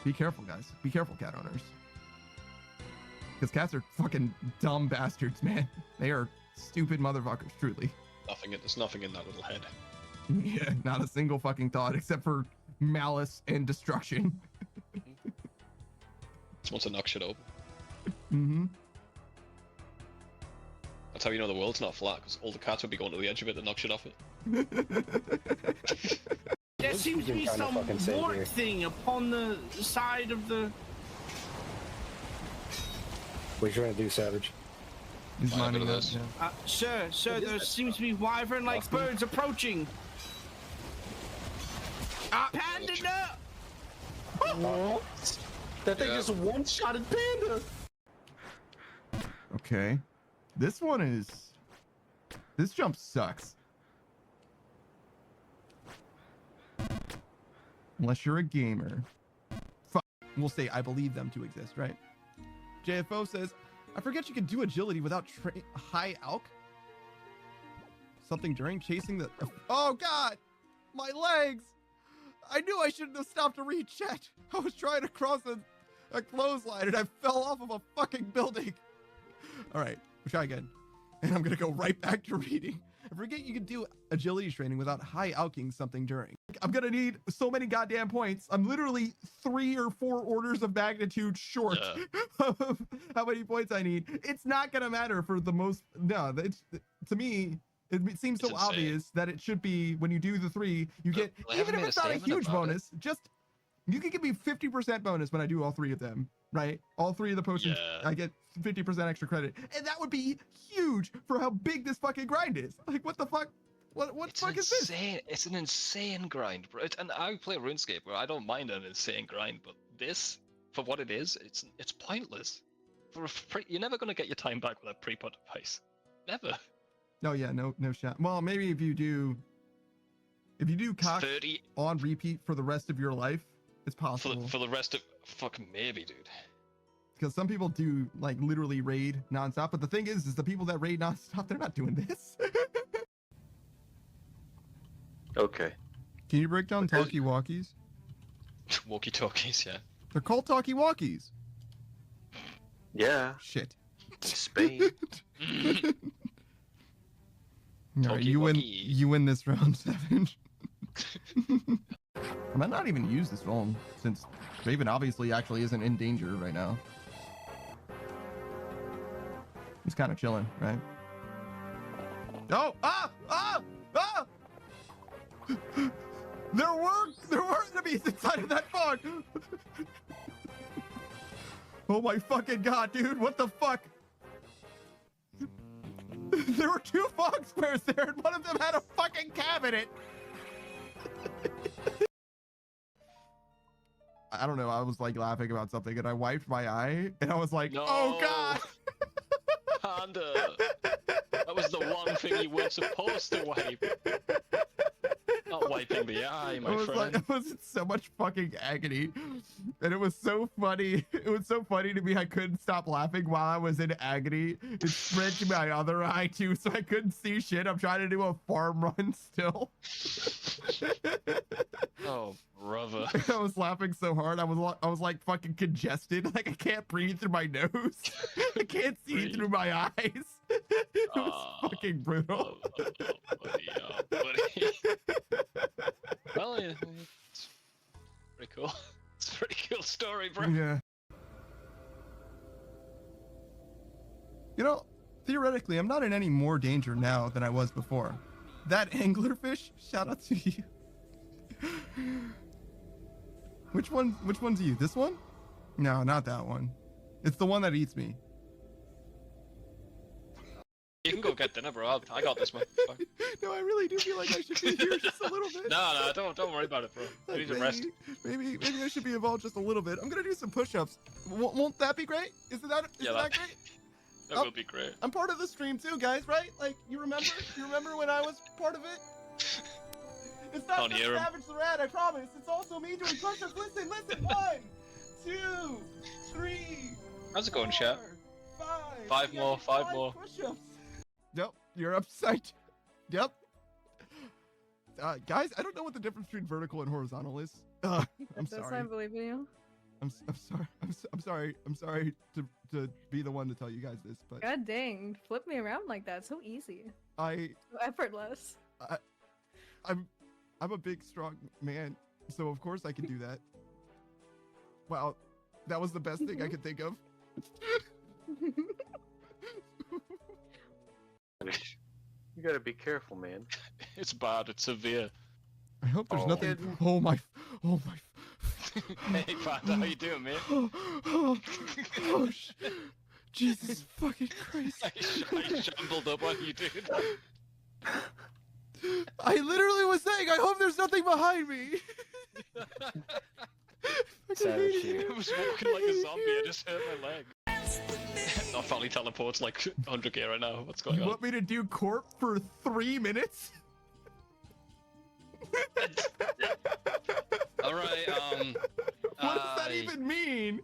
Be careful, guys. Be careful, cat owners. Because cats are fucking dumb bastards, man. They are stupid motherfuckers, truly. There's nothing in that little head. Yeah, not a single fucking thought except for malice and destruction. Just wants to knock shit over. Mm-hmm. That's how you know the world's not flat, because all the cats would be going to the edge of it to knock shit off it. There seems to be some warp thing upon the side of the... What are you trying to do, Savage? He's minding bit of us. this. Yeah. Sir, there seems to be wyvern-like birds approaching. Panda, no! That thing just one-shotted Panda! Okay. This one is... This jump sucks. Unless you're a gamer. Fuck. We'll say I believe them to exist, right? JFO says, I forget you can do agility without high alk. Something during chasing the... Oh, God! My legs! I knew I shouldn't have stopped to read chat. I was trying to cross a clothesline and I fell off of a fucking building. All right, we'll try again. And I'm going to go right back to reading. I forget you can do agility training without high alking something during. I'm going to need so many goddamn points. I'm literally 3 or 4 orders of magnitude short of how many points I need. It's not going to matter for the most... No, it's, to me... It seems so obvious that it should be when you do the 3, you get, even if it's not a huge bonus, just, you can give me 50% bonus when I do all 3 of them, right? All 3 of the potions, I get 50% extra credit. And that would be huge for how big this fucking grind is. Like, what the fuck? What the fuck is this? It's an insane grind, bro. And I play RuneScape, where I don't mind an insane grind, but this, for what it is, it's pointless. You're never going to get your time back with a pre-pot device. Never. Oh yeah, no shot. Well, maybe if you do cock 30 on repeat for the rest of your life, it's possible. For the rest of fucking maybe, dude. Because some people do like literally raid nonstop, but the thing is the people that raid nonstop, they're not doing this. Okay. Can you break down talkie-walkies? Walkie-talkies, yeah. They're called talkie-walkies. Yeah. Shit. Spain. No, you win this round, Savage. I might not even use this phone since Raven obviously actually isn't in danger right now. He's kind of chilling, right? Oh! There were enemies inside of that fog. Oh my fucking god, dude! What the fuck? There were 2 fog squares there, and one of them had a fucking cabinet. I don't know. I was like laughing about something, and I wiped my eye, and I was like, No. "Oh God!" Panda, that was the one thing you weren't supposed to wipe. Not wiping the eye, my friend. Like, I was in so much fucking agony, and it was so funny. It was so funny to me. I couldn't stop laughing while I was in agony. It spread to my other eye too, so I couldn't see shit. I'm trying to do a farm run still. Oh, brother. I was laughing so hard. I was like fucking congested. Like I can't breathe through my nose. I can't see through my eyes. It was fucking brutal. Buddy. Well, yeah, it's pretty cool. It's a pretty cool story, bro. Yeah. You know, theoretically, I'm not in any more danger now than I was before. That anglerfish, shout out to you. Which one's you? This one? No, not that one. It's the one that eats me. You can go get dinner, bro. I got this, man. No, I really do feel like I should be here just a little bit. No, don't worry about it, bro. You need to rest. Maybe I should be involved just a little bit. I'm gonna do some push-ups. Won't that be great? Isn't that great? That will be great. I'm part of the stream too, guys, right? Like, you remember? You remember when I was part of it? It's not just Savage the Rat, I promise. It's also me doing push-ups. Listen. 1, 2, 3. How's it going, chat? 5 more. Push-ups. Yep, you're upside. Yep. Guys, I don't know what the difference between vertical and horizontal is. I'm sorry. I believe in you. I'm sorry. I'm sorry to be the one to tell you guys this, but God dang, flip me around like that, so easy. So effortless. I'm a big, strong man, so of course I can do that. Wow, that was the best thing I could think of. You gotta be careful, man. It's bad. It's severe. I hope there's Oh. nothing. Oh my. Hey, Panda, how you doing, mate? Jesus fucking Christ! I shambled up on you, dude. I literally was saying, I hope there's nothing behind me. Savage here. I was walking like a zombie. I just hurt my leg. I finally teleports like 100k right now. What's going You on? want me to do corp for 3 minutes? All right. What does that even mean?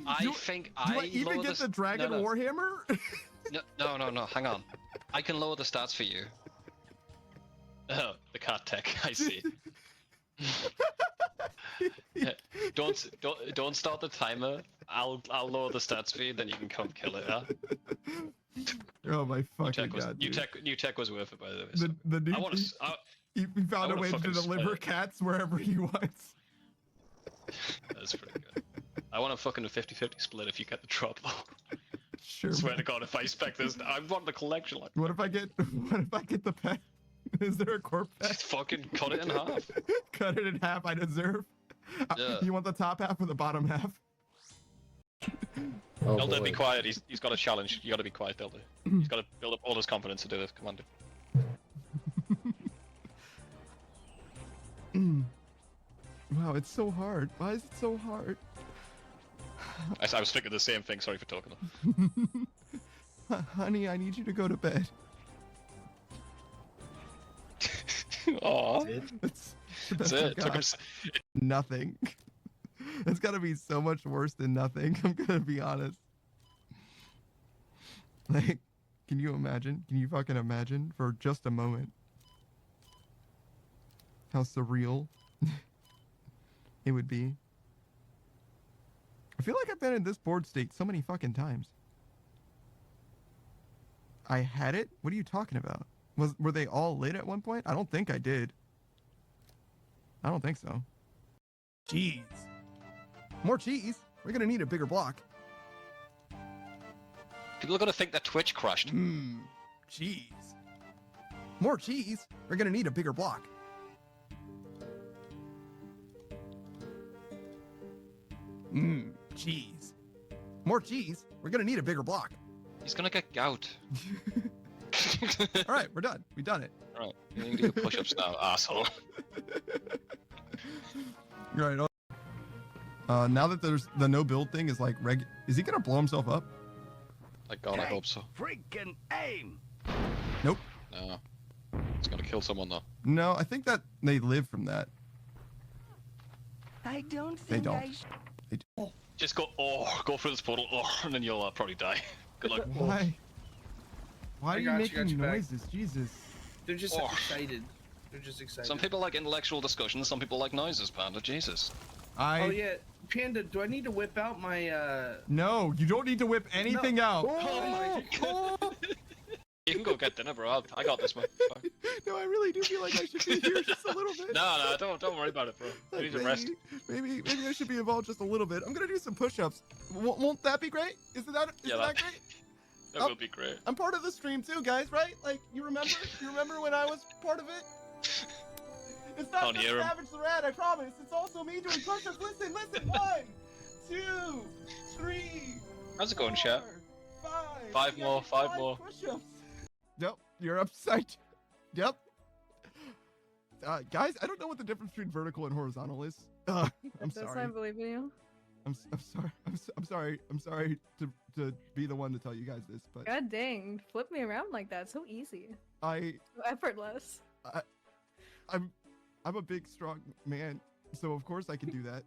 I think Do I even lower get the Dragon no. Warhammer? No. Hang on. I can lower the stats for you. Oh, the cat tech. I see. Don't start the timer. I'll lower the stats for you, then you can come kill it. Yeah. Oh my fucking god! New tech was worth it, by the way. So. The new. I want to. He found a wanna way to fucking deliver split it. cats wherever he wants. That's pretty good. I want a fucking 50-50 split if you get the drop. Sure. I swear to God, if I spec this, I want the collection. Like, What if I get the pet? Is there a corp pet? just fucking cut it in half. Cut it in half. I deserve. Yeah. You want the top half or the bottom half? Oh, Elder, boy. be quiet. He's got a challenge. You got to be quiet, Elder. He's got to build up all his confidence to do this. Come on, dude. Wow, it's so hard. Why is it so hard? I was thinking the same thing. Sorry for talking. Honey, I need you to go to bed. Aww. That's That's I've it. Took got. him Nothing. It's gotta be so much worse than nothing. I'm gonna be honest. Like, can you imagine? Can you fucking imagine for just a moment how surreal it would be? I feel like I've been in this board state so many fucking times. I had it? What are you talking about? Were they all lit at one point? I don't think I did. I don't think so. Cheese. More cheese? We're gonna need a bigger block. People are gonna think that Twitch crashed. Cheese. More cheese? We're gonna need a bigger block. Cheese. More cheese? We're gonna need a bigger block. He's gonna get gout. All right, we're done. We done it. Alright, you can do your push-ups now, asshole. Right. Now that there's the no build thing is like is he gonna blow himself up? Like God, I hope so. Freaking aim! Nope. No. It's gonna kill someone though. No, I think that they live from that. I don't They think don't. Just go through this portal, and then you'll probably die. Good luck. Why? Why are you got making you back. noises? Jesus. They're just Oh. excited. They're just excited. Some people like intellectual discussions, some people like noises, Panda. Jesus. Oh yeah, Panda. Do I need to whip out my? No, you don't need to whip anything out. Oh my God. You can go get dinner, bro. I got this, man. It's fine. No, I really do feel like I should be here just a little bit. No, don't worry about it, bro. You need to rest. Maybe I should be involved just a little bit. I'm gonna do some push-ups. Won't that be great? Isn't that Yeah, that great? That would be great. I'm part of the stream too, guys, right? Like, you remember? You remember when I was part of it? It's not Don't just hear him. Savage the Rat, I promise. It's also me doing push-ups. Listen. 1, 2, 3. How's it going, chat? 5. Five Yeah, more, 5 more. Push-ups. Yep, you're upside. Yep. Guys, I don't know what the difference between vertical and horizontal is. I'm That's sorry. why I believe in you. I'm sorry. I'm sorry to be the one to tell you guys this, but God dang, flip me around like that, so easy. So effortless. I'm a big, strong man, so of course I can do that.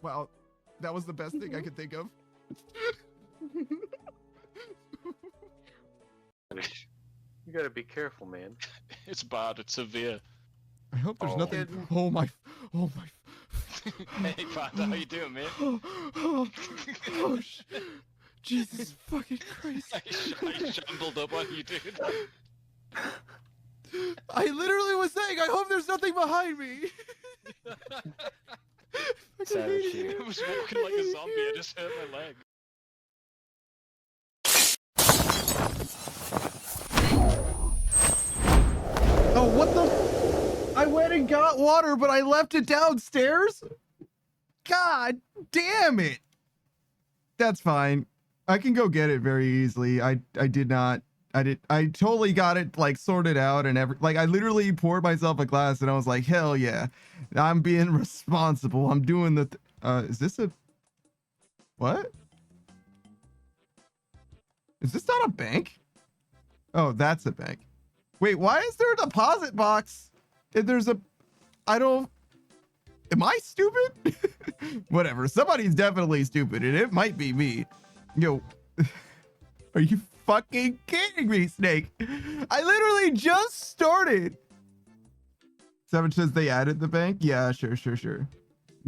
Wow, that was the best thing I could think of. You gotta be careful, man. It's bad. It's severe. I hope there's Oh. nothing. Oh my. Hey, Panda, how you doing, mate? Oh, Jesus fucking Christ. I shambled up on you, dude. I literally was saying, I hope there's nothing behind me. Savage here. I was walking like a zombie, I just hurt my leg. Oh, what the? I went and got water, but I left it downstairs? God damn it. That's fine. I can go get it very easily. I totally got it like sorted out and I literally poured myself a glass and I was like, hell yeah, I'm being responsible. I'm doing the, is this a, what? Is this not a bank? Oh, that's a bank. Wait, why is there a deposit box? If there's a, am I stupid? Whatever, somebody's definitely stupid and it might be me. Yo, are you fucking kidding me, Snake? I literally just started. Savage says they added the bank. Yeah, sure.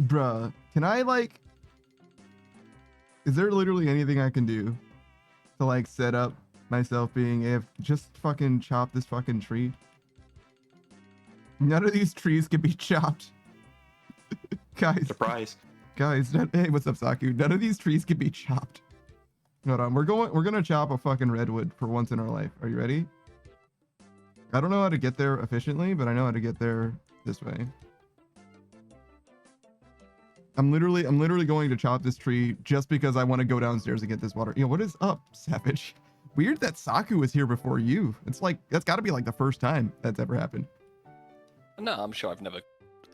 Bruh, can I like, is there literally anything I can do to like set up myself being if just fucking chop this fucking tree? None of these trees can be chopped. Guys. Surprise. Guys, hey, what's up, Saku? None of these trees can be chopped. Hold on, we're gonna chop a fucking redwood for once in our life. Are you ready? I don't know how to get there efficiently, but I know how to get there this way. I'm literally going to chop this tree just because I want to go downstairs and get this water. You know, what is up, Savage? Weird that Saku was here before you. It's like, that's gotta be like the first time that's ever happened. No, I'm sure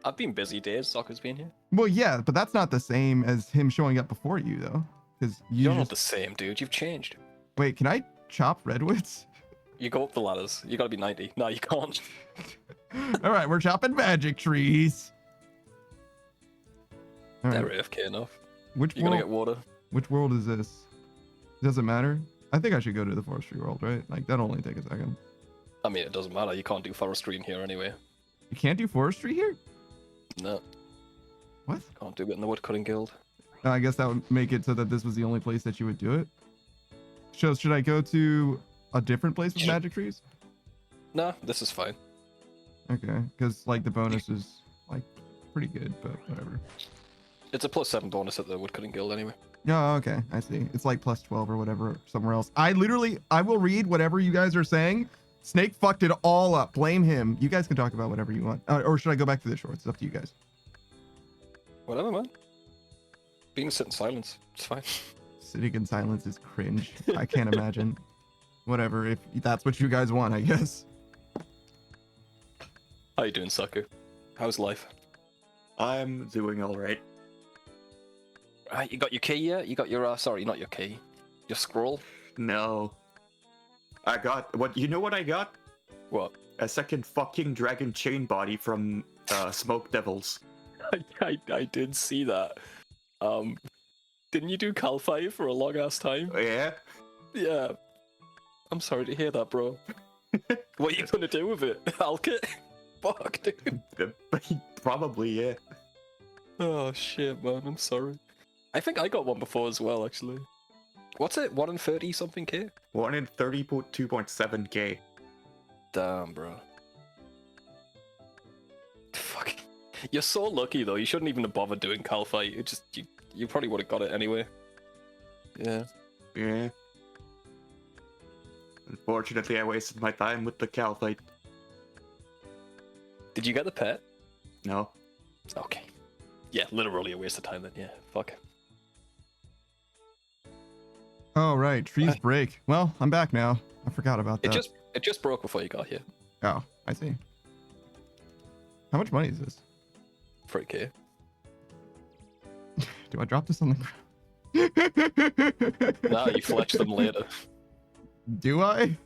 I've been busy days, Saku's been here. Well, yeah, but that's not the same as him showing up before you, though. Because You're not the same, dude. You've changed. Wait, can I chop redwoods? You go up the ladders. You gotta be 90. No, you can't. All right, we're chopping magic trees. All right. They're AFK enough. Which You're gonna get water. Which world is this? Does it matter? I think I should go to the forestry world, right? Like, that'll only take a second. I mean, it doesn't matter. You can't do forestry in here anyway. You can't do forestry here? No. What? Can't do it in the woodcutting guild. I guess that would make it so that this was the only place that you would do it. So should I go to a different place with magic trees? No, this is fine. Okay, because like the bonus is like pretty good, but whatever. It's a +7 bonus at the woodcutting guild anyway. Oh, okay, I see. It's like +12 or whatever somewhere else. I will read whatever you guys are saying. Snake fucked it all up. Blame him. You guys can talk about whatever you want. Or should I go back to the shorts? It's up to you guys. Whatever, man. Being sit in silence. It's fine. Sitting in silence is cringe. I can't imagine. Whatever, if that's what you guys want, I guess. How you doing, Saku? How's life? I'm doing alright. Right, you got your key yet? You got your, sorry, not your key. Your scroll? No. I got, you know what I got? What? A second fucking dragon chain body from, Smoke Devils. I did see that. Didn't you do Calfire for a long ass time? Yeah? Yeah. I'm sorry to hear that, bro. What are you gonna do with it? Alk it? Fuck, dude. Probably, yeah. Oh shit, man, I'm sorry. I think I got one before as well, actually. What's it? 1 in 30 something K? 1 in 32.7k. Damn, bro. Fuck. You're so lucky though. You shouldn't even have bothered doing Calfire. It just you probably would have got it anyway. Yeah. Yeah. Unfortunately, I wasted my time with the Calfite. Did you get the pet? No. Okay. Yeah, literally a waste of time then. Yeah. Fuck. Oh right, trees break. Well, I'm back now. I forgot about that. It just broke before you got here. Oh, I see. How much money is this? 3k. Do I drop this on the ground? Nah, you fletch them later. Do I?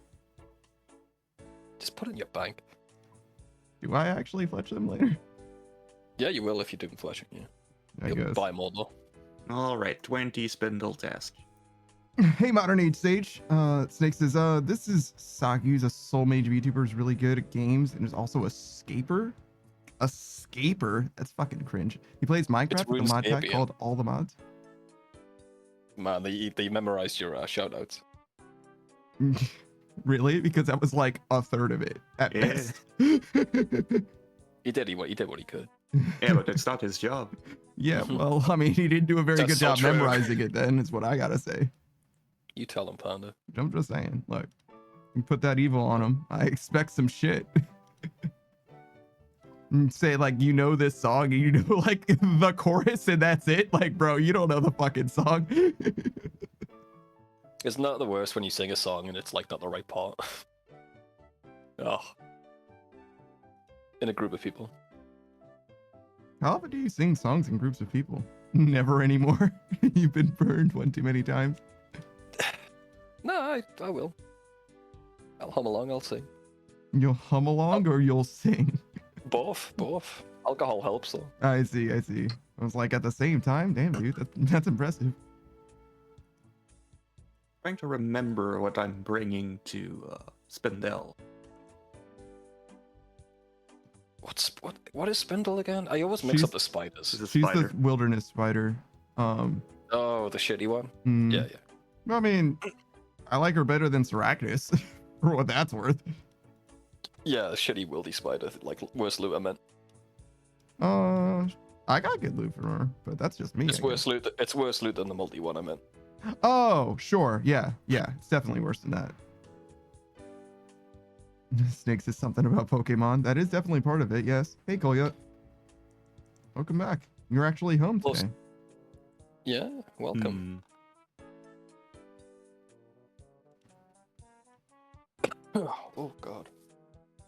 Just put it in your bank. Do I actually fletch them later? Yeah, you will if you didn't fletch it, yeah. I You'll guess. buy more though. Alright, 20 spindle task. Hey, Modern Age Stage. Snake says, this is Saku's a soul mage VTuber who's really good at games and is also a scaper. Escaper? That's fucking cringe. He plays Minecraft with a mod pack RuneScape, called All the Mods. Man, they memorized your shoutouts. Really? Because that was like a third of it at Yeah. best. He did what he could. Yeah, but it's not his job. Yeah, well, I mean, he didn't do a very That's good so job true. memorizing it then, is what I gotta say. You tell him, Panda. I'm just saying, look, you put that evil on him. I expect some shit. And say, like, you know this song, and you know, like, the chorus, and that's it? Like, bro, you don't know the fucking song. It's not the worst when you sing a song and it's like not the right part. Oh. In a group of people. How often do you sing songs in groups of people? Never anymore. You've been burned one too many times. No, I will. I'll hum along, I'll sing. You'll hum along or you'll sing? Both. Alcohol helps though. I see. I was like, at the same time? Damn, dude, that's impressive. Trying to remember what I'm bringing to Spindel. What is Spindle again? I always mix She's- up the spiders. She's a She's spider. the wilderness spider. Oh, the shitty one? Mm, Yeah. I mean, I like her better than Saracnus, for what that's worth. Yeah, the shitty wildy spider, like worse loot I meant. I got good loot from her, but that's just me. It's I worse loot. It's worse loot than the multi one I meant. guess. Oh, sure. Yeah. It's definitely worse than that. Snakes is something about Pokemon. That is definitely part of it, yes. Hey, Kolya. Welcome back. You're actually home Close. today. Yeah, welcome. Oh god.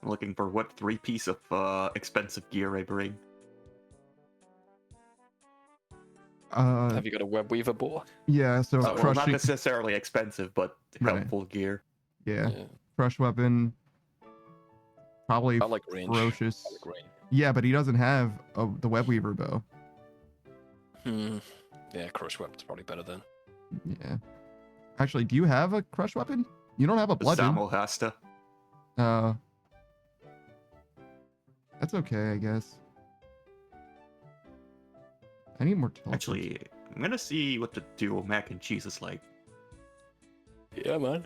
I'm looking for what 3 piece of expensive gear I bring. Have you got a web weaver boar? Yeah, so Well, not crushing. necessarily expensive, but Right. helpful gear. Yeah, crush weapon. Probably I like range. ferocious. I like range. Yeah, but he doesn't have the web weaver bow. Yeah, crush weapon's probably better then. Yeah. Actually, do you have a crush weapon? You don't have a bludgeon. Samuel has to. That's okay, I guess. I need more teleport. Actually, I'm gonna see what the dual mac and cheese is like. Yeah, man.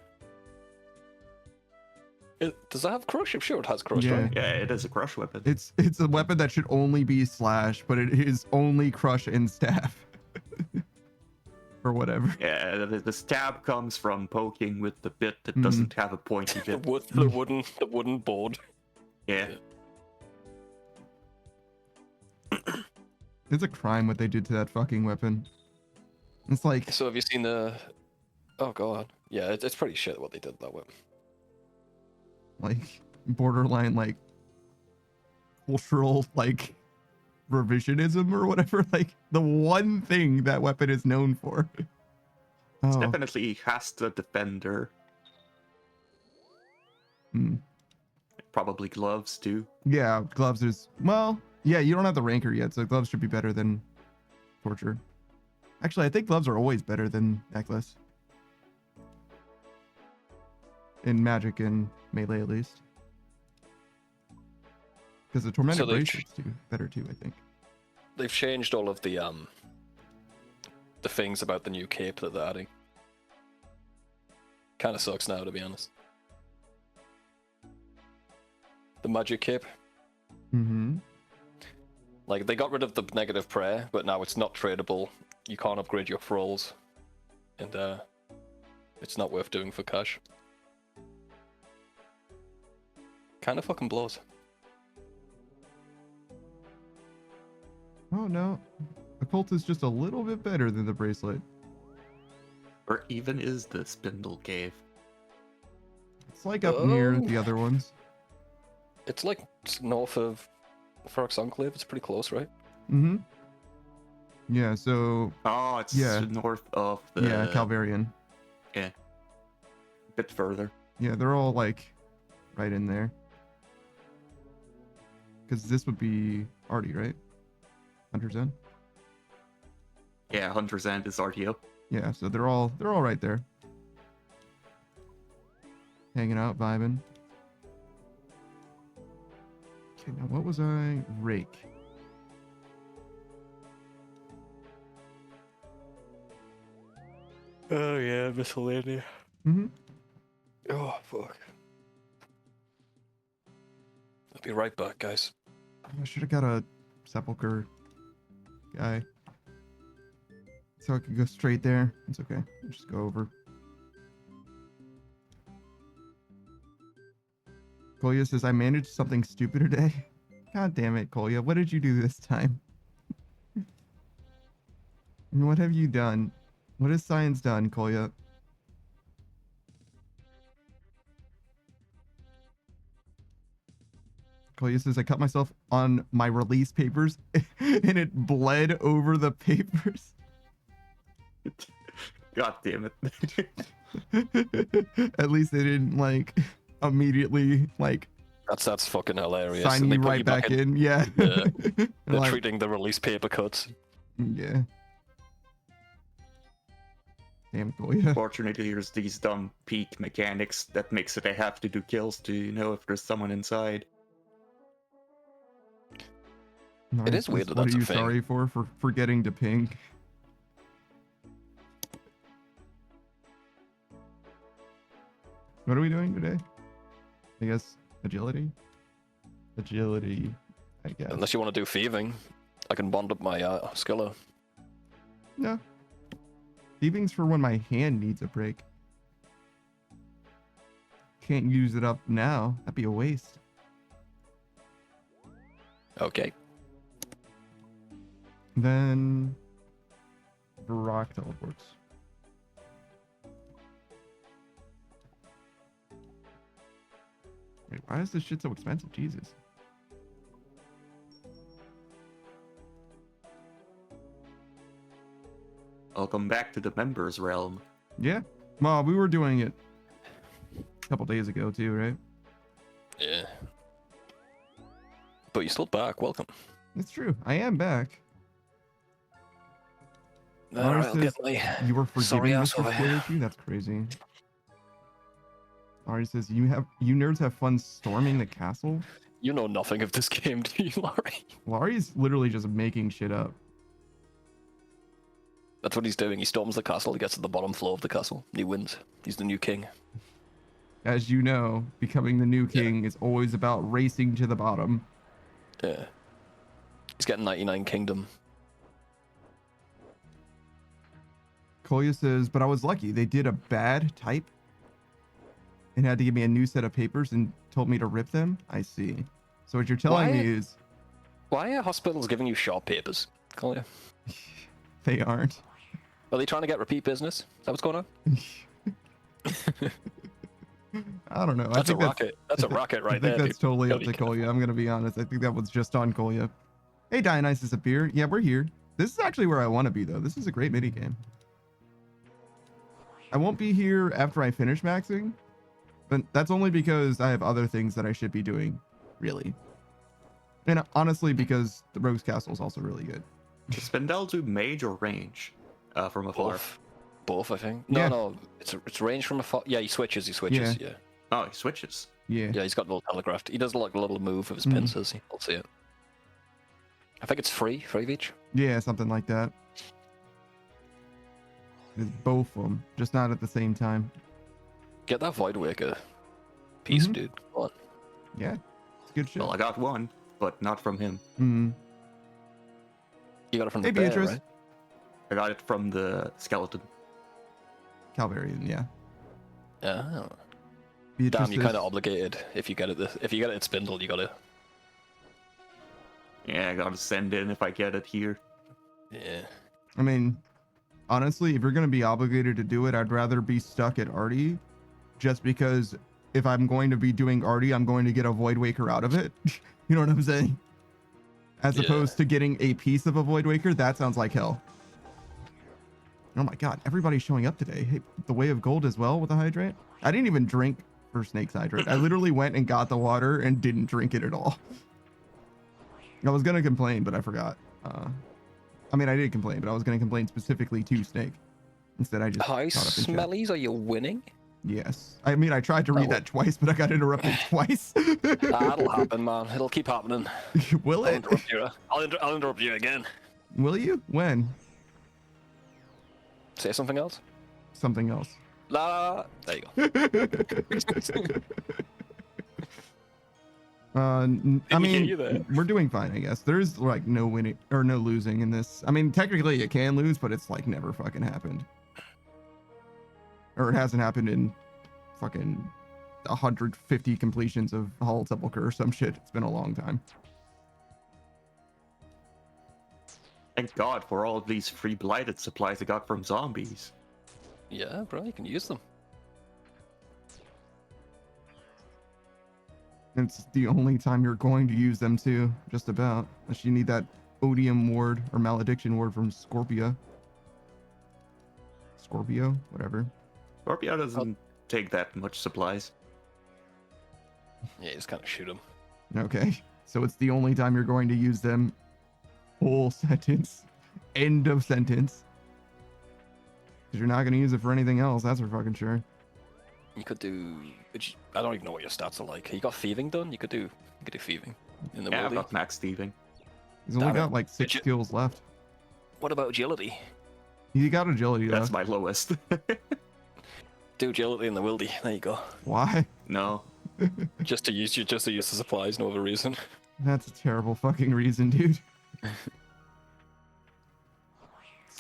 Does that have crush? I'm sure it has crush, Yeah. right? Yeah, it is a crush weapon. It's a weapon that should only be slash, but it is only crush and staff. Or whatever. Yeah, the stab comes from poking with the bit that Mhm. doesn't have a pointy The bit. the wooden board. Yeah. It's a crime what they did to that fucking weapon. It's like, So have you seen the? Oh god, yeah, it's pretty shit what they did to that weapon. like borderline like cultural like revisionism or whatever. Like the one thing that weapon is known for. It's Oh, definitely has the defender. Probably gloves too. yeah, gloves is well, yeah, you don't have the ranker yet, so gloves should be better than torture. Actually, I think gloves are always better than necklace. In magic and melee at least. Because the tormented So they- bracelet's better too, I think. They've changed all of the things about the new cape that they're adding. Kind of sucks now, to be honest. The magic cape, Mm-hmm. like they got rid of the negative prayer, but now it's not tradable. You can't upgrade your thralls, and it's not worth doing for cash. Kind of fucking blows. Oh no. Occult is just a little bit better than the bracelet. Or even is the spindle cave. It's like up near Oh. the other ones. It's like north of Ferox Enclave. It's pretty close, right? Mm-hmm. Yeah, so Oh, it's Yeah. north of the. yeah, Calvarian. A bit further. Yeah, they're all like right in there. Because this would be Artie, right? Hunter's End? Yeah, Hunter's End is RTO. Yeah, so they're all right there. Hanging out, vibing. Okay, now what was I? Rake. Oh yeah, miscellaneous. Mm-hmm. Oh fuck. I'll be right back, guys. I should have got a sepulcher guy. So I could go straight there. It's okay. I'll just go over. Kolya says, I managed something stupid today. God damn it, Kolya. What did you do this time? What have you done? What has science done, Kolya? Kolya says, I cut myself on my release papers and it bled over the papers. God damn it. At least they didn't like immediately like That's fucking hilarious. sign And they you put right back in. Yeah. Yeah. They're Like, treating the release paper cuts. yeah. Damn Kolya. Fortunately, there's these dumb peak mechanics that makes it I have to do kills to know if there's someone inside. It is weird that What that's are a you thing. sorry for forgetting to ping? What are we doing today? I guess agility? Agility, I guess. Unless you want to do thieving, I can bond up my skiller. No. Thieving's for when my hand needs a break. Can't use it up now. That'd be a waste. Okay. Then Rock teleports. Wait, why is this shit so expensive? Jesus. Welcome back to the members realm. Yeah. Well, we were doing it a couple days ago too, right? Yeah. But you're still back. Welcome. It's true. I am back. Alright, I'll says get my you were sorry forgiving ass Mr. over here. Flaherty? That's crazy. Ari says you nerds have fun storming the castle. You know nothing of this game, do you, Laurie? Laurie's literally just making shit up. That's what he's doing. He storms the castle, he gets to the bottom floor of the castle, and he wins. He's the new king. As you know, becoming the new king is always about racing to the bottom. Yeah. He's getting 99 kingdom. Kolya says, but I was lucky. They did a bad type and had to give me a new set of papers and told me to rip them. I see. So what you're telling me is Why are hospitals giving you short papers, Collier? they aren't. Are they trying to get repeat business? Is that what's going on? I don't know. That's a rocket. That's a rocket right there. I think that's dude. totally Gotta up be to careful. Kolya. I'm going to be honest. I think that was just on Kolya. Hey, Dionysus appear. Yeah, we're here. This is actually where I want to be, though. This is a great mini game. I won't be here after I finish maxing, but that's only because I have other things that I should be doing, really. And honestly, because the Rogue's Castle is also really good. Does Spindel do mage or range from afar? Both, I think. No, Yeah. no, it's range from afar. Yeah, he switches. Yeah. Oh, he switches. Yeah. Yeah, he's got a little telegraphed. He does like a little move with his Mhm. pincers. I'll see it. I think it's free of each. Yeah, something like that. It's both of them, just not at the same time. Get that Void Waker piece, Mhm. dude. Come on. Yeah, it's good shit. Well, I got one, but not from him. Mm. You got it from Hey, the bear, Beatrice. right? I got it from the skeleton. Calvarian, yeah. Oh. Beatrice Damn, you're kind says- of obligated if you get it. If you get it at Spindle, you gotta. Yeah, I gotta send in if I get it here. Yeah. I mean, honestly, if you're going to be obligated to do it, I'd rather be stuck at Artie, just because if I'm going to be doing Artie, I'm going to get a Void Waker out of it. You know what I'm saying? As Yeah. opposed to getting a piece of a Void Waker, that sounds like hell. Oh my god, everybody's showing up today. Hey, the Way of Gold as well with the hydrant. I didn't even drink for Snake's hydrant. I literally went and got the water and didn't drink it at all. I was gonna complain, but I forgot. I mean, I did complain, but I was gonna complain specifically to Snake. Instead, I just Hi, caught up in chat. Smellies, are you winning? Yes. I mean, I tried to read that twice, but I got interrupted twice. That'll happen, man. It'll keep happening. Will I'll it? interrupt you. I'll interrupt you again. Will you? When? Say something else. Something else. La. There you go. I mean, you there? we're doing fine, I guess. There's like no winning or no losing in this. I mean, technically it can lose, but it's like never fucking happened. Or it hasn't happened in fucking 150 completions of Hollow Sepulchre or some shit. It's been a long time. Thank God for all of these free blighted supplies I got from zombies. Yeah, bro, you can use them. It's the only time you're going to use them too, just about. Unless you need that odium ward or malediction ward from Scorpio, whatever. Scorpio doesn't take that much supplies. Yeah, you just kind of shoot them. Okay, so it's the only time you're going to use them. Whole sentence. End of sentence. Because you're not going to use it for anything else, that's for fucking sure. You could do. I don't even know what your stats are like. You got thieving done. You could do thieving in the Yeah, I've world. got max thieving. He's only Damn got it. like 6 skills left. What about agility? He got agility That's though. my lowest. Do agility in the wildy. There you go. Why? No. just to use the supplies, no other reason. That's a terrible fucking reason, dude.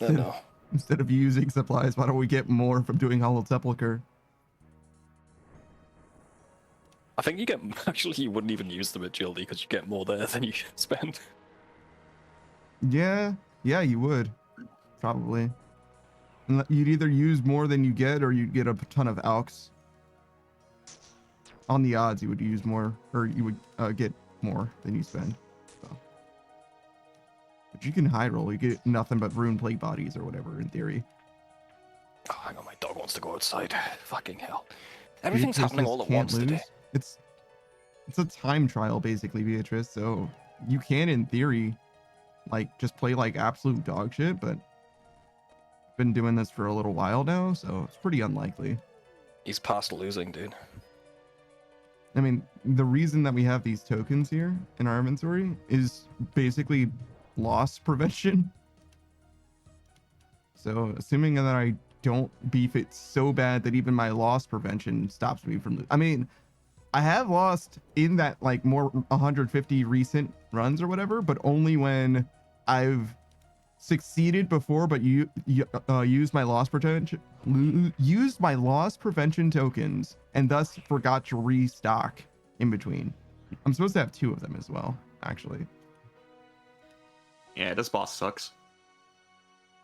No. Instead of using supplies, why don't we get more from doing Hollow Sepulchre? I think you get actually you wouldn't even use them at agility because you get more there than you spend. Yeah, you would. Probably. You'd either use more than you get, or you'd get a ton of alks. On the odds, you would use more, or you would get more than you spend. So. But you can high roll. You get nothing but rune plate bodies or whatever, in theory. Oh, hang on, my dog wants to go outside. Fucking hell. Everything's happening all at once today. It's a time trial, basically, Beatrice. So you can, in theory, like, just play like absolute dog shit, but been doing this for a little while now, so it's pretty unlikely. He's past losing, dude. I mean, the reason that we have these tokens here in our inventory is basically loss prevention. So assuming that I don't beef it so bad that even my loss prevention stops me from I mean, I have lost in that like more 150 recent runs or whatever, but only when I've succeeded before, but used my loss prevention tokens and thus forgot to restock in between. I'm supposed to have 2 of them as well, actually. Yeah, this boss sucks.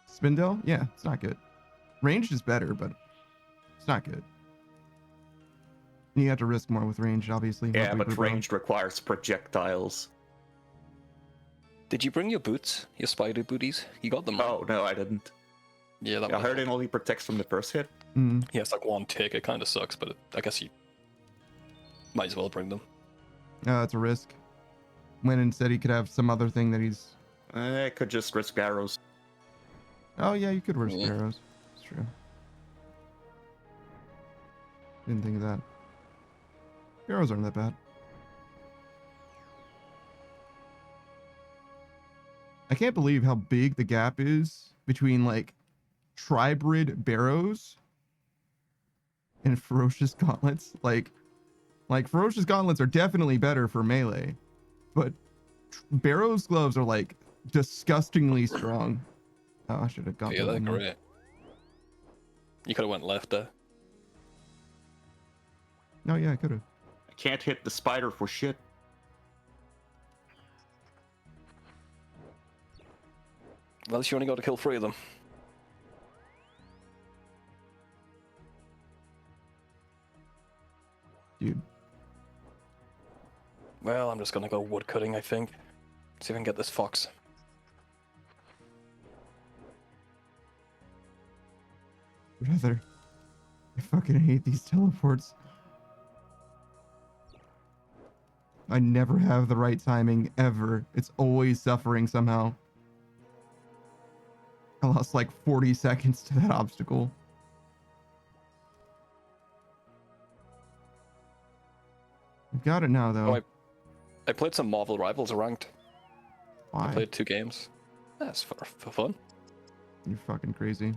Spindle? Yeah, it's not good. Ranged is better, but it's not good. You have to risk more with ranged, obviously. Yeah, but ranged requires projectiles. Did you bring your boots? Your spider booties? You got them? Oh, no, I didn't. Yeah, I heard it only protects from the first hit. Mm. Yeah, it's like one tick. It kind of sucks, but I guess you might as well bring them. It's a risk. When instead he could have some other thing that he's... I could just risk arrows. Oh, yeah, you could risk arrows. It's true. Didn't think of that. Arrows aren't that bad. I can't believe how big the gap is between, like, Tribrid Barrows and Ferocious Gauntlets. Like Ferocious Gauntlets are definitely better for melee, but Barrows gloves are, like, disgustingly strong. Oh, I should have got Yeah, they're great. You could have went left there. No, yeah, I could have. I can't hit the spider for shit. Well, you only got to kill 3 of them. Dude. Well, I'm just gonna go wood cutting, I think. See if I can get this fox. Brother, I fucking hate these teleports. I never have the right timing, ever. It's always suffering somehow. I lost like 40 seconds to that obstacle. You've got it now, though. Oh, I played some Marvel Rivals ranked. Why? I played 2 games. That's for fun. You're fucking crazy.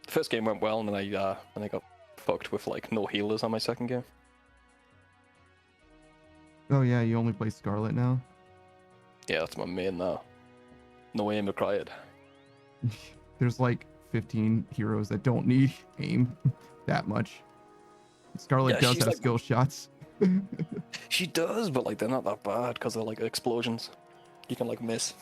The first game went well, and then I got fucked with like no healers on my second game. Oh yeah, you only play Scarlet now? Yeah, that's my main now. No aim required. There's like 15 heroes that don't need aim that much. Scarlet Yeah, does she's have like- skill shots. She does, but like they're not that bad because they're like explosions. You can like miss.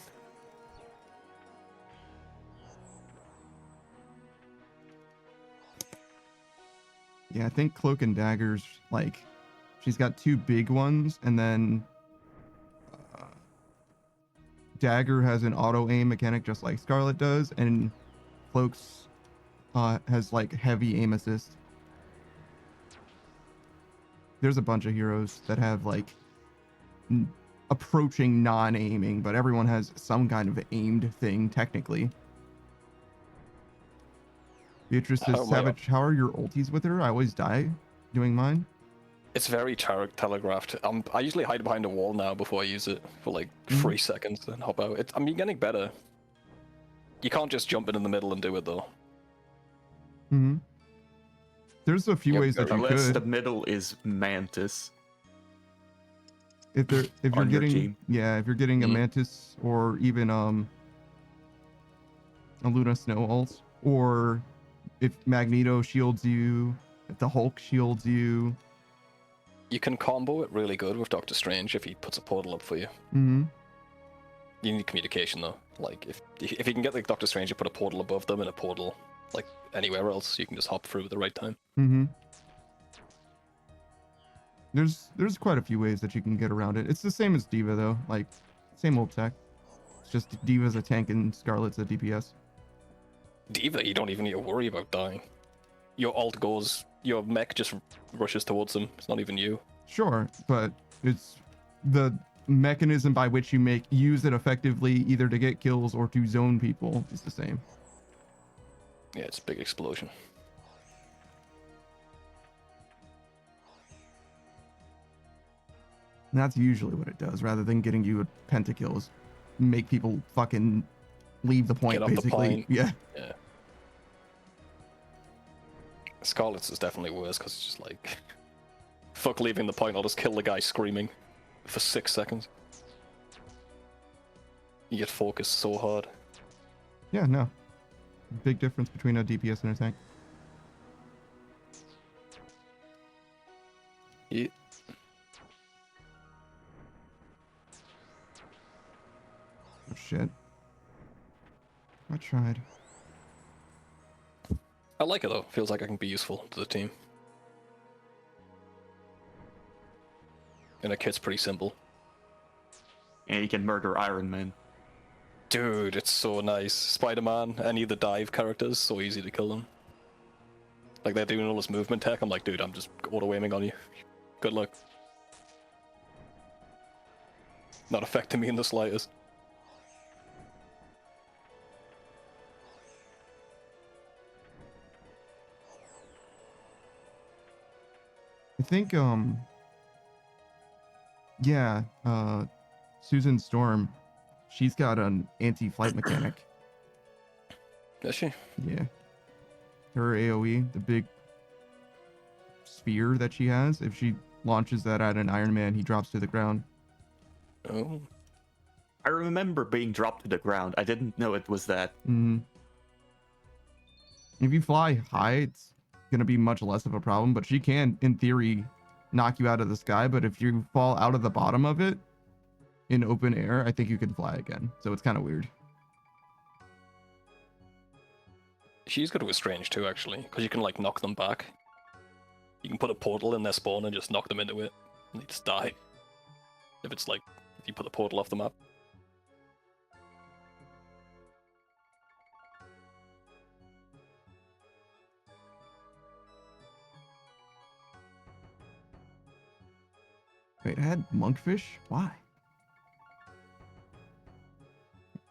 Yeah, I think Cloak and Dagger's like, she's got 2 big ones, and then Dagger has an auto aim mechanic just like Scarlet does, and Cloak's has like heavy aim assist. There's a bunch of heroes that have like approaching non-aiming, but everyone has some kind of aimed thing technically. Beatrice says, Savage, how are your ulties with her? I always die doing mine. It's very telegraphed. I usually hide behind a wall now before I use it for like 3 seconds, then hop out. I'm getting better. You can't just jump in the middle and do it though. Mm-hmm. There's a few ways that you Unless could. the middle is Mantis. If you're on your getting team. if you're getting a Mantis or even a Luna Snow ult, or if Magneto shields you, if the Hulk shields you. You can combo it really good with Doctor Strange if he puts a portal up for you. Mm-hmm. You need communication though. Like if you can get like Doctor Strange to put a portal above them and a portal like anywhere else, you can just hop through at the right time. Mm-hmm. There's quite a few ways that you can get around it. It's the same as Diva though, like same old tech. It's just Diva's a tank and Scarlet's a DPS. Diva, you don't even need to worry about dying. Your ult goes, your mech just rushes towards them. It's not even you. Sure, but it's the mechanism by which you use it effectively, either to get kills or to zone people, is the same. Yeah, it's a big explosion. And that's usually what it does, rather than getting you pentakills, make people fucking leave the point, Get off the basically. point. Yeah. Yeah. Scarlet's is definitely worse because it's just like, fuck leaving the point, I'll just kill the guy screaming for 6 seconds. You get focused so hard. Yeah, no. Big difference between a DPS and a tank. Yeah. Oh shit. I tried. I like it though. Feels like I can be useful to the team. And the kit's pretty simple. And you can murder Iron Man. Dude, it's so nice. Spider-Man, any of the dive characters, so easy to kill them. Like they're doing all this movement tech, I'm like, dude, I'm just auto-aiming on you. Good luck. Not affecting me in the slightest. I think, yeah, Susan Storm, she's got an anti-flight mechanic. Does she? Yeah. Her AoE, the big sphere that she has, if she launches that at an Iron Man, he drops to the ground. Oh. I remember being dropped to the ground. I didn't know it was that. Mm-hmm. If you fly high, it's gonna be much less of a problem, but she can, in theory, knock you out of the sky, but if you fall out of the bottom of it in open air, I think you can fly again. So it's kind of weird. She's good with Strange too, actually, because you can like knock them back. You can put a portal in their spawn and just knock them into it, and they just die. If it's like, if you put the portal off the map. Wait, I had monkfish? Why?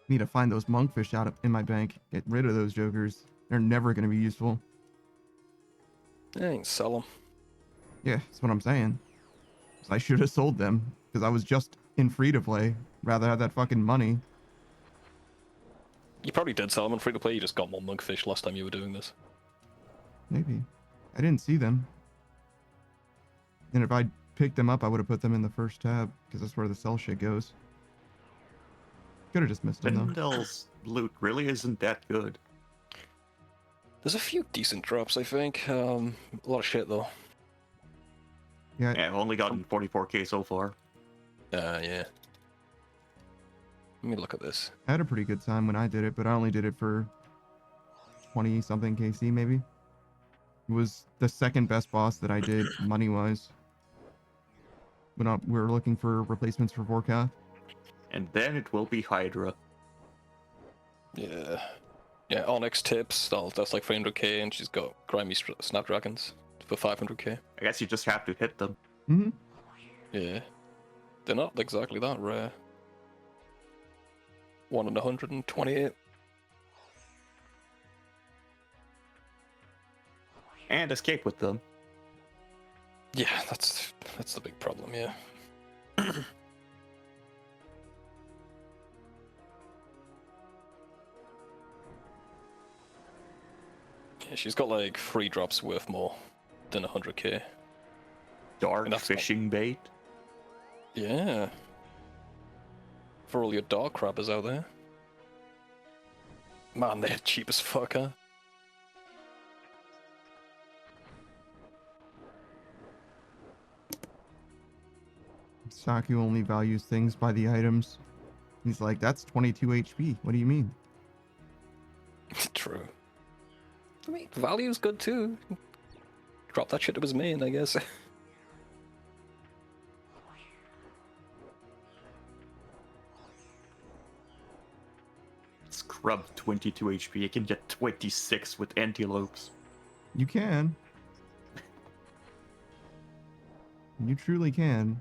Need to find those monkfish out in my bank. Get rid of those jokers. They're never going to be useful. Yeah, you can sell them. Yeah, that's what I'm saying. So I should have sold them because I was just in free to play. Rather have that fucking money. You probably did sell them on free to play. You just got more monkfish last time you were doing this. Maybe. I didn't see them. And if I picked them up, I would have put them in the first tab because that's where the sell shit goes. Could have just missed them though. Spindle's loot really isn't that good. There's a few decent drops, I think. A lot of shit though. Yeah, I've only gotten 44k so far. Yeah. Let me look at this. I had a pretty good time when I did it, but I only did it for 20 something KC maybe. It was the second best boss that I did money wise. When we were looking for replacements for Vorkath. And then it will be Hydra. Yeah. Yeah, Onyx tips, that's like 300k, and she's got grimy snapdragons for 500k. I guess you just have to hit them. Mm-hmm. Yeah. They're not exactly that rare. 1 in 128. And escape with them. Yeah, that's the big problem, yeah. Yeah, she's got like 3 drops worth more than 100k. Dark fishing bait. Yeah. For all your dark crabbers out there. Man, they're cheap as fuck, huh? Saku only values things by the items. He's like, that's 22 HP. What do you mean? True. I mean, value's good too. Drop that shit to his main, I guess. Scrub 22 HP. You can get 26 with antelopes. You can. You truly can.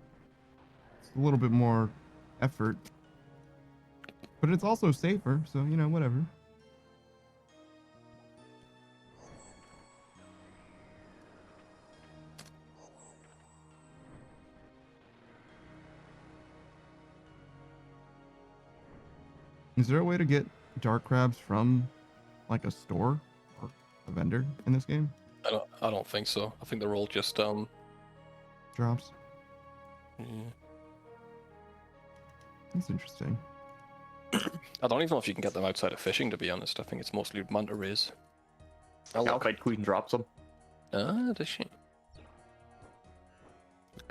It's a little bit more effort. But it's also safer, so, you know, whatever. Is there a way to get dark crabs from, like, a store or a vendor in this game? I don't think so. I think they're all just Drops. Yeah. That's interesting. I don't even know if you can get them outside of fishing, to be honest. I think it's mostly manta rays. Alpine Queen drops them. Ah, does she?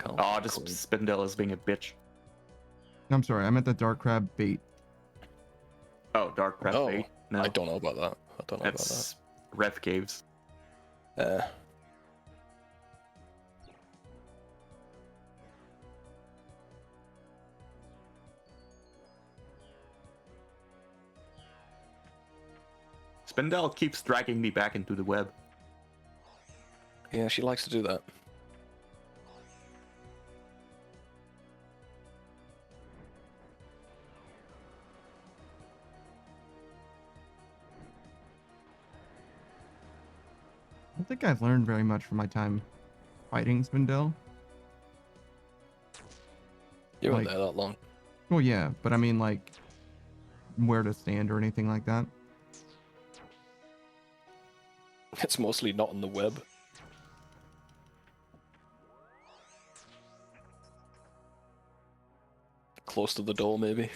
Oh, this Spindle is being a bitch. I'm sorry, I meant the dark crab bait. Oh, dark crab bait. No, I don't know about that. I don't know that's Rev Caves. about that. Spindle keeps dragging me back into the web. Yeah, she likes to do that. I don't think I've learned very much from my time fighting Spindle. You weren't there that long. Well, yeah, but I mean, like, where to stand or anything like that. It's mostly not on the web. Close to the door, maybe.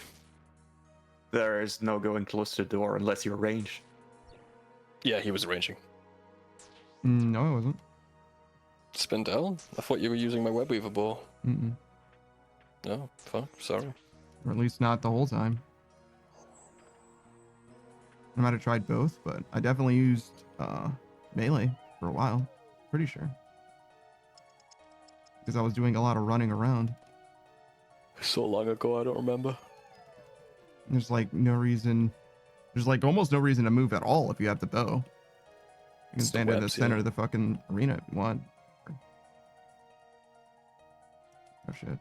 There is no going close to the door unless you're ranged. Yeah, he was ranging. No, I wasn't. Spindle? I thought you were using my web weaver ball. Mm-mm. No, fuck, sorry. Or at least not the whole time. I might have tried both, but I definitely used melee for a while. Pretty sure. Because I was doing a lot of running around. So long ago, I don't remember. There's like no reason. There's like almost no reason to move at all if you have the bow. You can It's the stand in the webs, center yeah. of the fucking arena if you want. Oh shit.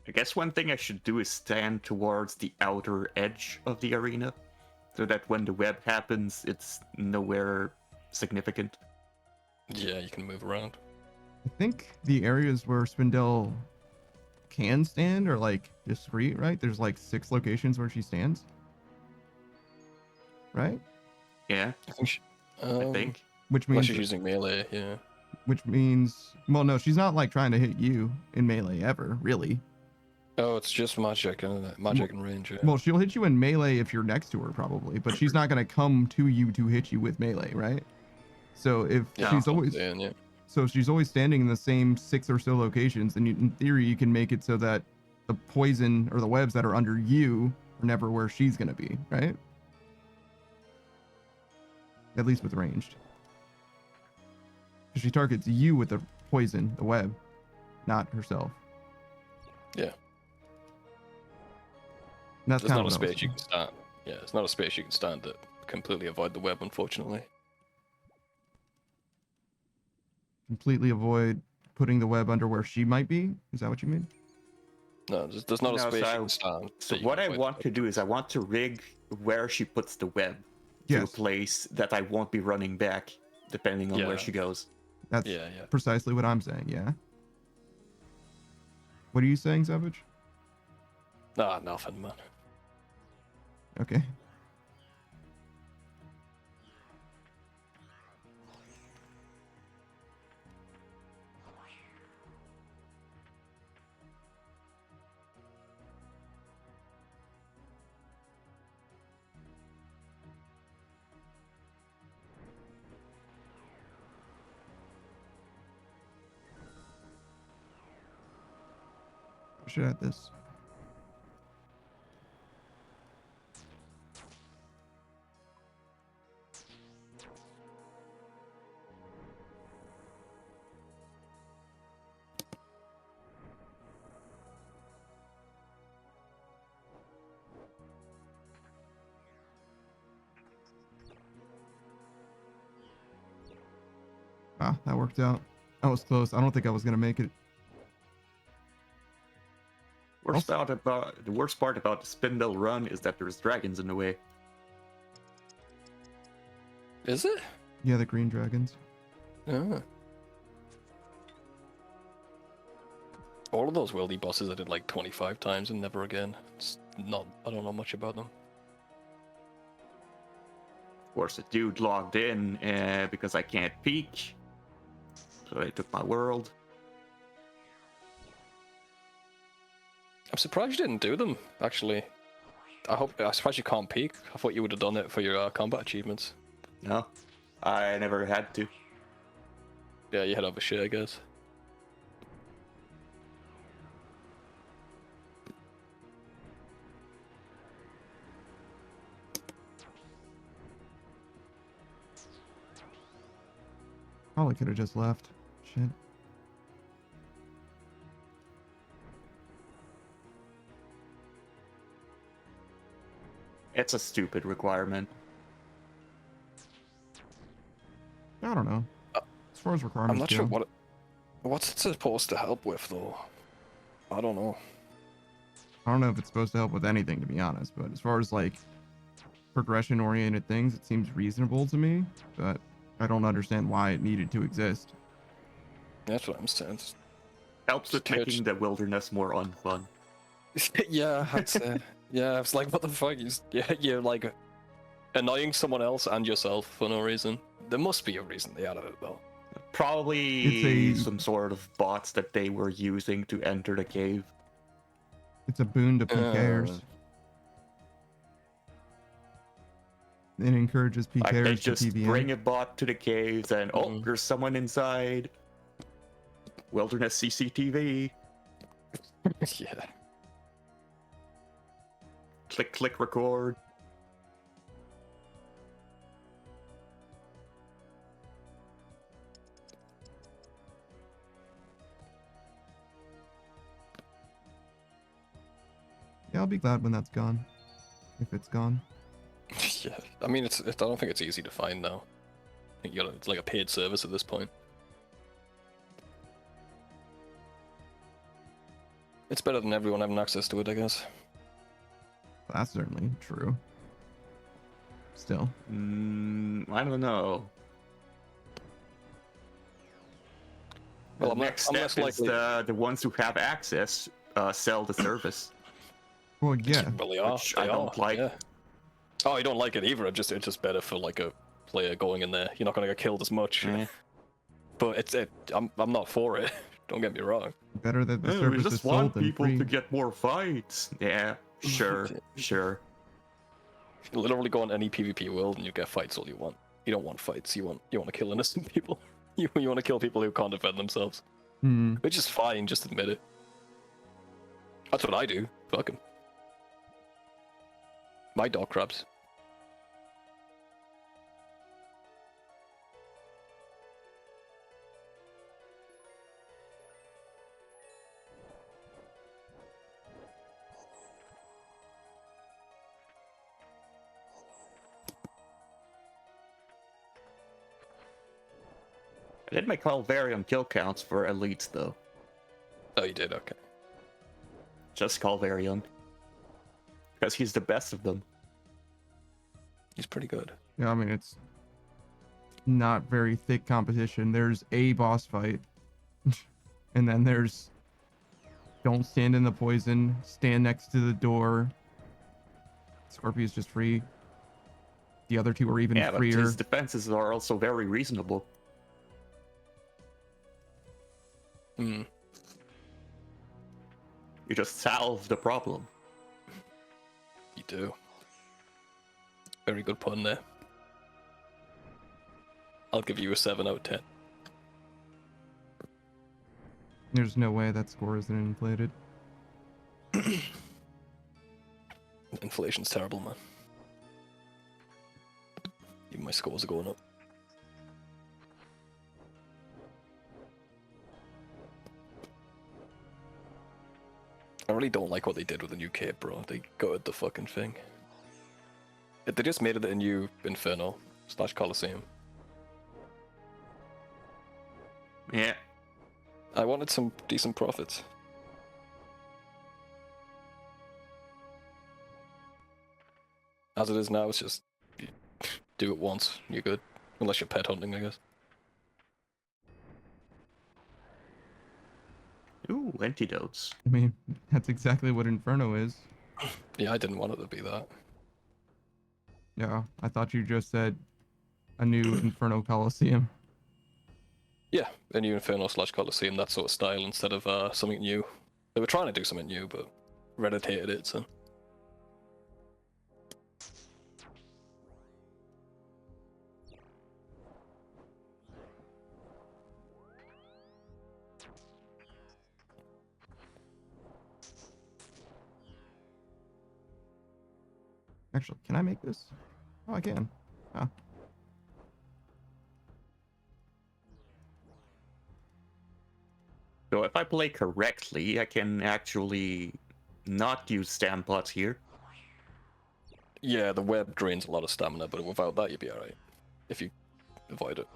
I guess one thing I should do is stand towards the outer edge of the arena, so that when the web happens, it's nowhere significant. Yeah, you can move around. I think the areas where Spindel can stand are like discrete, right? There's like 6 locations where she stands. Right? Yeah, I think. I think. Which Unless means she's using melee, yeah. which means well no, she's not like trying to hit you in melee ever, really. Oh, it's just magic and range. Yeah. Well, she'll hit you in melee if you're next to her probably, but she's not going to come to you to hit you with melee, right? So if she's always so if she's always standing in the same 6 or so locations, then in theory you can make it so that the poison or the webs that are under you are never where she's going to be, right? At least with ranged. Because she targets you with the poison, the web, not herself. Yeah. And that's There's kind not a of space you can stand. Yeah, it's not a space you can stand that completely avoid the web, unfortunately. Completely avoid putting the web under where she might be? Is that what you mean? No, there's not a space you can stand. So what I want to do is I want to rig where she puts the web to a place that I won't be running back, depending on where she goes. That's precisely what I'm saying, yeah. What are you saying, Savage? Nah, nothing, man. Okay. I should add this. Ah, that worked out. That was close. I don't think I was going to make it. The worst part about the Spindle run is that there's dragons in the way. Is it? Yeah, the green dragons. Yeah. All of those wildy bosses I did like 25 times and never again. I don't know much about them. Of course, a dude logged in because I can't peek. So they took my world. I'm surprised you didn't do them, actually. I'm surprised you can't peek. I thought you would have done it for your combat achievements. No, I never had to. Yeah, you had other shit, I guess. Probably could have just left. Shit. It's a stupid requirement. I don't know. As far as requirements I'm not sure what's it supposed to help with, though. I don't know. I don't know if it's supposed to help with anything, to be honest, but as far as like progression-oriented things, it seems reasonable to me, but I don't understand why it needed to exist. That's what I'm saying. Helps with making the wilderness more unfun. Yeah, I'd say. Yeah, it's like, what the fuck? You're like annoying someone else and yourself for no reason. There must be a reason they added it, though. Probably some sort of bots that they were using to enter the cave. It's a boon to PKers. It encourages PKers like they to just PvM. bring a bot to the caves and, oh, there's someone inside. Wilderness CCTV. Yeah. Click, record. Yeah, I'll be glad when that's gone. If it's gone. Yeah, I mean, I don't think it's easy to find now. I think it's like a paid service at this point. It's better than everyone having access to it, I guess. That's certainly true. Still. I don't know. Well, The next step is the ones who have access sell the service. Well, yeah. Well, they are. Which They I don't are, like. Yeah. Oh, I don't like it either. It's just better for like a player going in there. You're not gonna get killed as much. But I'm not for it. Don't get me wrong. Better that the We service is just sold want than people free. to get more fights. Yeah, sure, sure. You literally go on any PvP world and you get fights all you want. You don't want fights. You want to kill innocent people. You want to kill people who can't defend themselves. Which is fine. Just admit it. That's what I do. Fuck 'em. My dog crabs. I did make Calvarium kill counts for elites though. Oh, you did? Okay. Just Calvarium. Because he's the best of them. He's pretty good. Yeah, I mean, it's not very thick competition. There's a boss fight. And then there's don't stand in the poison, stand next to the door. Scorpion's just free. The other two are even freer. But his defenses are also very reasonable. You just solve the problem. You do. Very good pun there. I'll give you a 7 out of 10. There's no way that score isn't inflated. Inflation's terrible, man. Even my scores are going up. I really don't like what they did with the new cape, bro. They gutted the fucking thing. They just made it a new Inferno / Coliseum. Yeah. I wanted some decent profits. As it is now, it's just you do it once, you're good. Unless you're pet hunting, I guess. Ooh, antidotes. I mean, that's exactly what Inferno is. Yeah, I didn't want it to be that. Yeah, I thought you just said a new Inferno Coliseum. Yeah, a new Inferno / Coliseum, that sort of style, instead of something new. They were trying to do something new, but Reddit hated it, so... Actually, can I make this? Oh, I can. Huh. So if I play correctly, I can actually not use stamp pots here. Yeah, the web drains a lot of stamina, but without that you'd be alright. If you avoid it.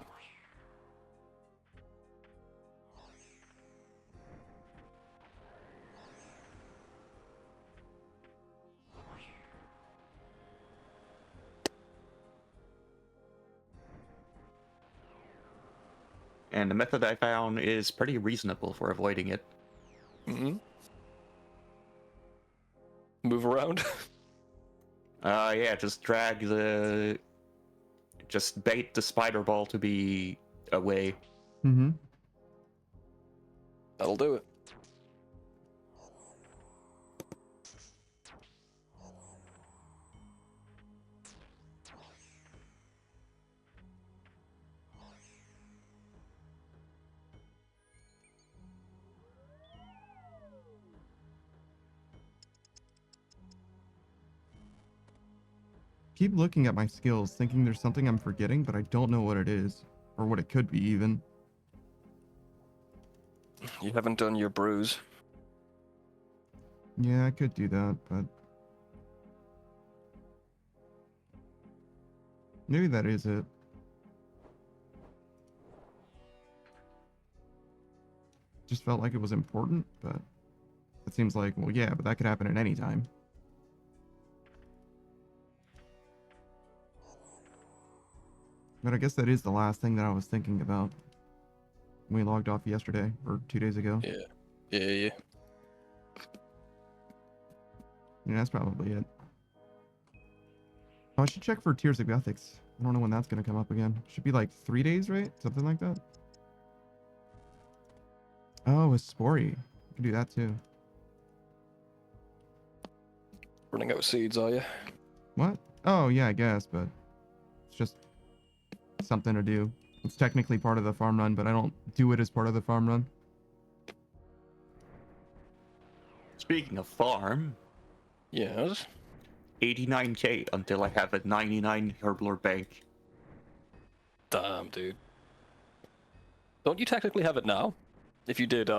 And the method I found is pretty reasonable for avoiding it. Move around? Yeah, just just bait the spider ball to be away. That'll do it. Keep looking at my skills, thinking there's something I'm forgetting, but I don't know what it is. Or what it could be, even. You haven't done your bruise. Yeah, I could do that, but... maybe that is it. Just felt like it was important, but... It seems like, well, yeah, but that could happen at any time. But I guess that is the last thing that I was thinking about when we logged off yesterday, or 2 days ago. Yeah. Yeah, that's probably it. Oh, I should check for Tears of Ethics. I don't know when that's going to come up again. Should be like 3 days, right? Something like that. Oh, it's Spory. You can do that too. Running out of seeds, are you? What? Oh, yeah, I guess, but it's just something to do. It's technically part of the farm run, but I don't do it as part of the farm run. Speaking of farm, Yes. 89k until I have a 99 Herblore bank. Damn, dude. Don't you technically have it now? If you did,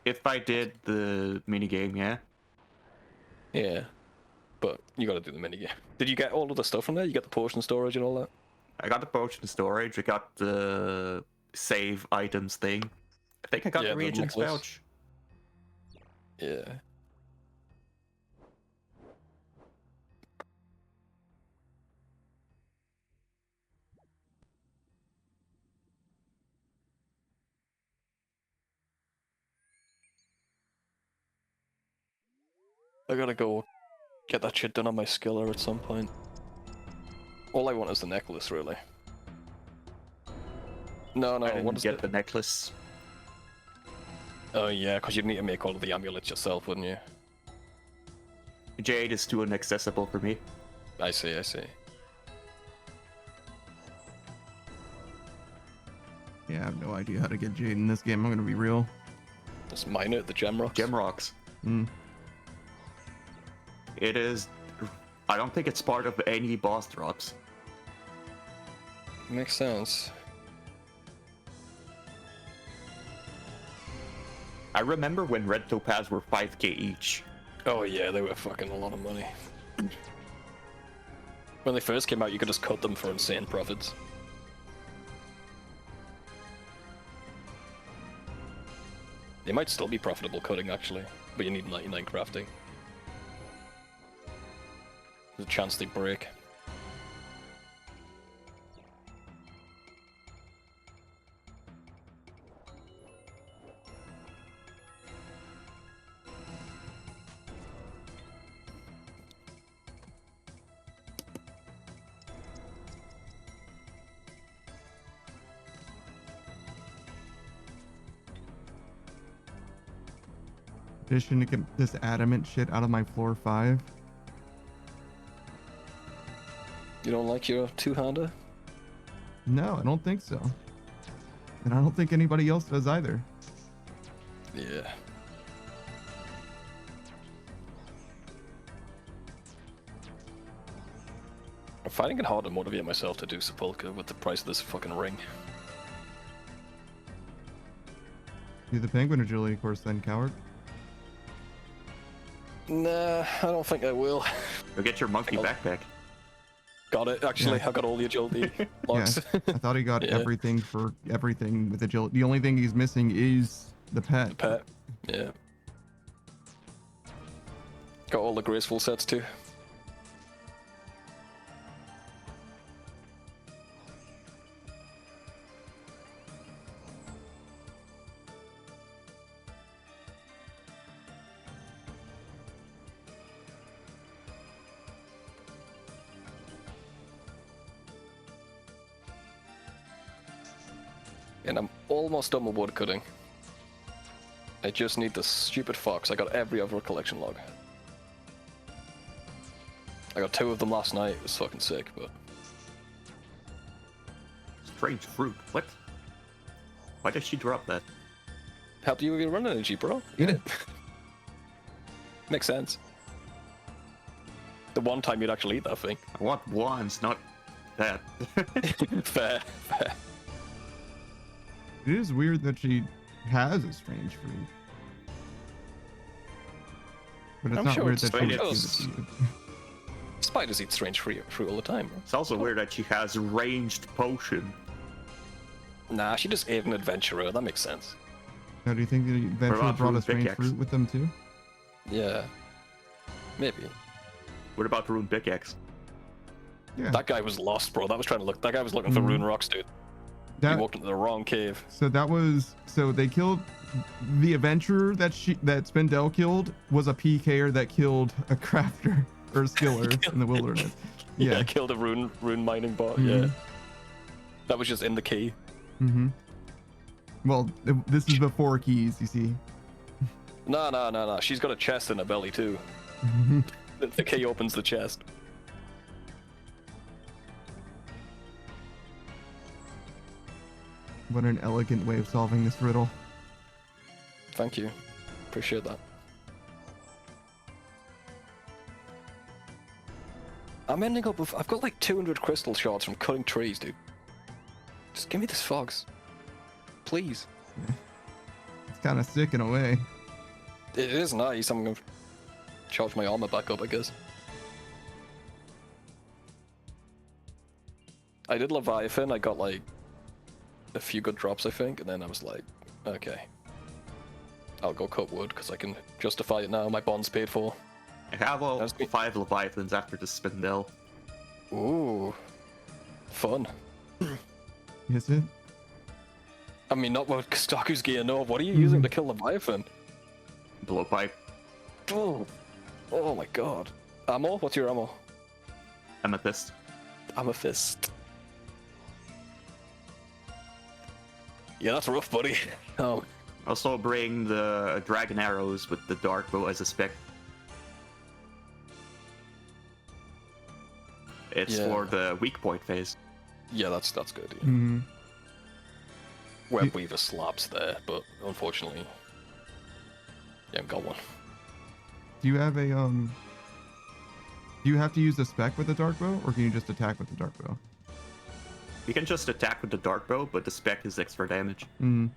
If I did the minigame, yeah. Yeah. But you gotta do the minigame. Did you get all of the stuff from there? You got the potion storage and all that? I got the potion storage, I got the save items thing. I think I got Yeah, the the reagents necklace. pouch. Yeah. I gotta go get that shit done on my skiller at some point. All I want is the necklace, really. No, I what didn't is get it? the necklace. Oh yeah, because you'd need to make all of the amulets yourself, wouldn't you? Jade is too inaccessible for me. I see. Yeah, I have no idea how to get Jade in this game. I'm gonna be real. Just mine it, the gem rocks. Gem rocks. Mm. It is... I don't think it's part of any boss drops. Makes sense. I remember when red topaz were 5k each. Oh yeah, they were fucking a lot of money. When they first came out, you could just cut them for insane profits. They might still be profitable cutting, actually, but you need 99 crafting. There's a chance they break. Addition to get this adamant shit out of my floor 5. You don't like your two-hander? No, I don't think so. And I don't think anybody else does either. Yeah. I'm finding it hard to motivate myself to do Sepulchre with the price of this fucking ring. Do the penguin agility course then, coward. Nah, I don't think I will. Go get your monkey backpack. Got it, actually. Yeah. I got all the agility locks. Yeah, I thought he got Yeah. everything for everything with agility. The only thing he's missing is the pet. The pet. Yeah. Got all the graceful sets too. And I'm almost done with wood cutting. I just need the stupid fox. I got every other collection log. I got 2 of them last night. It was fucking sick, but... Strange fruit. What? Why did she drop that? Help you with your run energy, bro. Eat it. Makes sense. The one time you'd actually eat that thing. I want wands, not that. Fair. It is weird that she has a strange fruit. But it's I'm not sure weird it's that she strange. gives it to you. Spiders eat strange fruit all the time, bro. It's also weird that she has ranged potion. Nah, she just ate an adventurer. That makes sense. Now, do you think the adventurer about brought a Ruined strange Pickaxe? fruit with them too? Yeah. Maybe. What about the Rune Pickaxe? Yeah. That guy was lost, bro. That guy was looking for rune rocks, dude. He walked into the wrong cave. So they killed the adventurer that Spindel killed was a PKer that killed a crafter or a skiller in the wilderness. Yeah, killed a rune mining bot. Yeah. That was just in the key. Mm-hmm. Well, this is before keys, you see. No. She's got a chest in her belly too. The key opens the chest. What an elegant way of solving this riddle. Thank you. Appreciate that. I'm ending up with... I've got like 200 crystal shards from cutting trees, dude. Just give me this fogs. Please. Yeah. It's kind of sick in a way. It is nice. I'm going to charge my armor back up, I guess. I did Leviathan. I got like a few good drops, I think, and then I was like, okay. I'll go cut wood, because I can justify it now. My bond's paid for. I have all 5 Leviathans after the Spindel. Ooh. Fun. Is it? I mean, not what Saku's gear, no. What are you using to kill Leviathan? Blowpipe. Oh. Oh my god. Ammo? What's your ammo? Amethyst. Amethyst. Yeah, that's rough, buddy. Oh. Also bring the dragon arrows with the dark bow as a spec. It's for the weak point phase. Yeah, that's good. Yeah. Mm-hmm. Web Weaver slaps there, but unfortunately, you haven't got one. Do you have a Do you have to use a spec with the dark bow, or can you just attack with the dark bow? You can just attack with the dark bow, but the spec is extra damage. Mm-hmm.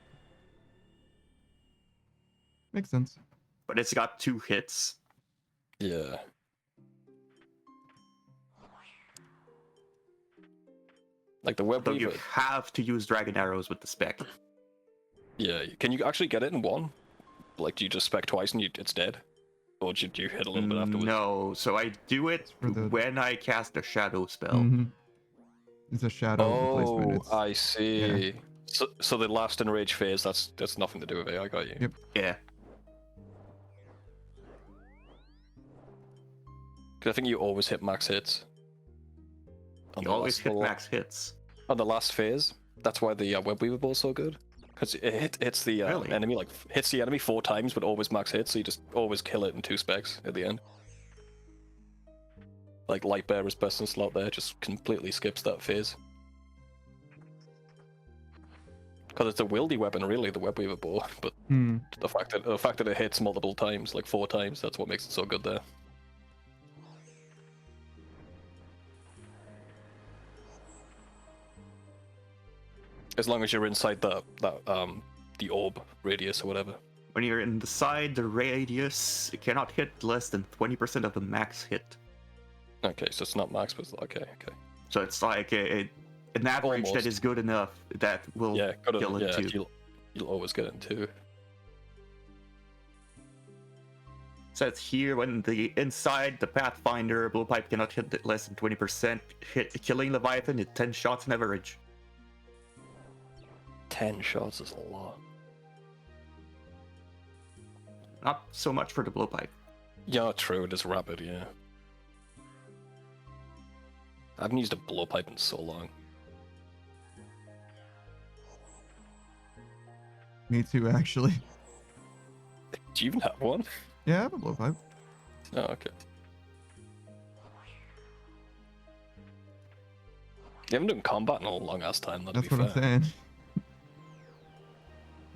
Makes sense. But it's got 2 hits. Yeah. Like the Web So Weaver. you have to use dragon arrows with the spec. Yeah, can you actually get it in one? Like, do you just spec twice and it's dead? Or do you hit a little bit afterwards? No, so I do it when I cast a shadow spell. Mm-hmm. It's a shadow replacement. I see. Yeah. So the last enrage phase, that's nothing to do with it. I got you. Yep. Yeah. Because I think you always hit max hits. You always hit max hits. On the last phase, that's why the Web Weaver ball is so good. Because it hits the enemy, like hits the enemy 4 times, but always max hits, so you just always kill it in 2 specs at the end. Like Light Bearer's best in slot there, just completely skips that phase. Because it's a wieldy weapon, really, the Web Weaver bow, but the fact that it hits multiple times, like 4 times, that's what makes it so good there. As long as you're inside the orb radius or whatever. When you're inside the radius, it cannot hit less than 20% of the max hit. Okay, so it's not max, but it's okay. So it's like an average that is good enough that will kill it too. You'll always get it too. Says here, when inside the Pathfinder, Blowpipe cannot hit less than 20%. Killing Leviathan is 10 shots on average. 10 shots is a lot. Not so much for the Blowpipe. Yeah, true, it is rapid, yeah. I haven't used a Blowpipe in so long. Me too, actually. Do you even have one? Yeah, I have a blowpipe. Oh, okay. You haven't done combat in a long ass time, That's what I'm saying.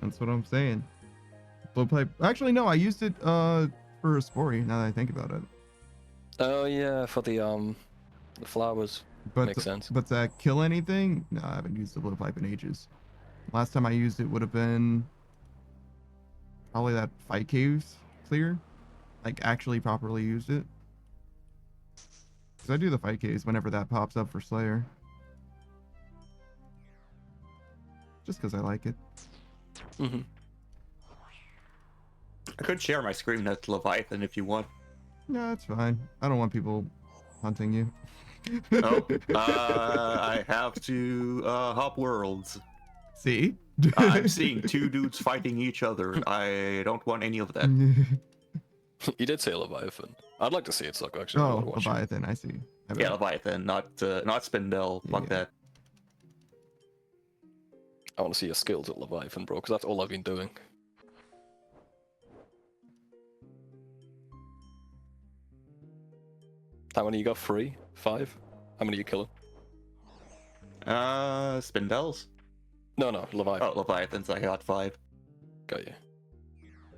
That's what I'm saying. Blowpipe. Actually, no, I used it for a Spory, now that I think about it. Oh yeah, for the flowers. But makes sense. But to kill anything? No, I haven't used the blowpipe in ages. Last time I used it would have been probably that fight caves clear. Like actually properly used it. Because I do the fight caves whenever that pops up for Slayer. Just because I like it. Mm-hmm. I could share my screen at Leviathan if you want. No, it's fine. I don't want people hunting you. Oh, I have to hop worlds. See? I'm seeing two dudes fighting each other. I don't want any of that. You did say Leviathan. I'd like to see it, Saku, actually. I wanna Oh, watch it. Leviathan, I see. Yeah, Leviathan, not Spindle. Fuck Yeah. that. I want to see your skills at Leviathan, bro, because that's all I've been doing. How many you got? 3? 5? How many you killing? Spindles? No, Leviathan. Oh, Leviathans, I got 5. Got you.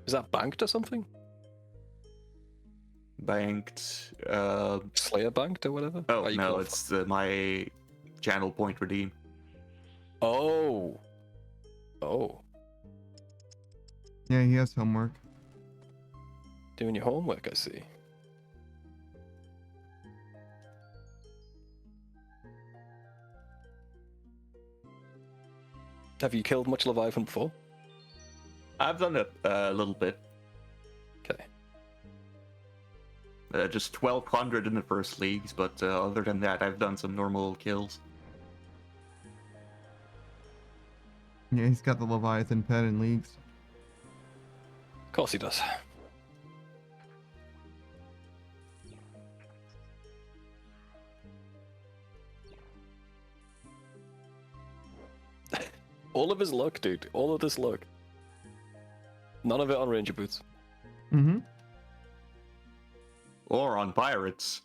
Is that banked or something? Banked, Slayer banked or whatever? Oh, How you no, kill it's my channel point redeem. Oh. Oh. Yeah, he has homework. Doing your homework, I see. Have you killed much Leviathan before? I've done it a little bit. Okay. Just 1200 in the first leagues, but other than that, I've done some normal kills. Yeah, he's got the Leviathan pet in leagues. Of course he does. All of his luck, dude. All of this luck. None of it on Ranger Boots. Mm-hmm. Or on Pirates.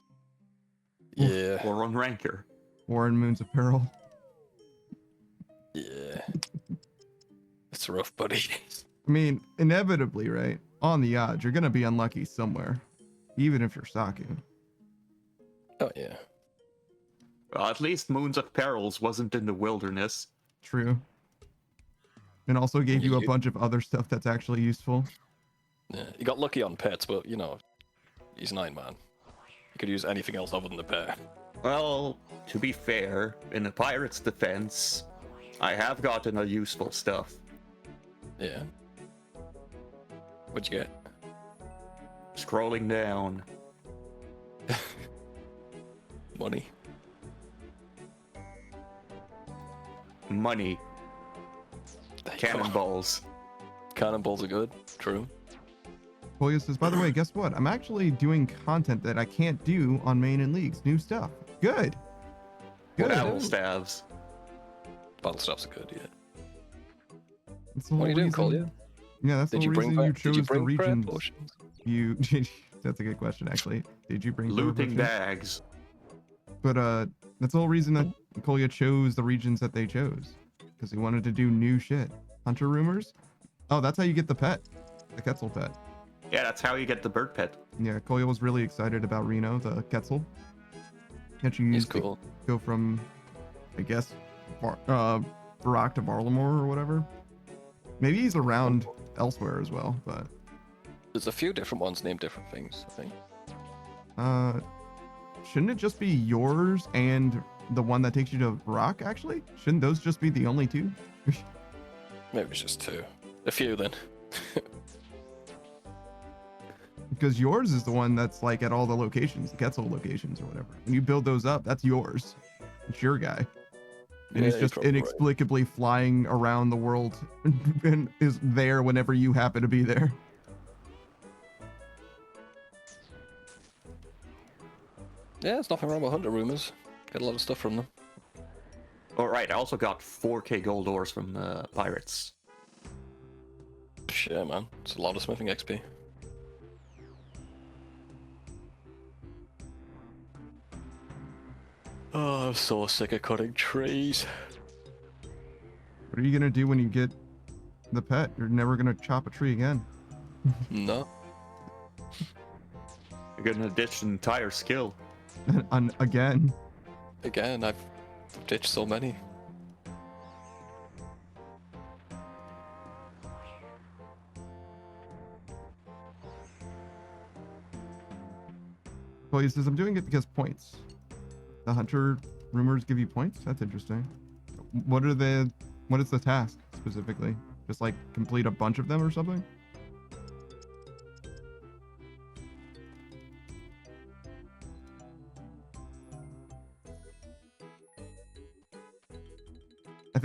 Yeah. Or on Ranker. Warren Moon's apparel. Yeah. It's rough, buddy. I mean, inevitably, right? On the odds, you're gonna be unlucky somewhere. Even if you're Saku. Oh, yeah. Well, at least Moons of Perils wasn't in the wilderness. True. And also gave you a You- bunch of other stuff that's actually useful. Yeah. He got lucky on pets, but, you know, he's 9-man. He could use anything else other than the pet. Well, to be fair, in the Pirates' defense, I have gotten a useful stuff. Yeah. What'd you get? Scrolling down. Money. Money. There you go. Cannonballs. Cannonballs are good. True. Polio says, by the way, guess what? I'm actually doing content that I can't do on main and leagues. New stuff. Good. Good. Battle stabs. Battle staffs are good, yeah. That's the What are you whole doing, reason- Collier? Yeah, that's Did the you whole bring reason you did chose you the bring prayer regions. potions? You that's a good question, actually. Did you bring prayer Looting potions? bags. But that's the whole reason that Kolya chose the regions that they chose. Because he wanted to do new shit. Hunter rumors? Oh, that's how you get the pet. The Quetzal pet. Yeah, that's how you get the bird pet. Yeah, Kolya was really excited about Reno, the Quetzal. That you He's used to cool. go from, I guess, Barak to Varlamore or whatever. Maybe he's around elsewhere as well, but There's a few different ones named different things, I think. shouldn't it just be yours and the one that takes you to Barak, actually? Shouldn't those just be the only two? Maybe it's just 2. A few then. Because yours is the one that's like at all the locations, the Quetzal locations or whatever. When you build those up, that's yours. It's your guy. And Yeah, it's you're just probably right. inexplicably flying around the world and is there whenever you happen to be there. Yeah, there's nothing wrong with Hunter rumors. Get a lot of stuff from them. Alright, I also got 4k gold ores from the Pirates. Yeah, man. It's a lot of smithing XP. Oh, I'm so sick of cutting trees. What are you gonna do when you get the pet? You're never gonna chop a tree again. No. You're gonna ditch an entire skill. Again. Again, I've ditched so many. Well, he says, I'm doing it because points. The hunter rumors give you points? That's interesting. What is the task specifically? Just like complete a bunch of them or something?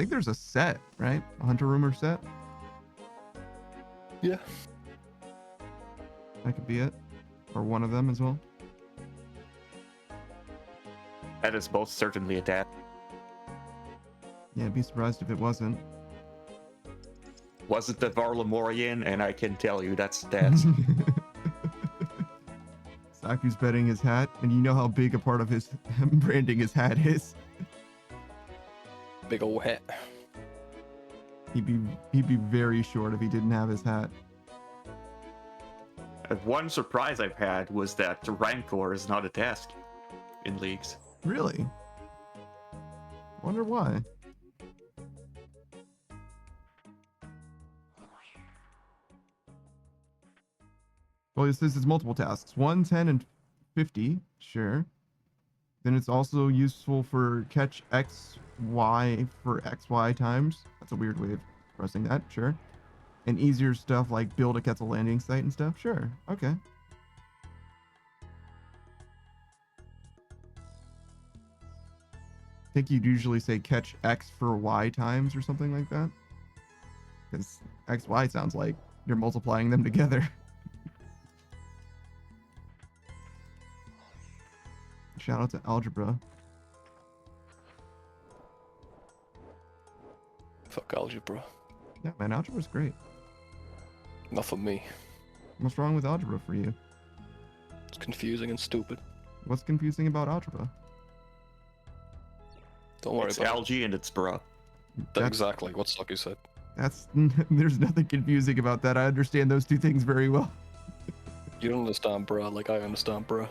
think there's a set, right? A hunter rumor set. Yeah. That could be it, or one of them as well. That is most certainly a dad. Yeah, I'd be surprised if it wasn't. Wasn't the Varlamorian, and I can tell you that's dad's. Saku's betting his hat, and you know how big a part of his branding his hat is. Big old hat. He'd be very short if he didn't have his hat. One surprise I've had was that the Rancor is not a task in leagues. Really? Wonder why. Well, this is multiple tasks. 1, 10, and 50. Sure. Then it's also useful for catch XY for XY times. That's a weird way of pressing that. Sure. And easier stuff like build a Quetzal landing site and stuff. Sure. Okay. I think you'd usually say catch X for Y times or something like that. Because XY sounds like you're multiplying them together. Shout out to algebra. Fuck algebra. Yeah, man, algebra's great. Not for me. What's wrong with algebra for you? It's confusing and stupid. What's confusing about algebra? Don't worry It's about algae and it's bra. it. Exactly what Saku said. That's there's nothing confusing about that. I understand those two things very well. You don't understand bruh like I understand bruh.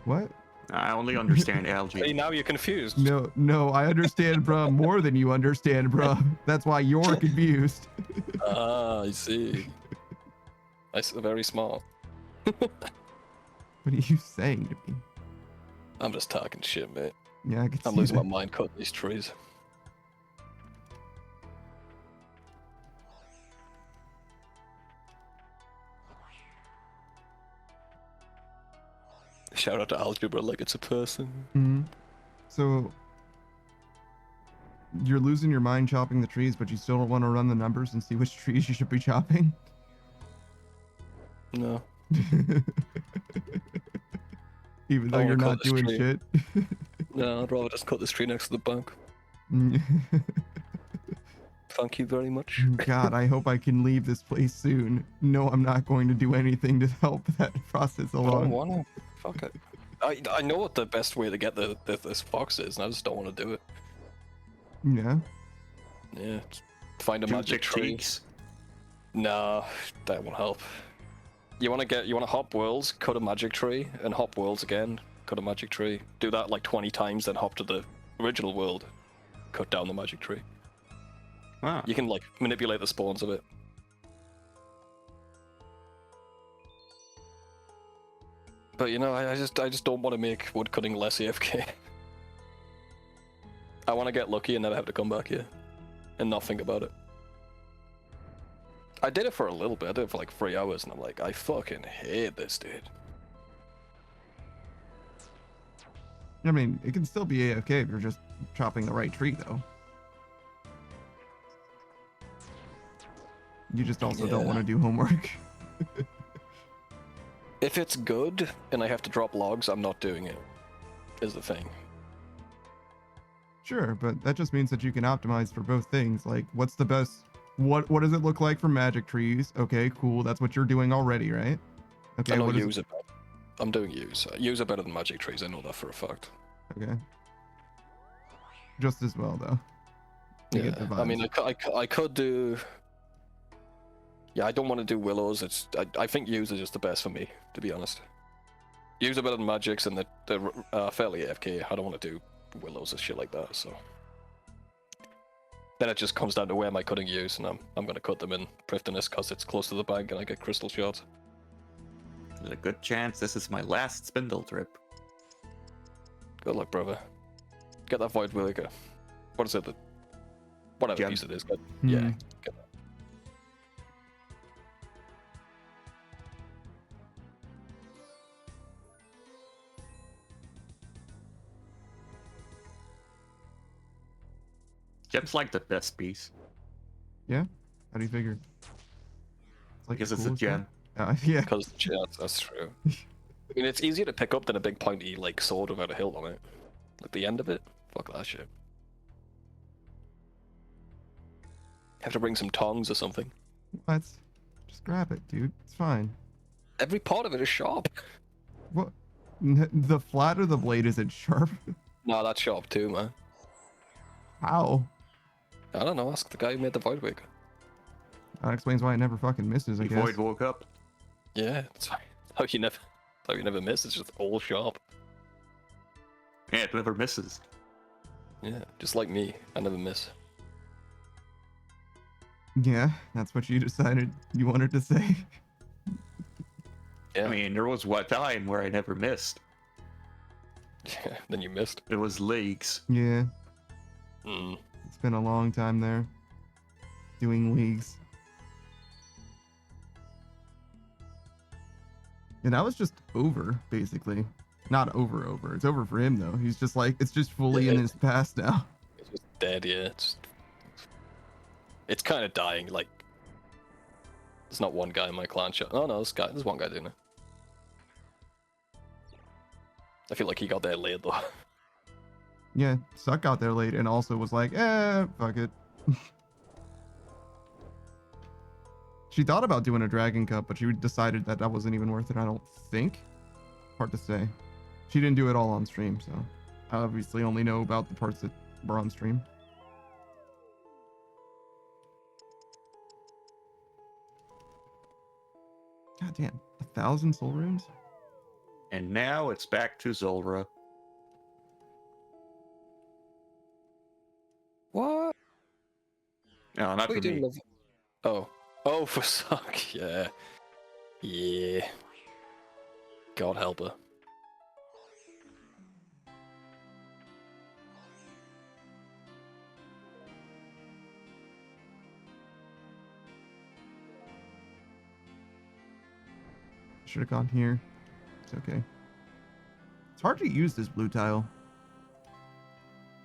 What? I only understand Hey, algae. now you're confused. No, I understand, bruh, more than you understand, bruh. That's why you're confused. Ah, I see. Very smart. What are you saying to me? I'm just talking shit, mate. Yeah, I can I'm see losing that. my mind cutting these trees. Shout out to algebra like it's a person. Mhm. So you're losing your mind chopping the trees, but you still don't want to run the numbers and see which trees you should be chopping? No. Even though I you're wanna cut not this doing tree. shit. No, I'd rather just cut this tree next to the bank. Thank you very much. God, I hope I can leave this place soon. No, I'm not going to do anything to help that process I don't along. wanna. Fuck it. I know what the best way to get this fox is, and I just don't want to do it. Yeah. Yeah, just find a Two magic tree. techniques. Nah, that won't help. You wanna hop worlds, cut a magic tree, and hop worlds again, cut a magic tree. Do that like 20 times, then hop to the original world, cut down the magic tree. Ah, You can like manipulate the spawns of it. But you know, I just don't want to make woodcutting less AFK. I want to get lucky and never have to come back here, and not think about it. I did it for a little bit. I did it for like 3 hours, and I'm like, I fucking hate this, dude. I mean, it can still be AFK if you're just chopping the right tree, though. You just also don't Yeah. want to do homework. If it's good and I have to drop logs, I'm not doing it. Is the thing. Sure, but that just means that you can optimize for both things. Like, what's the best? What does it look like for magic trees? Okay, cool. That's what you're doing already, right? Okay. I know what is use it. I'm doing use. Use are better than magic trees. I know that for a fact. Okay. Just as well, though. You get the Yeah. I mean, vibes. I could do. Yeah, I don't want to do willows. I think use is just the best for me, to be honest. Use are better than magics, and they're fairly AFK. I don't want to do willows and shit like that. So then it just comes down to where am I cutting use, and I'm gonna cut them in Prifdinus because it's close to the bank and I get crystal shards. there's a good chance this is my last spindle trip. Good luck, brother. Get that void williger. What is it? Whatever Gem. piece it is. But Hmm. yeah. Get that. Gem's like the best piece. Yeah? How do you figure? It's like Because the it's a coolest gem. one? Yeah. Because that's true. I mean, it's easier to pick up than a big pointy like sword without a hilt on it. Like the end of it, fuck that shit. Have to bring some tongs or something. What? Just grab it, dude. It's fine. Every part of it is sharp. What? The flat of the blade isn't sharp. No, that's sharp too, man. How? I don't know. Ask the guy who made the void wig. That explains why it never fucking misses, I The guess. void woke up. Yeah, that's how you never miss. It's just all sharp. Yeah, it never misses. Yeah, just like me. I never miss. Yeah, that's what you decided you wanted to say. Yeah. I mean, there was one time where I never missed. Yeah, then you missed. It was leagues. Yeah, Mm. it's been a long time there. Doing leagues. And that was just over, basically. Not over. It's over for him, though. He's just like, it's just fully in his past now. It's just dead, yeah. It's kind of dying, like... There's not one guy in my clan shot. Oh no, there's one guy doing it. I feel like he got there late, though. Yeah, Suck got there late and also was like, fuck it. She thought about doing a Dragon Cup, but she decided that wasn't even worth it, I don't think. Hard to say. She didn't do it all on stream, so I obviously only know about the parts that were on stream. God damn, 1,000 soul runes? And now it's back to Zulrah. What? No, not What are for you me. doing? Oh, for Suck, yeah. Yeah. God help her. Should have gone here. It's okay. It's hard to use this blue tile.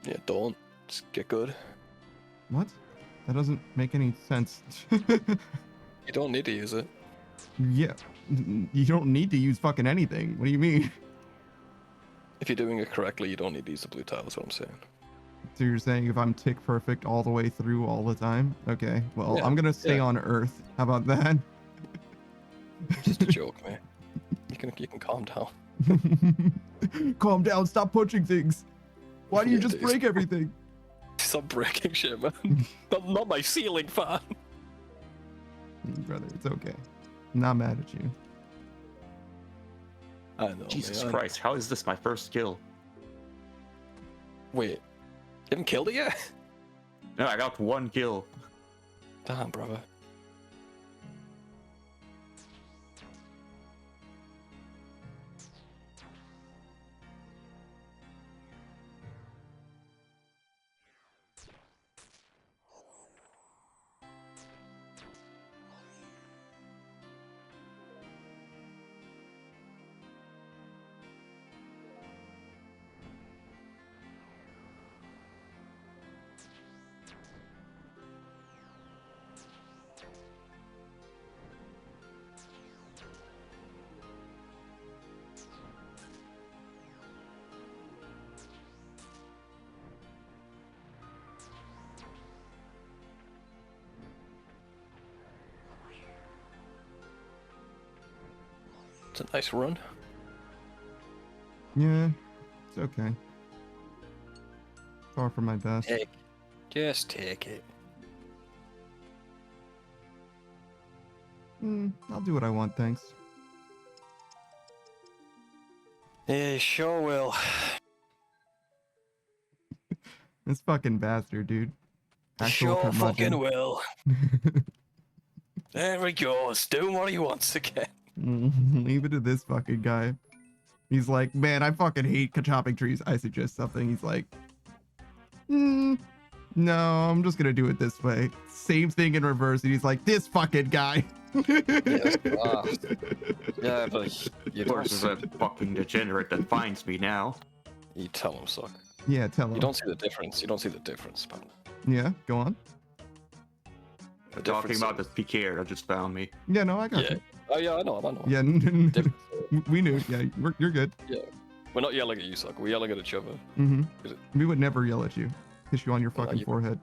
Yeah, don't. Just get good. What? That doesn't make any sense. You don't need to use it. Yeah, you don't need to use fucking anything. What do you mean? If you're doing it correctly, you don't need to use the blue tile, is what I'm saying. So you're saying if I'm tick perfect all the way through all the time? Okay, well, Yeah, I'm gonna stay yeah. on Earth. How about that? Just a joke, man. You can calm down. Calm down, stop punching things. Why do you Yeah, just dude. break everything? Stop breaking shit, man. not my ceiling fan. Brother, it's okay. I'm not mad at you. I know. Jesus man. Christ, how is this my first kill? Wait, you haven't killed it yet? No, I got one kill. Damn, brother. It's a nice run. Yeah, it's okay. Far from my best. Just take it. I'll do what I want, thanks. Yeah, sure will. This fucking bastard, dude. Actual Sure curmudgeon. fucking will. There he goes, doing what he wants again. Leave it to this fucking guy. He's like, man, I fucking hate chopping trees. I suggest something. He's like, no, I'm just gonna do it this way. Same thing in reverse. And he's like, this fucking guy. Yes, yeah, but you Of course, don't, is a fucking degenerate that finds me now. you tell him, Suck. Yeah, tell him. You don't see the difference. You don't see the difference, man. Yeah, go on. Talking about the PK that just found me. Yeah, no, I got Yeah. you. Oh yeah, I know. Yeah, we knew. Yeah, you're good. Yeah. We're not yelling at you, Saku. We're yelling at each other. Mm-hmm. Is it- We would never yell at you. Kiss you on your Well, fucking you- forehead.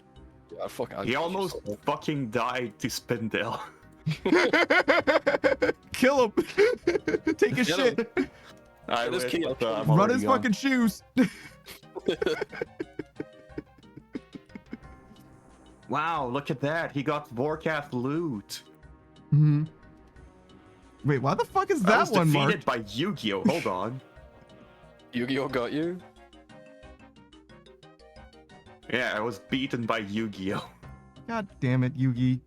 Yeah, He almost fucking died to Spindale. Kill him. Take his Kill shit. him. I It is wish, key, but, I'll I'm Run already his gone. fucking shoes. Wow, look at that. He got Warcraft loot. Mm-hmm. Wait, why the fuck is I that was one defeated marked? by Yu-Gi-Oh! Hold on. Yu-Gi-Oh got you? Yeah, I was beaten by Yu-Gi-Oh! God damn it, Yugi.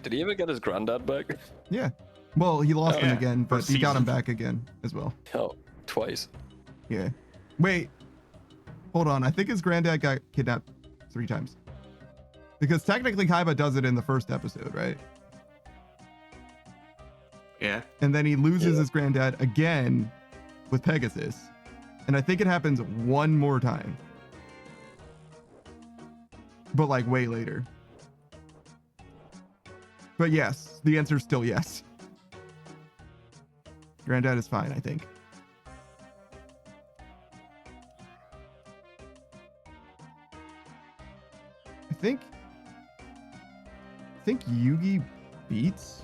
Did he ever get his granddad back? Yeah. Well, he lost Oh, him yeah. again, but First he got him season. back again as well. Oh, twice. Yeah. Wait. Hold on. I think his granddad got kidnapped 3 times. Because technically Kaiba does it in the first episode, right? Yeah. And then he loses his granddad again with Pegasus. And I think it happens one more time. But like way later. But yes, the answer is still yes. Granddad is fine, I think. I think Yugi beats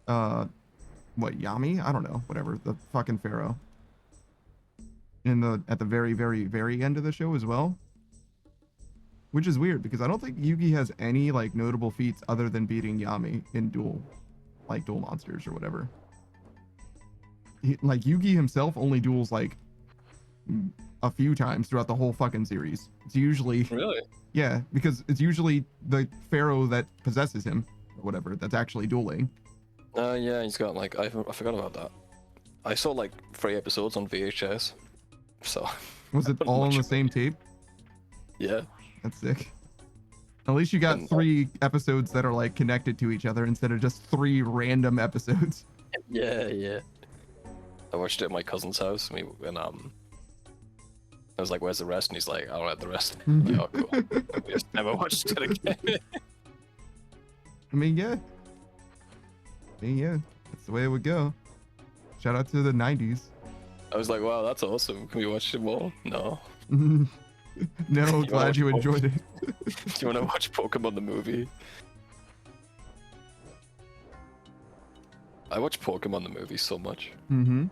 what, Yami? I don't know, whatever, the fucking pharaoh. At the very, very, very end of the show as well. Which is weird because I don't think Yugi has any like notable feats other than beating Yami in duel monsters or whatever. Like Yugi himself only duels like a few times throughout the whole fucking series. It's usually Really? yeah, because it's usually the pharaoh that possesses him or whatever that's actually dueling. Yeah, he's got like I forgot about that. I saw like 3 episodes on VHS. So Was it all on the same tape? yeah. That's sick. At least you got And, 3 episodes that are like connected to each other instead of just 3 random episodes. Yeah. I watched it at my cousin's house. I was like, "Where's the rest?" And he's like, "I don't have the rest." I'm like, oh, cool. We just never watched it again. I mean, yeah. That's the way it would go. Shout out to the 90s. I was like, "Wow, that's awesome. Can we watch it more?" No. No, You glad you wanna- enjoyed it. Do you want to watch Pokemon the movie? I watched Pokemon the movie so much. Mm-hmm.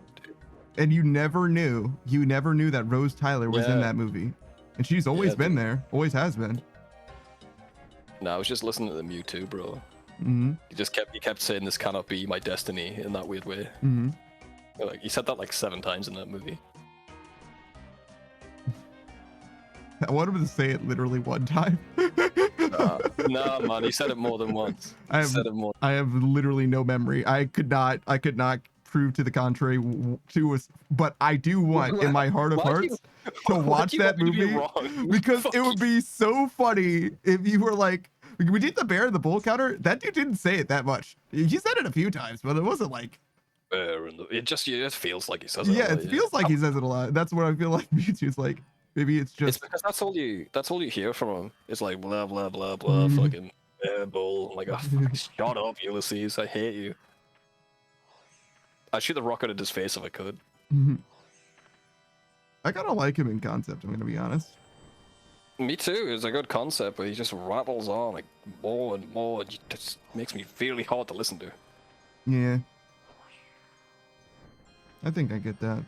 And you never knew that Rose Tyler was in Yeah. that movie. And she's always Yeah, been there. Always has been. No, I was just listening to the Mewtwo, bro. Mm-hmm. He kept saying this cannot be my destiny in that weird way. Mm-hmm. Like he said that like 7 times in that movie. I wanted him to say it literally one time. Nah, man, he said it more than once. I He have- said it more. I have literally no memory. I could not prove to the contrary to us, but I do want in my heart of Why do you- hearts to watch that want me to be movie wrong? because Fuck it would be so funny if you were like, we did the bear and the bull counter. That dude didn't say it that much. He said it a few times, but it wasn't like, It just feels like he says it. yeah, a lot, it feels like he says it a lot. That's what I feel like Mewtwo's like. Maybe it's It's just because that's all you hear from him. It's like blah blah blah blah fucking bull. I'm like, oh, fucking shut up, Ulysses. I hate you. I'd shoot the rocket at his face if I could. I kind of like him in concept. I'm gonna be honest. Me too. It's a good concept, but he just rattles on like more and more. And it just makes me really hard to listen to. Yeah, I think I get that.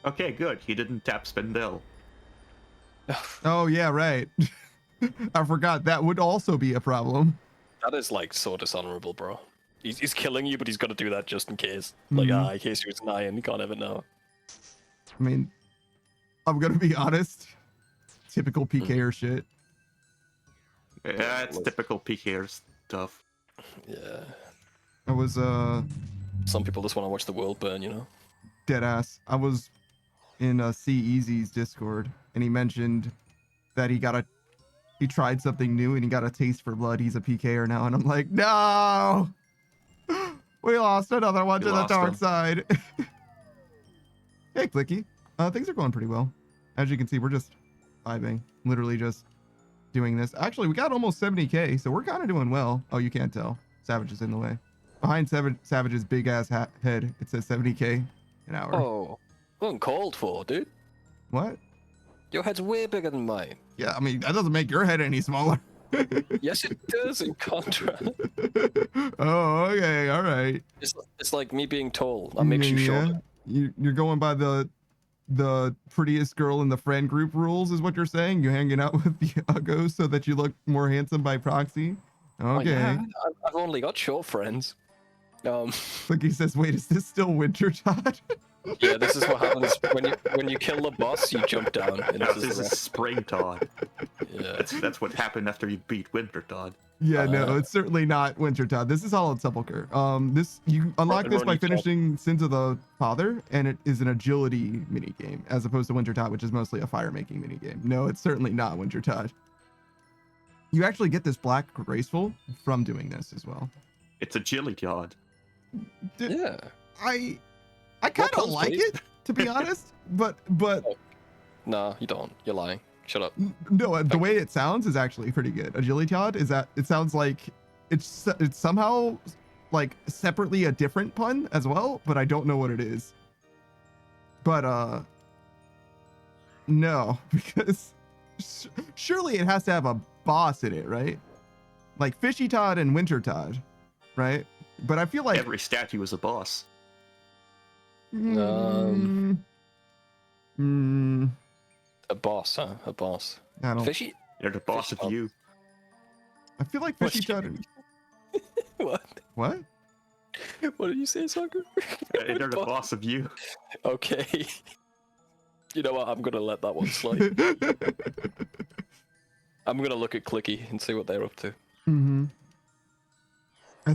Okay, good. He didn't tap Spindale. Oh yeah, right. I forgot that would also be a problem. That is like so dishonorable, bro. He's killing you, but he's got to do that just in case. Like, in case you're denying, you can't ever know. I mean, I'm gonna be honest. Typical PKer shit. Yeah, it's typical PKer stuff. Yeah. I was Some people just want to watch the world burn, you know. dead ass. I was in C Easy's Discord, and he mentioned that he tried something new and he got a taste for blood. He's a PKer now, and I'm like, no, we lost another one You to the lost dark him. side. Hey, Clicky. Things are going pretty well. As you can see, we're just vibing. Literally just doing this. Actually, we got almost 70k, so we're kind of doing well. Oh, you can't tell. Savage is in the way. Behind Savage's big ass head, it says 70k an hour. Oh, uncalled for, dude. What? Your head's way bigger than mine. Yeah, I mean, that doesn't make your head any smaller. Yes, it does, in contrast. Oh, okay, all right. It's like me being tall. That makes you shorter. You're going by the prettiest girl in the friend group rules, is what you're saying? You're hanging out with the uggos so that you look more handsome by proxy? Okay. Yeah, I've only got short friends. Clicky says, wait, is this still Winter Todd? Yeah, this is what happens when you kill the boss. You jump down. And Now, this is Spring Todd. Yeah, That's what happened after you beat Winter Todd. Yeah, no, it's certainly not Winter Todd. This is Solid Sepulchre. This you unlock this by finishing Sins of the Father, and it is an agility mini game as opposed to Winter Todd, which is mostly a fire making mini game. No, it's certainly not Winter Todd. You actually get this black graceful from doing this as well. It's agility Todd. yeah. I kind of like it, to be honest, but Nah, you don't. You're lying. Shut up. no, the way it sounds is actually pretty good. Agility Todd is that it sounds like it's somehow like separately a different pun as well, but I don't know what it is. But no, because surely it has to have a boss in it, right? Like Fishy Todd and Winter Todd, right? But I feel like Every statue is a boss. A boss, huh? A boss. I don't. Fishy? They're the boss Fishy of you. I feel like Fishy Todd. What? What? What did you say, Saku? They're the boss of you. Okay. You know what? I'm gonna let that one slide. I'm gonna look at Clicky and see what they're up to. Mm-hmm. I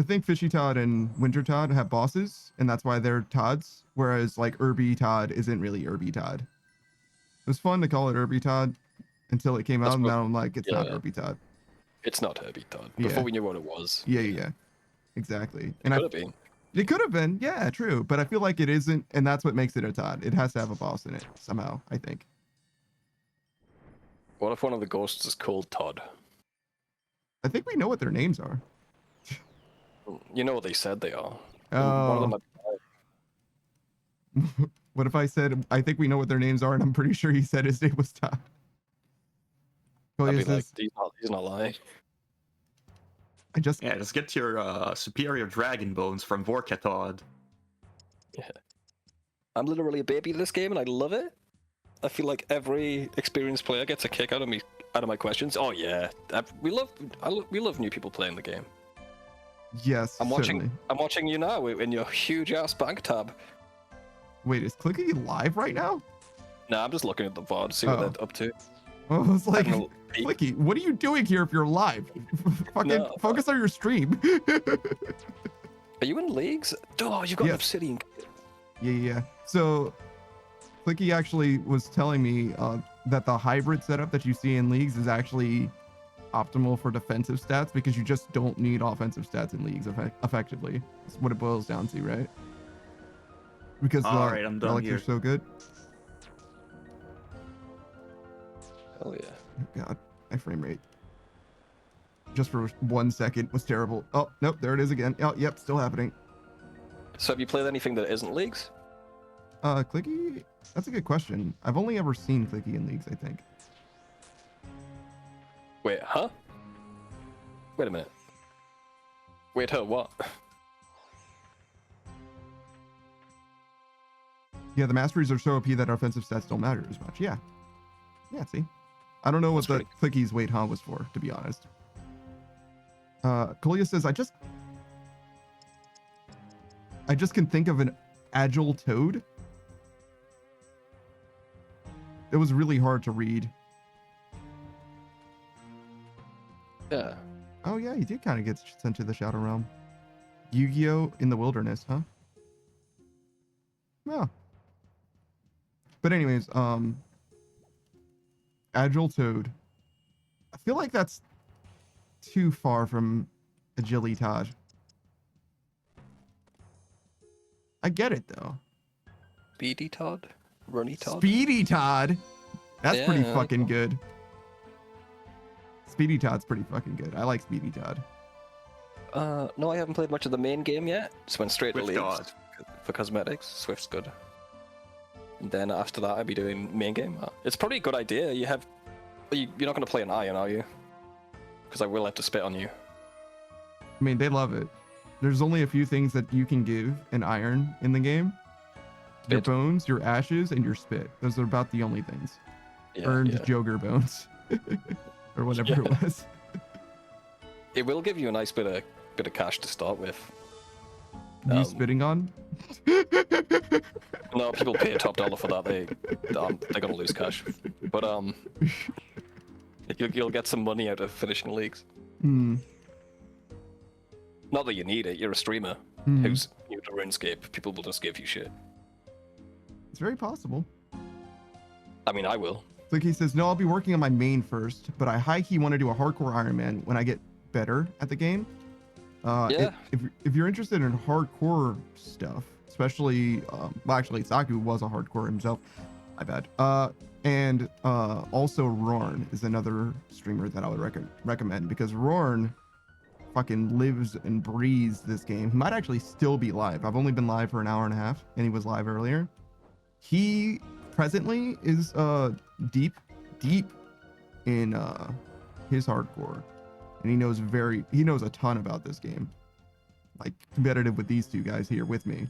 think Fishy Todd and Winter Todd have bosses, and that's why they're Todds, whereas like Irby Todd isn't really Irby Todd. It was fun to call it Irby Todd until it came out, and now I'm like, it's not Irby Todd. It's not Herbie Todd. Yeah. Before we knew what it was. Yeah. Exactly. And Could have been. It could have been, yeah, true. But I feel like it isn't, and that's what makes it a Todd. It has to have a boss in it somehow, I think. What if one of the ghosts is called Todd? I think we know what their names are. You know what they said they are. Oh. One of them. What if I said, I think we know what their names are, and I'm pretty sure he said his name was Todd? I'd be like, he's not lying. Just get your superior dragon bones from Vorkatod. Yeah. I'm literally a baby in this game, and I love it. I feel like every experienced player gets a kick out of my questions. Oh yeah, we love new people playing the game. Yes, I'm certainly. watching you now in your huge ass bank tab. Wait, is Clicky live right now? Nah, I'm just looking at the VOD to see what they're up to. I was like, Clicky, what are you doing here if you're live? Fucking focus on your stream. Are you in leagues? Oh, you got an obsidian. Yeah. So, Clicky actually was telling me that the hybrid setup that you see in leagues is actually optimal for defensive stats because you just don't need offensive stats in leagues effectively. That's what it boils down to, right? Because all right, I'm done here. You're so good. Hell yeah. God, my frame rate just for 1 second was terrible. Oh, nope, there it is again. Oh, yep, still happening. So have you played anything that isn't leagues? Clicky? That's a good question. I've only ever seen Clicky in leagues, I think. Wait, huh? Wait a minute. Wait, huh, what? Yeah, the masteries are so OP that our offensive stats don't matter as much. Yeah, see? I don't know what the Clicky's wait huh was for, to be honest. Colia says, I just can think of an agile toad. It was really hard to read. Yeah. Oh yeah, he did kind of get sent to the Shadow Realm. Yu-Gi-Oh! In the Wilderness, huh? Yeah. But anyways, Agile Toad. I feel like that's too far from Agility Todd. I get it though. Speedy Todd? Runny Todd? Speedy Todd. That's pretty Yeah, fucking good. Speedy Todd's pretty fucking good. I like Speedy Todd. No, I haven't played much of the main game yet. Just went straight to Swift leagues God. for cosmetics. Swift's good. And then after that, I'd be doing main game. It's probably a good idea. You're not going to play an Iron, are you? Because I will have to spit on you. I mean, they love it. There's only a few things that you can give an Iron in the game. Your Spit. bones, your ashes, and your spit. Those are about the only things. Yeah, Earned yeah. Joker bones. Or whatever it was. It will give you a nice bit of cash to start with. You spitting on? No, people pay top dollar for that. They're gonna lose cash. But you'll get some money out of finishing leagues. Hmm. Not that you need it. You're a streamer Mhm. who's new to RuneScape. People will just give you shit. It's very possible. I mean, I will. Like he says, no, I'll be working on my main first, but I high-key want to do a hardcore Iron Man when I get better at the game. Yeah. If you're interested in hardcore stuff, especially, well, actually, Saku was a hardcore himself. My bad. And also Rorn is another streamer that I would recommend because Rorn fucking lives and breathes this game. He might actually still be live. I've only been live for an hour and a half, and he was live earlier. He presently is deep in his hardcore, and he knows a ton about this game, like competitive with these two guys here with me.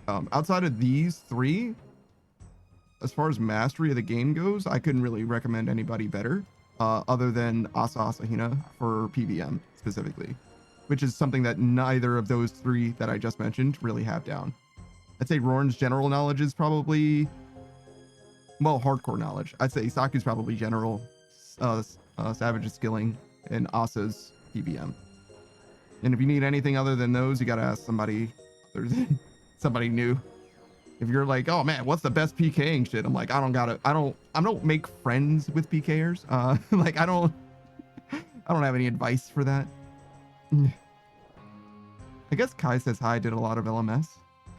Outside of these three, as far as mastery of the game goes, I couldn't really recommend anybody better other than Asa Asahina for PVM specifically, which is something that neither of those three that I just mentioned really have down. I'd say Rorn's general knowledge is probably, well, hardcore knowledge. I'd say Saku's probably general, Savage's skilling, and Asa's PVM. And if you need anything other than those, you gotta ask somebody other than somebody new. If you're like, oh man, what's the best PKing shit? I'm like, I don't make friends with PKers. Like I don't have any advice for that. I guess Kai says hi did a lot of LMS.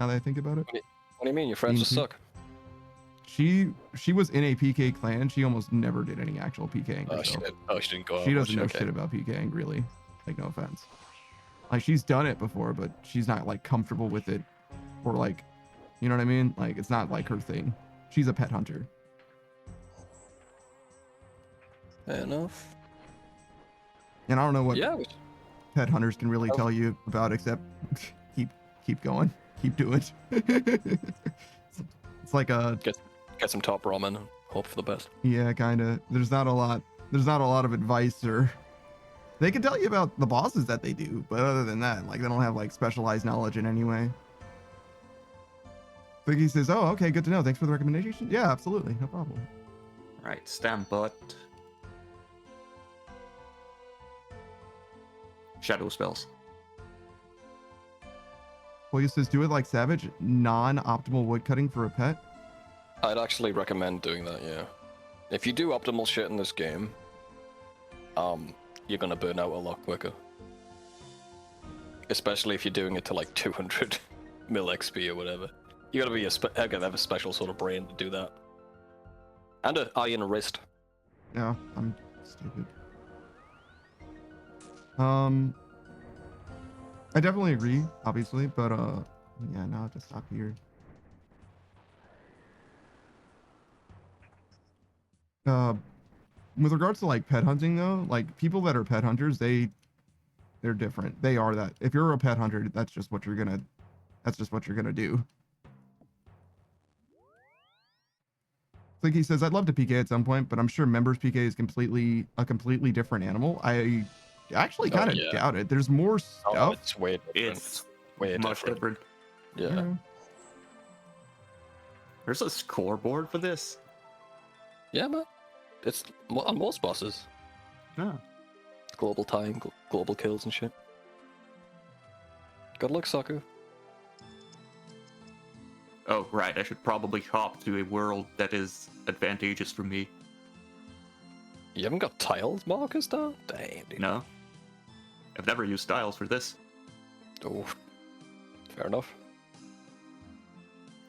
Now that I think about it. What do you mean? Your friends just suck? She was in a PK clan. She almost never did any actual PKing. She didn't go out. She doesn't know okay. shit about PKing, really. Like, no offense. Like, she's done it before, but she's not like comfortable with it, or like, you know what I mean? Like, it's not like her thing. She's a pet hunter. Fair enough. And I don't know what Yeah. pet hunters can really tell you about, except keep going, keep doing it. It's like a Get some top ramen and hope for the best. yeah, kind of. There's not a lot of advice, or they can tell you about the bosses that they do, but other than that, like, they don't have like specialized knowledge in any way. Biggie says, oh, okay, good to know. Thanks for the recommendation. Yeah, absolutely, no problem. Right, Stambot. Shadow spells. Well, he says, do it like Savage, non-optimal woodcutting for a pet. I'd actually recommend doing that, yeah. If you do optimal shit in this game, you're gonna burn out a lot quicker. Especially if you're doing it to like 200 mil XP or whatever. You gotta be have a special sort of brain to do that. And an iron wrist. Yeah, I'm stupid. I definitely agree, obviously, but yeah, now I have to stop here. With regards to like pet hunting though, like people that are pet hunters, they're different. They are that. If you're a pet hunter, that's just what you're gonna do. Like he says, I'd love to PK at some point, but I'm sure members PK is a completely different animal. I actually kind of doubt it. There's more stuff. Oh, it's way different. It's way much different. Yeah. There's a scoreboard for this. Yeah, man. It's on most bosses. Yeah. Global time, global kills and shit. Good luck, Saku. Oh, right. I should probably hop to a world that is advantageous for me. You haven't got tiles markers, though? Damn, dude. No. I've never used tiles for this. Oh, fair enough.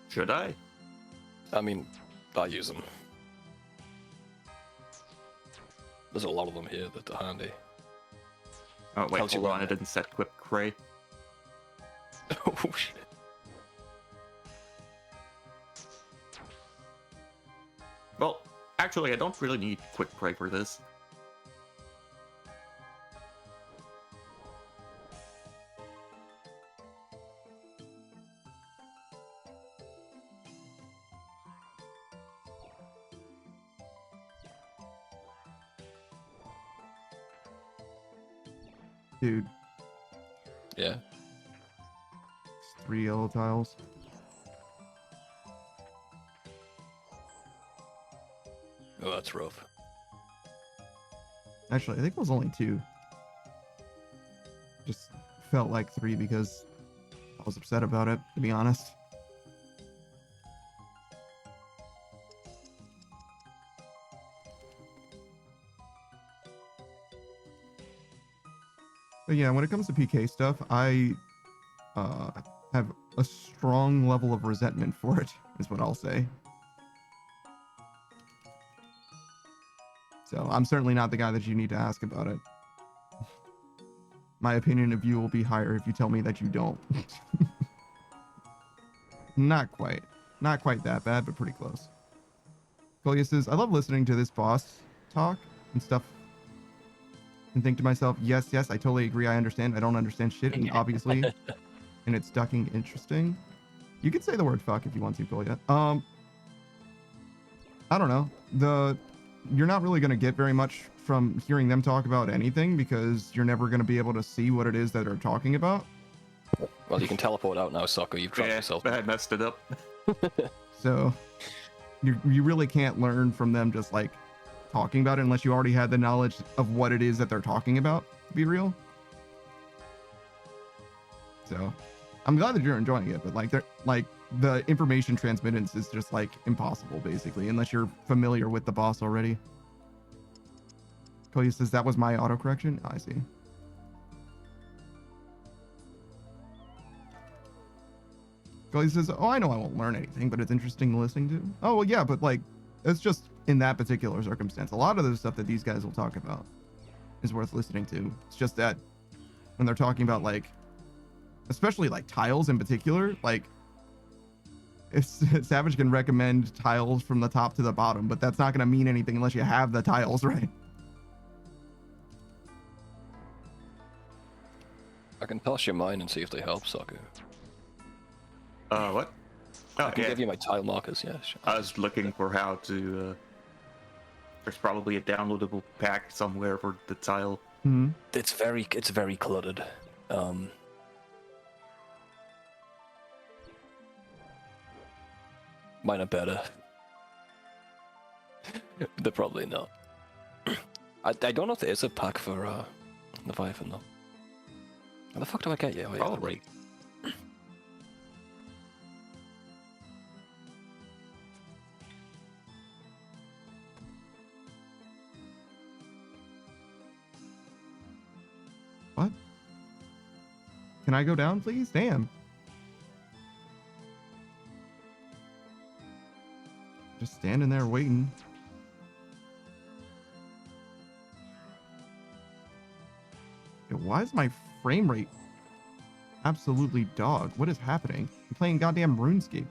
Should I? I mean, I use them. There's a lot of them here that are handy. Oh wait, Tells you hold on, when- I didn't set quick cray. Oh shit. Well, actually, I don't really need quick pray for this. Dude, Yeah. it's 3 yellow tiles. Oh, that's rough. Actually, I think it was only 2. Just felt like 3 because I was upset about it, to be honest. But yeah, when it comes to PK stuff, I have a strong level of resentment for it, is what I'll say. So I'm certainly not the guy that you need to ask about it. My opinion of you will be higher if you tell me that you don't. Not quite. Not quite that bad, but pretty close. Kolia says, I love listening to this boss talk and stuff and think to myself, yes, I totally agree. I understand. I don't understand shit. And obviously, and it's ducking interesting. You could say the word fuck if you want to, Kolia. I don't know. You're not really going to get very much from hearing them talk about anything because you're never going to be able to see what it is that they're talking about. Well, you can teleport out now, Saku. You've dropped yourself. I messed it up. So you really can't learn from them just like talking about it unless you already had the knowledge of what it is that they're talking about, to be real. So I'm glad that you're enjoying it, but like the information transmittance is just like impossible basically, unless you're familiar with the boss already. Cody says that was my autocorrection. Oh, I see. Cody says, oh, I know I won't learn anything, but it's interesting listening to. Oh, well, yeah, but like, it's just in that particular circumstance. A lot of the stuff that these guys will talk about is worth listening to. It's just that when they're talking about like, especially like tiles in particular, like if Savage can recommend tiles from the top to the bottom, but that's not going to mean anything unless you have the tiles, right? I can toss you mine and see if they help, Saku. What? I can give you my tile markers, yeah. Sure. I was looking for how to, there's probably a downloadable pack somewhere for the tile. Mm-hmm. It's very cluttered. Mine are better. They're probably not. I don't know if there is a pack for Leviathan though. How the fuck do I get you? Oh, yeah, Probably. What? Can I go down, please? Damn. Just standing there waiting. Yo, why is my frame rate absolutely dog? What is happening? I'm playing goddamn RuneScape.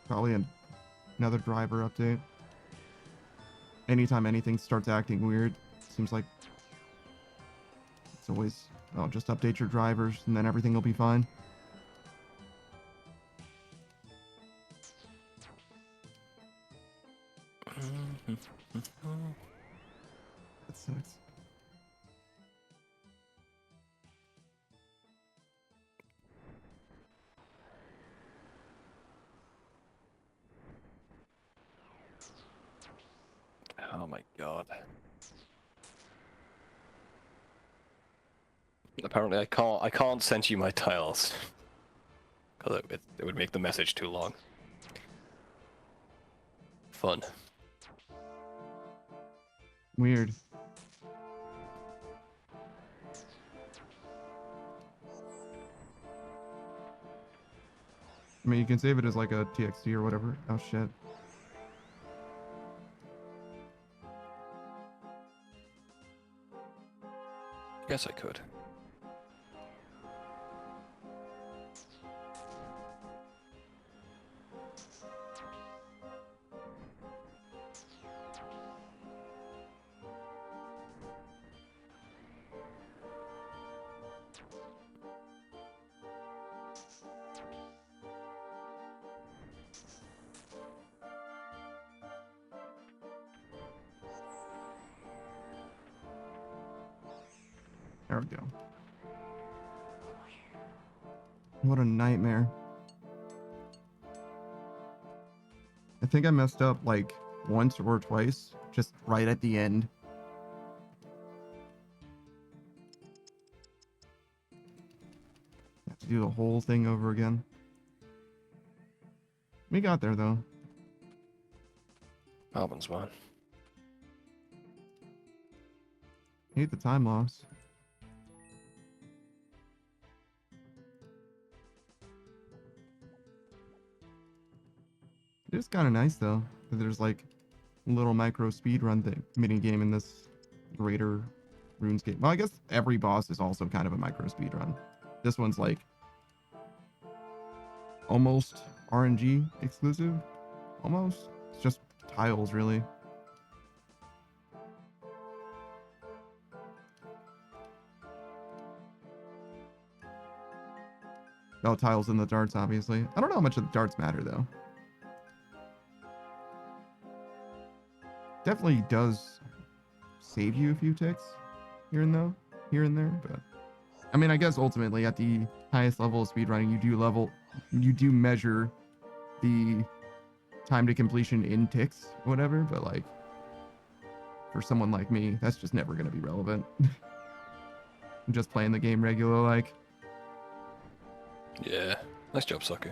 Probably another driver update. Anytime anything starts acting weird, seems like it's always, oh, just update your drivers and then everything will be fine. That sucks. Oh my god. Apparently I can't send you my tiles. Because it would make the message too long. Fun. Weird. I mean, you can save it as like a TXT or whatever. Oh shit. Guess I could. There we go. What a nightmare. I think I messed up like once or twice, just right at the end. Have to do the whole thing over again. We got there though. Happens, man. Hate the time loss. It's kind of nice though that there's like a little micro speedrun thing mini game in this greater RuneScape. Well, I guess every boss is also kind of a micro speedrun. This one's like almost RNG exclusive. Almost. It's just tiles really. Oh, tiles in the darts, obviously. I don't know how much of the darts matter though. Definitely does save you a few ticks here and there, but I mean, I guess ultimately at the highest level of speedrunning, you do measure the time to completion in ticks, whatever, but like for someone like me, that's just never going to be relevant. I'm just playing the game regular like. Yeah, nice job, Saku.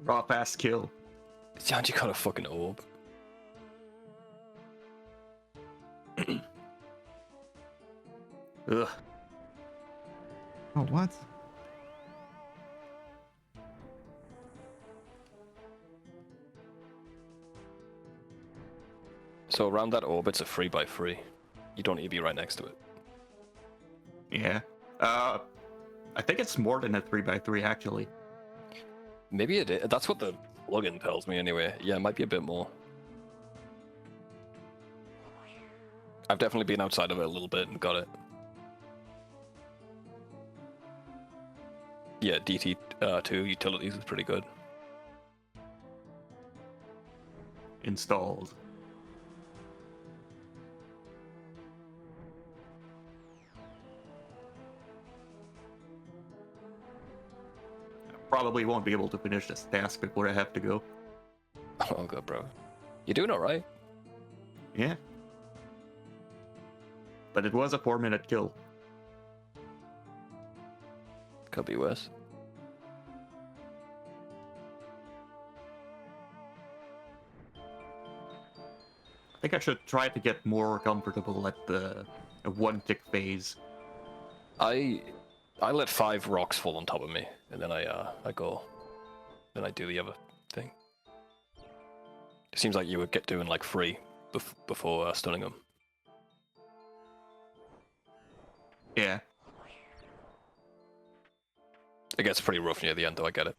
Raw fast kill. Sanji got a fucking orb. Ugh. Oh, what? So around that orb, it's a 3x3. You don't need to be right next to it. Yeah. I think it's more than a 3x3 actually. Maybe it is. That's what the plugin tells me anyway. Yeah, it might be a bit more. I've definitely been outside of it a little bit and got it. Yeah, DT2 utilities is pretty good. Installed. Probably won't be able to finish this task before I have to go. Oh god, bro. You're doing alright. Yeah. But it was a 4-minute kill. Could be worse. I think I should try to get more comfortable at the 1-tick phase. I let 5 rocks fall on top of me, and then I go. Then I do the other thing. It seems like you would get doing like 3 before stunning them. Yeah. It gets pretty rough near the end, though, I get it.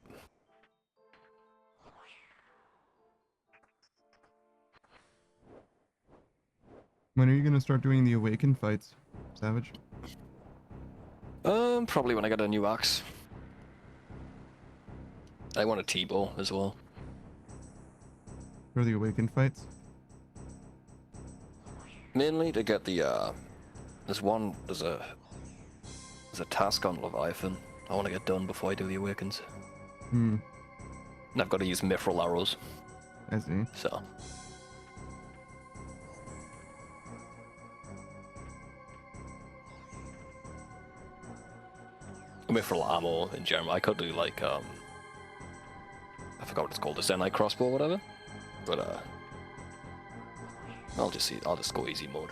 When are you gonna start doing the Awaken fights, Savage? Probably when I get a new axe. I want a T-bow as well. For the Awaken fights? Mainly to get the, there's a task on Leviathan I want to get done before I do the Awakens. Hmm. And I've got to use mithril arrows. I see. So. Mithril ammo in general. I could do like, I forgot what it's called, a Zenite crossbow or whatever. But, I'll just go easy mode.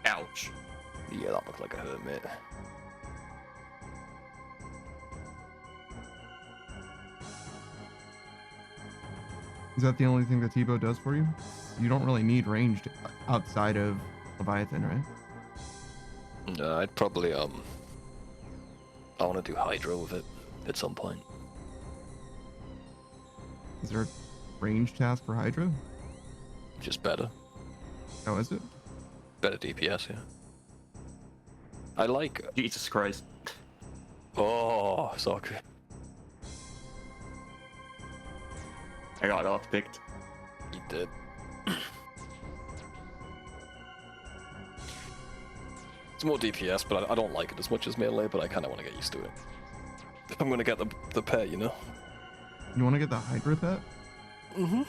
Ouch. Yeah, that looked like a hurt, mate. Is that the only thing that T-Bow does for you? You don't really need ranged outside of Leviathan, right? No, I'd probably I want to do Hydra with it at some point. Is there a range task for Hydra? Just better. Oh, is it? Better DPS, yeah. I like... Jesus Christ. Oh, Saku. I got off-picked. You did. It's more DPS, but I don't like it as much as melee, but I kind of want to get used to it. If I'm going to get the pet, you know? You want to get the Hydra pet? Mm-hmm.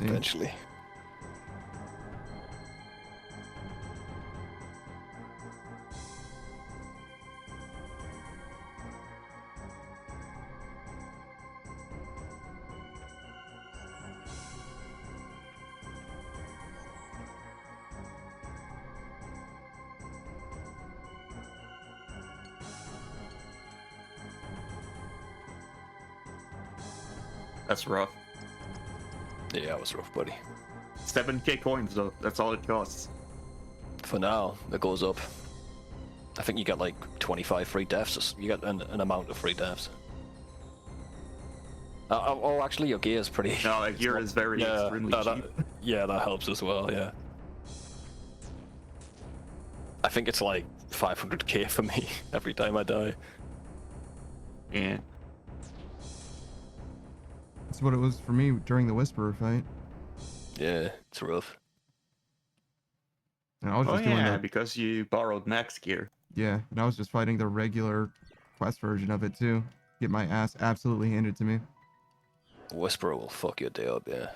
Eventually. That's rough. Yeah, it was rough, buddy. 7k coins though, that's all it costs. For now, it goes up. I think you get like 25 free deaths. You get an amount of free deaths. Oh, actually, your gear is pretty. No, gear is very extremely cheap. Yeah, that helps as well. Yeah. I think it's like 500k for me every time I die. Yeah. That's what it was for me during the Whisperer fight. Yeah, it's rough. And I was just doing yeah, because you borrowed max gear. Yeah, and I was just fighting the regular quest version of it too. Get my ass absolutely handed to me. Whisperer will fuck your day up, yeah.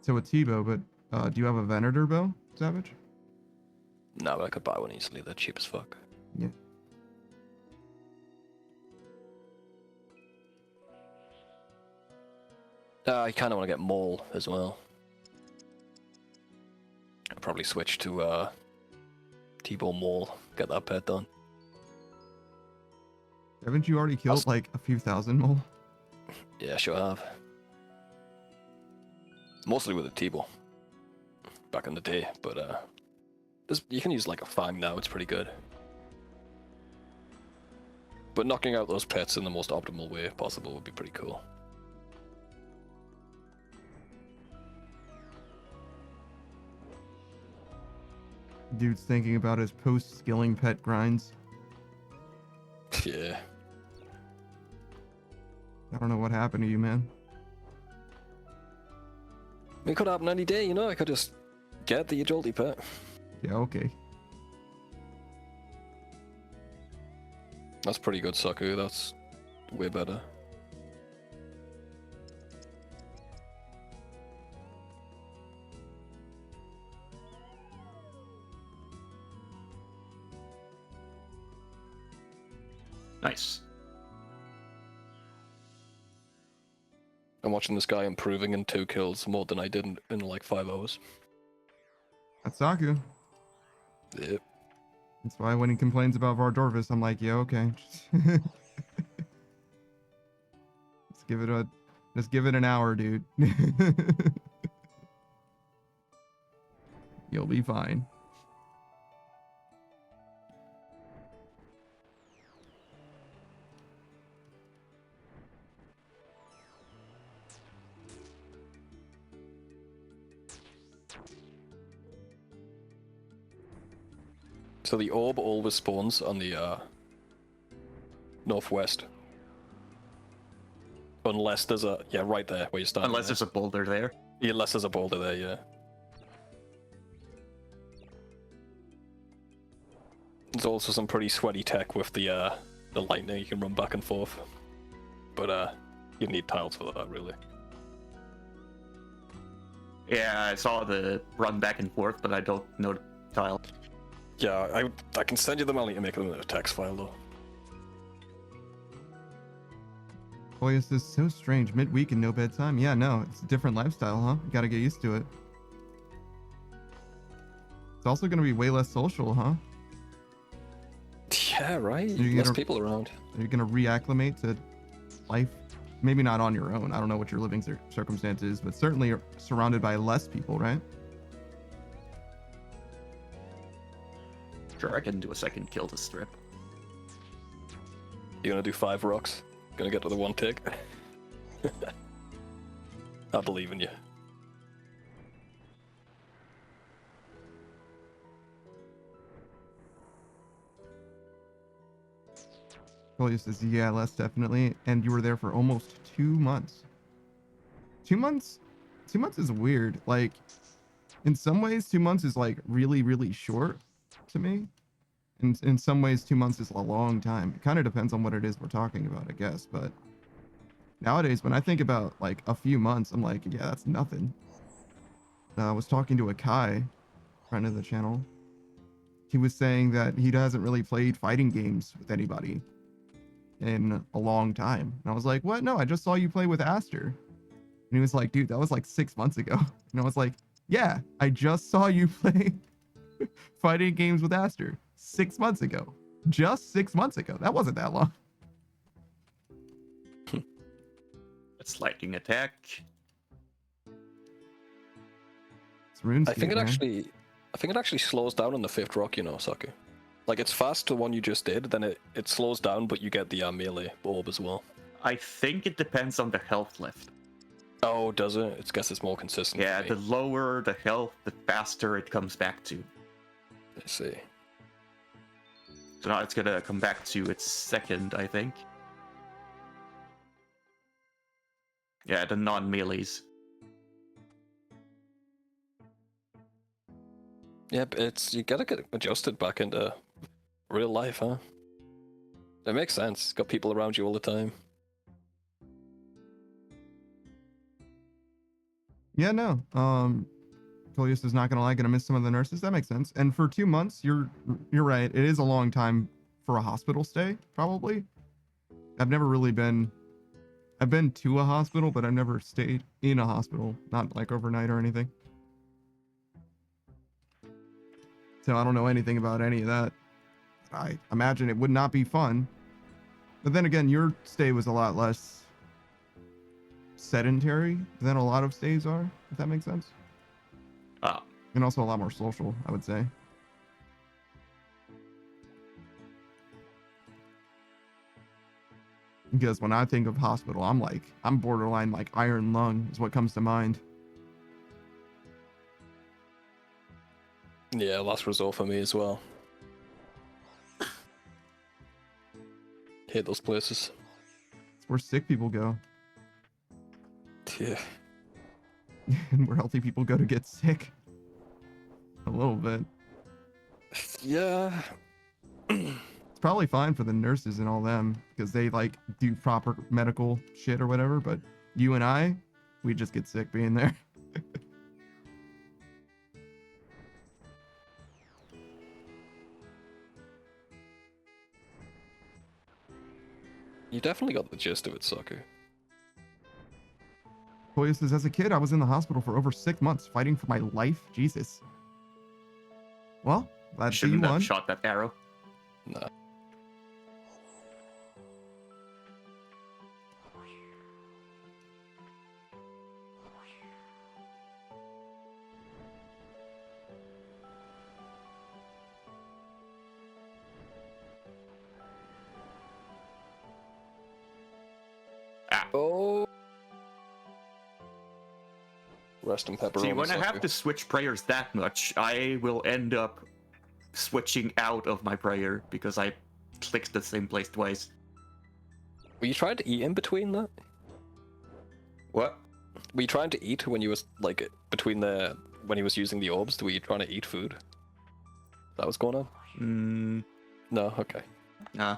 So with T-Bow, but do you have a Venator bow, Savage? No, but I could buy one easily. They're cheap as fuck. Yeah. I kind of want to get Maul as well. I'll probably switch to T-Bow Maul, get that pet done. Haven't you already killed like a few thousand mole? Yeah, sure have. Mostly with a T-Bow. Back in the day, but you can use like a Fang now, it's pretty good. But knocking out those pets in the most optimal way possible would be pretty cool. Dude's thinking about his post-skilling pet grinds. Yeah. I don't know what happened to you, man. It could happen any day, you know? I could just get the agility pet. Yeah, okay. That's pretty good, Saku. That's way better. Nice. I'm watching this guy improving in 2 kills more than I did in like 5 hours. That's Saku. Yep. That's why when he complains about Vardorvis, I'm like, yeah, okay. Just give it an hour, dude. You'll be fine. So the orb always spawns on the northwest. Unless there's a... Yeah, right there, where you start. Unless there's a boulder there. Yeah, unless there's a boulder there, yeah. There's also some pretty sweaty tech with the lightning. You can run back and forth. But you need tiles for that, really. Yeah, I saw the run back and forth, but I don't know the tile. Yeah, I can send you them. I'll need to make them in a text file though. Boy, is this so strange. Midweek and no bedtime. Yeah, no, it's a different lifestyle, huh? You gotta get used to it. It's also gonna be way less social, huh? Yeah, right. You're Less gonna- people around. Are you gonna reacclimate to life? Maybe not on your own. I don't know what your living circumstance is, but certainly you're surrounded by less people, right? Sure, I can do a second kill to strip. You gonna do 5 rocks? Gonna get to the 1 tick? I believe in you. Julia says, yeah, less definitely. And you were there for almost 2 months. 2 months? 2 months is weird. Like, in some ways, 2 months is like really, really short to me. In some ways, 2 months is a long time. It kind of depends on what it is we're talking about, I guess. But nowadays, when I think about like a few months, I'm like, yeah, that's nothing. I was talking to a Kai, friend of the channel. He was saying that he hasn't really played fighting games with anybody in a long time. And I was like, what? No, I just saw you play with Aster. And he was like, dude, that was like 6 months ago. And I was like, yeah, I just saw you play fighting games with Aster 6 months ago. Just 6 months ago. That wasn't that long. That's lightning attack. It's RuneScape, I think man. it actually slows down on the 5th rock, you know, Saku. Like, it's fast to the one you just did, then it slows down, but you get the melee orb as well. I think it depends on the health left. Oh, does it? I guess it's more consistent. Yeah, for the me. lower the health, the faster it comes back to. I see. So now it's gonna come back to its second, I think. Yeah, the non-melees. Yeah, but you gotta get adjusted back into real life, huh? It makes sense. Got people around you all the time. Yeah, no. Julius is not gonna lie, gonna miss some of the nurses. That makes sense. And for 2 months, you're right. It is a long time for a hospital stay, probably. I've never really been. I've been to a hospital, but I've never stayed in a hospital, not like overnight or anything. So I don't know anything about any of that. I imagine it would not be fun. But then again, your stay was a lot less sedentary than a lot of stays are, if that makes sense. And also a lot more social, I would say. Because when I think of hospital, I'm borderline like iron lung is what comes to mind. Yeah, last resort for me as well. Hate those places. It's where sick people go. Yeah. And where healthy people go to get sick. A little bit. Yeah. It's probably fine for the nurses and all them because they like do proper medical shit or whatever, but you and I, we just get sick being there. You definitely got the gist of it, Saku. Koya says, as a kid, I was in the hospital for over 6 months fighting for my life. Jesus. Well, glad to see you Shouldn't have won. shot that arrow. Nah. Oh. Rest in pepperoni. See, when I Saku. have to switch prayers that much, I will end up switching out of my prayer because I clicked the same place twice. Were you trying to eat in between that? What? Were you trying to eat when you was like between the when he was using the orbs? Were you trying to eat food? That was going on? No, okay. Nah.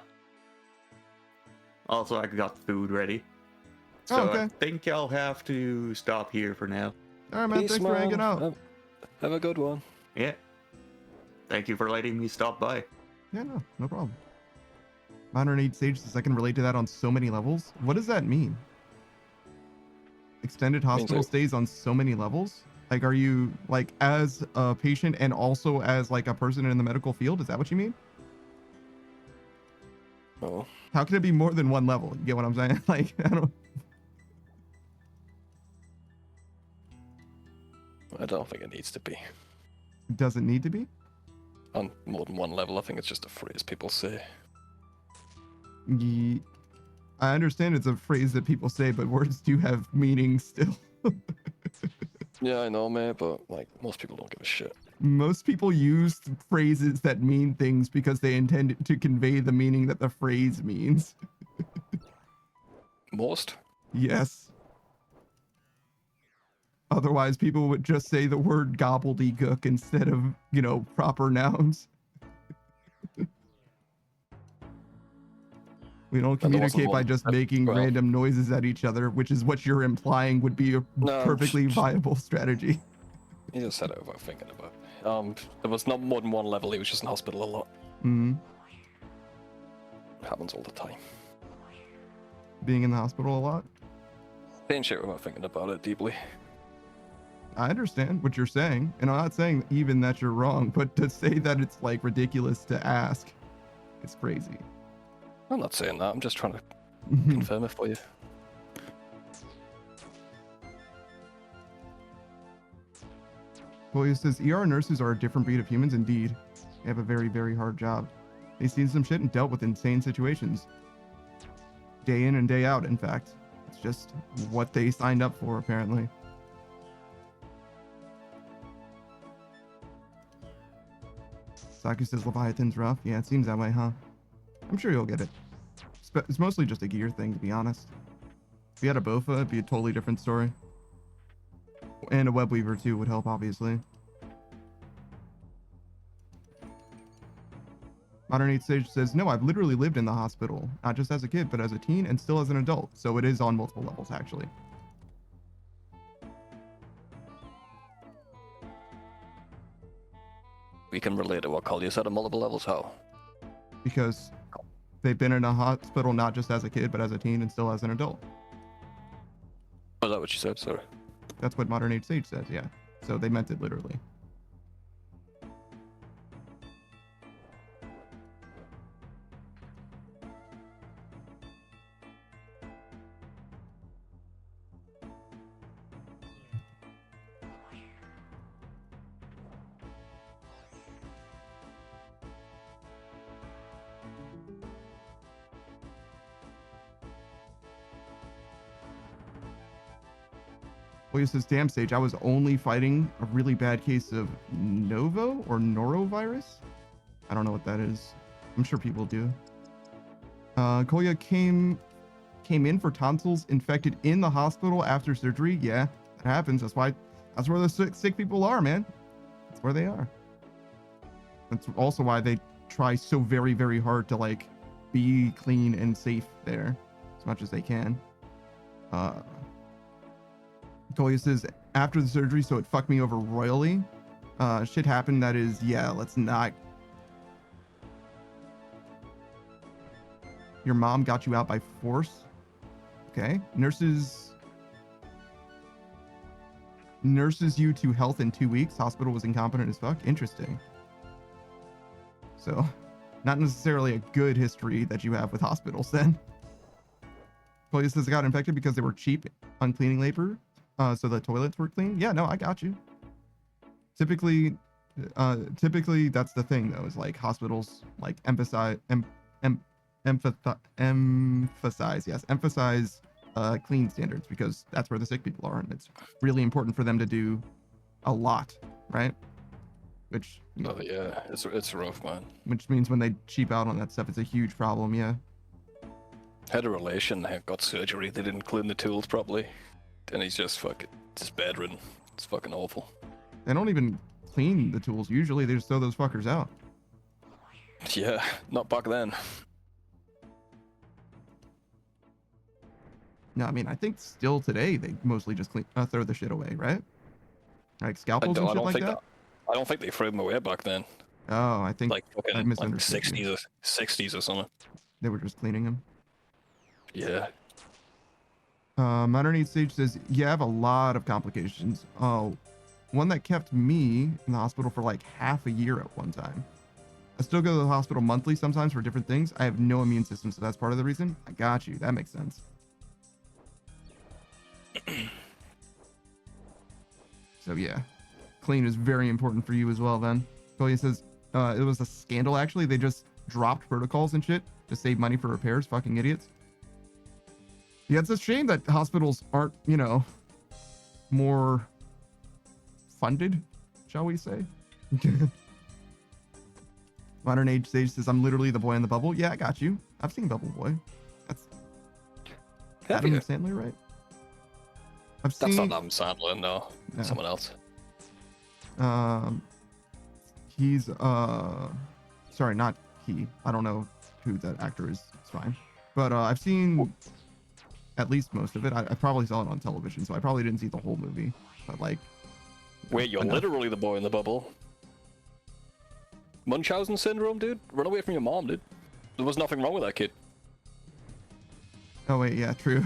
Also, I got food ready. So Oh, okay. I think I'll have to stop here for now. All right, man. Peace, Thanks for hanging out. Have a good one. Yeah. Thank you for letting me stop by. Yeah, no problem. Modern Age Sage says I can relate to that on so many levels. What does that mean? Extended hospital stays on so many levels? Like, are you like as a patient and also as like a person in the medical field? Is that what you mean? Oh. How can it be more than one level? You get what I'm saying? Like, I don't think it needs to be. Does it need to be? On more than one level, I think it's just a phrase people say. I understand it's a phrase that people say, but words do have meaning still. Yeah, I know, mate, but like most people don't give a shit. Most people use phrases that mean things because they intend to convey the meaning that the phrase means. Most? Yes. Otherwise, people would just say the word gobbledygook instead of, proper nouns. We don't communicate by just making random noises at each other, which is what you're implying would be a perfectly viable strategy. He just said it without thinking about it. There was not more than one level, he was just in hospital a lot. Mm-hmm. Happens all the time. Being in the hospital a lot? Saying shit without thinking about it deeply. I understand what you're saying, and I'm not saying even that you're wrong, but to say that it's like ridiculous to ask, it's crazy. I'm not saying that, I'm just trying to confirm it for you. Well, he says ER nurses are a different breed of humans indeed. They have a very, very hard job. They've seen some shit and dealt with insane situations. Day in and day out, in fact. It's just what they signed up for, apparently. Saku says Leviathan's rough. Yeah, it seems that way, huh? I'm sure you'll get it. It's mostly just a gear thing, to be honest. If you had a Bofa, it'd be a totally different story. And a web weaver too would help, obviously. Modern 8 Sage says, no, I've literally lived in the hospital, not just as a kid, but as a teen and still as an adult. So it is on multiple levels, actually. We can relate to what Collier said on multiple levels. How? Because they've been in a hospital not just as a kid, but as a teen and still as an adult. Oh, is that what you said? Sorry. That's what Modern Age Sage says, yeah. So they meant it literally. Well, he says, damn, Sage, I was only fighting a really bad case of norovirus? I don't know what that is. I'm sure people do. Koya came in for tonsils infected in the hospital after surgery. Yeah, that happens. That's where the sick people are, man. That's where they are. That's also why they try so very, very hard to, like, be clean and safe there as much as they can. Toya says, after the surgery, so it fucked me over royally. Shit happened that is, yeah, let's not. Your mom got you out by force? Okay. Nurses you to health in 2 weeks. Hospital was incompetent as fuck. Interesting. So, not necessarily a good history that you have with hospitals then. Toya says I got infected because they were cheap on cleaning labor. So the toilets were clean. Yeah, no, I got you. Typically that's the thing though, is like hospitals like emphasize clean standards because that's where the sick people are, and it's really important for them to do a lot, right? Which yeah, it's rough, man. Which means when they cheap out on that stuff, it's a huge problem. Yeah. Had a relation that got surgery. They didn't clean the tools properly. And he's just bedridden. It's fucking awful. They don't even clean the tools. Usually they just throw those fuckers out. Yeah, not back then. No, I mean, I think still today they mostly just throw the shit away, right? Like scalpels and shit like that? I don't think they threw them away back then. Oh, I think Like fucking I misunderstood. Like 60s or something. They were just cleaning them. Yeah. Modern Age Sage says, yeah, I have a lot of complications. Oh, one that kept me in the hospital for like half a year at one time. I still go to the hospital monthly sometimes for different things. I have no immune system, so that's part of the reason. I got you. That makes sense. So yeah, clean is very important for you as well then. Toya says, it was a scandal actually. They just dropped protocols and shit to save money for repairs. Fucking idiots. Yeah, it's a shame that hospitals aren't, you know, more funded, shall we say? Modern Age Sage says, I'm literally the boy in the bubble. Yeah, I got you. I've seen Bubble Boy. That's Adam Sandler, right? That's not Adam Sandler, no. Someone else. He's sorry, not he. I don't know who that actor is. It's fine. But I've seen at least most of it. I probably saw it on television, so I probably didn't see the whole movie. But like, wait, you're literally the boy in the bubble. Munchausen syndrome, dude. Run away from your mom, dude. There was nothing wrong with that kid. Oh wait, yeah, true.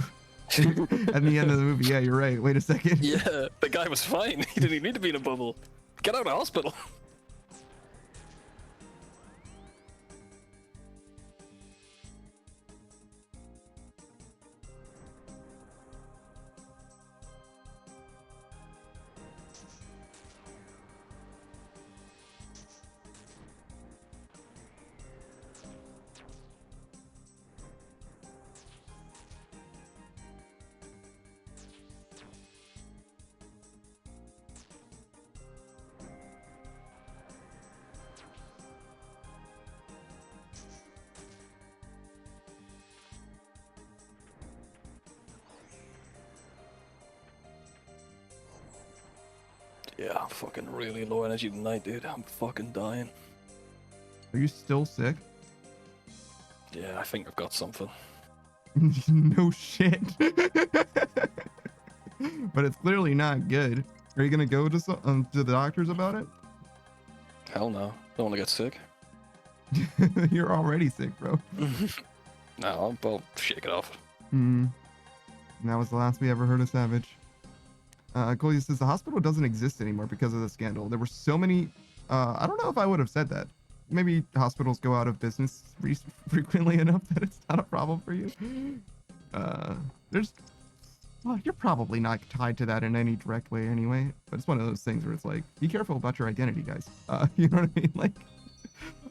At the end of the movie, yeah, you're right. Wait a second. Yeah, the guy was fine. He didn't even need to be in a bubble. Get out of hospital. Yeah, I'm fucking really low energy tonight, dude. I'm fucking dying. Are you still sick? Yeah, I think I've got something. No shit. But it's clearly not good. Are you gonna go to the doctors about it? Hell no. Don't want to get sick. You're already sick, bro. No, I'll shake it off. And that was the last we ever heard of Savage. Golia says the hospital doesn't exist anymore because of the scandal. There were so many. I don't know if I would have said that. Maybe hospitals go out of business frequently enough that it's not a problem for you. Well, you're probably not tied to that in any direct way anyway. But it's one of those things where it's like, be careful about your identity, guys. You know what I mean? Like,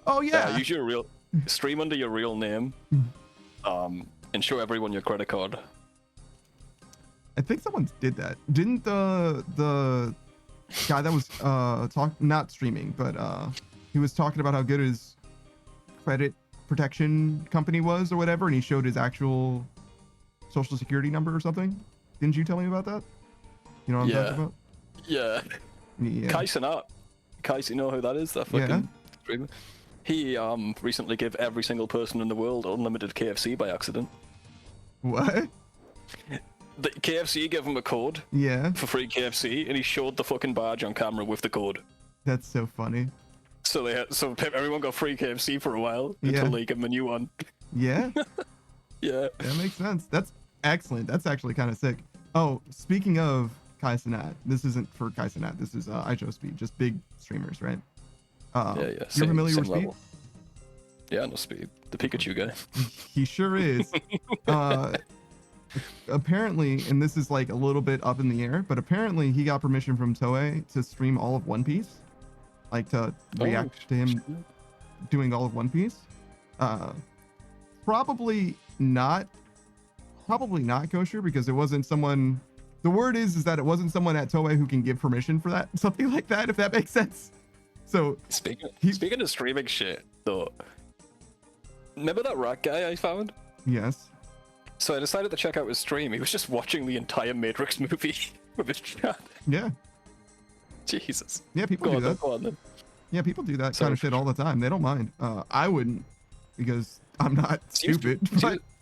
oh yeah. Use your real stream under your real name. And show everyone your credit card. I think someone did that. Didn't the guy that was not streaming, but he was talking about how good his credit protection company was or whatever, and he showed his actual social security number or something? Didn't you tell me about that? You know what I'm talking about? Yeah. Kai Sinat. Kais, you know who that is? That fucking streamer. He recently gave every single person in the world unlimited KFC by accident. What? The KFC gave him a code for free KFC, and he showed the fucking badge on camera with the code. That's so funny. So everyone got free KFC for a while until they give him a new one. Yeah? Yeah. That makes sense. That's excellent. That's actually kind of sick. Oh, speaking of Kai Sinat, this isn't for Kai Sinat. This is iJoe Speed, just big streamers, right? Yeah. You're familiar with Speed? Level. Yeah, I know Speed. The Pikachu guy. He sure is. Apparently, and this is like a little bit up in the air, but apparently he got permission from Toei to stream all of One Piece, like to react to him doing all of One Piece. Probably not kosher, because it wasn't someone. The word is that it wasn't someone at Toei who can give permission for that, something like that, if that makes sense. So speaking of streaming shit, though, remember that rat guy I found? Yes. So I decided to check out his stream. He was just watching the entire Matrix movie with his chat. Yeah. Jesus. Yeah, people do that. Go on, then. Yeah, people do that kind of shit all the time. They don't mind. I wouldn't, because I'm not stupid.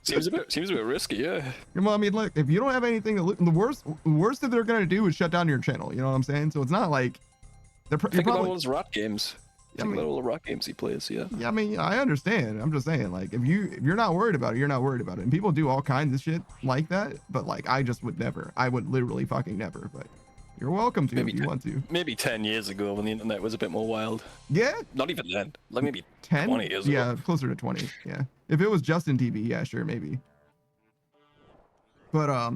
Seems a bit risky, yeah. Well, I mean, look, if you don't have anything to the worst that they're gonna do is shut down your channel. You know what I'm saying? So it's not like Think about all his rat games. Yeah, Think about all the rat games he plays. Yeah. Yeah, I mean, I understand. I'm just saying, like, if you're not worried about it, you're not worried about it. And people do all kinds of shit like that, but like, I just would never. I would literally fucking never. But you're welcome to if you want to. Maybe 10 years ago when the internet was a bit more wild. Yeah. Not even then. Like maybe 10? 20 years ago. Yeah, closer to 20. Yeah. If it was Justin TV, yeah, sure, maybe. But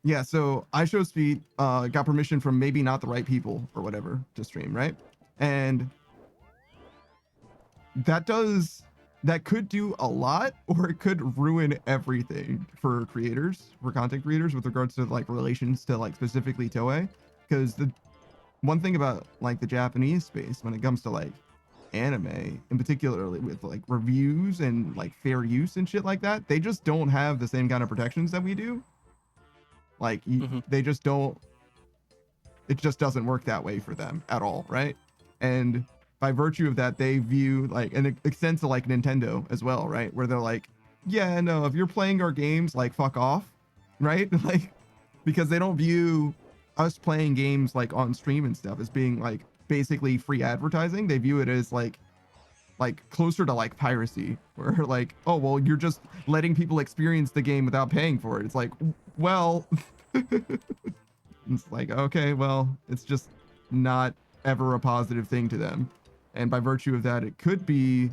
yeah. So I show speed. Got permission from maybe not the right people or whatever to stream, right? And that could do a lot, or it could ruin everything for content creators with regards to like relations to like specifically Toei. Because the one thing about like the Japanese space when it comes to like anime, in particular with like reviews and like fair use and shit like that, they just don't have the same kind of protections that we do. Like they just don't. It just doesn't work that way for them at all, right? And by virtue of that, they view like, and it extends to like Nintendo as well, right? Where they're like, yeah, no, if you're playing our games, like fuck off, right? Like, because they don't view us playing games like on stream and stuff as being like basically free advertising. They view it as like closer to like piracy, where like, oh, well, you're just letting people experience the game without paying for it. It's like, well, it's like, okay, well, it's just not ever a positive thing to them. And by virtue of that, it could be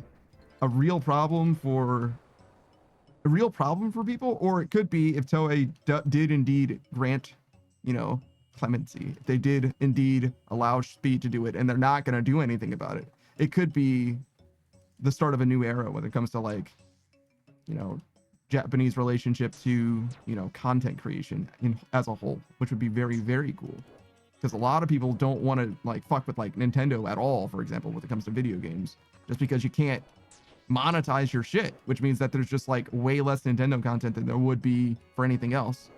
a real problem for people, or it could be if Toei did indeed grant, clemency. If they did indeed allow Speed to do it, and they're not going to do anything about it, it could be the start of a new era when it comes to like, Japanese relationship to, content creation as a whole, which would be very, very cool. Because a lot of people don't want to like fuck with like Nintendo at all, for example, when it comes to video games, just because you can't monetize your shit, which means that there's just like way less Nintendo content than there would be for anything else.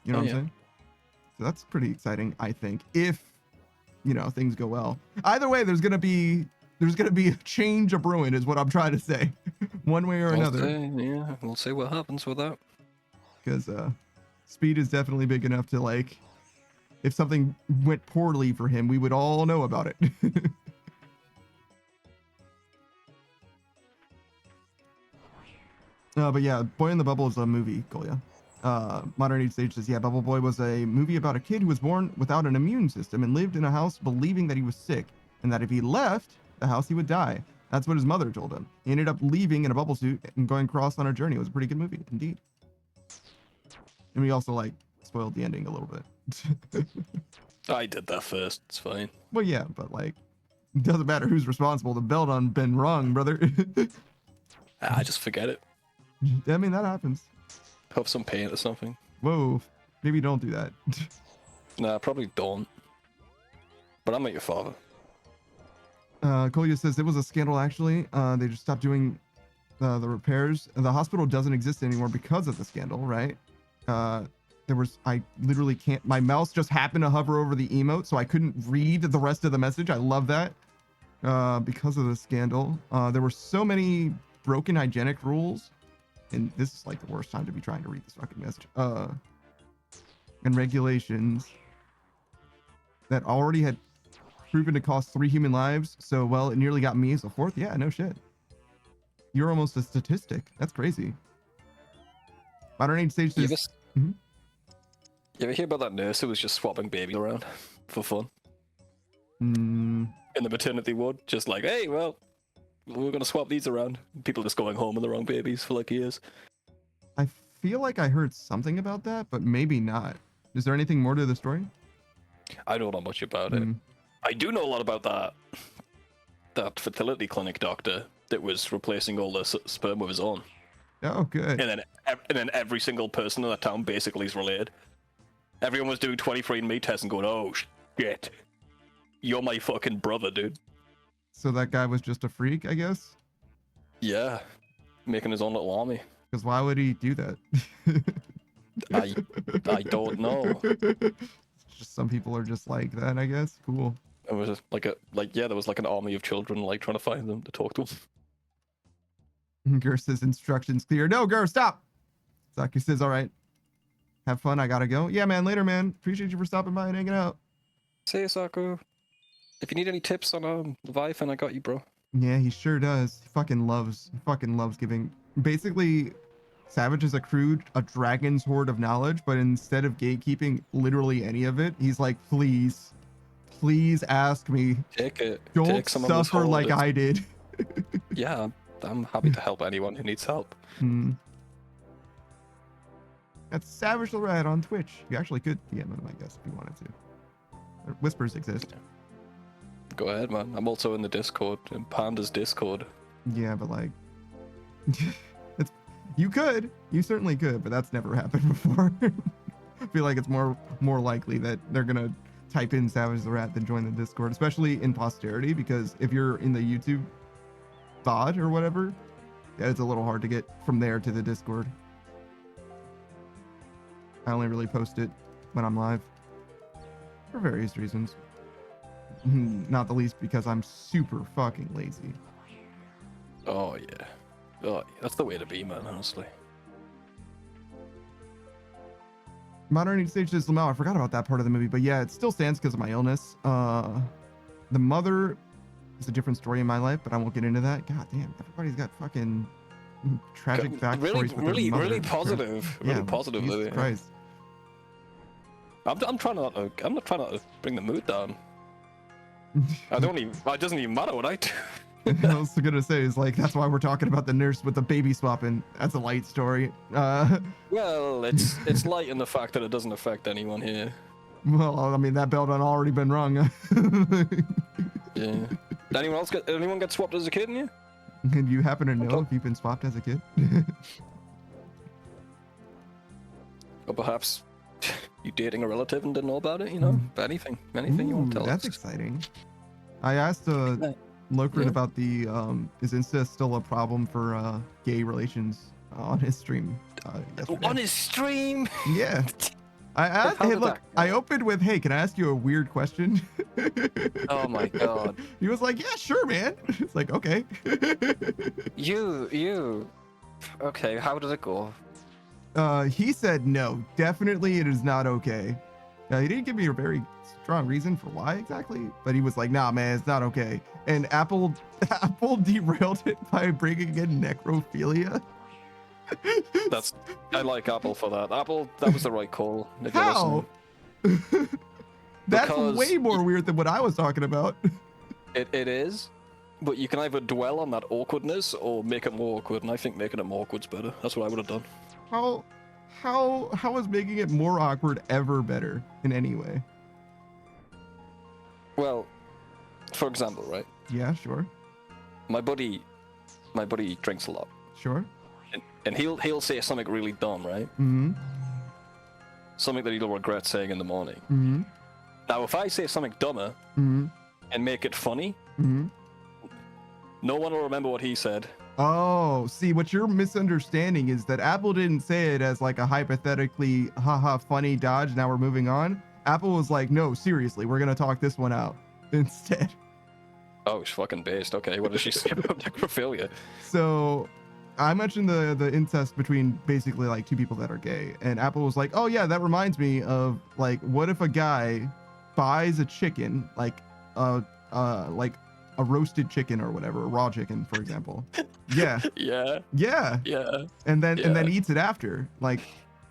You know what I'm saying? So that's pretty exciting, I think, if things go well. Either way, there's gonna be a change of brewing, is what I'm trying to say, one way or another. Yeah, we'll see what happens with that. Because Speed is definitely big enough to like, if something went poorly for him, we would all know about it. But yeah, Boy in the Bubble is a movie, Golia. Modern Age Stage says, yeah, Bubble Boy was a movie about a kid who was born without an immune system and lived in a house believing that he was sick and that if he left the house, he would die. That's what his mother told him. He ended up leaving in a bubble suit and going across on a journey. It was a pretty good movie, indeed. And we also like spoiled the ending a little bit. I did that first. It's fine. Well, yeah, but like, it doesn't matter who's responsible. The bell done been rung, brother. I just forget it. I mean, that happens. Have some paint or something. Whoa, maybe don't do that. Nah, probably don't. But I'm not your father. Kolya says it was a scandal. Actually, they just stopped doing the repairs. The hospital doesn't exist anymore because of the scandal, right? I literally can't, my mouse just happened to hover over the emote, so I couldn't read the rest of the message. I love that. Because of the scandal, there were so many broken hygienic rules, and this is like the worst time to be trying to read this fucking message. And regulations that already had proven to cost 3 human lives. So, well, it nearly got me as a 4th. Yeah, no shit. You're almost a statistic. That's crazy. Modern Age Stage says... You ever hear about that nurse who was just swapping babies around for fun? In the maternity ward? Just like, hey, well, we're going to swap these around. People just going home with the wrong babies for like years. I feel like I heard something about that, but maybe not. Is there anything more to the story? I don't know much about it. I do know a lot about that fertility clinic doctor that was replacing all the sperm with his own. Oh, good. And then every single person in that town basically is related. Everyone was doing 23andMe tests and going, oh shit, you're my fucking brother, dude. So that guy was just a freak, I guess? Yeah, making his own little army. Because why would he do that? I don't know. Just some people are just like that, I guess. Cool. It was just there was like an army of children like trying to find them to talk to them. Gur says instructions clear. No, Gur, stop. Saku says, all right. Have fun. I gotta go. Yeah, man. Later, man. Appreciate you for stopping by and hanging out. See you, Saku. If you need any tips on Leviathan, I got you, bro. Yeah, he sure does. He fucking loves giving. Basically, Savage has accrued a dragon's hoard of knowledge, but instead of gatekeeping literally any of it, he's like, please ask me. Take it. Don't Take some of this suffer like hoard. I did. Yeah, I'm happy to help anyone who needs help. That's Savage Lorette on Twitch. You actually could DM him, I guess, if you wanted to. Whispers exist. Go ahead, man. I'm also in the Discord, in Panda's Discord. Yeah, but like, you certainly could, but that's never happened before. I feel like it's more likely that they're gonna type in Savage the Rat than join the Discord, especially in posterity, because if you're in the YouTube VOD or whatever, yeah, it's a little hard to get from there to the Discord. I only really post it when I'm live for various reasons. Not the least because I'm super fucking lazy. Oh yeah. Oh, that's the way to be, man, honestly. Modern stage is Lamau. I forgot about that part of the movie, but yeah, it still stands because of my illness. The mother is a different story in my life, but I won't get into that. God damn, everybody's got fucking tragic backstories with their mother. Really positive. Really positive. Jesus Christ. I'm trying not to bring the mood down. It doesn't even matter what I do. I was gonna say is like that's why we're talking about the nurse with the baby swapping. That's a light story. Well, it's light in the fact that it doesn't affect anyone here. Well, I mean that bell had already been rung. Yeah. Anyone get swapped as a kid in here? And you happen to know if you've been swapped as a kid? Or perhaps you dating a relative and didn't know about it, you know? Anything you want to tell that's us. exciting. I asked Lokrin about the is incest still a problem for gay relations on his stream yesterday. On his stream? Yeah. I asked, hey, look, I opened with, hey, can I ask you a weird question? Oh my god. He was like, yeah, sure, man. It's like, okay. You. Okay, how did it go? He said no, definitely it is not okay. He didn't give me a very strong reason for why exactly, but he was like, nah, man, it's not okay. And Apple derailed it by bringing in necrophilia. I like Apple for that. Apple, that was the right call. How? That's way more weird than what I was talking about. It is, but you can either dwell on that awkwardness or make it more awkward, and I think making it more awkward's better. That's what I would have done. How is making it more awkward ever better in any way? Well, for example, right? Yeah, sure. My buddy drinks a lot. Sure. And he'll say something really dumb, right? Mm-hmm. Something that he'll regret saying in the morning. Mm-hmm. Now, if I say something dumber and make it funny, no one will remember what he said. Oh, see, what you're misunderstanding is that Apple didn't say it as like a hypothetically haha funny dodge. Now we're moving on. Apple was like, no, seriously, we're gonna talk this one out instead. Oh, it's fucking based. Okay, what did she say about necrophilia? So I mentioned the incest between basically like two people that are gay, and Apple was like, oh yeah, that reminds me of like, what if a guy buys a chicken, like a roasted chicken or whatever, a raw chicken, for example. Yeah. Yeah. And then eats it after. Like,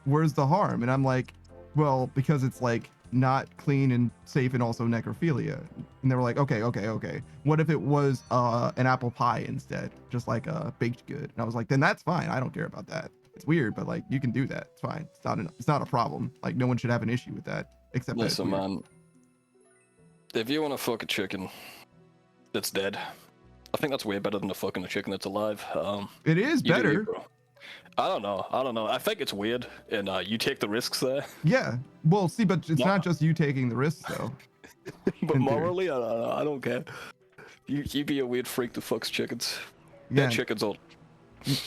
where's the harm? And I'm like, well, because it's like not clean and safe and also necrophilia. And they were like, okay. What if it was an apple pie instead? Just like a baked good. And I was like, then that's fine. I don't care about that. It's weird, but like you can do that. It's fine. It's not a problem. Like no one should have an issue with that. Except listen, man. If you want to fuck a chicken that's dead, I think that's way better than fucking a chicken that's alive. It is better. I don't know. I think it's weird, and you take the risks there. Yeah. Well, see, but it's not just you taking the risks, though. But morally, I don't care. You be a weird freak that fucks chickens. Yeah. Chickens old.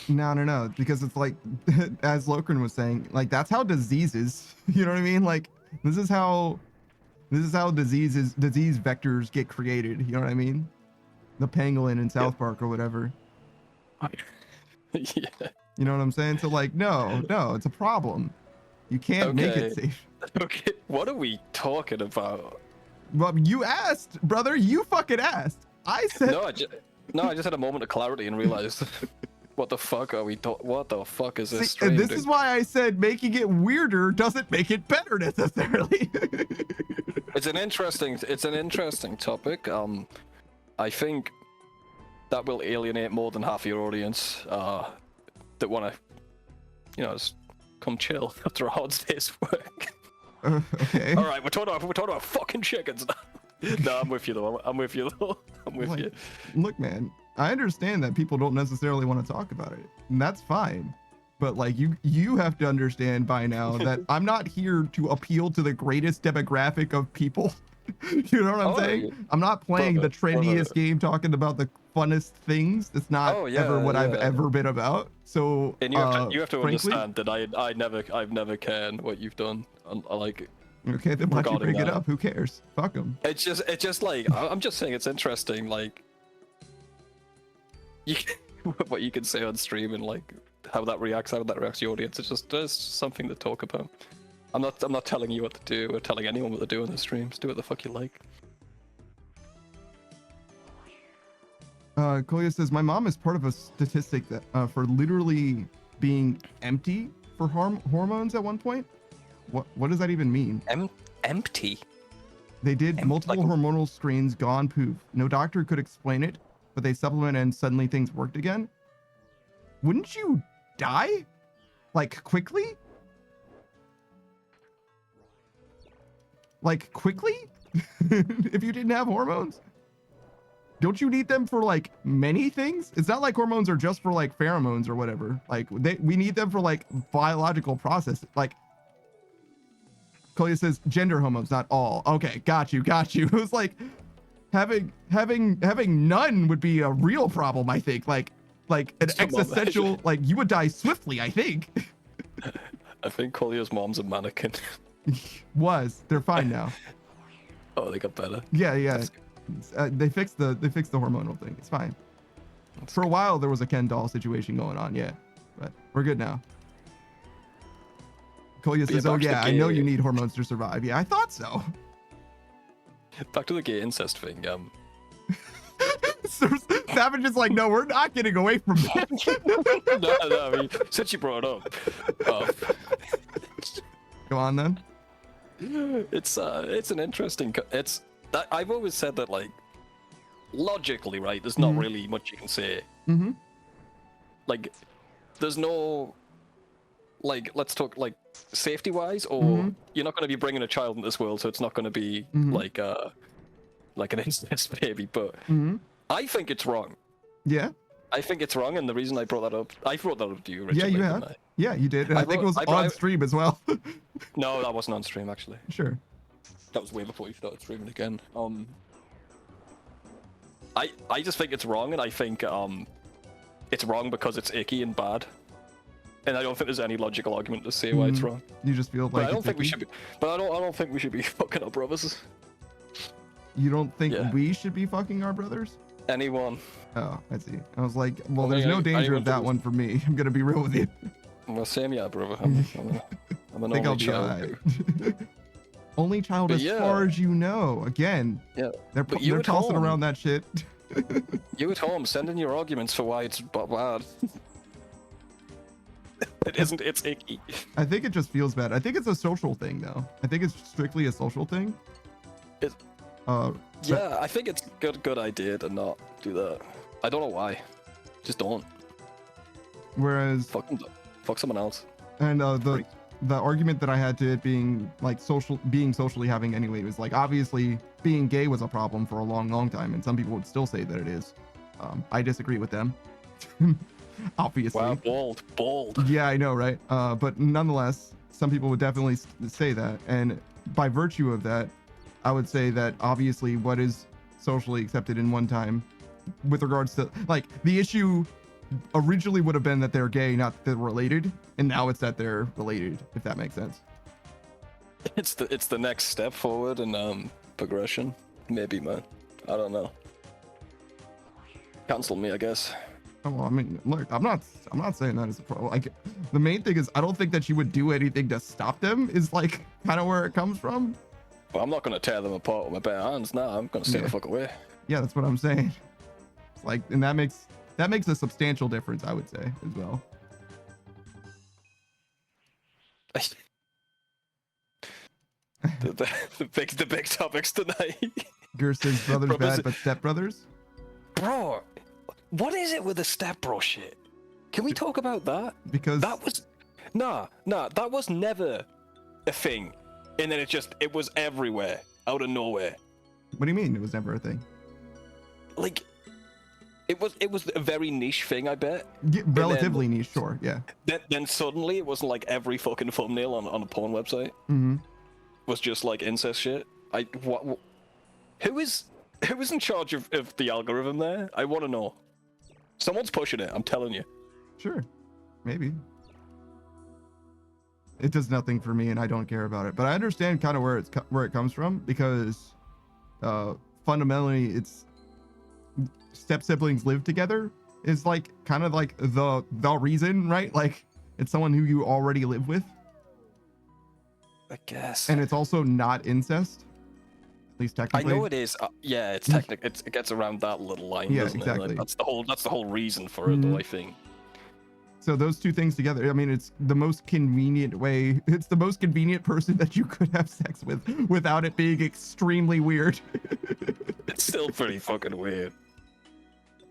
No, because it's like, as Lokrin was saying, like that's how diseases. You know what I mean? Like this is how disease vectors get created. You know what I mean? The pangolin in South Park or whatever. Yeah. You know what I'm saying? So like, no, it's a problem. You can't make it Okay. safe. Okay, what are we talking about? Well, you asked, brother. You fucking asked. I said. No, I just had a moment of clarity and realized, what the fuck are we? What the fuck is this See, stream? and this dude? is why I said making it weirder doesn't make it better necessarily. It's an interesting topic. I think that will alienate more than half your audience that want to, just come chill after a hard day's work. Okay. All right, we're talking about fucking chickens now. No, I'm with you though. I'm with you. Look, man, I understand that people don't necessarily want to talk about it, and that's fine. But like you have to understand by now that I'm not here to appeal to the greatest demographic of people. You know what I'm saying? I'm not playing the trendiest game talking about the funnest things. That's not ever what I've ever been about. So and you have to understand that I've never cared what you've done. I like it. Okay, then why don't you bring it up? Who cares? Fuck them. It's just like I'm just saying it's interesting. Like what you can say on stream and like how that reacts to the audience. It's just something to talk about. I'm not telling you what to do or telling anyone what to do on the streams. Do what the fuck you like. Koya says my mom is part of a statistic that for literally being empty for hormones at one point. What does that even mean? Empty. They did multiple hormonal screens, gone poof. No doctor could explain it, but they supplemented and suddenly things worked again. Wouldn't you die? Like quickly? Like quickly? If you didn't have hormones? Don't you need them for like many things? It's not like hormones are just for like pheromones or whatever. Like we need them for like biological process. Like Kolia says gender hormones, not all. Okay, got you. It was like having none would be a real problem, I think. Like an existential, like you would die swiftly, I think. I think Kolia's mom's a mannequin. They're fine now. Oh, they got better. Yeah. They fixed the hormonal thing. It's fine. For a while there was a Ken doll situation going on, yeah, but we're good now. Kolia says, "Oh yeah, I know you need hormones to survive." Yeah, I thought so. Back to the gay incest thing. Savage is like, "No, we're not getting away from that." no. I mean, since you brought it up, go on then. It's an interesting. I've always said that, like, logically, right? There's not really much you can say. Mm-hmm. Like, there's no, like, let's talk like safety-wise, or you're not going to be bringing a child into this world, so it's not going to be like an incest baby. But I think it's wrong. Yeah. I think it's wrong, and the reason I brought that up to you, Richard. Yeah, you have. Yeah, you did. And I think it was on stream as well. No, that wasn't on stream actually. Sure. That was way before you started streaming again. I just think it's wrong, and I think it's wrong because it's icky and bad, and I don't think there's any logical argument to say why it's wrong. You just feel like but I don't think we should be. But I don't think we should be fucking our brothers. You don't think we should be fucking our brothers? Anyone? Oh, I see. I was like, well, there's no danger of that one for me. I'm gonna be real with you. Well, same, yeah, brother. I'm an only child. Only child as far as you know. Again, they're tossing around that shit. You at home, send in your arguments for why it's bad. It isn't, it's icky. I think it just feels bad. I think it's a social thing, though. I think it's strictly a social thing. Yeah, I think it's a good idea to not do that. I don't know why. Just don't. Whereas... Fuck someone else. And the argument that I had to it being like being socially having anyway was like, obviously being gay was a problem for a long time, and some people would still say that it is. I disagree with them. Obviously. Wow, bold. Yeah, I know, right? But nonetheless, some people would definitely say that, and by virtue of that, I would say that obviously what is socially accepted in one time with regards to like the issue originally would have been that they're gay, not that they're related, and now it's that they're related, if that makes sense. It's the next step forward in progression. Maybe, man. I don't know. Cancel me, I guess. Oh, well, I mean, look, I'm not saying that is a problem. Like, the main thing is I don't think that she would do anything to stop them. Is like kind of where it comes from. Well, I'm not gonna tear them apart with my bare hands. No, I'm gonna stay the fuck away. Yeah, that's what I'm saying. It's like, and that makes a substantial difference, I would say, as well. the big topics tonight. Gerson's brothers bad, but stepbrothers. Bro, what is it with the stepbro shit? Can we talk about that? Because that was that was never a thing, and then it was everywhere out of nowhere. What do you mean it was never a thing? Like, it was a very niche thing, I bet. Yeah, relatively niche, sure, yeah. Then suddenly it was like every fucking thumbnail on a porn website was just like incest shit. Who is in charge of the algorithm there? I want to know. Someone's pushing it, I'm telling you. Sure, maybe. It does nothing for me, and I don't care about it. But I understand kind of where it comes from, because fundamentally, it's step siblings live together is like kind of like the reason, right? Like, it's someone who you already live with. I guess. And it's also not incest, at least technically. I know it is. Yeah, it's technical. It gets around that little line. Yeah, doesn't exactly. It? Like, that's the whole reason for it, though. I think. So those two things together, I mean, it's the most convenient way. It's the most convenient person that you could have sex with without it being extremely weird. It's still pretty fucking weird.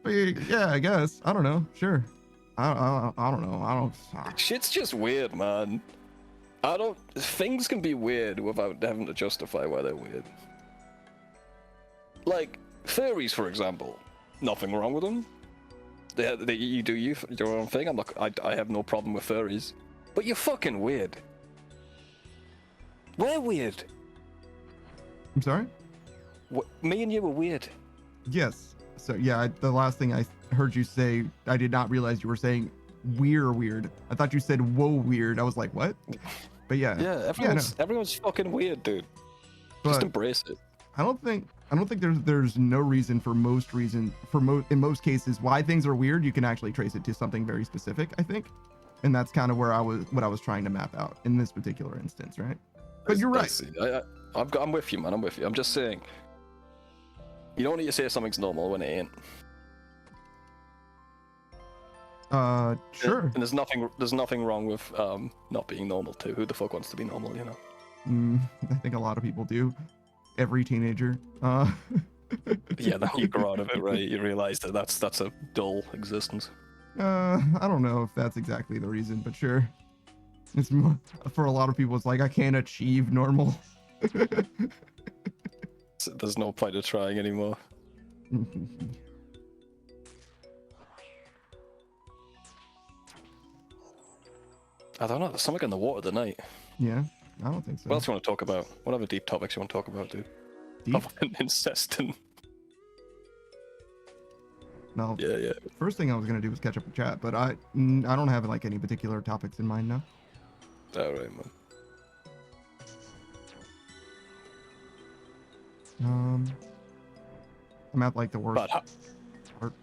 Yeah, I guess. I don't know. Sure. I don't know. Shit's just weird, man. Things can be weird without having to justify why they're weird. Like furries, for example. Nothing wrong with them. You do your own thing. I have no problem with furries, but you're fucking weird. We're weird. I'm sorry? Me and you were weird. Yes. So yeah, the last thing I heard you say, I did not realize you were saying we're weird. I thought you said whoa weird. I was like, what? But yeah. Yeah, everyone's fucking weird, dude. But just embrace it. I don't think there's no reason in most cases why things are weird. You can actually trace it to something very specific, I think. And that's kind of what I was trying to map out in this particular instance, right? But you're right. I'm with you, man. I'm with you. I'm just saying, you don't need to say something's normal when it ain't. Sure. And there's nothing wrong with not being normal too. Who the fuck wants to be normal, you know? I think a lot of people do. Every teenager. Yeah, then you grow out of it, right? You realize that that's a dull existence. I don't know if that's exactly the reason, but sure. It's more, for a lot of people, it's like I can't achieve normal. So there's no point of trying anymore. I don't know. There's something in the water tonight. Yeah, I don't think so. What else you want to talk about? What other deep topics you want to talk about, dude? Deep? Other than incest and... No. Yeah. First thing I was gonna do was catch up with chat, but I don't have like any particular topics in mind now. All right, man. I'm at like the worst.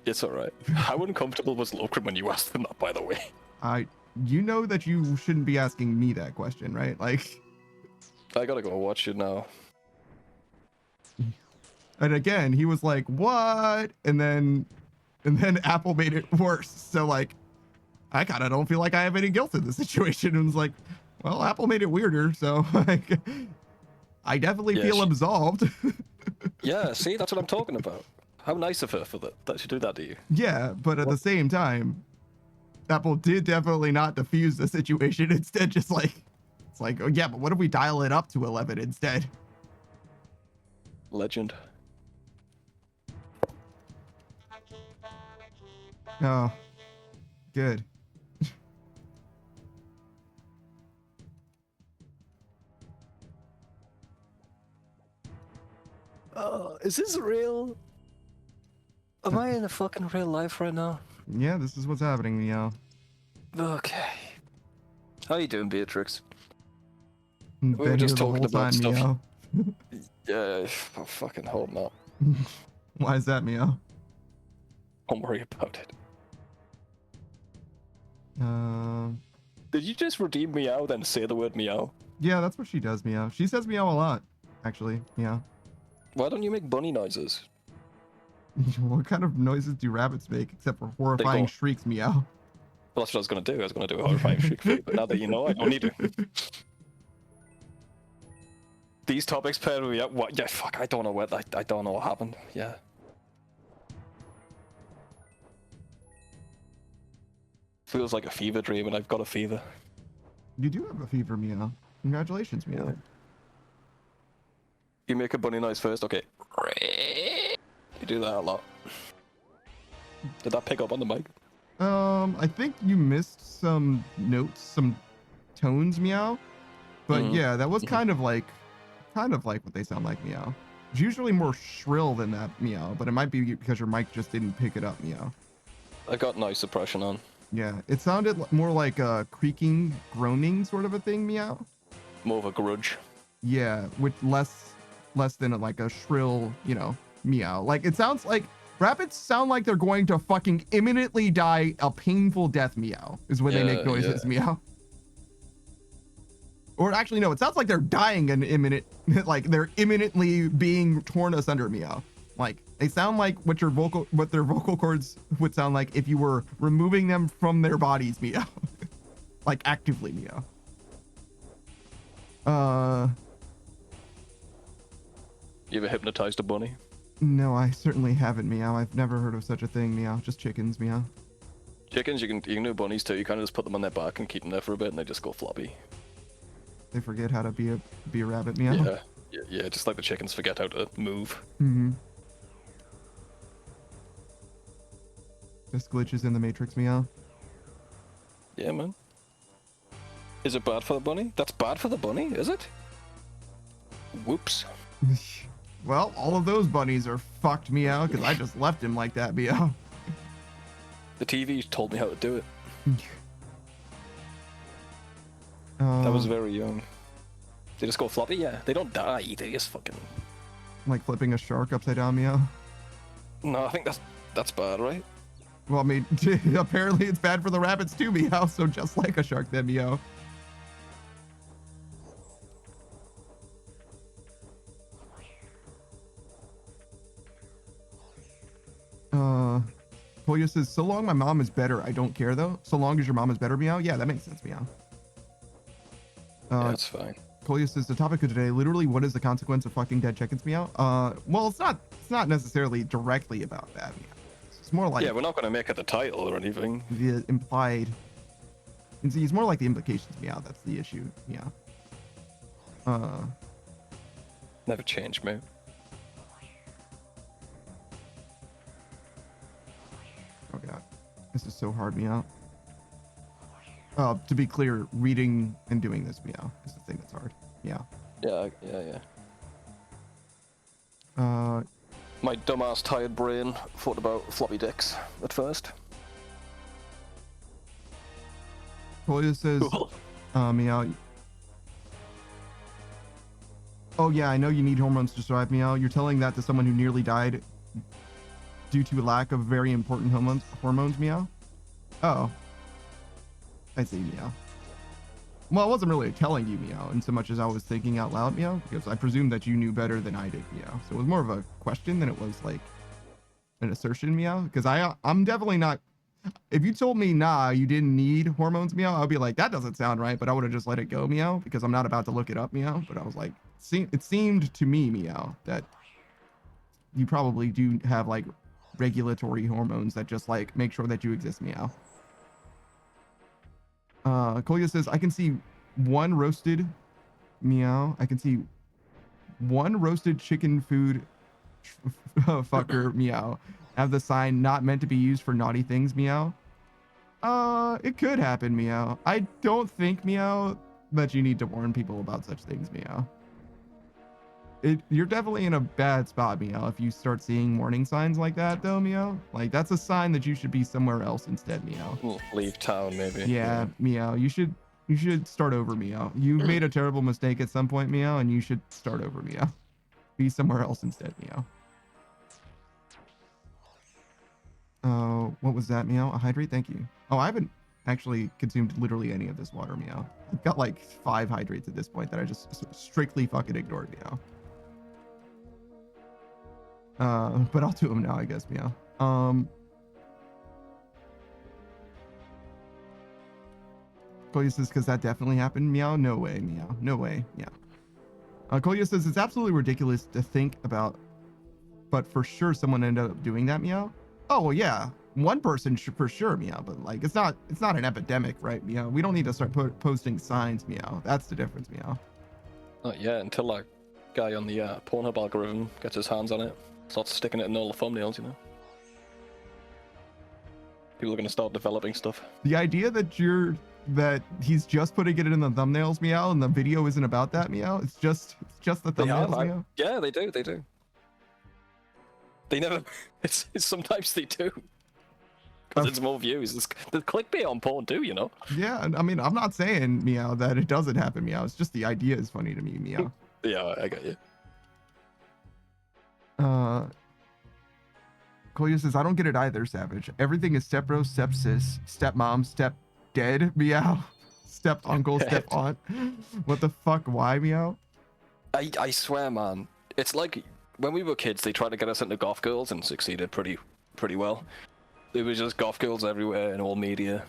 It's all right. How uncomfortable was Locrum when you asked them that, by the way? You know that you shouldn't be asking me that question, right? Like, I gotta go watch it now. And again, he was like, "What?" And then Apple made it worse. So like, I kind of don't feel like I have any guilt in the situation. And was like, well, Apple made it weirder, so like, I definitely feel absolved. Yeah, see, that's what I'm talking about. How nice of her for that she do that to you. Yeah, but at the same time, Apple did definitely not diffuse the situation. Instead, just like, it's like, oh yeah, but what if we dial it up to 11 instead? Legend. Oh, good. Oh, is this real? Am I in a fucking real life right now? Yeah, this is what's happening, Meow. Okay. How you doing, Beatrix? We were just talking about stuff. Meow. Yeah, I fucking hope not. Why is that, Meow? Don't worry about it. Did you just redeem meow, then say the word meow? Yeah, that's what she does, meow. She says meow a lot, actually. Meow. Why don't you make bunny noises? What kind of noises do rabbits make except for horrifying don't. shrieks, meow? Well, that's what I was going to do. I was going to do a horrifying shriek for you, but now that you know, I don't need to. These topics paired me up. What? Yeah, fuck. I don't know what. I don't know what happened. Yeah. Feels like a fever dream, and I've got a fever. You do have a fever, meow. Congratulations, meow. Yeah. You make a bunny noise first, okay? You do that a lot. Did that pick up on the mic? I think you missed some notes, some tones, meow. But yeah, that was kind of like what they sound like, meow. It's usually more shrill than that, meow, but it might be because your mic just didn't pick it up, meow. I got noise suppression on. Yeah, it sounded more like a creaking, groaning sort of a thing, meow. More of a grudge. Yeah, with less than like a shrill, you know, meow. Like it sounds like rabbits sound like they're going to fucking imminently die a painful death, meow, is when they make noises, meow. Or actually, no, it sounds like they're dying an imminent, like they're imminently being torn asunder, meow. Like they sound like what their vocal cords would sound like if you were removing them from their bodies, meow. Like actively, meow. You ever hypnotized a bunny? No, I certainly haven't, meow. I've never heard of such a thing, meow. Just chickens, meow. Chickens, you can do bunnies too. You kind of just put them on their back and keep them there for a bit, and they just go floppy. They forget how to be a rabbit, meow. Yeah, just like the chickens forget how to move. Mm-hmm. This glitch is in the Matrix, meow. Yeah, man. Is it bad for the bunny? That's bad for the bunny, is it? Whoops. Well, all of those bunnies are fucked, meow, because I just left him like that, meow. The TV told me how to do it. That was very young. They just go floppy? Yeah. They don't die. They just fucking... Like flipping a shark upside down, meow? No, I think that's bad, right? Well, I mean, apparently it's bad for the rabbits too, meow, so just like a shark then, meow. Polio says, so long my mom is better, I don't care though. So long as your mom is better, meow? Yeah, that makes sense, meow. Yeah, that's fine. Polio says, the topic of today, literally, what is the consequence of fucking dead chickens, meow? Well, it's not necessarily directly about that, meow. It's more like... Yeah, we're not going to make it the title or anything. The implied... It's more like the implications, meow. That's the issue, meow. Never change, mate. Oh god, this is so hard, meow. To be clear, reading and doing this, meow, is the thing that's hard. Meow. Yeah. My dumbass tired brain thought about floppy dicks at first. Polio says, meow. Oh yeah, I know you need hormones to survive, meow. You're telling that to someone who nearly died due to a lack of very important hormones, meow? Oh. I see, meow. Well, I wasn't really telling you, meow, in so much as I was thinking out loud, meow, because I presumed that you knew better than I did, meow. So it was more of a question than it was like an assertion, meow, because I'm definitely not... If you told me, nah, you didn't need hormones, meow, I'd be like, that doesn't sound right, but I would have just let it go, meow, because I'm not about to look it up, meow. But I was like, it seemed to me, meow, that you probably do have like regulatory hormones that just like make sure that you exist, meow. Kolya says, I can see one roasted meow. I can see one roasted chicken food fucker meow. Have the sign not meant to be used for naughty things, meow. It could happen, meow. I don't think, meow, that you need to warn people about such things, meow. You're definitely in a bad spot, meow, if you start seeing warning signs like that, though, meow. Like, that's a sign that you should be somewhere else instead, meow. Leave town, maybe. Yeah, meow. You should start over, meow. You made a terrible mistake at some point, meow, and you should start over, meow. Be somewhere else instead, meow. What was that, meow? A hydrate? Thank you. Oh, I haven't actually consumed literally any of this water, meow. I've got like 5 hydrates at this point that I just strictly fucking ignored, meow. But I'll do them now, I guess, meow. Koya says, because that definitely happened, meow. No way, meow. No way, meow. Koya says, it's absolutely ridiculous to think about, but for sure someone ended up doing that, meow. Oh, well, yeah. One person for sure, meow, but like it's not an epidemic, right, meow? We don't need to start posting signs, meow. That's the difference, meow. Not yet, until that guy on the Pornhub algorithm gets his hands on it, starts sticking it in all the thumbnails, you know. People are gonna start developing stuff. The idea that he's just putting it in the thumbnails, meow, and the video isn't about that, meow. It's just the thumbnails, meow. Yeah, they do. They never. It's sometimes they do. Because it's more views. There's clickbait on porn too, you know? Yeah, I mean, I'm not saying, meow, that it doesn't happen, meow. It's just the idea is funny to me, meow. Yeah, I got you. Koya says, I don't get it either, Savage. Everything is step bro, step sis, step mom, step dead, meow. Step uncle, step aunt. What the fuck? Why, meow? I swear, man. It's like when we were kids, they tried to get us into goth girls and succeeded pretty well. There was just goth girls everywhere in all media,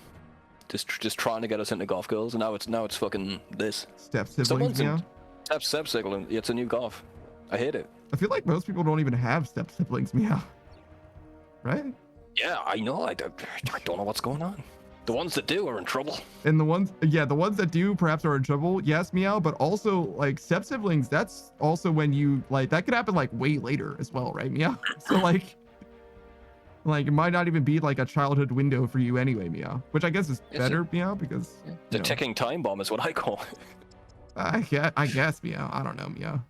just trying to get us into goth girls, and now it's fucking this. Step siblings, meow. Step sibling. It's a new goth. I hate it. I feel like most people don't even have step siblings, meow. Right? Yeah, I know. I don't know what's going on. The ones that do are in trouble. And the ones that do perhaps are in trouble. Yes, meow. But also, like, step siblings, that's also when you, like, that could happen, like, way later as well, right, meow? So, like, it might not even be, like, a childhood window for you anyway, meow. Which I guess is better, meow, because... The ticking time bomb is what I call it. I guess, meow. I don't know, meow.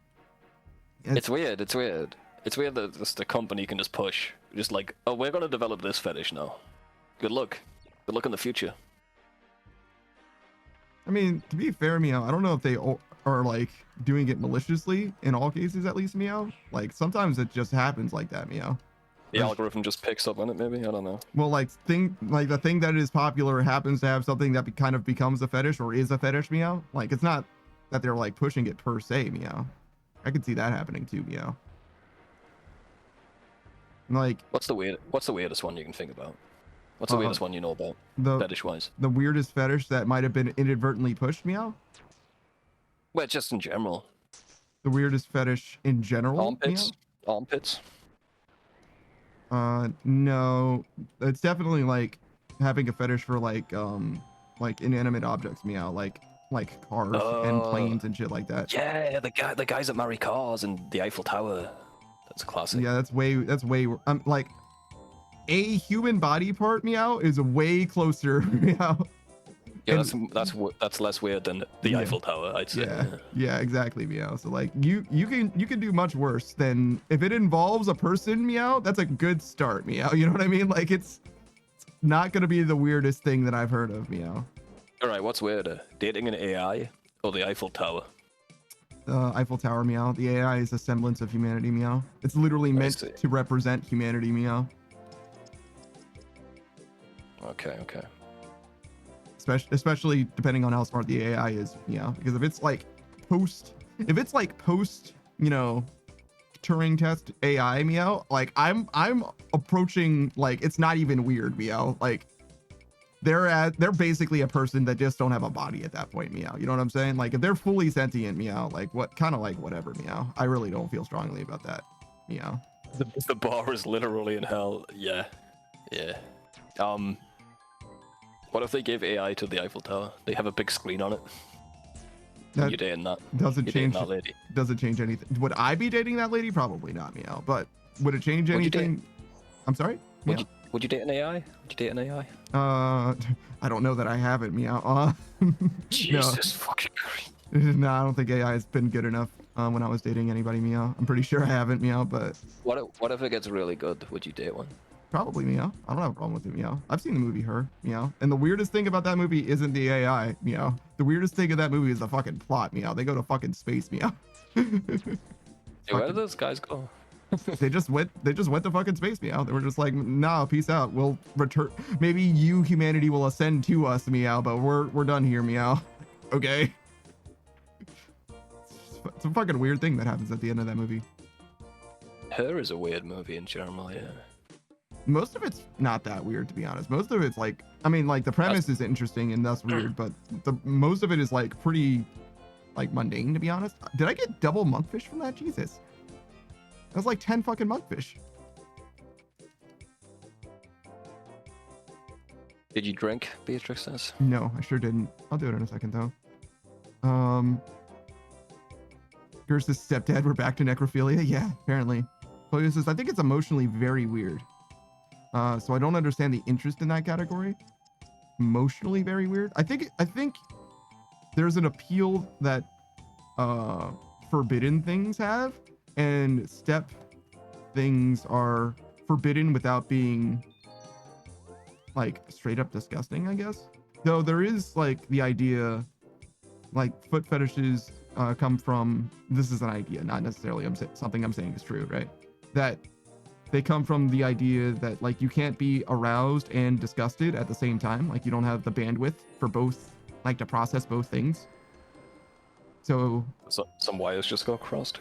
It's weird. It's weird that the company can just push. Just like, oh, we're going to develop this fetish now. Good luck. Good luck in the future. I mean, to be fair, meow, I don't know if they are, like, doing it maliciously in all cases, at least, meow. Like, sometimes it just happens like that, meow. The algorithm just picks up on it, maybe? I don't know. Well, like, the thing that is popular happens to have something that kind of becomes a fetish or is a fetish, meow. Like, it's not that they're, like, pushing it per se, meow. I could see that happening too, meow. Like, what's the weirdest one you can think about? What's the weirdest one you know about, fetish-wise? The weirdest fetish that might have been inadvertently pushed, meow? Well, just in general. The weirdest fetish in general? Armpits? Meow? Armpits? No. It's definitely, like, having a fetish for, like inanimate objects, meow. Like cars and planes and shit like that. Yeah, the guys that marry cars and the Eiffel Tower. That's classic. Yeah, that's way like a human body part, meow, is way closer, meow. Yeah, that's less weird than the Eiffel Tower, I'd say. Yeah, exactly, meow. So like you can do much worse than if it involves a person, meow. That's a good start, meow. You know what I mean? Like it's not gonna be the weirdest thing that I've heard of, meow. All right, what's weirder, dating an AI or the Eiffel Tower? Eiffel Tower, meow. The AI is a semblance of humanity, meow. It's literally meant to represent humanity, meow. Okay. Especially depending on how smart the AI is, meow. Because if it's like post, you know, Turing test AI, meow. Like I'm approaching, like, it's not even weird, meow. Like they're basically a person that just don't have a body at that point, meow. You know what I'm saying? Like if they're fully sentient, meow, like whatever, meow. I really don't feel strongly about that, meow. The bar is literally in hell. Yeah. What if they gave AI to the Eiffel Tower? They have a big screen on it. You're dating that. Doesn't change that lady. Doesn't change anything. Would I be dating that lady? Probably not, meow. But would it change anything? I'm sorry? Would you date an AI? I don't know that I haven't, meow. Jesus fucking Christ. No, I don't think AI has been good enough when I was dating anybody, meow. I'm pretty sure I haven't, meow, but... What if it gets really good? Would you date one? Probably, meow. I don't have a problem with it, meow. I've seen the movie Her, meow. And the weirdest thing about that movie isn't the AI, meow. The weirdest thing of that movie is the fucking plot, meow. They go to fucking space, meow. Where do those guys go? They just went to fucking space, Meow. They were just like, nah, peace out. We'll return. Maybe you, humanity, will ascend to us, Meow, but we're done here, Meow. Okay. It's a fucking weird thing that happens at the end of that movie. Her is a weird movie in general, yeah. Most of it's not that weird, to be honest. Most of it's like, I mean, like the premise is interesting and thus weird, but most of it is like pretty, like mundane, to be honest. Did I get double monkfish from that? Jesus. That was like 10 fucking monkfish. Did you drink, Beatrix says? No, I sure didn't. I'll do it in a second though. Gersa's stepdad, we're back to necrophilia. Yeah, apparently. Chloe says, I think it's emotionally very weird. So I don't understand the interest in that category. Emotionally very weird. I think there's an appeal that forbidden things have, and step things are forbidden without being like straight up disgusting, I guess. Though there is like the idea, like foot fetishes come from, this is an idea, not necessarily something I'm saying is true, right? That they come from the idea that like you can't be aroused and disgusted at the same time. Like you don't have the bandwidth for both, like to process both things. So some wires just got crossed.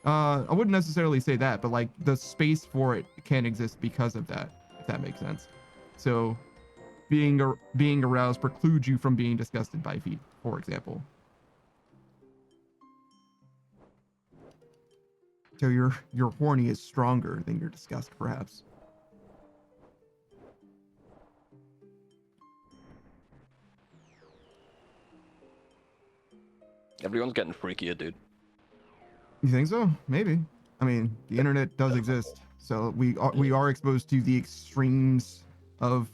I wouldn't necessarily say that, but like the space for it can exist because of that, if that makes sense. So being aroused precludes you from being disgusted by feet, for example. So your horny is stronger than your disgust, perhaps. Everyone's getting freakier, dude. You think so? Maybe. I mean, the internet does exist, so we are exposed to the extremes of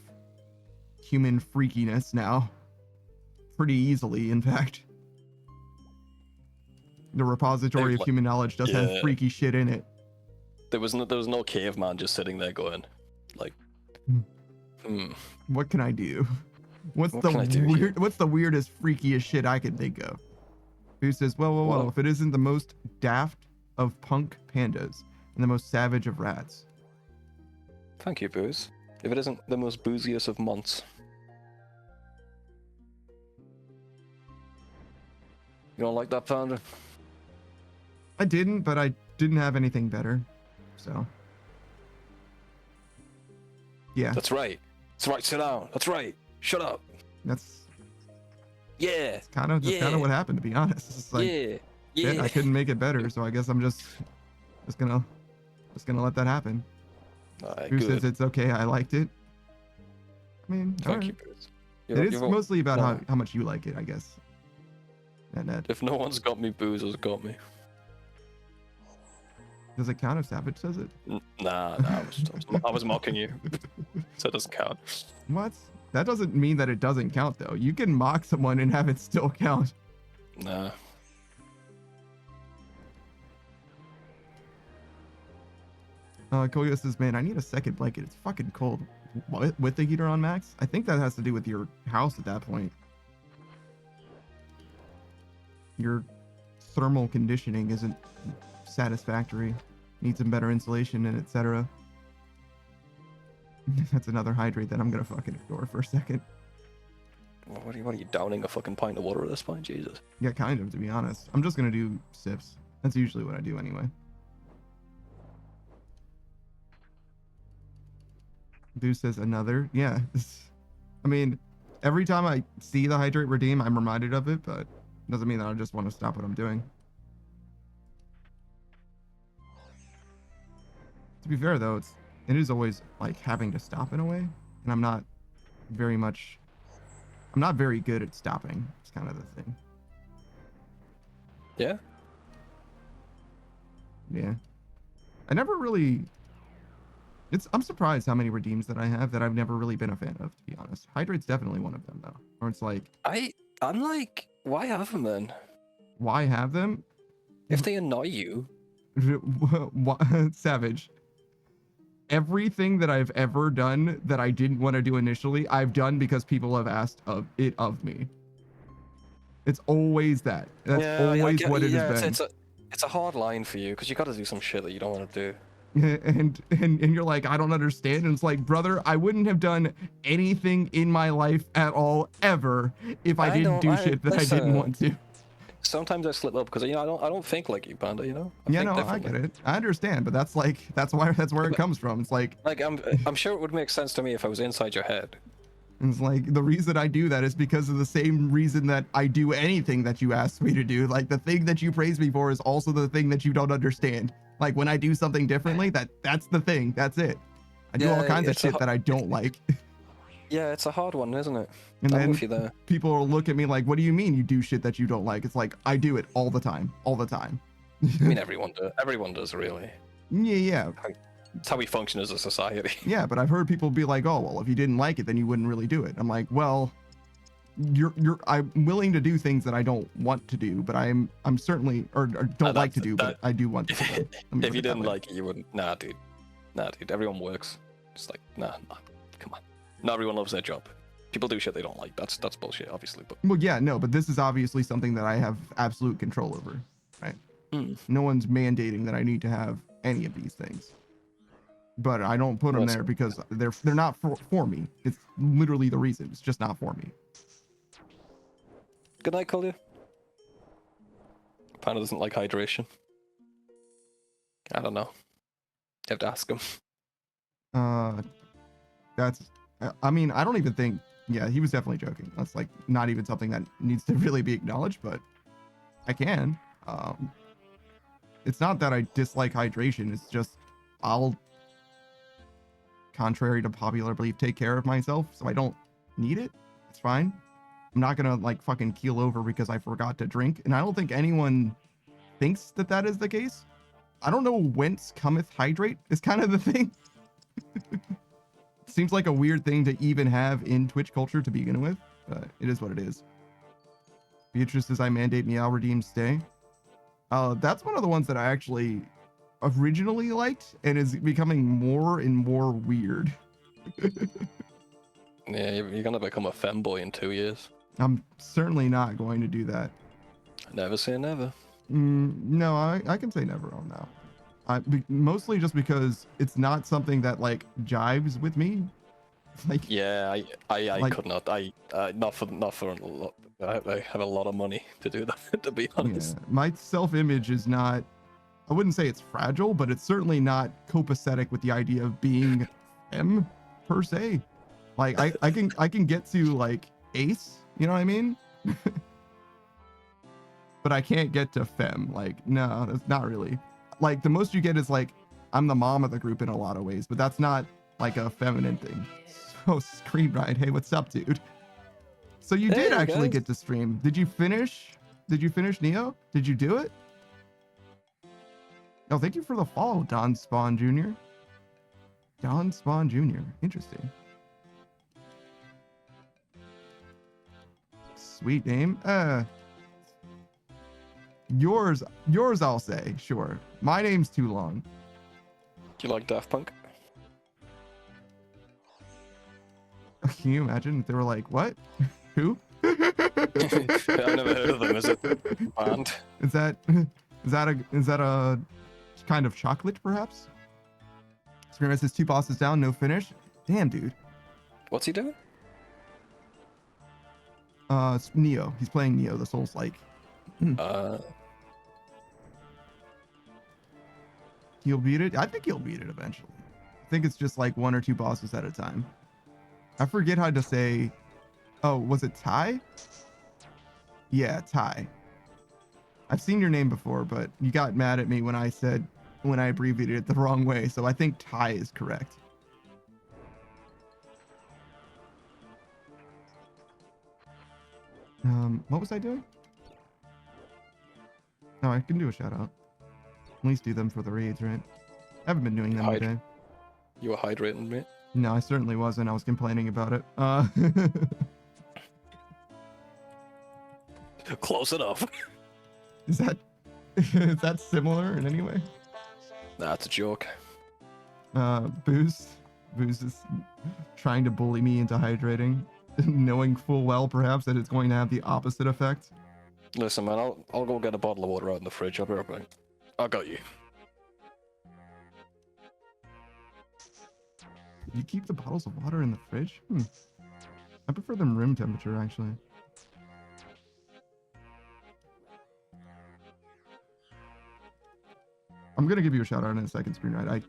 human freakiness now, pretty easily, in fact. The repository of human knowledge does have freaky shit in it. There was no caveman just sitting there going, like, what can I do? What's the weirdest, freakiest shit I can think of? Who says, well, if it isn't the most daft of punk pandas and the most savage of rats. Thank you, Booze. If it isn't the most booziest of months. You don't like that, Panda? I didn't, but I didn't have anything better, so. Yeah. That's right. That's right, sit down. That's right. Shut up. That's yeah. Kind of what happened, to be honest. It's like, yeah. I couldn't make it better, so I guess I'm just gonna let that happen. Who says it's okay? I liked it. I mean, thank you, Bruce. It is mostly about how much you like it, I guess. Ned. If no one's got me, Booze has got me. Does it count if Savage says it? Nah, I was mocking you, so it doesn't count. What? That doesn't mean that it doesn't count, though. You can mock someone and have it still count. Nah. Koyo says, man, I need a second blanket. It's fucking cold. What? With the heater on max? I think that has to do with your house at that point. Your thermal conditioning isn't satisfactory. Needs some better insulation and etc. That's another hydrate that I'm gonna fucking ignore for a second. What are you downing a fucking pint of water at this point? Jesus. Yeah, kind of, to be honest. I'm just gonna do sips. That's usually what I do anyway. Boo says another. Yeah. I mean, every time I see the hydrate redeem, I'm reminded of it, but doesn't mean that I just want to stop what I'm doing. To be fair, though, it is always like having to stop in a way, and I'm not very good at stopping. It's kind of the thing. Yeah. Yeah. I never really. I'm surprised how many redeems that I have that I've never really been a fan of, to be honest. Hydrate's definitely one of them, though. Or it's like. I'm like, why have them then? Why have them? If they annoy you. Savage. Everything that I've ever done that I didn't want to do initially, I've done because people have asked of me. It's always that. That's always what it has been. It's a hard line for you because you got to do some shit that you don't want to do. And you're like, I don't understand. And it's like, brother, I wouldn't have done anything in my life at all ever if I didn't do shit that I didn't want to. Sometimes I slip up because I don't think like you, Panda. I I get it. I understand, but that's where it comes from. It's like I'm sure it would make sense to me if I was inside your head. It's like the reason I do that is because of the same reason that I do anything that you ask me to do. Like the thing that you praise me for is also the thing that you don't understand. Like when I do something differently, that's the thing. That's it. I do all kinds of shit that I don't like. Yeah, it's a hard one, isn't it? And I'm then with you there. People will look at me like, what do you mean you do shit that you don't like? It's like, I do it all the time. All the time. I mean, everyone does, really. Yeah. It's how we function as a society. Yeah, but I've heard people be like, oh, well, if you didn't like it, then you wouldn't really do it. I'm like, well, I'm willing to do things that I don't want to do, but I'm certainly, or don't like to do, but I do want to do them. If you didn't like it, you wouldn't. Nah, dude. Everyone works. It's like, nah, come on. Not everyone loves their job. People do shit they don't like. That's bullshit, obviously. But well, yeah, no, but this is obviously something that I have absolute control over, right? No one's mandating that I need to have any of these things, but I don't put them there because they're not for me. It's literally the reason. It's just not for me. Good night, Collier. Panda doesn't like hydration. I don't know. You have to ask him. I mean, I don't even think. Yeah, he was definitely joking. That's like not even something that needs to really be acknowledged, but I can. It's not that I dislike hydration. It's just I'll, contrary to popular belief, take care of myself, so I don't need it. It's fine. I'm not gonna like fucking keel over because I forgot to drink, and I don't think anyone thinks that is the case. I don't know whence cometh hydrate is kind of the thing. Seems like a weird thing to even have in Twitch culture to begin with, but it is what it is. Beatrice says, I mandate Meow Redeem stay. That's one of the ones that I actually originally liked and is becoming more and more weird. Yeah, you're gonna become a femboy in 2 years. I'm certainly not going to do that. Never say never. No, I can say never on now. Mostly just because it's not something that like jives with me. Like yeah, I could not. Not for a lot. I have a lot of money to do that. To be honest, yeah, my self-image is not. I wouldn't say it's fragile, but it's certainly not copacetic with the idea of being femme per se. Like I can get to like ace, you know what I mean? But I can't get to femme. Like no, that's not really. Like the most you get is like I'm the mom of the group in a lot of ways, but that's not like a feminine thing. So Scream Ride, hey, what's up, dude? So you did actually get to stream. Did you finish Neo? Did you do it? Oh, thank you for the follow, Don Spawn Jr. Don Spawn Jr. Interesting. Sweet name. Yours I'll say, sure. My name's too long. Do you like Daft Punk? Can you imagine if they were like, what? Who? I've never heard of them. Is it a band? Is that a kind of chocolate, perhaps? Screamer says 2 bosses down, no finish. Damn, dude. What's he doing? It's Neo. He's playing Neo, the Souls-like. He'll beat it. I think he'll beat it eventually. I think it's just like 1 or 2 bosses at a time. I forget how to say. Oh, was it Ty? Yeah, Ty. I've seen your name before, but you got mad at me when I abbreviated it the wrong way. So I think Ty is correct. What was I doing? No, I can do a shout out. At least do them for the raids, right? I haven't been doing them today. You were hydrating, mate? No, I certainly wasn't. I was complaining about it. Close enough. Is that similar in any way? That's a joke. Booze is trying to bully me into hydrating, knowing full well perhaps that it's going to have the opposite effect. Listen, man, I'll go get a bottle of water out in the fridge. I'll be right back. I got you. You keep the bottles of water in the fridge? I prefer them room temperature, actually. I'm gonna give you a shout out in a second, Screen Ride.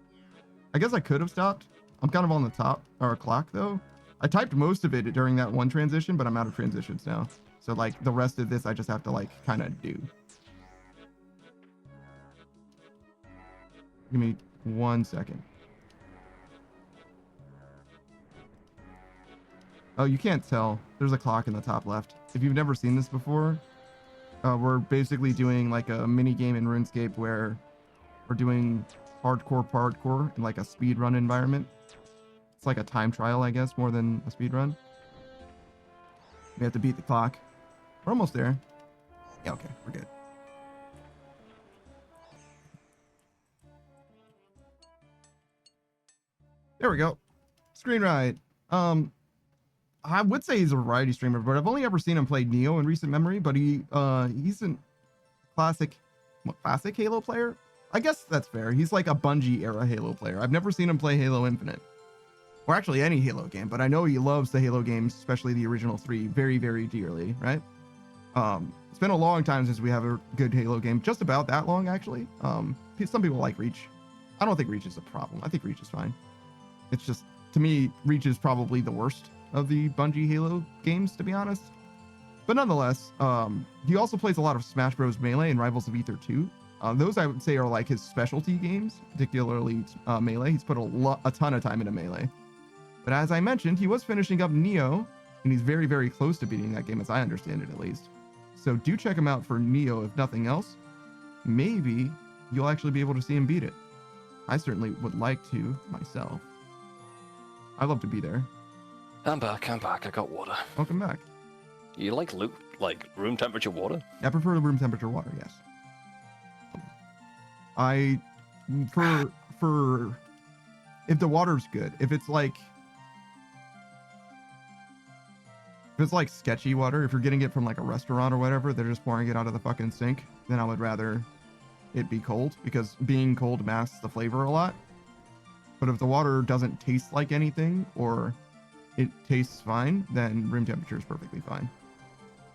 I guess I could have stopped. I'm kind of on the top or clock though. I typed most of it during that one transition, but I'm out of transitions now. So like the rest of this, I just have to like kind of do. Give me 1 second. Oh, you can't tell. There's a clock in the top left. If you've never seen this before, we're basically doing like a mini game in RuneScape where we're doing hardcore in like a speed run environment. It's like a time trial, I guess, more than a speed run. We have to beat the clock. We're almost there. Yeah, okay, we're good. There we go. Screen Ride. I would say he's a variety streamer, but I've only ever seen him play Neo in recent memory. But he's a classic Halo player. I guess that's fair. He's like a Bungie era Halo player. I've never seen him play Halo Infinite, or actually any Halo game. But I know he loves the Halo games, especially the original 3, very, very dearly. Right? It's been a long time since we have a good Halo game. Just about that long, actually. Some people like Reach. I don't think Reach is a problem. I think Reach is fine. It's just, to me, Reach is probably the worst of the Bungie Halo games, to be honest. But nonetheless, he also plays a lot of Smash Bros. Melee and Rivals of Ether 2. Those I would say are like his specialty games, particularly Melee. He's put a ton of time into Melee. But as I mentioned, he was finishing up Neo, and he's very, very close to beating that game, as I understand it at least. So do check him out for Neo, if nothing else. Maybe you'll actually be able to see him beat it. I certainly would like to myself. I'd love to be there. I'm back. I got water. Welcome back. You like room temperature water? I prefer room temperature water, yes. For if the water's good, if it's like sketchy water, if you're getting it from like a restaurant or whatever, they're just pouring it out of the fucking sink, then I would rather it be cold, because being cold masks the flavor a lot. But if the water doesn't taste like anything, or it tastes fine, then room temperature is perfectly fine.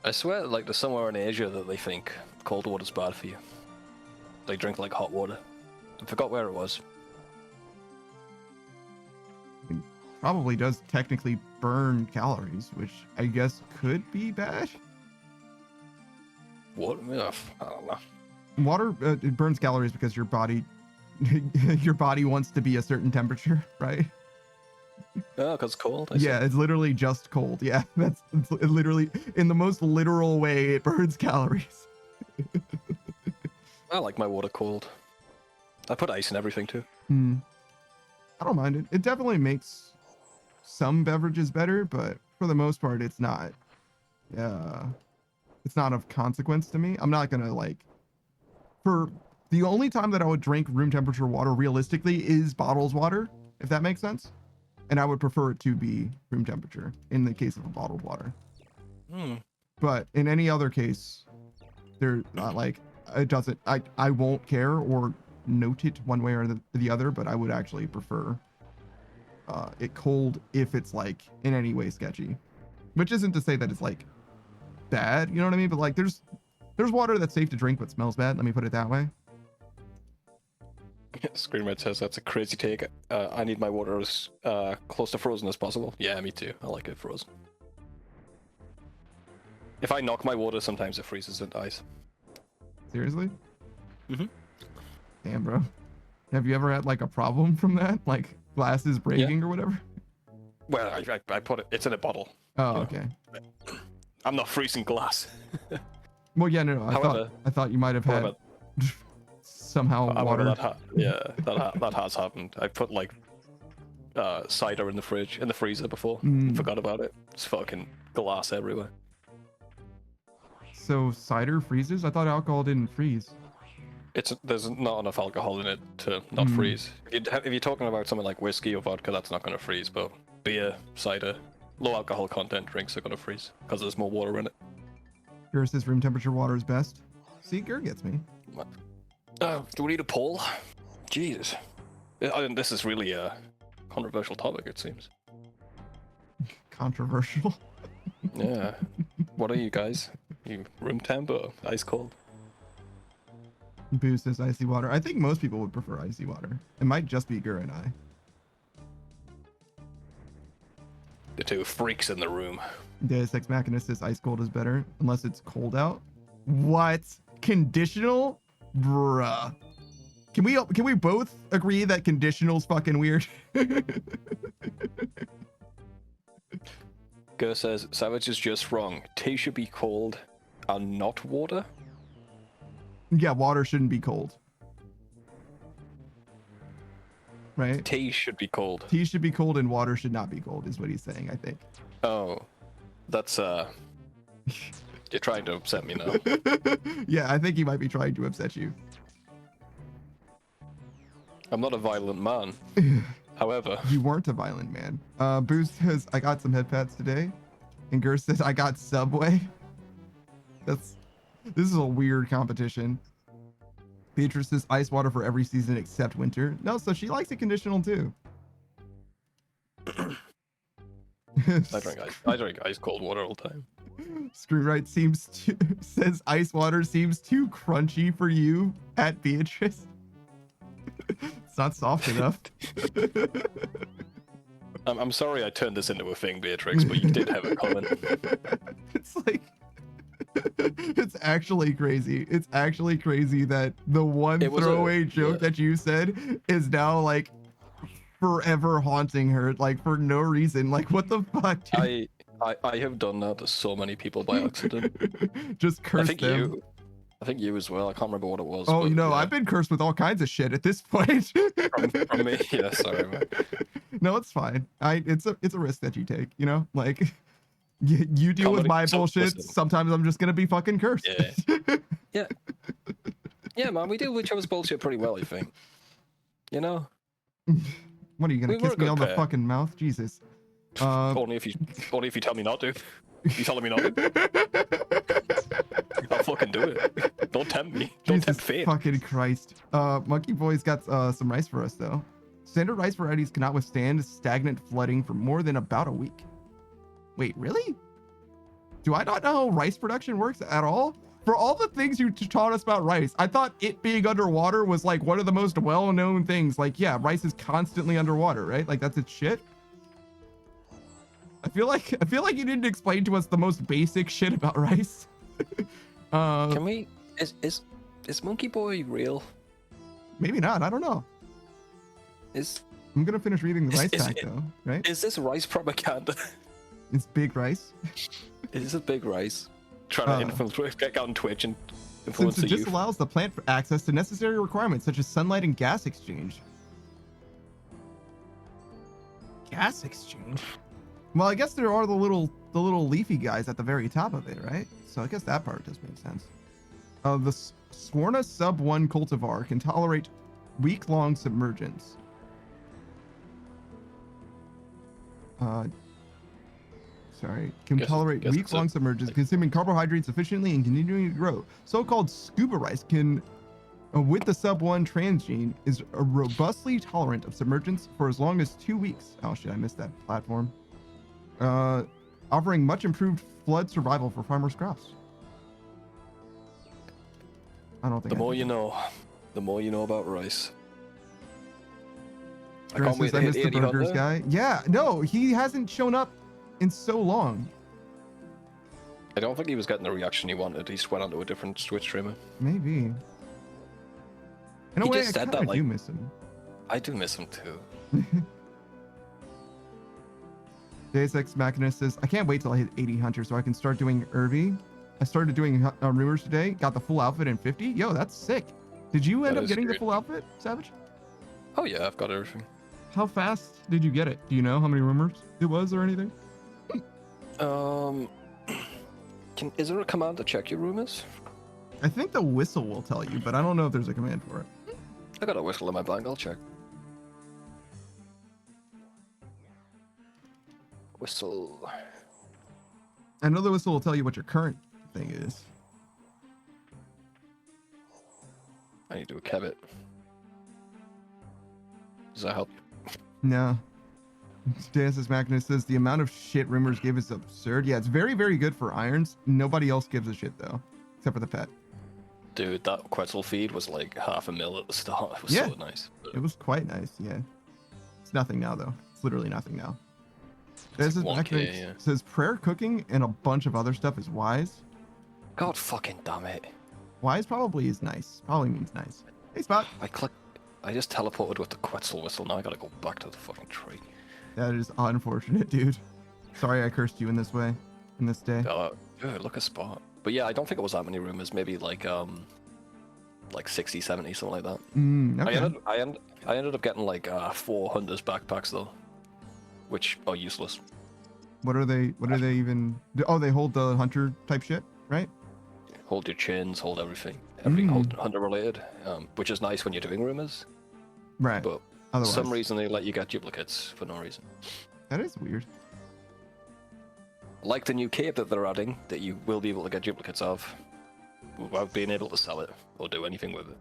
I swear, like, there's somewhere in Asia that they think cold water's bad for you. They drink like hot water. I forgot where it was. It probably does technically burn calories, which I guess could be bad. What? Ugh, I don't know. Water, it burns calories because your body wants to be a certain temperature, right? Oh, because it's cold? Yeah, it's literally just cold. Yeah, it's literally, in the most literal way, it burns calories. I like my water cold. I put ice in everything too. I don't mind it. It definitely makes some beverages better, but for the most part, it's not. It's not of consequence to me. I'm not gonna for the only time that I would drink room temperature water realistically is bottles water, if that makes sense. And I would prefer it to be room temperature in the case of a bottled water. But in any other case, they're not like, it doesn't, I won't care or note it one way or the other, but I would actually prefer it cold if it's like in any way sketchy, which isn't to say that it's like bad, you know what I mean? But like there's water that's safe to drink but smells bad, let me put it that way. Screenred says that's a crazy take. I need my water as close to frozen as possible. Yeah, me too. I like it frozen. If I knock my water, sometimes it freezes and dies. Seriously? Damn, bro. Have you ever had like a problem from that? Like glasses breaking or whatever? Well, I put it. It's in a bottle. Oh, okay. I'm not freezing glass. Well, yeah, no. I thought you might have had somehow water. That has happened. I put like cider in the freezer before. Forgot about it. It's fucking glass everywhere. So cider freezes? I thought alcohol didn't freeze. There's not enough alcohol in it to not freeze. If you're talking about something like whiskey or vodka, that's not going to freeze. But beer, cider, low alcohol content drinks are going to freeze because there's more water in it. Gur says room temperature water is best. See, Gur gets me. What? Do we need a poll? Jesus. This is really a controversial topic, it seems. Controversial. Yeah. What are you guys? You room temp or ice cold? Boo says icy water. I think most people would prefer icy water. It might just be Gur and I. The two freaks in the room. Deus Ex Machina says ice cold is better unless it's cold out. What? Conditional? Bruh. Can we both agree that conditional's fucking weird? Gur says, Savage is just wrong. Tea should be cold and not water. Yeah, water shouldn't be cold. Right? Tea should be cold. Tea should be cold and water should not be cold, is what he's saying, I think. Oh. That's, You're trying to upset me now. Yeah, I think he might be trying to upset you. I'm not a violent man. However. You weren't a violent man. Boost says, I got some head pads today. And Gur says, I got Subway. This is a weird competition. Beatrice says, ice water for every season except winter. No, so she likes it conditional too. I drink ice cold water all the time. Screenwrite says ice water seems too crunchy for you at Beatrice. It's not soft enough. I'm sorry I turned this into a thing, Beatrix, but you did have a comment. It's like, it's actually crazy. It's actually crazy that the one throwaway joke that you said is now like forever haunting her, like for no reason. Like, what the fuck? Dude? I have done that to so many people by accident. Just curse them. I think you as well. I can't remember what it was. Oh, but, no, yeah. I've been cursed with all kinds of shit at this point. from me, yeah, sorry, man. No, it's fine. It's a risk that you take, you know? Like, you deal with my bullshit. Sometimes I'm just gonna be fucking cursed. Yeah. Yeah, man, we deal with each other's bullshit pretty well, I think. You know? What are you gonna kiss me on the fucking mouth? Jesus. Only if you tell me not to. You telling me not to? I'll fucking do it. Don't tempt me. Don't tempt fate. Fucking Christ. Monkey Boy's got some rice for us though. Standard rice varieties cannot withstand stagnant flooding for more than about a week. Wait, really? Do I not know how rice production works at all? For all the things you taught us about rice, I thought it being underwater was like one of the most well-known things. Like, yeah, rice is constantly underwater, right? Like that's its shit. I feel like you didn't explain to us the most basic shit about rice. Can we? Is Monkey Boy real? Maybe not. I don't know. I'm gonna finish reading the rice pack though, right? Is this rice propaganda? It's big rice. Is this big rice? Trying to influence, get on Twitch and influence since it disallows the plant for access to necessary requirements such as sunlight and gas exchange. Gas exchange? Well, I guess there are the little leafy guys at the very top of it, right? So I guess that part does make sense. The Swarna Sub 1 cultivar can tolerate week-long submergence. Can tolerate week-long submergence, consuming carbohydrates efficiently and continuing to grow. So-called scuba rice can, with the Sub 1 transgene, is robustly tolerant of submergence for as long as 2 weeks. Oh shit, I missed that platform. Offering much improved flood survival for farmers' crops. I don't think the more you know about rice. I can't wait to hit the burgers guy. Yeah, no, he hasn't shown up in so long. I don't think he was getting the reaction he wanted. He just went onto a different Twitch streamer. Maybe. In a way, I kind of do miss him. I do miss him too. Deus Ex Machina says, I can't wait till I hit 80 Hunter so I can start doing Irby. I started doing rumors today. Got the full outfit in 50. Yo, that's sick. Did you end up getting the full outfit, Savage? Oh yeah, I've got everything. How fast did you get it? Do you know how many rumors it was or anything? Is there a command to check your rumors? I think the whistle will tell you, but I don't know if there's a command for it. I got a whistle in my bag. I'll check. Whistle. I know the whistle will tell you what your current thing is. I need to do a cabbit. Does that help? No. Deus Magnus says the amount of shit rumors give is absurd. Yeah, it's very, very good for irons. Nobody else gives a shit though, except for the pet. Dude, that Quetzal feed was like $500,000 at the start. It was Yeah. so nice. It was quite nice, yeah. It's nothing now though. It's literally nothing now. Deus like 1K, Magnus yeah. says prayer cooking and a bunch of other stuff is wise. God fucking damn it. Wise probably is nice. Probably means nice. Hey, Spot. I just teleported with the Quetzal whistle. Now I gotta go back to the fucking tree. That is unfortunate, dude. Sorry I cursed you in this way, in this day. Dude, look a spot. But yeah, I don't think it was that many rumors. Maybe like 60, 70, something like that. Okay. I ended up getting like 4 Hunters backpacks though, which are useless. What are they? What are they even? Oh, they hold the hunter type shit, right? Hold your chins, hold everything. Everything hunter related, which is nice when you're doing rumors. Right. But otherwise, for some reason they let you get duplicates for no reason. That is weird. Like the new cape that they're adding, that you will be able to get duplicates of, without being able to sell it or do anything with it.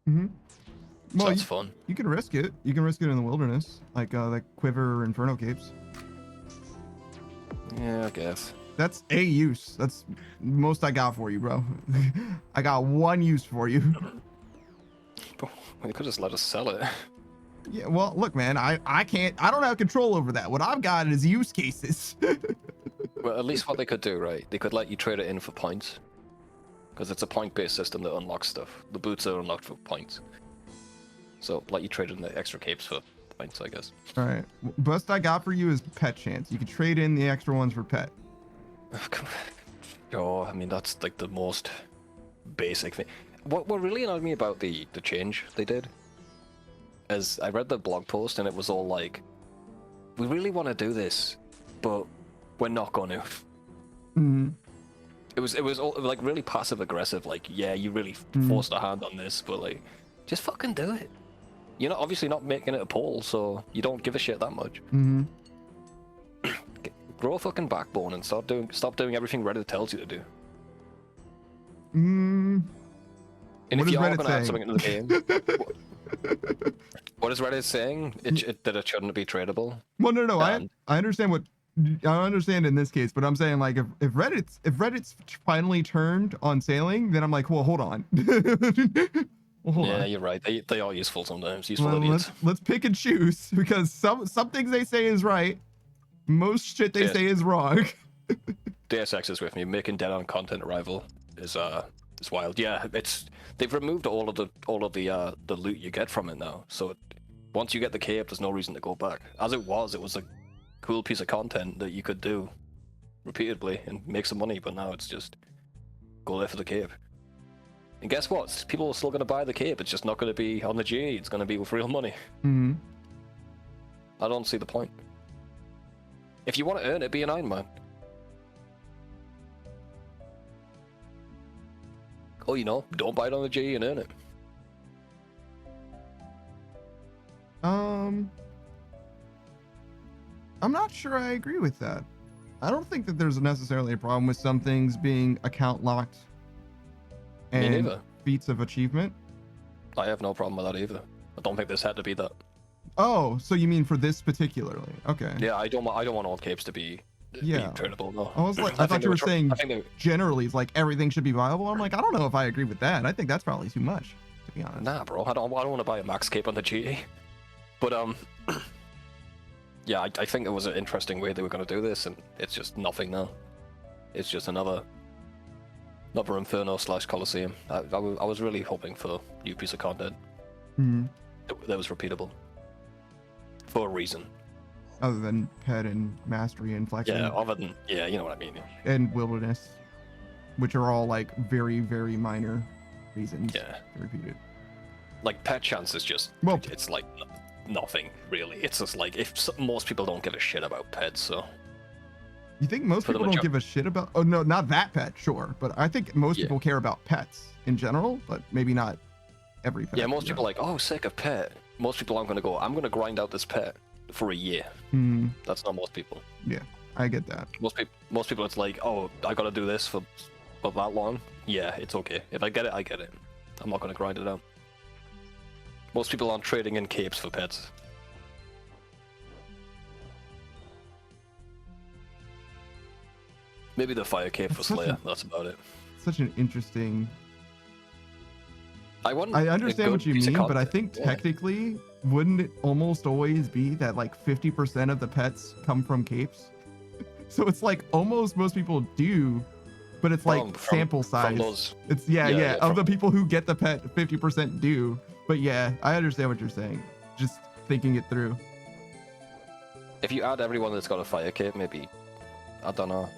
Mm-hmm. So Well, that's fun. You can risk it. You can risk it in the wilderness, like Quiver or Inferno capes. Yeah, I guess. That's a use. That's most I got for you, bro. I got one use for you. Well, you could just let us sell it. Yeah, well, look, man, I don't have control over that. What I've got is use cases. Well, at least what they could do, right? They could let you trade it in for points. Because it's a point-based system that unlocks stuff. The boots are unlocked for points. So, let you trade in the extra capes for points, I guess. All right. Best I got for you is pet chance. You can trade in the extra ones for pet. Oh, I mean, that's like the most basic thing. What really annoyed me about the change they did is I read the blog post and it was all like, we really want to do this, but we're not going to. Mm-hmm. It was all like really passive aggressive. Like, yeah, you really forced a hand on this, but like, just fucking do it. You're obviously not making it a poll, so you don't give a shit that much. Mm-hmm. Grow a fucking backbone and stop doing everything Reddit tells you to do. Mm. And What if you is are Reddit going to add saying? something into the game, what is Reddit saying? That it shouldn't be tradable. Well, no. I understand what I understand in this case, but I'm saying like if Reddit's finally turned on sailing, then I'm like, well, hold on. Well, hold on. You're right. They are useful sometimes. Useful Well, idiots. let's pick and choose because some things they say is right. Most shit they say is wrong. Deus Ex is with me. Making dead on content rival is wild. Yeah, they've removed all of the loot you get from it now. So once you get the cape, there's no reason to go back. As it was a cool piece of content that you could do repeatedly and make some money. But now it's just go there for the cape. And guess what? People are still going to buy the cape. It's just not going to be on the G. It's going to be with real money. Mm-hmm. I don't see the point. If you want to earn it, be an Iron Man. Or, don't buy it on the G and earn it. I'm not sure I agree with that. I don't think that there's necessarily a problem with some things being account locked Me and neither. feats of achievement. I have no problem with that either. I don't think this had to be that. Oh, so you mean for this particularly? Okay. Yeah, I don't want all capes to be tradable. No. I thought you were saying generally it's like everything should be viable. I'm like, I don't know if I agree with that. I think that's probably too much, to be honest. Nah, bro. I don't want to buy a max cape on the GE. But yeah, I think it was an interesting way they were going to do this, and it's just nothing now. It's just another Inferno / Coliseum. I was really hoping for a new piece of content that was repeatable for a reason. Other than pet and mastery and flexing. Yeah, you know what I mean. And wilderness, which are all like very, very minor reasons to repeat it. Like pet chance is just it's like nothing really. It's just like most people don't give a shit about pets, so. You think most people don't give a shit about? Oh no, not that pet, sure, but I think most people care about pets in general, but maybe not every pet. Yeah, most people are like, oh, sick of pet. Most people aren't going to I'm going to grind out this pet for a year. That's not most people. Yeah, I get that. Most people, it's like, oh, I got to do this for but that long, yeah, it's okay. If I get it, I get it. I'm not going to grind it out. Most people aren't trading in capes for pets. Maybe the fire cape for Slayer, that's about it. Such an interesting... I understand what you mean, but I think technically, wouldn't it almost always be that like 50% of the pets come from capes? So it's like almost most people do, but it's like sample size. It's of the people who get the pet, 50% do. But yeah, I understand what you're saying. Just thinking it through. If you add everyone that's got a fire cape, maybe, I don't know.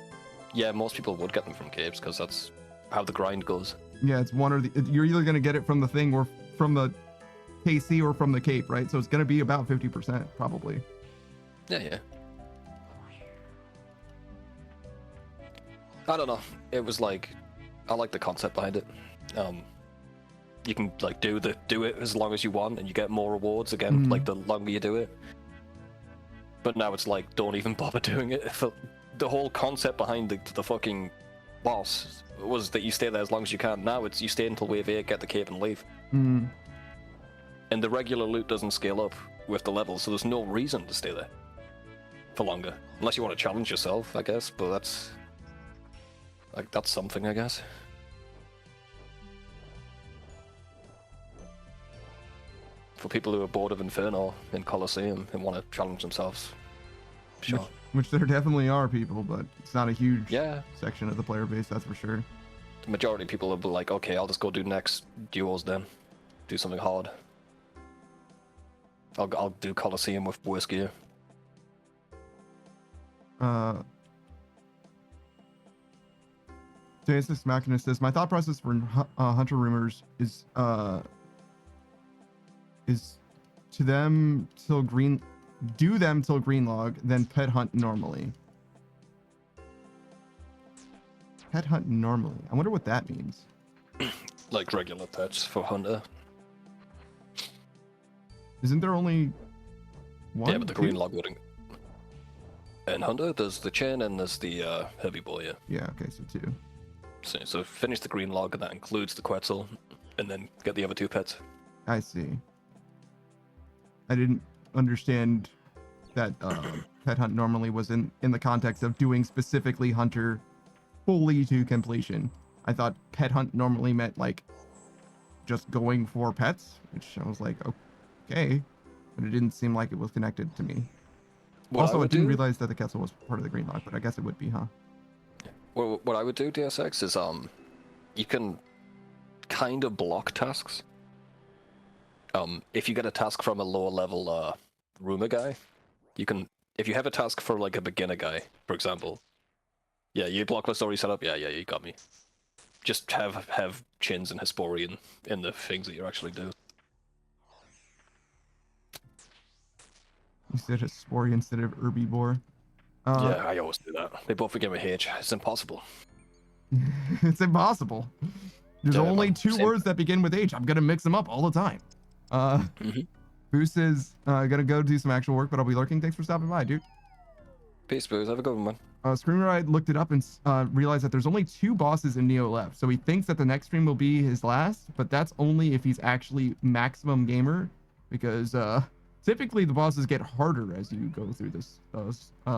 Yeah, most people would get them from capes because that's how the grind goes. Yeah, it's one or the. You're either gonna get it from the thing or from the KC or from the cape, right? So it's gonna be about 50% probably. Yeah. I don't know. It was like, I like the concept behind it. You can like do it as long as you want, and you get more rewards again. Like the longer you do it. But now it's like, don't even bother doing it. The whole concept behind the fucking boss was that you stay there as long as you can. Now it's you stay until wave 8, get the cape, and leave. And the regular loot doesn't scale up with the levels, so there's no reason to stay there for longer, unless you want to challenge yourself, I guess. But that's something, I guess. For people who are bored of Inferno in Colosseum and want to challenge themselves, sure. Which there definitely are people, but it's not a huge section of the player base, that's for sure. The majority of people will be like, okay, I'll just go do next duos then. Do something hard. I'll do Colosseum with worse gear. Deus Machina says, my thought process for Hunter Rumors is to them till do them till Greenlog, then pet hunt normally. Pet hunt normally. I wonder what that means. Like regular pets for Hunter. Isn't there only one? Yeah, but the Greenlog wouldn't. In Hunter, there's the Chain and there's the Heavy Boy, yeah. Yeah, okay, so 2. So finish the Greenlog, and that includes the Quetzal, and then get the other 2 pets. I see. I didn't understand that pet hunt normally was in the context of doing specifically Hunter fully to completion. I thought pet hunt normally meant like just going for pets, which I was like, okay, but it didn't seem like it was connected to me. Also, I didn't realize that the Quetzal was part of the Greenlock, but I guess it would be, huh? Well, what I would do, DSX, is you can kind of block tasks. If you get a task from a lower level rumor guy, you can. If you have a task for like a beginner guy, for example, yeah, you block my story setup. Yeah, you got me. Just have Chins and Hesporian in the things that you actually do. You said Hesporian instead of Herbivore. Yeah, I always do that. They both begin with H. It's impossible. It's impossible. There's only 2 words that begin with H. I'm gonna mix them up all the time. Boost is gonna go do some actual work, but I'll be lurking. Thanks for stopping by, dude. Peace, Boost. Have a good one, man. Screamer I looked it up and realized that there's only 2 bosses in Neo left. So he thinks that the next stream will be his last, but that's only if he's actually maximum gamer, because typically the bosses get harder as you go through this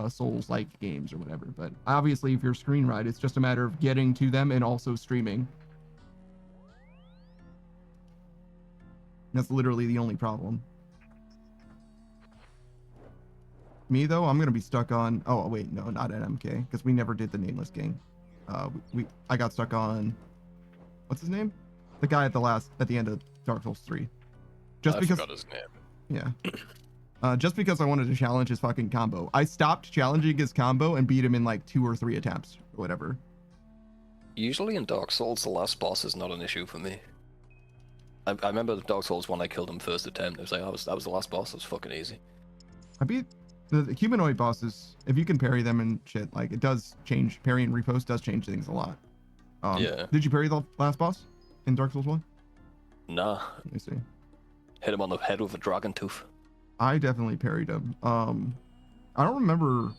Souls-like games or whatever. But obviously, if you're screen ride, it's just a matter of getting to them and also streaming. That's literally the only problem. Me though, I'm gonna be stuck on. Oh wait, no, not NMK, because we never did the nameless gang. I got stuck on. What's his name? The guy at the end of Dark Souls 3. Just because. I forgot his name. Yeah. Just because I wanted to challenge his fucking combo. I stopped challenging his combo and beat him in like 2 or 3 attempts or whatever. Usually in Dark Souls, the last boss is not an issue for me. I remember the Dark Souls when I killed him first attempt. It was like, that was the last boss. It was fucking easy. I beat the humanoid bosses. If you can parry them and shit, like it does change. Parry and repost does change things a lot. Yeah. Did you parry the last boss in Dark Souls 1? Nah. Let me see. Hit him on the head with a dragon tooth. I definitely parried him. I don't remember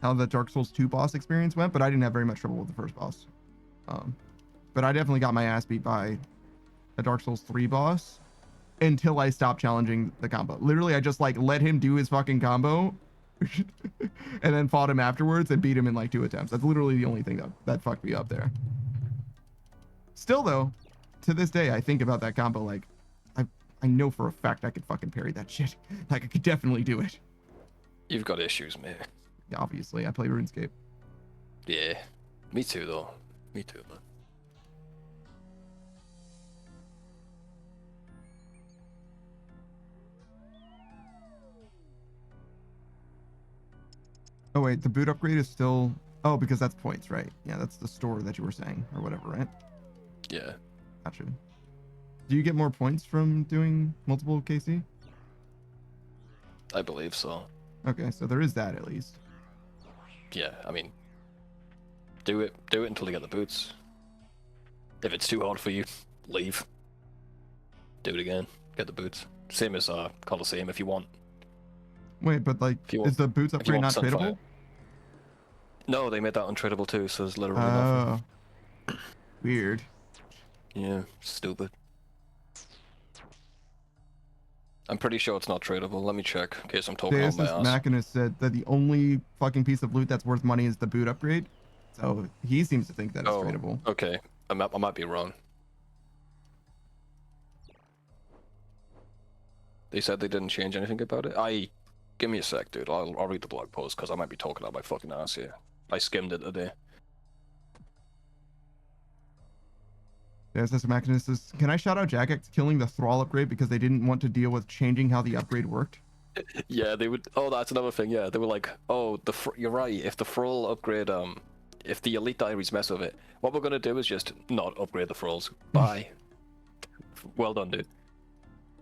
how the Dark Souls 2 boss experience went, but I didn't have very much trouble with the first boss. But I definitely got my ass beat by a Dark Souls 3 boss until I stopped challenging the combo. Literally, I just like let him do his fucking combo and then fought him afterwards and beat him in like 2 attempts. That's literally the only thing that fucked me up there. Still though, to this day, I think about that combo like I know for a fact I could fucking parry that shit. Like I could definitely do it. You've got issues, mate. Yeah, obviously, I play RuneScape. Yeah, me too though. Me too, man. Oh wait, the boot upgrade is still... Oh, because that's points, right? Yeah, that's the store that you were saying, or whatever, right? Yeah. Gotcha. Do you get more points from doing multiple KC? I believe so. Okay, so there is that at least. Yeah, I mean, do it until you get the boots. If it's too hard for you, leave. Do it again, get the boots. Same as Coliseum if you want. Wait, but like, is the boots upgrade not tradable? No, they made that untradeable too, so there's literally nothing. Weird. Yeah, stupid. I'm pretty sure it's not tradable. Let me check in case I'm talking on my ass. Machinist said that the only fucking piece of loot that's worth money is the boot upgrade. So he seems to think that it's tradable. Okay, I might be wrong. They said they didn't change anything about it. Give me a sec, dude. I'll read the blog post because I might be talking out my fucking ass here. I skimmed it today. There's this Machinist says, can I shout out Jagex killing the Thrall upgrade because they didn't want to deal with changing how the upgrade worked? Yeah, they would. Oh, that's another thing. Yeah, they were like, oh, you're right. If the Thrall upgrade, if the Elite Diaries mess with it, what we're gonna do is just not upgrade the Thralls. Bye. Well done, dude.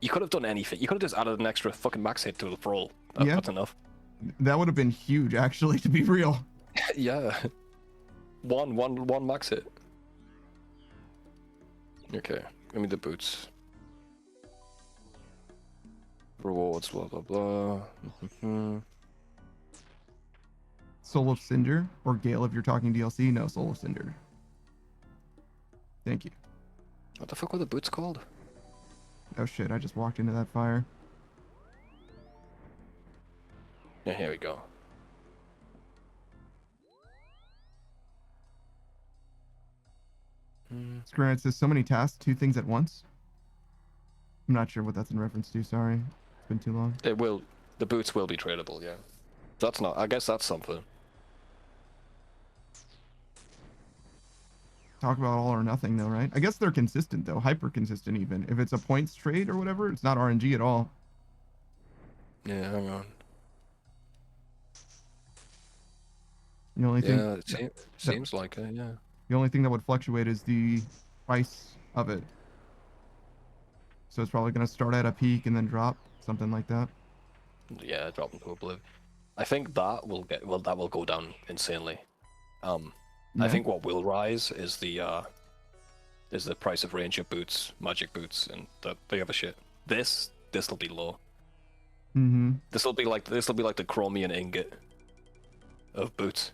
You could have done anything. You could have just added an extra fucking max hit to the Thrall. Yeah. That's enough. That would have been huge, actually, to be real. Yeah. One max hit. Okay, give me the boots. Rewards, blah blah blah. Soul of Cinder or Gale if you're talking DLC? No, Soul of Cinder. Thank you. What the fuck were the boots called? Oh shit, I just walked into that fire. Yeah, here we go. Screenwriter says so many tasks, 2 things at once. I'm not sure what that's in reference to, sorry. It's been too long. It will. The boots will be tradable, yeah. That's not. I guess that's something. Talk about all or nothing though, right? I guess they're consistent though, hyper consistent even. If it's a points trade or whatever, it's not RNG at all. Yeah, hang on. The only thing. Yeah, it seems like it, yeah. The only thing that would fluctuate is the price of it. So it's probably going to start at a peak and then drop, something like that. Yeah, drop into oblivion. I think that will go down insanely. Yeah. I think what will rise is the price of ranger boots, magic boots, and the other shit. This will be low. Mm-hmm. This will be like the chromium ingot of boots.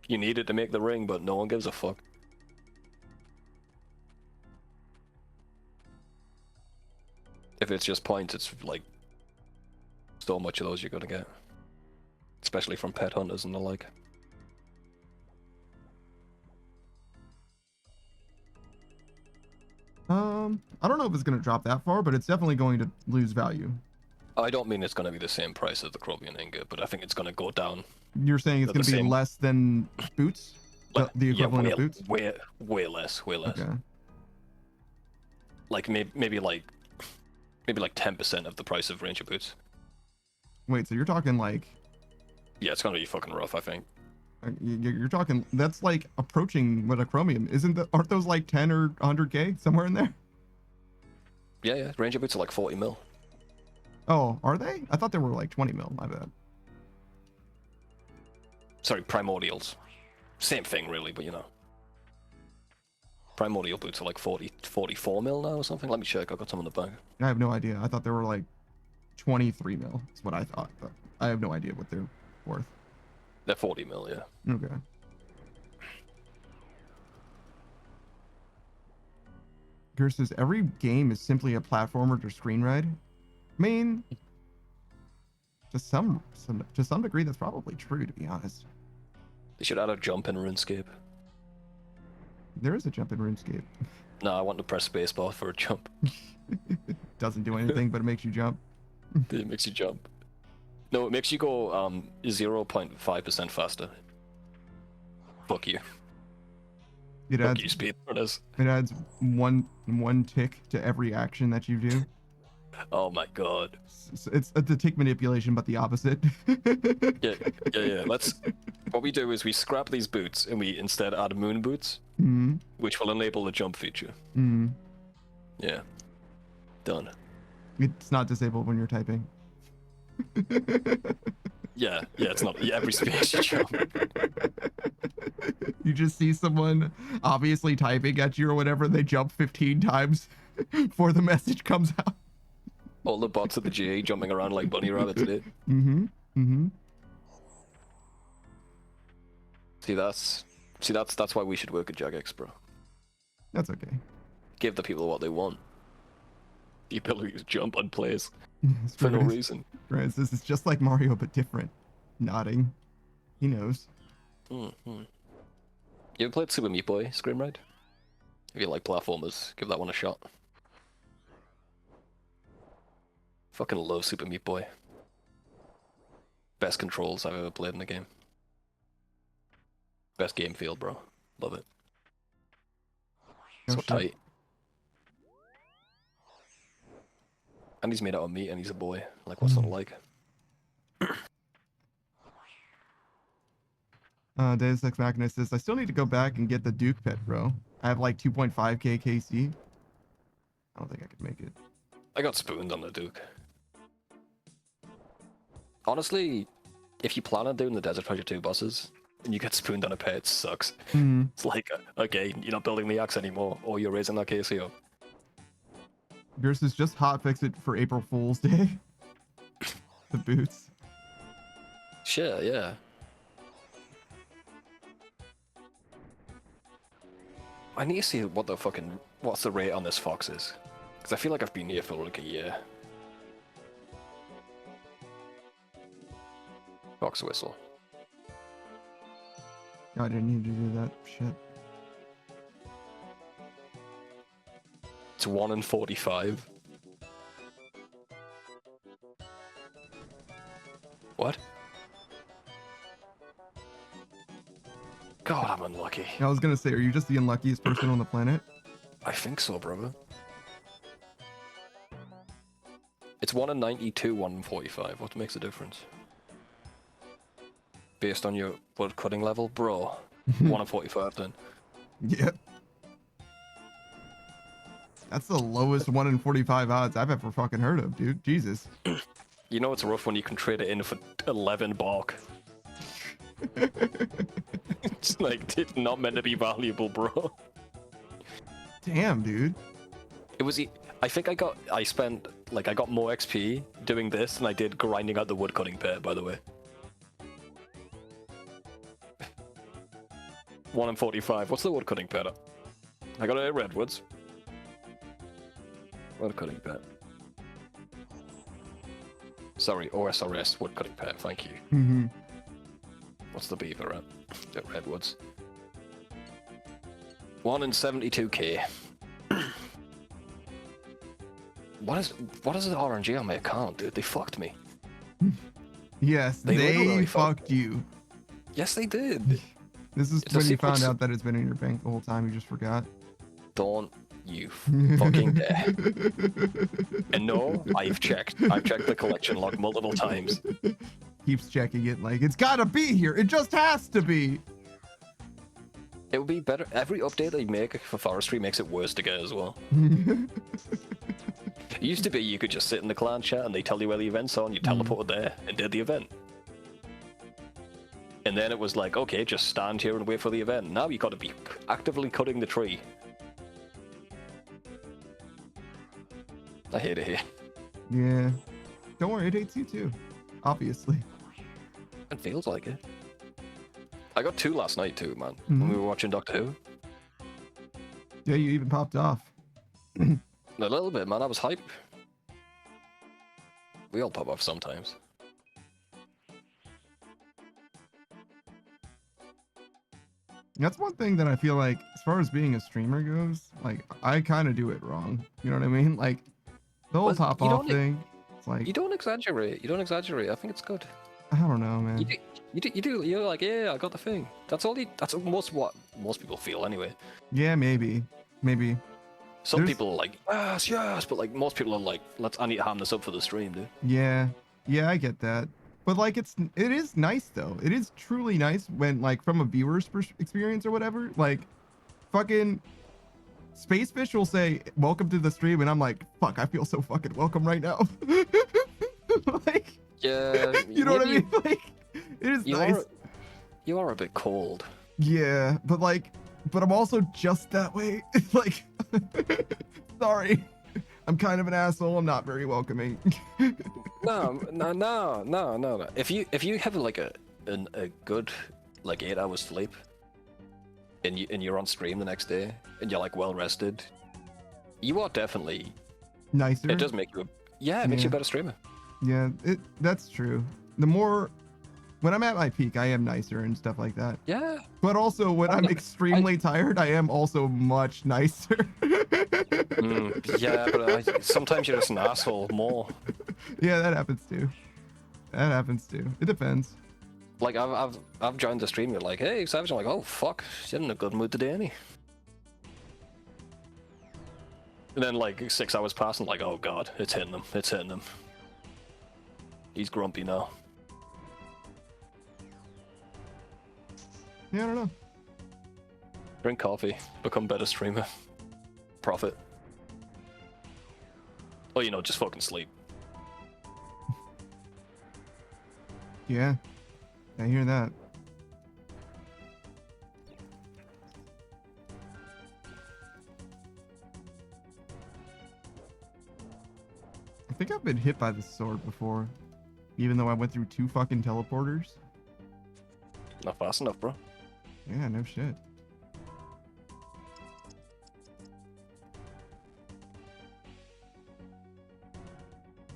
You need it to make the ring, but no one gives a fuck. If it's just points, it's like so much of those you're gonna get, especially from pet hunters and the like. I don't know if it's going to drop that far, but it's definitely going to lose value. I don't mean it's going to be the same price as the chromium ingot, but I think it's going to go down. You're saying it's going to be less than boots? The equivalent of boots? Way less. Okay. Like maybe like 10% of the price of ranger boots. Wait, so you're talking like... Yeah, it's going to be fucking rough, I think. You're talking, that's like approaching what a chromium aren't those like 10 or 100k somewhere in there? Yeah, ranger boots are like 40 mil. Oh, are they? I thought they were like 20 mil, my bad. Sorry, primordials. Same thing really, but you know. Primordial boots are like 44 mil now or something. Let me check, I've got some in the bag. I have no idea. I thought they were like 23 mil, is what I thought, but I have no idea what they're worth. They're 40 mil, yeah. Okay. Versus every game is simply a platformer to screen read. I mean, to some degree, that's probably true, to be honest. They should add a jump in RuneScape. There is a jump in RuneScape. No, I want to press spacebar for a jump. Doesn't do anything, but it makes you jump. It makes you jump. No, it makes you go 0.5% faster. Fuck you. It Fuck adds, you, speedrunners. it adds one tick to every action that you do. Oh my god. It's the tick manipulation, but the opposite. Yeah. What we do is we scrap these boots and we instead add moon boots, which will enable the jump feature. Yeah. Done. It's not disabled when you're typing. Yeah, it's not. Yeah, every space you jump. You just see someone obviously typing at you or whatever, they jump 15 times before the message comes out. All the bots at the GA jumping around like bunny rabbits did. See, that's why we should work at Jagex, bro. That's okay. Give the people what they want. The ability to jump on plays for no reason. Right, this is just like Mario, but different. Nodding. He knows. You ever played Super Meat Boy Scream Ride? If you like platformers, give that one a shot. Fucking love Super Meat Boy. Best controls I've ever played in a game. Best game feel, bro. Love it. Oh, So shit. tight. And he's made out of meat and he's a boy. Like, what's not like? Deus Ex Machina says, I still need to go back and get the Duke pet, bro. I have like 2.5k KC. I don't think I could make it. I got spooned on the Duke. Honestly, if you plan on doing the Desert Treasure 2 bosses, and you get spooned on a pet, it sucks. It's like, okay, you're not building the axe anymore, or you're raising that KC up. Versus just hotfix it for April Fool's Day. The boots. Sure, yeah. I need to see what's the rate on this fox is. Because I feel like I've been here for like a year. Fox whistle. I didn't need to do that shit. It's 1 in 45. What? God, I'm unlucky. I was gonna say, are you just the unluckiest person on the planet? I think so, brother. It's 1 in 92, 1 in 45. What makes a difference? Based on your wood cutting level? Bro. 1 in 45 then. Yep. That's the lowest 1 in 45 odds I've ever fucking heard of, dude. Jesus. You know it's rough when you can trade it in for 11 bark. It's like, it's not meant to be valuable, bro. Damn, dude. It was, I think I got more XP doing this than I did grinding out the woodcutting pit, by the way. 1 in 45. What's the woodcutting pit at? I got it at Redwoods. Woodcutting pit. Sorry, OSRS woodcutting pit, thank you. What's the beaver at Redwoods? 1 in 72k. What is the RNG on my account, dude? They fucked me. Yes, they literally fucked you. Yes, they did. This is It's a when you secret found out that it's been in your bank the whole time. You just forgot. Don't you fucking dare. And no, I've checked. I've checked the collection log multiple times. Keeps checking it like, it's gotta be here. It just has to be. It would be better. Every update they make for forestry makes it worse to get as well. It used to be you could just sit in the clan chat and they tell you where the events are and you teleported there and did the event. And then it was like, okay, just stand here and wait for the event. Now you gotta be actively cutting the tree. I hate it here. Yeah. Don't worry, it hates you too. Obviously. It feels like it. I got 2 last night too, man. When we were watching Doctor Who. Yeah, you even popped off. A little bit, man. I was hype. We all pop off sometimes. That's one thing that I feel like, as far as being a streamer goes, like I kind of do it wrong. You know what I mean? Like the whole Well, pop you off don't- thing. It's like You don't exaggerate. You don't exaggerate. I think it's good. I don't know, man. You do. You're like, yeah, I got the thing. That's all. That's what most people feel anyway. Yeah, maybe. Some There's- people are like, yes, but like most people are like, I need to ham this up for the stream, dude. Yeah, I get that. But like, it is nice though. It is truly nice when like from a viewer's experience or whatever. Like, fucking Spacefish will say, "Welcome to the stream," and I'm like, "Fuck, I feel so fucking welcome right now." Like, Yeah, you know what I mean? Like, it is nice. You are a bit cold. Yeah, but I'm also just that way. Like, sorry, I'm kind of an asshole. I'm not very welcoming. No. If you have like a good like 8 hours sleep, and you're on stream the next day, and you're like well rested, you are definitely Nicer. It does make you it makes you a better streamer. Yeah, that's true. The more when I'm at my peak, I am nicer and stuff like that. Yeah. But also when I'm extremely tired, I am also much nicer. Yeah, but sometimes you're just an asshole more. Yeah, that happens too. It depends. Like I've joined the stream. You're like, hey, Savage. I'm like, oh fuck, you're in a good mood today, ain't he? And then like 6 hours pass, and like, oh god, it's hitting him. He's grumpy now. Yeah, I don't know. Drink coffee, become better streamer, profit. Or just fucking sleep. Yeah, I hear that. I think I've been hit by this sword before, even though I went through 2 fucking teleporters. Not fast enough, bro. Yeah, no shit.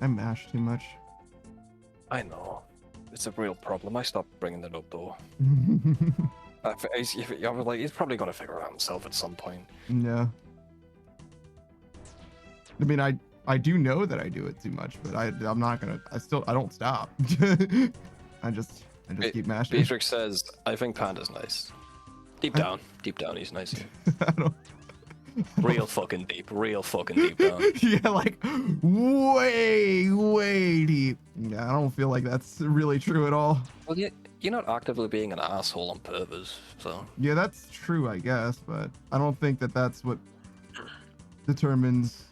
I mash too much. I know. It's a real problem. I stopped bringing it up though. I was like, he's probably gonna figure it out himself at some point. No. I mean, I do know that I do it too much, but I'm not gonna. I don't stop. I just keep mashing. Beatrix says, I think Panda's nice. Deep down, he's nice. I don't. Real fucking deep down. Yeah, like way deep. Yeah, I don't feel like that's really true at all. Well, you're not actively being an asshole on purpose, so. Yeah, that's true, I guess, but I don't think that that's what determines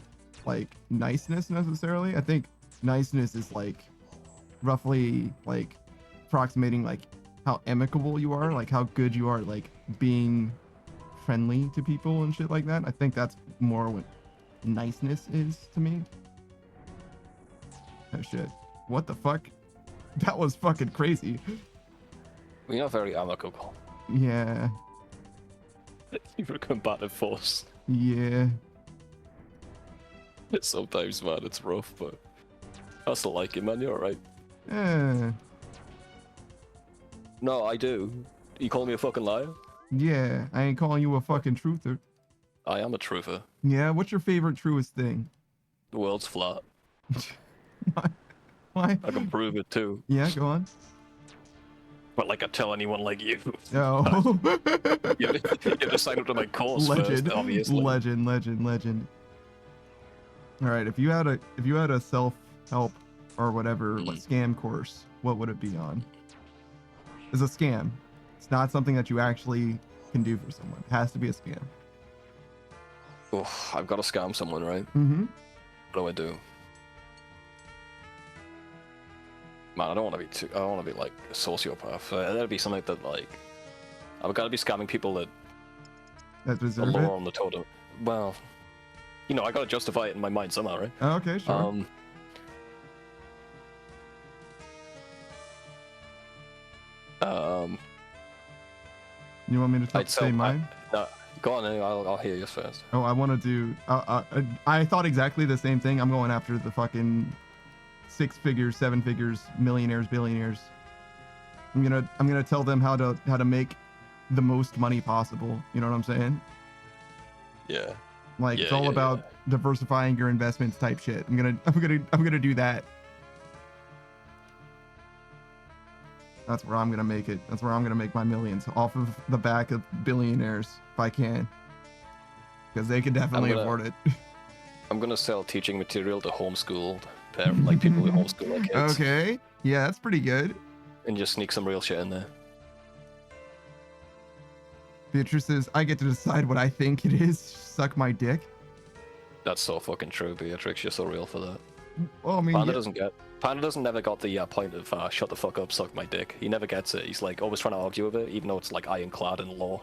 like niceness necessarily. I think niceness is like roughly like approximating like how amicable you are, like how good you are, like being friendly to people and shit like that. I think that's more what niceness is to me. Oh shit. What the fuck? That was fucking crazy. You're not very amicable. Yeah. You're a combative force. Yeah. Sometimes, man, it's rough, but I still like it, man. You're alright. No, I do. You call me a fucking liar? Yeah, I ain't calling you a fucking truther. I am a truther. Yeah, what's your favorite truest thing? The world's flat. Why? I can prove it too. Yeah, go on. But like I tell anyone like you. No. you have to sign up to my course Legend. first, obviously. Legend. All right, if you had a self-help or whatever like scam course, what would it be on? It's a scam. It's not something that you actually can do for someone. It has to be a scam. Oh, I've got to scam someone, right? Mm-hmm. What do I do? Man, I don't want to be I don't want to be like a sociopath. That'd be something that like I've got to be scamming people that deserve are lower it. on the totem. Well, I got to justify it in my mind somehow, right? Oh, okay, sure. You want me to say mine? Go on, I'll hear you first. Oh, I want to do. I thought exactly the same thing. I'm going after the fucking 6 figures, 7 figures, millionaires, billionaires. I'm gonna tell them how to make the most money possible. You know what I'm saying? Yeah. Like it's all about diversifying your investments type shit. I'm gonna do that. That's where I'm gonna make it. That's where I'm gonna make my millions off of the back of billionaires if I can, because they can definitely afford it. I'm gonna sell teaching material to homeschooled parents, like people who homeschool their kids. Okay, yeah, that's pretty good. And just sneak some real shit in there. Beatrice says, I get to decide what I think it is. Suck my dick. That's so fucking true, Beatrix. You're so real for that. Well, I mean, Panda doesn't never got the point of shut the fuck up, suck my dick. He never gets it. He's like always trying to argue with it, even though it's like ironclad in law.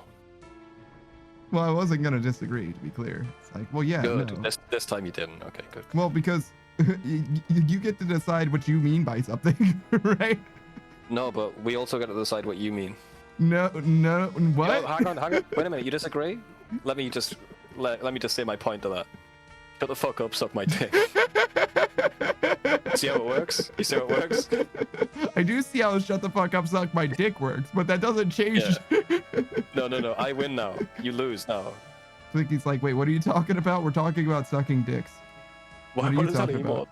Well, I wasn't gonna disagree, to be clear. It's like, well, yeah. Good. No. This time you didn't. Okay, good. Well, because you get to decide what you mean by something, right? No, but we also get to decide what you mean. No, what? Yo, hang on. Wait a minute. You disagree? Let me just say my point to that. Shut the fuck up, suck my dick. See how it works? You see how it works? I do see how shut the fuck up, suck my dick works, but that doesn't change. Yeah. No. I win now. You lose now. Clicky's like, wait, what are you talking about? We're talking about sucking dicks. What is that emote?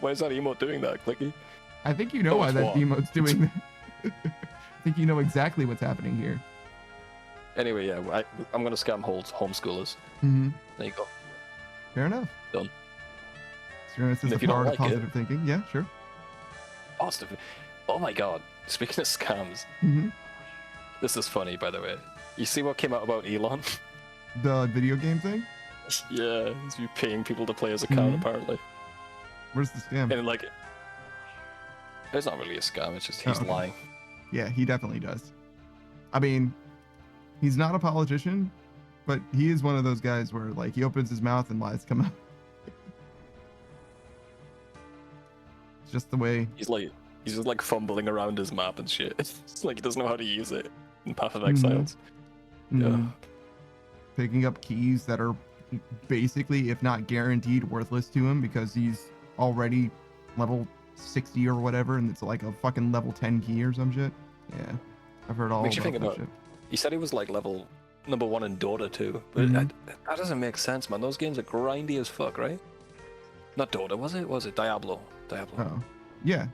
Why is that emote doing that, Clicky? I think you know why that emote's doing that. I think you know exactly what's happening here. Anyway, yeah, I'm gonna scam homeschoolers. Mm-hmm. There you go. Fair enough. Done. So this is the power of positive thinking. Yeah, sure. Positive. Oh my god. Speaking of scams, this is funny, by the way. You see what came out about Elon? The video game thing? Yeah, he's paying people to play his account, apparently. Where's the scam? And like, it's not really a scam, it's just he's lying. Yeah, he definitely does. I mean, he's not a politician, but he is one of those guys where, like, he opens his mouth and lies come out. It's just the way... He's just like fumbling around his map and shit. It's like he doesn't know how to use it in Path of Exiles. Yeah. Picking up keys that are basically, if not guaranteed, worthless to him because he's already level 60 or whatever, and it's like a fucking level 10 key or some shit. Yeah, I've heard all Makes you about think that about, shit. He said he was like level number 1 in Dota 2, but that doesn't make sense, man. Those games are grindy as fuck, right? Not Dota, was it? Diablo. Oh, yeah.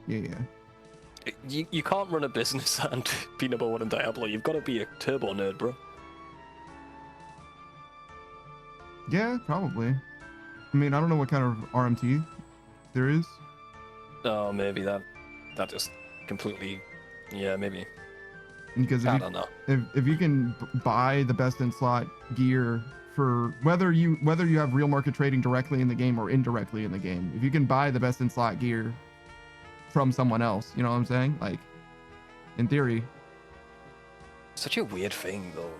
You can't run a business and be number 1 in Diablo. You've got to be a turbo nerd, bro. Yeah, probably. I mean, I don't know what kind of RMT there is. Oh, maybe that just completely, yeah, maybe. Because I don't know. If you can buy the best in slot gear for whether you have real market trading directly in the game or indirectly in the game, if you can buy the best in slot gear from someone else, you know what I'm saying? Like, in theory. Such a weird thing, though.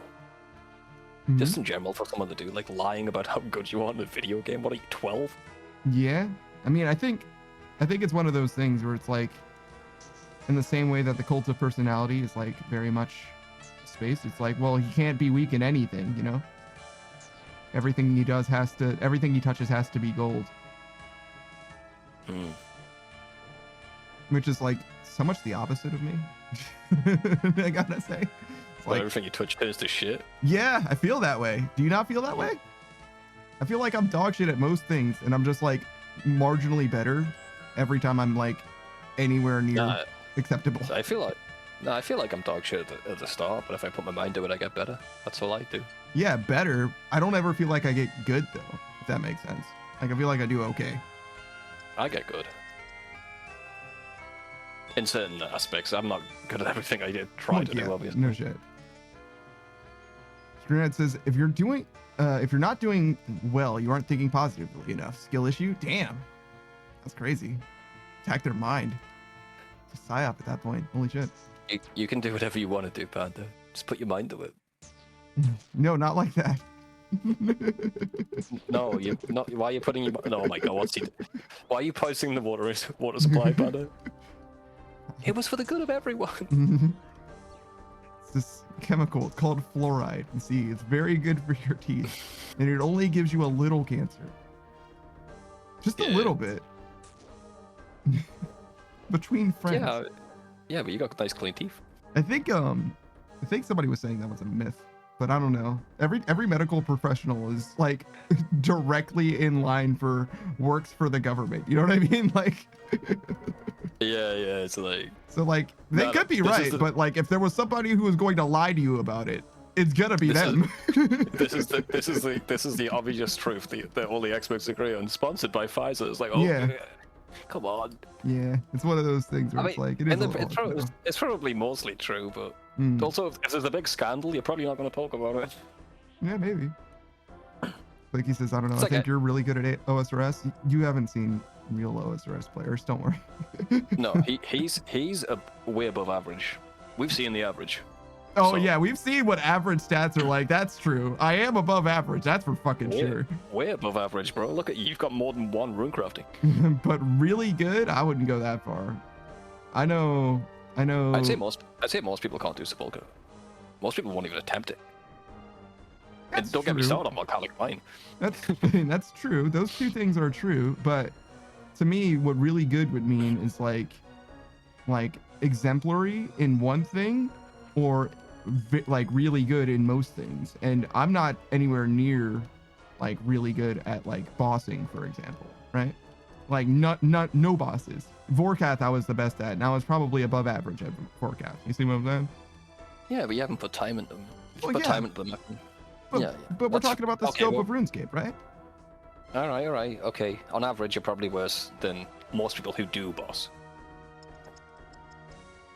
Just in general for someone to do, like lying about how good you are in a video game. What are you, 12? Yeah, I mean, I think it's one of those things where it's like, in the same way that the cult of personality is like very much space. It's like, well, he can't be weak in anything, you know. Everything he touches has to be gold. Which is like so much the opposite of me. I gotta say. Like, everything you touch turns to shit. Yeah, I feel that way. Do you not feel that way? I feel like I'm dog shit at most things, and I'm just like marginally better every time I'm like anywhere near acceptable. I feel like I'm dog shit at the start, but if I put my mind to it, I get better. That's all I do. Yeah, better. I don't ever feel like I get good though, if that makes sense. Like I feel like I do okay. I get good. In certain aspects, I'm not good at everything I try to do, obviously. No shit. Screenhead says, if you're not doing well, you aren't thinking positively enough. Skill issue? Damn. That's crazy. Attack their mind. It's a psyop at that point. Holy shit. You can do whatever you want to do, Panda. Just put your mind to it. No, not like that. No, you're not. Why are you putting your... No, oh my god, why are you poisoning the water supply, Panda? It was for the good of everyone. this chemical called fluoride. And see, it's very good for your teeth, and it only gives you a little cancer. Just a little bit. Between friends. Yeah, but you got nice clean teeth. I think somebody was saying that was a myth, but I don't know. Every medical professional is like directly in line for works for the government. You know what I mean? Like Yeah, it's like so like they could be right, but like if there was somebody who was going to lie to you about it, it's gonna be them. This is the obvious truth that all the experts agree on. Sponsored by Pfizer. It's like, oh Yeah. Come on. Yeah, it's one of those things where it's like it is. It's probably mostly true, but also if there's a big scandal, you're probably not going to talk about it. Yeah, maybe. Like he says, I don't know. It's I think you're really good at OSRS. You haven't seen real OSRS players. Don't worry. No, he's way above average. We've seen the average. Oh So- yeah, we've seen what average stats are like. That's true. I am above average. That's for fucking sure. Way above average, bro. Look at you. You've got more than one rune crafting. But really good, I wouldn't go that far. I know. I'd say most people can't do Sepulchre. Most people won't even attempt it. And don't get me started on Volcanic Mine. That's true. Those two things are true. But to me, what really good would mean is like exemplary in one thing, or like really good in most things. And I'm not anywhere near like really good at like bossing, for example, right? Like no bosses. Vorkath I was the best at, and I was probably above average at Vorkath. You see what I'm saying? Yeah, but you haven't put time into them. If you put time into them. But we're talking about the scope of RuneScape, right? All right. Okay. On average, you're probably worse than most people who do boss.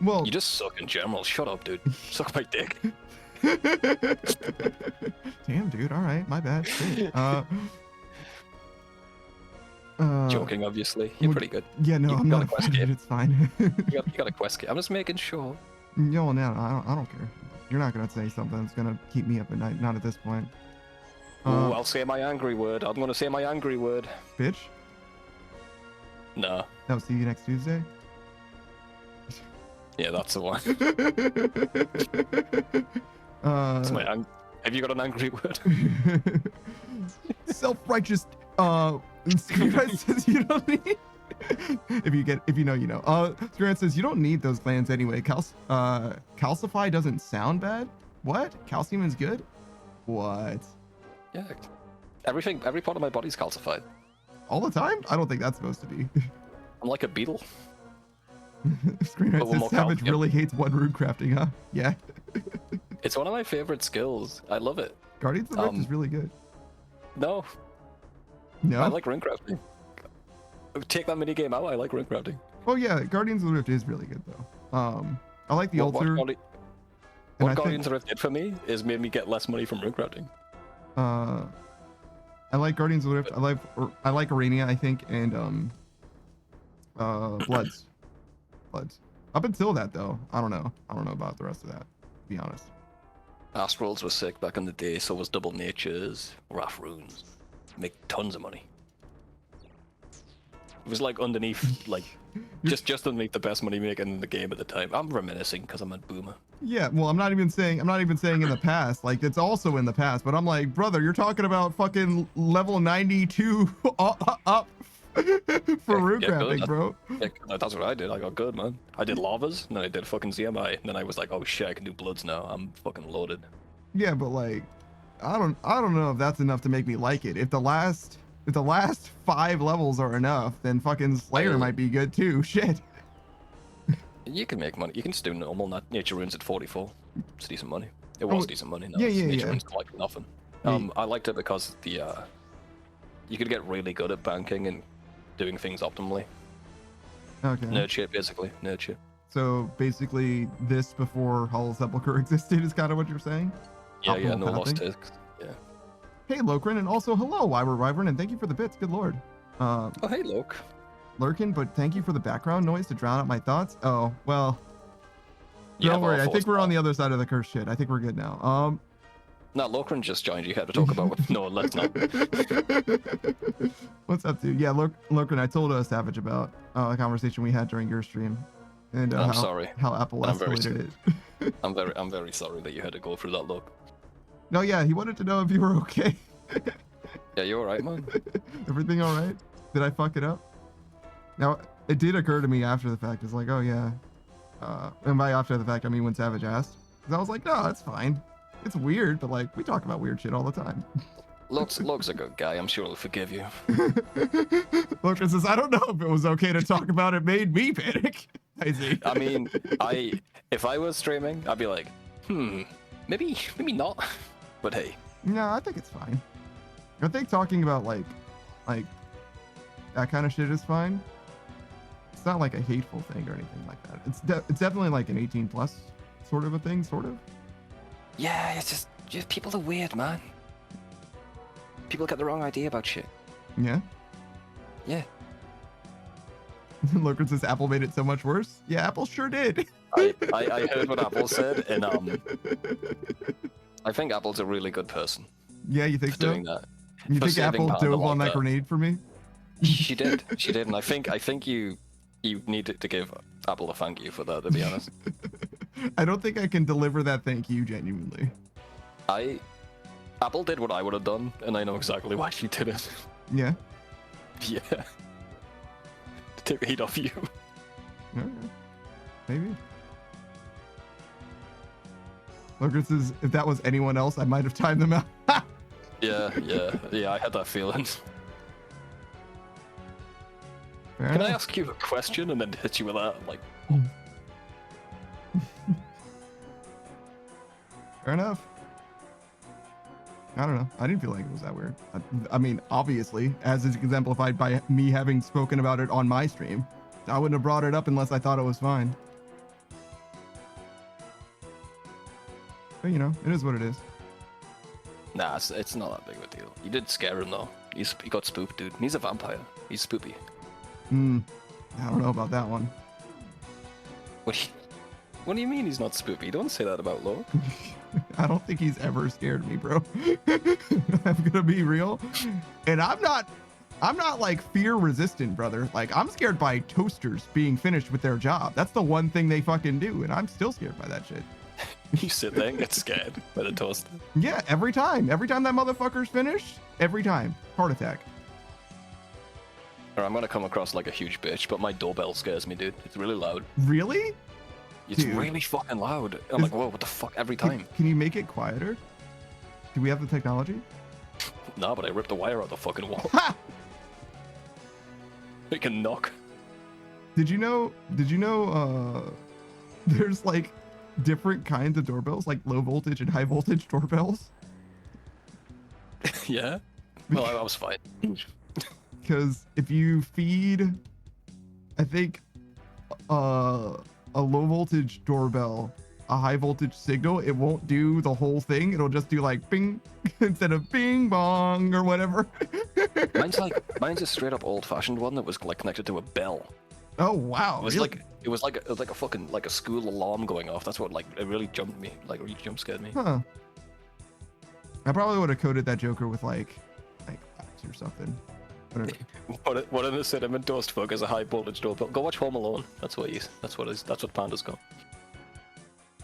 Well, you just suck in general. Shut up, dude. Suck my dick. Damn, dude. All right, my bad. Shit. Joking, obviously. You're pretty good. Yeah, no, I'm not offended. It's fine. you got a quest kit. I'm just making sure. No, I don't care. You're not gonna say something that's gonna keep me up at night. Not at this point. Ooh, I'll say my angry word. I'm gonna say my angry word. Bitch. No. No. See you next Tuesday. Yeah, that's the one. Have you got an angry word? Self-righteous. Says you don't need. If you know, you know. Scran says you don't need those glands anyway. Calcify doesn't sound bad. What? Calcium is good. What? Yeah. Every part of my body's calcified. All the time? I don't think that's supposed to be. I'm like a beetle. Screen says Savage really hates one rune crafting, huh? Yeah. It's one of my favorite skills. I love it. Guardians of the Rift is really good. No. I like rune crafting. Take that mini game out. I like rune crafting. Oh yeah, Guardians of the Rift is really good though. I like the altar. What Guardians of the Rift did for me is made me get less money from rune crafting. I like Guardians of the Rift. I like Arania, I think, and Bloods. Up until that though, I don't know about the rest of that, to be honest. Astrals were sick back in the day, so was Double Natures, Wrath Runes. Make tons of money. It was like underneath, like just underneath the best money making in the game at the time. I'm reminiscing because I'm a boomer. Yeah, well, I'm not even saying in the past. Like it's also in the past, but I'm like, brother, you're talking about fucking level 92 up for rune crafting, bro. Yeah, that's what I did. I got good, man. I did lavas, and then I did fucking ZMI, and then I was like, oh shit, I can do bloods now. I'm fucking loaded. Yeah, but like, I don't know if that's enough to make me like it. If the last 5 levels are enough, then fucking Slayer might be good too. Shit. You can make money. You can just do normal nature runes at 44. It's decent money. It was decent money. Now nature runes like nothing. I liked it because you could get really good at banking and doing things optimally. Okay. Nerd shit, basically. Nerd shit. So basically, this before Hollow Sepulchre existed is kind of what you're saying? Yeah, no lost discs. Yeah. Hey, Lokrin, and also hello, Wyvern, and thank you for the bits. Good lord. Oh, hey, Lok. Lurkin, but thank you for the background noise to drown out my thoughts. Oh, well. Don't worry, I think we're on the other side of the curse shit. I think we're good now. No, Lokrin just joined you. You had to talk about it. No, let's not. What's up, dude? Yeah, Lokrin, I told Savage about a conversation we had during your stream. And I'm sorry. How Apple I'm very escalated it. I'm very sorry that you had to go through that look. No, yeah, he wanted to know if you were okay. Yeah, you alright, man? Everything all right? Did I fuck it up? Now, it did occur to me after the fact. It's like, oh yeah. And by after the fact, I mean when Savage asked. Because I was like, no, that's fine. It's weird, but like, we talk about weird shit all the time. Locke's a good guy. I'm sure he'll forgive you. Logan says, I don't know if it was okay to talk about. It made me panic. I see. I mean, if I was streaming, I'd be like, maybe not. But hey. No, I think it's fine. I think talking about like that kind of shit is fine. It's not like a hateful thing or anything like that. It's definitely like an 18+ sort of a thing, sort of. Yeah, it's just people are weird, man. People get the wrong idea about shit. Yeah. Yeah. Logan says Apple made it so much worse. Yeah, Apple sure did. I heard what Apple said, and I think Apple's a really good person. Yeah, you think for so? doing that. You For think saving Apple Panda dove on like that grenade for me? She did, and I think you need to give Apple a thank you for that, to be honest. I don't think I can deliver that thank you genuinely. Apple did what I would have done, and I know exactly why she did it. Yeah. Yeah. To take the heat off you. Okay. Maybe. Logan says, if that was anyone else, I might have timed them out. Yeah, I had that feeling. Fair Can enough. I ask you a question and then hit you with that? Like, Fair enough. I don't know. I didn't feel like it was that weird. I mean, obviously, as is exemplified by me having spoken about it on my stream, I wouldn't have brought it up unless I thought it was fine. But you know, it is what it is. nah, it's not that big of a deal. You did scare him though. He got spooked, dude. He's a vampire. He's spoopy. I don't know about that one. What do you mean he's not spoopy? Don't say that about Lo. I don't think he's ever scared me, bro. I'm gonna be real. And I'm not like fear resistant, brother. Like I'm scared by toasters being finished with their job. That's the one thing they fucking do, and I'm still scared by that shit. You sit there and get scared by the toaster. Yeah, every time that motherfucker's finished, every time. Heart attack. Or I'm gonna come across like a huge bitch, but my doorbell scares me, dude. It's really loud. Really? It's Dude. really fucking loud. I'm like, whoa, what the fuck? Every time. Can you make it quieter? Do we have the technology? Nah, but I ripped the wire out the fucking wall. Ha! It can knock. Did you know there's like different kinds of doorbells, like low voltage and high voltage doorbells? Yeah? Well, I was fine. Because if you feed, I think, a low voltage doorbell a high voltage signal, it won't do the whole thing. It'll just do like bing instead of bing bong or whatever. mine's a straight up old fashioned one that was like connected to a bell. Oh wow! It was really? it was like a fucking like a school alarm going off. That's what like it really jumped me, like really jump scared me. Huh. I probably would have coded that Joker with like wax or something. What in the cinnamon toast fuck is a high voltage doorbell? Go watch Home Alone. That's what Panda's got.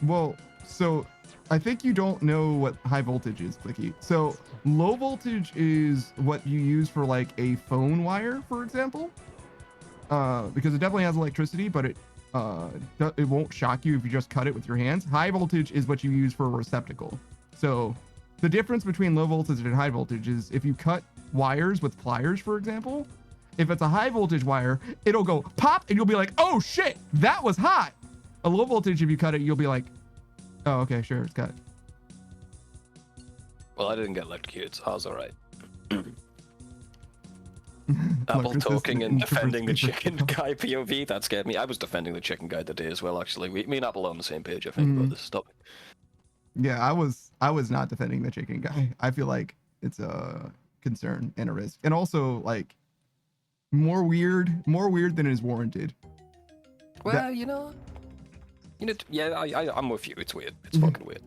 Well, so I think you don't know what high voltage is, Clicky. So low voltage is what you use for like a phone wire, for example, because it definitely has electricity, but it won't shock you if you just cut it with your hands. High voltage is what you use for a receptacle. So the difference between low voltage and high voltage is if you cut wires with pliers, for example, if it's a high voltage wire, it'll go pop and you'll be like, oh shit, that was hot. A low voltage, if you cut it, you'll be like, oh, okay, sure, it's cut. Well, I didn't get electrocuted, so I was alright. Apple talking and defending the chicken guy POV, that scared me. I was defending the chicken guy today as well, actually. Me and Apple are on the same page, I think, about this stuff. Yeah, I was not defending the chicken guy. I feel like it's a concern and a risk. And also, like, more weird than is warranted. Well, yeah, I'm with you. It's weird. It's fucking weird.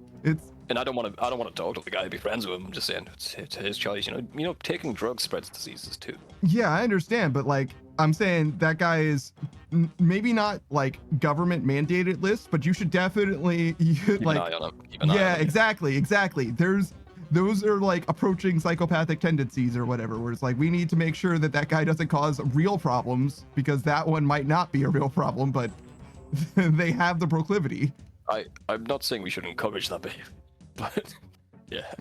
And I don't want to talk to the guy, be friends with him. I'm just saying it's his choice. You know, taking drugs spreads diseases too. Yeah, I understand, but like I'm saying that guy is maybe not like government mandated list, but you should definitely Keep like, an eye on him. Keep an eye yeah, on him. exactly. Those are like approaching psychopathic tendencies or whatever, where it's like, we need to make sure that that guy doesn't cause real problems, because that one might not be a real problem, but they have the proclivity. I'm not saying we should encourage that behavior, but yeah.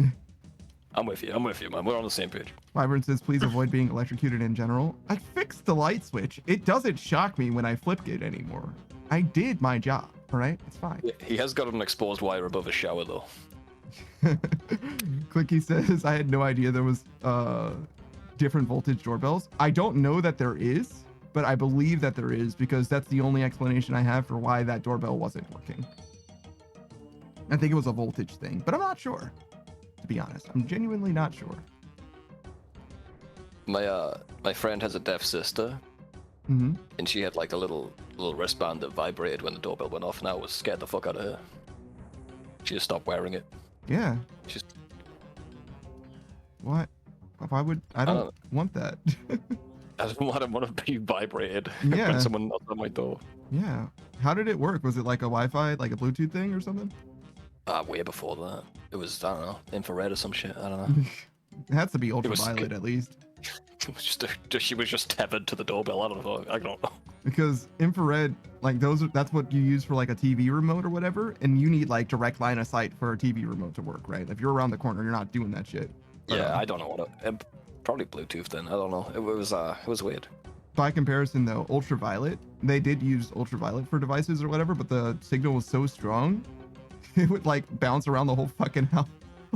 I'm with you, man. We're on the same page. Wyvern says, please avoid being electrocuted in general. I fixed the light switch. It doesn't shock me when I flip it anymore. I did my job, all right? It's fine. Yeah, he has got an exposed wire above his shower, though. Clicky says, I had no idea there was different voltage doorbells. I don't know that there is, but I believe that there is, because that's the only explanation I have for why that doorbell wasn't working. I think it was a voltage thing, but I'm not sure. To be honest, I'm genuinely not sure. My friend has a deaf sister, and she had like a little wristband that vibrated when the doorbell went off, and I was scared the fuck out of her. She just stopped wearing it. Yeah. Just what? Why would I don't want that? I don't want to be vibrated Yeah. when someone knocks on my door. Yeah. How did it work? Was it like a Wi-Fi, like a Bluetooth thing or something? Way before that. It was, I don't know, infrared or some shit. I don't know. It has to be ultraviolet at least. It was she was just tethered to the doorbell. I don't know. Because infrared, like that's what you use for like a TV remote or whatever, and you need like direct line of sight for a TV remote to work, right? If you're around the corner, you're not doing that shit. Yeah, I don't know probably Bluetooth then. I don't know. It was weird. By comparison, though, ultraviolet, they did use ultraviolet for devices or whatever, but the signal was so strong, it would like bounce around the whole fucking house.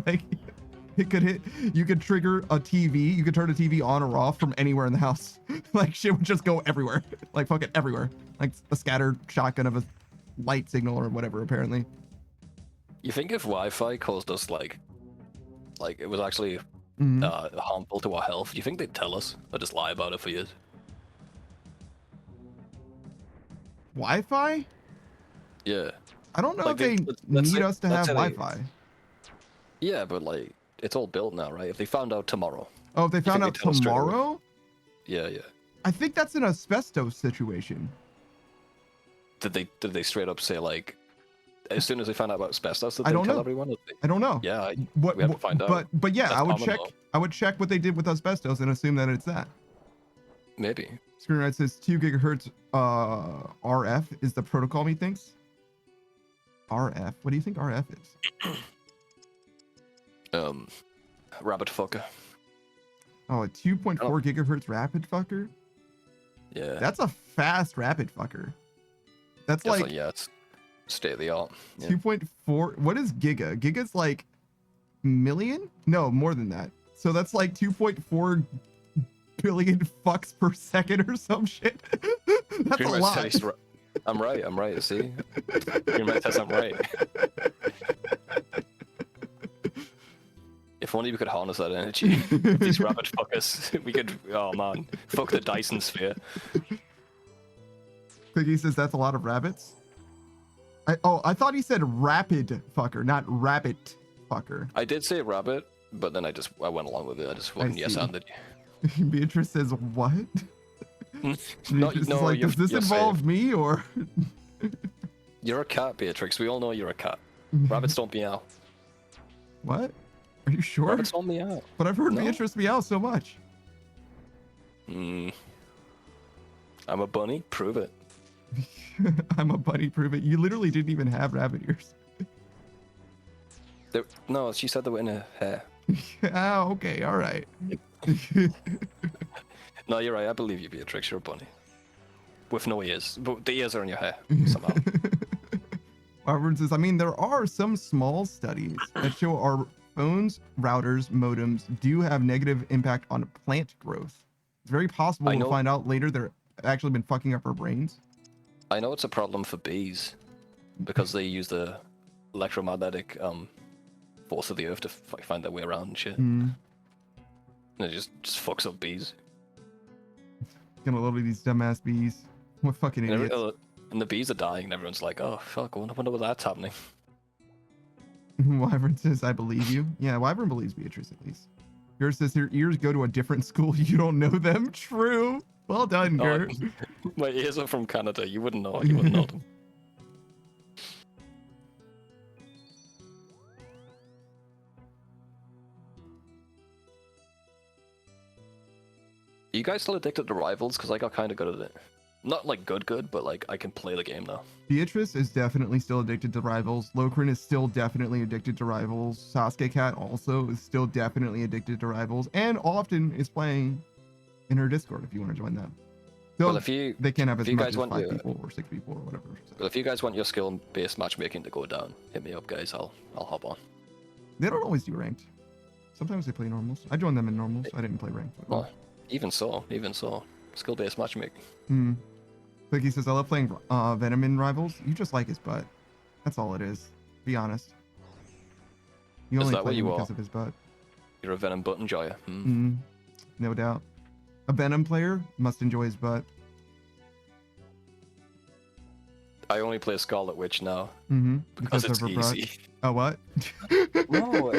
Like you could trigger a TV, you could turn a TV on or off from anywhere in the house. Like shit would just go everywhere, like fucking everywhere, like a scattered shotgun of a light signal or whatever. Apparently, you think if Wi-Fi caused us like it was actually harmful to our health, do you think they'd tell us or just lie about it for years? Wi-Fi? Yeah. I don't know like if they need us to have Wi-Fi. Yeah, but like it's all built now, right? If they found out tomorrow. Oh, if they found out tomorrow? Yeah. I think that's an asbestos situation. Did they straight up say like, as soon as they found out about asbestos, that I they don't tell know. everyone? I don't know. Yeah, we have to find out. But yeah, That's I would common, check. though. I would check what they did with asbestos and assume that it's that. Maybe. Screenwrite says 2 gigahertz RF is the protocol, methinks. RF. What do you think RF is? Rabbit fucker. Oh, a 2.4 gigahertz rapid fucker? Yeah. That's a fast rapid fucker. That's like yeah, it's state of the art. Yeah. 2.4. What is giga? Giga's like million? No, more than that. So that's like 2.4 billion fucks per second or some shit. That's a lot. I'm right. See? Greenlight says I'm right. If only we could harness that energy. These rabbit fuckers. We could, oh man. Fuck the Dyson sphere. Piggy says that's a lot of rabbits. I thought he said rapid fucker, not rabbit fucker. I did say rabbit, but then I went along with it. I just wasn't yes-anded. Beatrice says what? No, like, does this involve me or? You're a cat, Beatrix. We all know you're a cat. Rabbits don't meow. What? Are you sure? Rabbits don't meow. But I've heard Beatrice meow so much. I'm a bunny. Prove it. I'm a bunny. Prove it. You literally didn't even have rabbit ears. No, she said they were in her hair. Oh, okay. All right. No, you're right. I believe you, Beatrix. You're a bunny. With no ears. But the ears are in your hair, somehow. Harvard says, I mean, there are some small studies that show our phones, routers, modems do have negative impact on plant growth. It's very possible we'll find out later they're actually been fucking up our brains. I know it's a problem for bees because they use the electromagnetic force of the earth to find their way around and shit. And it just fucks up bees. Gonna love these dumbass bees. What fucking idiots. And the bees are dying and everyone's like, oh fuck, I wonder what that's happening. Wyvern says, I believe you. Yeah, Wyvern believes Beatrice at least. Yours says, your ears go to a different school. You don't know them. True. Well done, Gert. My ears are from Canada. You wouldn't know. You wouldn't know them. Are you guys still addicted to Rivals? Because I got kind of good at it. Not like good, but like I can play the game now. Beatrice is definitely still addicted to Rivals. Lokrin is still definitely addicted to Rivals. Sasuke Cat also is still definitely addicted to Rivals, and often is playing in her Discord if you want to join them. So Well, if you they can have as you much guys as want 5 your- people or 6 people or whatever. So. well, if you guys want your skill-based matchmaking to go down, hit me up, guys. I'll hop on. They don't always do ranked. Sometimes they play normals. I joined them in normals. I didn't play ranked. Well, even so, skill-based matchmaking. Hmm. Like he says, I love playing Venom in Rivals. You just like his butt. That's all it is. Be honest. You Is only that play what you him are? because of his butt. You're a Venom butt enjoyer. No doubt. A Venom player must enjoy his butt. I only play Scarlet Witch now Because it's of her butt. easy. Oh, what? No,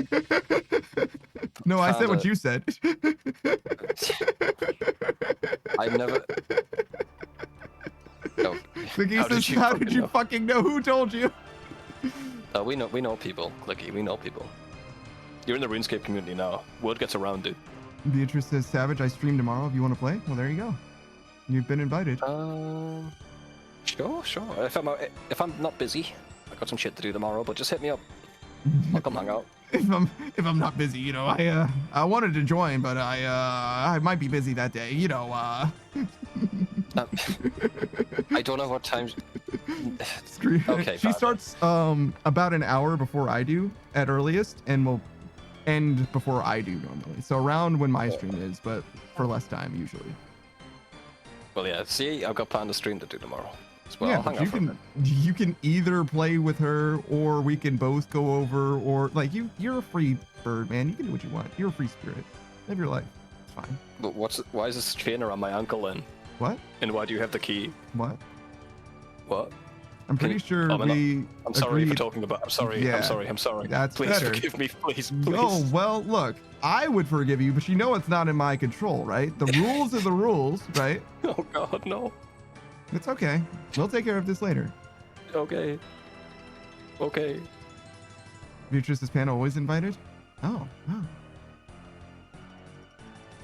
No, I said what Kinda. you said. I never. No. Clicky How says, did you how fucking did you know? fucking know? Who told you? We know people, Clicky. We know people. You're in the RuneScape community now. Word gets around, dude. Beatrice says, Savage, I stream tomorrow if you want to play. Well, there you go. You've been invited. Sure. If I'm not busy, I got some shit to do tomorrow. But just hit me up. I'll come hang out. If I'm not busy, you know, I wanted to join, but I might be busy that day, you know. I don't know what time. Okay, She fine. starts about an hour before I do at earliest, and will end before I do normally. So around when my stream is, but for less time usually. Well, yeah. See, I've got Panda stream to do tomorrow. Well, Yeah, I'll hang but out for a bit. you can either play with her, or we can both go over, or like you're a free bird, man. You can do what you want. You're a free spirit. Live your life. It's fine. But why is this chain around my ankle then? What? And why do you have the key? What? What? I'm pretty sure Oh, we. I'm sorry for agreed- talking about. I'm sorry. Yeah. I'm sorry. That's please better. forgive me, please. Oh, well, look, I would forgive you, but you know it's not in my control, right? The rules are the rules, right? Oh God, no. It's okay. We'll take care of this later. Okay. Beatrice's panel always invited? Oh.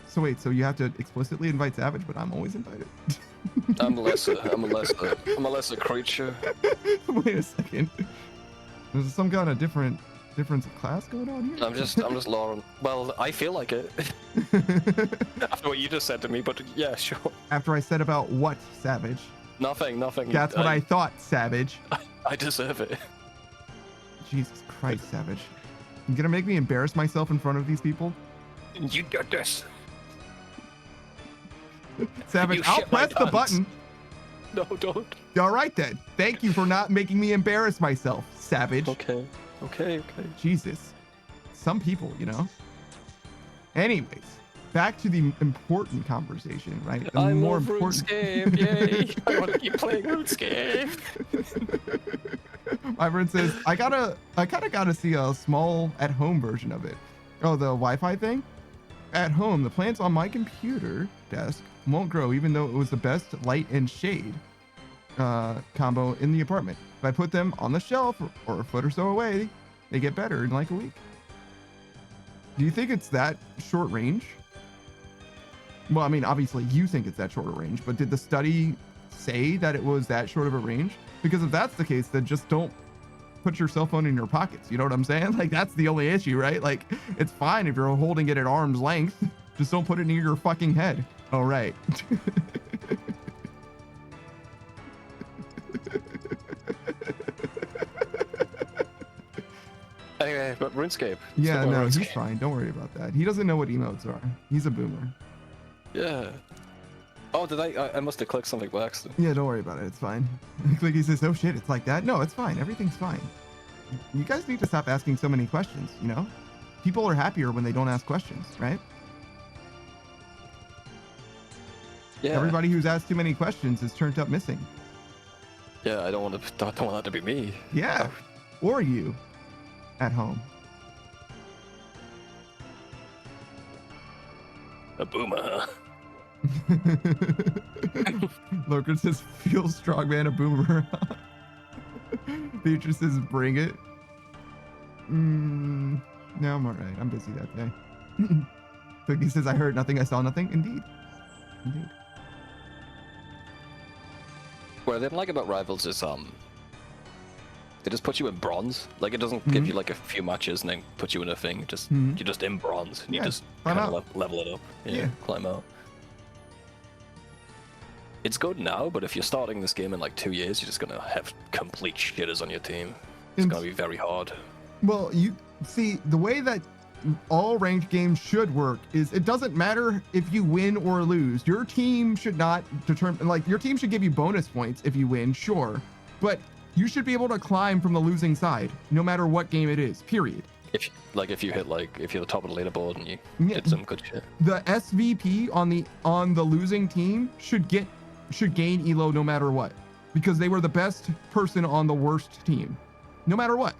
So wait, so you have to explicitly invite Savage, but I'm always invited? I'm a lesser creature. Wait a second. There's some kind of difference of class going on here? I'm just Lauren. Well, I feel like it. After what you just said to me, but yeah, sure. After I said about what, Savage? Nothing. That's what I thought, Savage. I deserve it. Jesus Christ, Savage. You gonna make me embarrass myself in front of these people? You got this. Savage, You I'll shit my press the pants. button. No, don't. All right then. Thank you for not making me embarrass myself, Savage. Okay. Jesus. Some people, you know. Anyways, back to the important conversation, right? The I more love important. RuneScape, yay! I want to keep playing RuneScape. My friend says, I kind of gotta see a small at-home version of it. Oh, the Wi-Fi thing? At home, the plants on my computer desk won't grow, even though it was the best light and shade combo in the apartment. If I put them on the shelf or a foot or so away, they get better in like a week. Do you think it's that short range? Well, I mean, obviously you think it's that short a range, but did the study say that it was that short of a range? Because if that's the case, then just don't put your cell phone in your pockets. You know what I'm saying? Like, that's the only issue, right? Like, it's fine if you're holding it at arm's length. Just don't put it near your fucking head. All right. Anyway, but RuneScape. Yeah, Stick with no, RuneScape. he's fine. Don't worry about that. He doesn't know what emotes are. He's a boomer. Yeah. Oh, did I must have clicked something by accident. Yeah, don't worry about it. It's fine. Clicky says, oh shit, it's like that. No, it's fine. Everything's fine. You guys need to stop asking so many questions, you know? People are happier when they don't ask questions, right? Yeah. Everybody who's asked too many questions is turned up missing. Yeah, I don't want that to be me. Yeah. Or you at home. A boomer. Loker says, feel strongman a boomer. Beatrice says, bring it. No, I'm alright. I'm busy that day. Cookie says, I heard nothing, I saw nothing. Indeed. Indeed. What I didn't like about Rivals is they just put you in bronze. Like it doesn't give you like a few matches and then put you in a thing. Just you're just in bronze. And you just kind of level it up. Yeah, climb out. It's good now, but if you're starting this game in like 2 years, you're just gonna have complete shitters on your team. It's gonna be very hard. Well, you see, the way that all ranked games should work is it doesn't matter if you win or lose. Your team should not determine, like, your team should give you bonus points if you win, sure, but you should be able to climb from the losing side no matter what game it is, period. If you hit if you're the top of the leaderboard and you hit some good shit. The SVP on the losing team should gain elo no matter what, because they were the best person on the worst team, no matter what.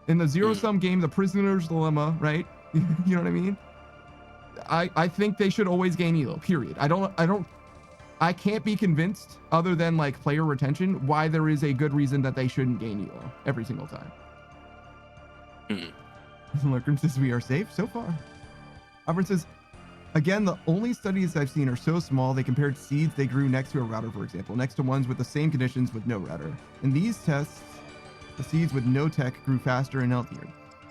In the zero-sum game, the prisoner's dilemma, right? You know what I mean? I think they should always gain elo, period. I can't be convinced, other than like player retention, why there is a good reason that they shouldn't gain elo every single time. Lurkrim says we are safe so far. Albert says, again, the only studies I've seen are so small they compared seeds they grew next to a router, for example, next to ones with the same conditions with no router. In these tests, the seeds with no tech grew faster and healthier.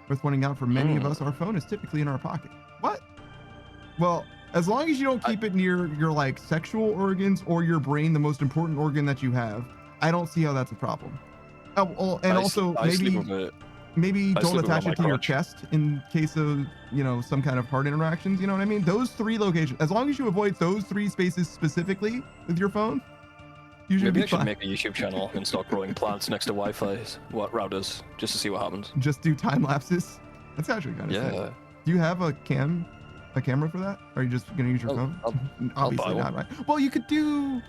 Worth pointing out, for many of us, our phone is typically in our pocket. What? Well, as long as you don't keep it near your like sexual organs or your brain, the most important organ that you have, I don't see how that's a problem. Maybe don't attach it to your chest in case of, you know, some kind of heart interactions. You know what I mean? Those 3 locations, as long as you avoid those 3 spaces specifically with your phone, you should be fine. Maybe I should make a YouTube channel and start growing plants next to Wi-Fi routers just to see what happens. Just do time lapses. That's actually kind of sick. Do you have a camera for that? Or are you just gonna use your phone? Obviously not, right? Well, you could do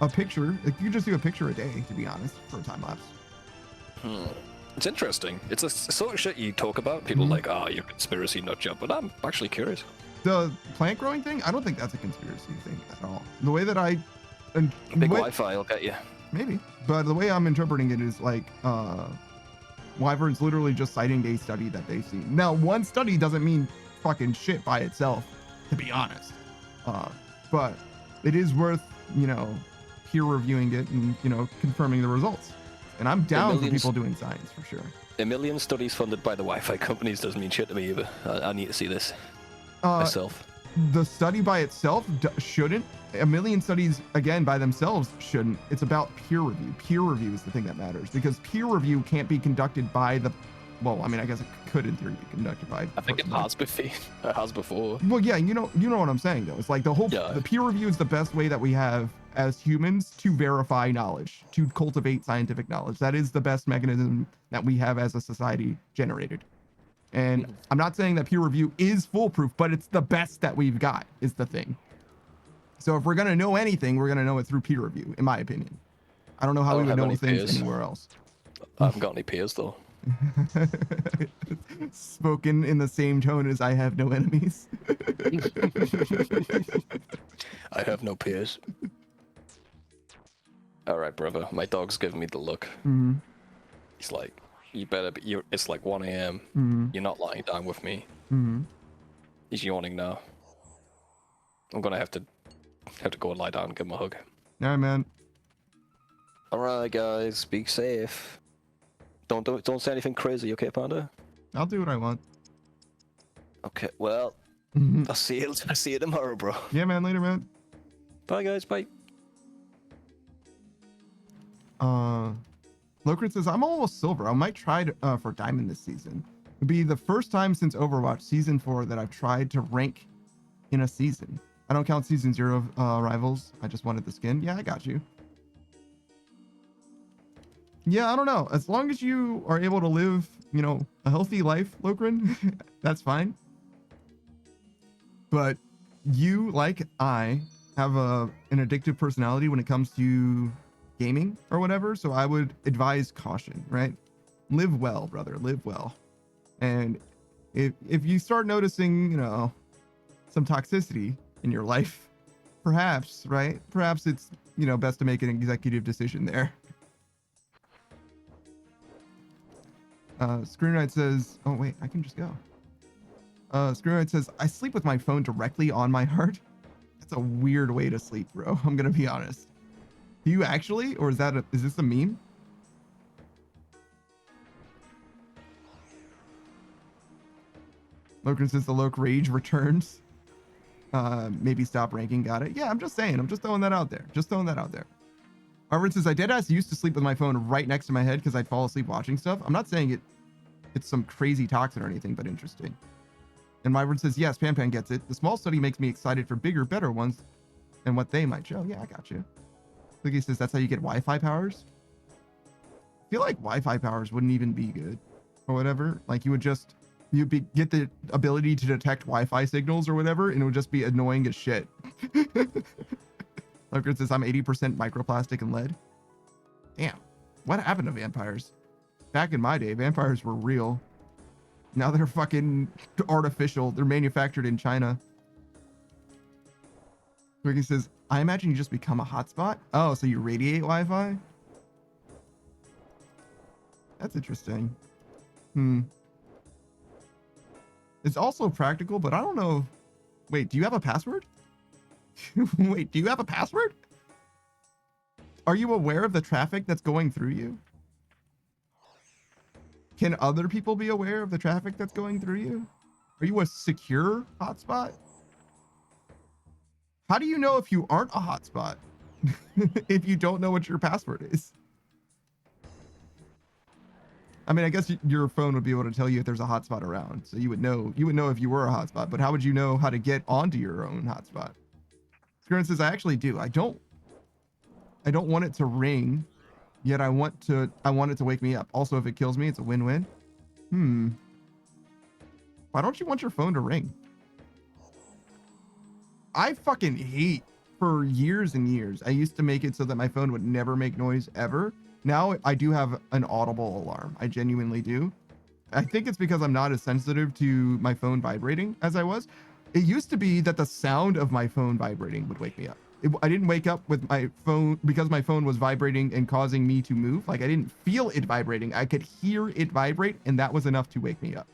a picture. Like, you could just do a picture a day, to be honest, for a time lapse. It's interesting. It's a sort of shit you talk about. People are like, you're a conspiracy nut job, but I'm actually curious. The plant growing thing, I don't think that's a conspiracy thing at all. The way that big Wi-Fi will get you. Maybe, but the way I'm interpreting it is like Wyvern's literally just citing a study that they've seen. Now, one study doesn't mean fucking shit by itself, to be honest. But it is worth, you know, peer reviewing it and, you know, confirming the results. And I'm down for people doing science for sure. A million studies funded by the Wi-Fi companies doesn't mean shit to me either. I need to see this myself. The study by itself shouldn't. A million studies, again, by themselves shouldn't. It's about peer review. Peer review is the thing that matters, because peer review can't be conducted by the, well, I mean, I guess it could in theory be conducted by. I think it has before. Well, yeah, you know what I'm saying though. It's like the peer review is the best way that we have as humans to verify knowledge, to cultivate scientific knowledge. That is the best mechanism that we have as a society generated. And I'm not saying that peer review is foolproof, but it's the best that we've got is the thing. So if we're going to know anything, we're going to know it through peer review, in my opinion. I don't know how we would know things anywhere else. I haven't got any peers though. Spoken in the same tone as I have no enemies. I have no peers. All right, brother. My dog's giving me the look. He's like, you better be, it's like 1 a.m. You're not lying down with me. He's yawning now. I'm gonna have to go and lie down and give him a hug. All right, man. All right, guys. Be safe. Don't say anything crazy, okay, Panda? I'll do what I want. Okay. Well, I'll see you tomorrow, bro. Yeah, man. Later, man. Bye, guys. Bye. Locrit says, I'm almost silver. I might try for diamond this season. It'd be the first time since Overwatch Season 4 that I've tried to rank in a season. I don't count Season 0 rivals. I just wanted the skin. Yeah, I got you. Yeah, I don't know. As long as you are able to live, you know, a healthy life, Lokrin, that's fine. But you, like I, have an addictive personality when it comes to gaming or whatever, so I would advise caution, right? Live well, brother, live well. And if you start noticing, you know, some toxicity in your life, Perhaps, right? Perhaps it's, best to make an executive decision there. Screenwrite says, oh wait, I can just go. Screenwrite says, I sleep with my phone directly on my heart. That's a weird way to sleep, bro. I'm gonna be honest. Do you actually, or is this a meme? Loken says the Loke rage returns. Maybe stop ranking. Got it. Yeah, I'm just saying. I'm just throwing that out there. Harvard says, I deadass used to sleep with my phone right next to my head because I'd fall asleep watching stuff. I'm not saying it's some crazy toxin or anything, but interesting. And Myron says, yes, Pan gets it. The small study makes me excited for bigger, better ones and what they might show. Yeah, I got you. Licky says, that's how you get Wi-Fi powers? I feel like Wi-Fi powers wouldn't even be good or whatever. Like you'd get the ability to detect Wi-Fi signals or whatever, and it would just be annoying as shit. Logan says, I'm 80% microplastic and lead. Damn. What happened to vampires? Back in my day, vampires were real. Now they're fucking artificial. They're manufactured in China. Ricky says, I imagine you just become a hotspot. Oh, so you radiate Wi-Fi? That's interesting. It's also practical, but I don't know. Wait, do you have a password? Wait, do you have a password? Are you aware of the traffic that's going through you? Can other people be aware of the traffic that's going through you? Are you a secure hotspot? How do you know if you aren't a hotspot? If you don't know what your password is? I mean, I guess your phone would be able to tell you if there's a hotspot around. So you would know if you were a hotspot, but how would you know how to get onto your own hotspot? Screen says, I actually do. I don't want it to ring, yet I want it to wake me up. Also, if it kills me, it's a win-win. Why don't you want your phone to ring? I fucking hate, for years and years, I used to make it so that my phone would never make noise ever. Now I do have an audible alarm. I genuinely do. I think it's because I'm not as sensitive to my phone vibrating as I was. It used to be that the sound of my phone vibrating would wake me up. I didn't wake up with my phone because my phone was vibrating and causing me to move. Like I didn't feel it vibrating. I could hear it vibrate, and that was enough to wake me up.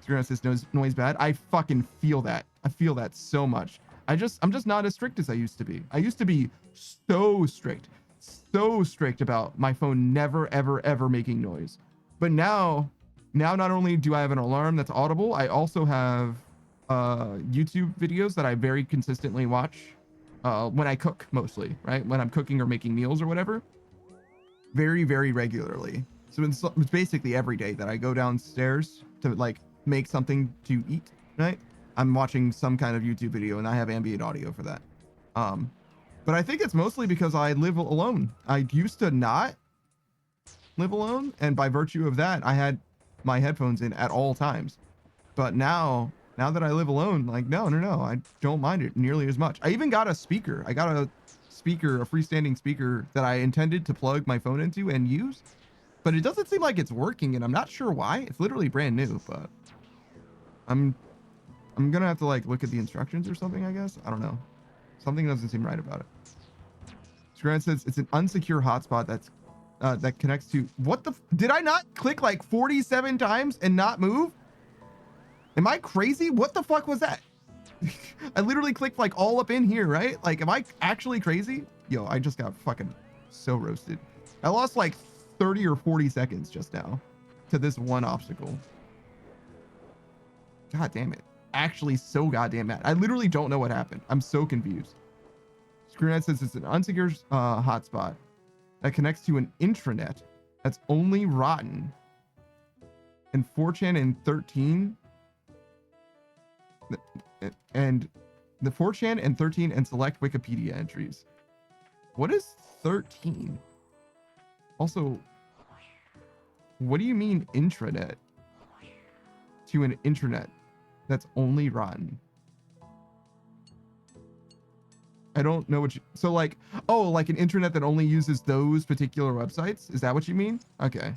Says noise bad. I fucking feel that. I feel that so much. I'm just not as strict as I used to be. I used to be so strict about my phone never ever making noise. But now not only do I have an alarm that's audible, I also have YouTube videos that I very consistently watch when I cook, mostly, right? When I'm cooking or making meals or whatever, very regularly. So it's basically every day that I go downstairs to like make something to eat, right? I'm watching some kind of YouTube video and I have ambient audio for that. But I think it's mostly because I live alone. I used to not live alone, and by virtue of that, I had my headphones in at all times. But now that I live alone, like no, I don't mind it nearly as much. I even got a speaker. I got a freestanding speaker that I intended to plug my phone into and use, but it doesn't seem like it's working, and I'm not sure why. It's literally brand new, but I'm gonna have to like look at the instructions or something, I guess. I don't know. Something doesn't seem right about it. Grant says it's an unsecure hotspot that connects to did I not click like 47 times and not move? Am I crazy? What the fuck was that? I literally clicked like all up in here, right? Like, am I actually crazy? Yo, I just got fucking so roasted. I lost like 30 or 40 seconds just now to this one obstacle. God damn it. Actually so goddamn mad. I literally don't know what happened. I'm so confused. Screenhead says it's an unsecure hotspot that connects to an intranet that's only rotten. And 4chan and 13 and the 4chan and 13 and select Wikipedia entries. What is 13? Also, what do you mean intranet to an intranet that's only rotten? I don't know what so like, oh, like an intranet that only uses those particular websites? Is that what you mean? Okay.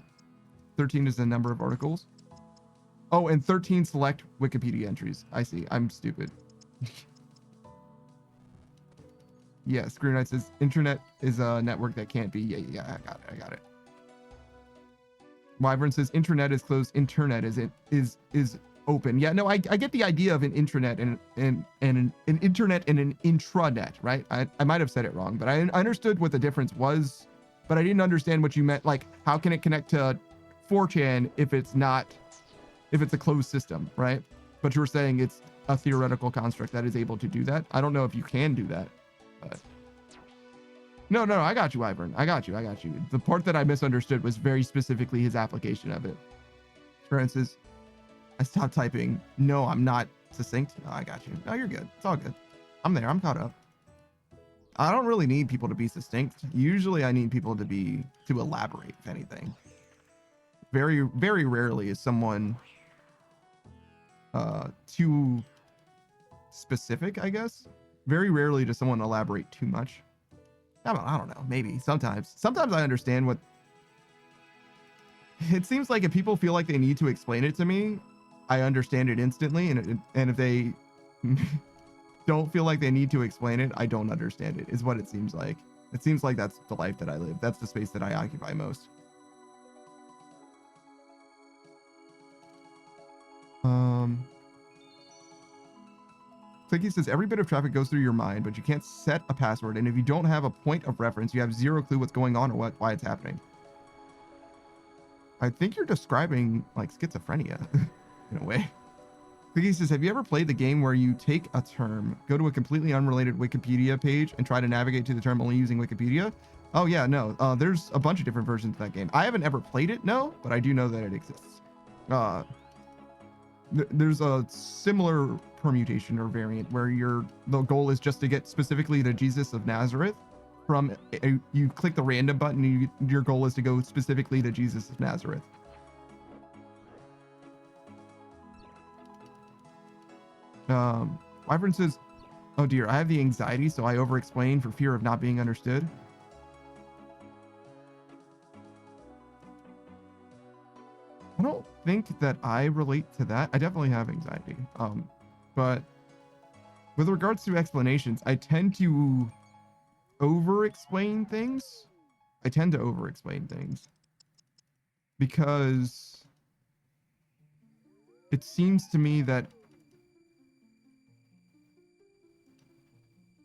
13 is the number of articles. Oh, and 13 select Wikipedia entries. I see. I'm stupid. Yeah, Screw Knight says internet is a network that can't be. Yeah, I got it. Wyvern says internet is closed. Internet is open. Yeah, no, I get the idea of an intranet and an internet and an intranet, right? I might have said it wrong, but I understood what the difference was, but I didn't understand what you meant. Like, how can it connect to 4chan if it's a closed system, right? But you were saying it's a theoretical construct that is able to do that. I don't know if you can do that, but no, I got you, Ivern. I got you. The part that I misunderstood was very specifically his application of it. For instance, I stopped typing. No, I'm not succinct. No, I got you. No, you're good. It's all good. I'm there. I'm caught up. I don't really need people to be succinct. Usually I need people to elaborate, if anything. Very, very rarely is someone too specific, I guess. Very rarely does someone elaborate too much. I don't know. Maybe sometimes I understand what it seems like. If people feel like they need to explain it to me, I understand it instantly. And if they don't feel like they need to explain it, I don't understand it, is what it seems like. It seems like that's the life that I live. That's the space that I occupy most. Clicky says every bit of traffic goes through your mind, but you can't set a password. And if you don't have a point of reference, you have zero clue what's going on or why it's happening. I think you're describing like schizophrenia in a way. Clicky says, have you ever played the game where you take a term, go to a completely unrelated Wikipedia page and try to navigate to the term only using Wikipedia? Oh yeah, no, there's a bunch of different versions of that game. I haven't ever played it, no, but I do know that it exists. There's a similar permutation or variant where the goal is just to get specifically to Jesus of Nazareth. You click the random button and your goal is to go specifically to Jesus of Nazareth. Wyvern says, oh dear, I have the anxiety, so I over-explain for fear of not being understood. I don't think that I relate to that. I definitely have anxiety. But with regards to explanations, I tend to over-explain things. Because it seems to me that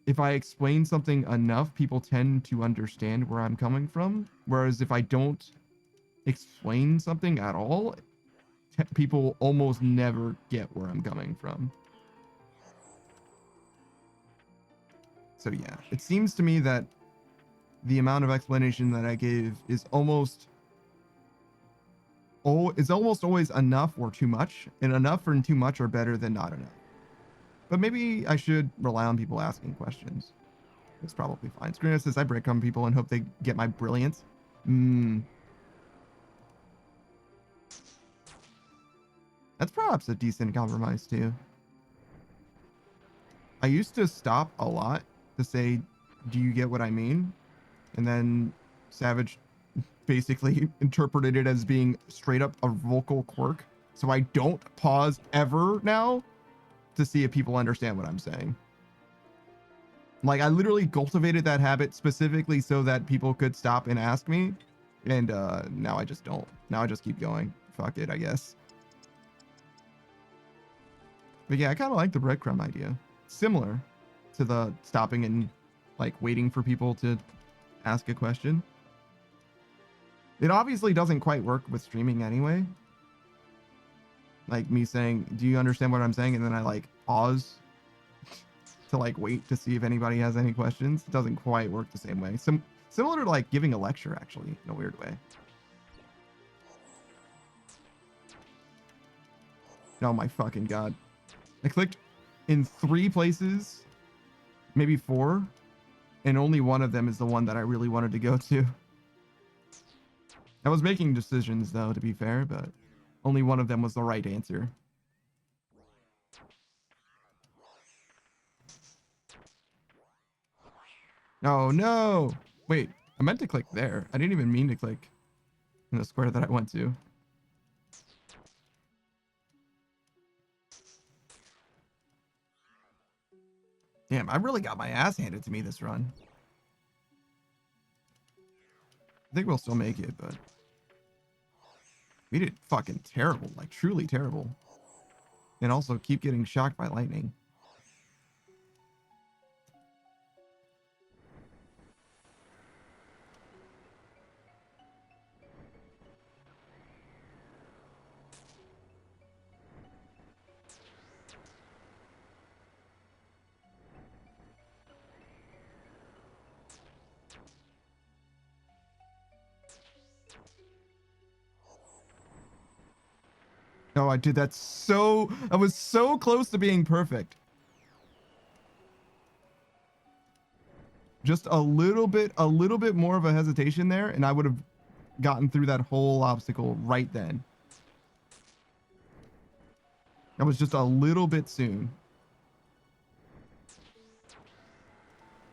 if I explain something enough, people tend to understand where I'm coming from. Whereas if I don't explain something at all, people almost never get where I'm coming from. So yeah, it seems to me that the amount of explanation that I gave is almost always enough or too much, and enough and too much are better than not enough. But maybe I should rely on people asking questions. It's probably fine. Screener says I breadcrumb people and hope they get my brilliance. That's perhaps a decent compromise too. I used to stop a lot to say, do you get what I mean? And then Savage basically interpreted it as being straight up a vocal quirk. So I don't pause ever now to see if people understand what I'm saying. Like, I literally cultivated that habit specifically so that people could stop and ask me. And now I just don't. Now I just keep going. Fuck it, I guess. But yeah, I kind of like the breadcrumb idea. Similar to the stopping and like waiting for people to ask a question. It obviously doesn't quite work with streaming anyway. Like me saying, do you understand what I'm saying? And then I like pause to like wait to see if anybody has any questions. It doesn't quite work the same way. Similar to like giving a lecture, actually, in a weird way. Oh my fucking god. I clicked in 3 places, maybe 4, and only one of them is the one that I really wanted to go to. I was making decisions though, to be fair, but only one of them was the right answer. Oh no! Wait, I meant to click there. I didn't even mean to click in the square that I went to. Damn, I really got my ass handed to me this run. I think we'll still make it, but we did fucking terrible, like truly terrible. And also keep getting shocked by lightning. Oh, I did that so... I was so close to being perfect. Just a little bit more of a hesitation there, and I would have gotten through that whole obstacle right then. That was just a little bit soon.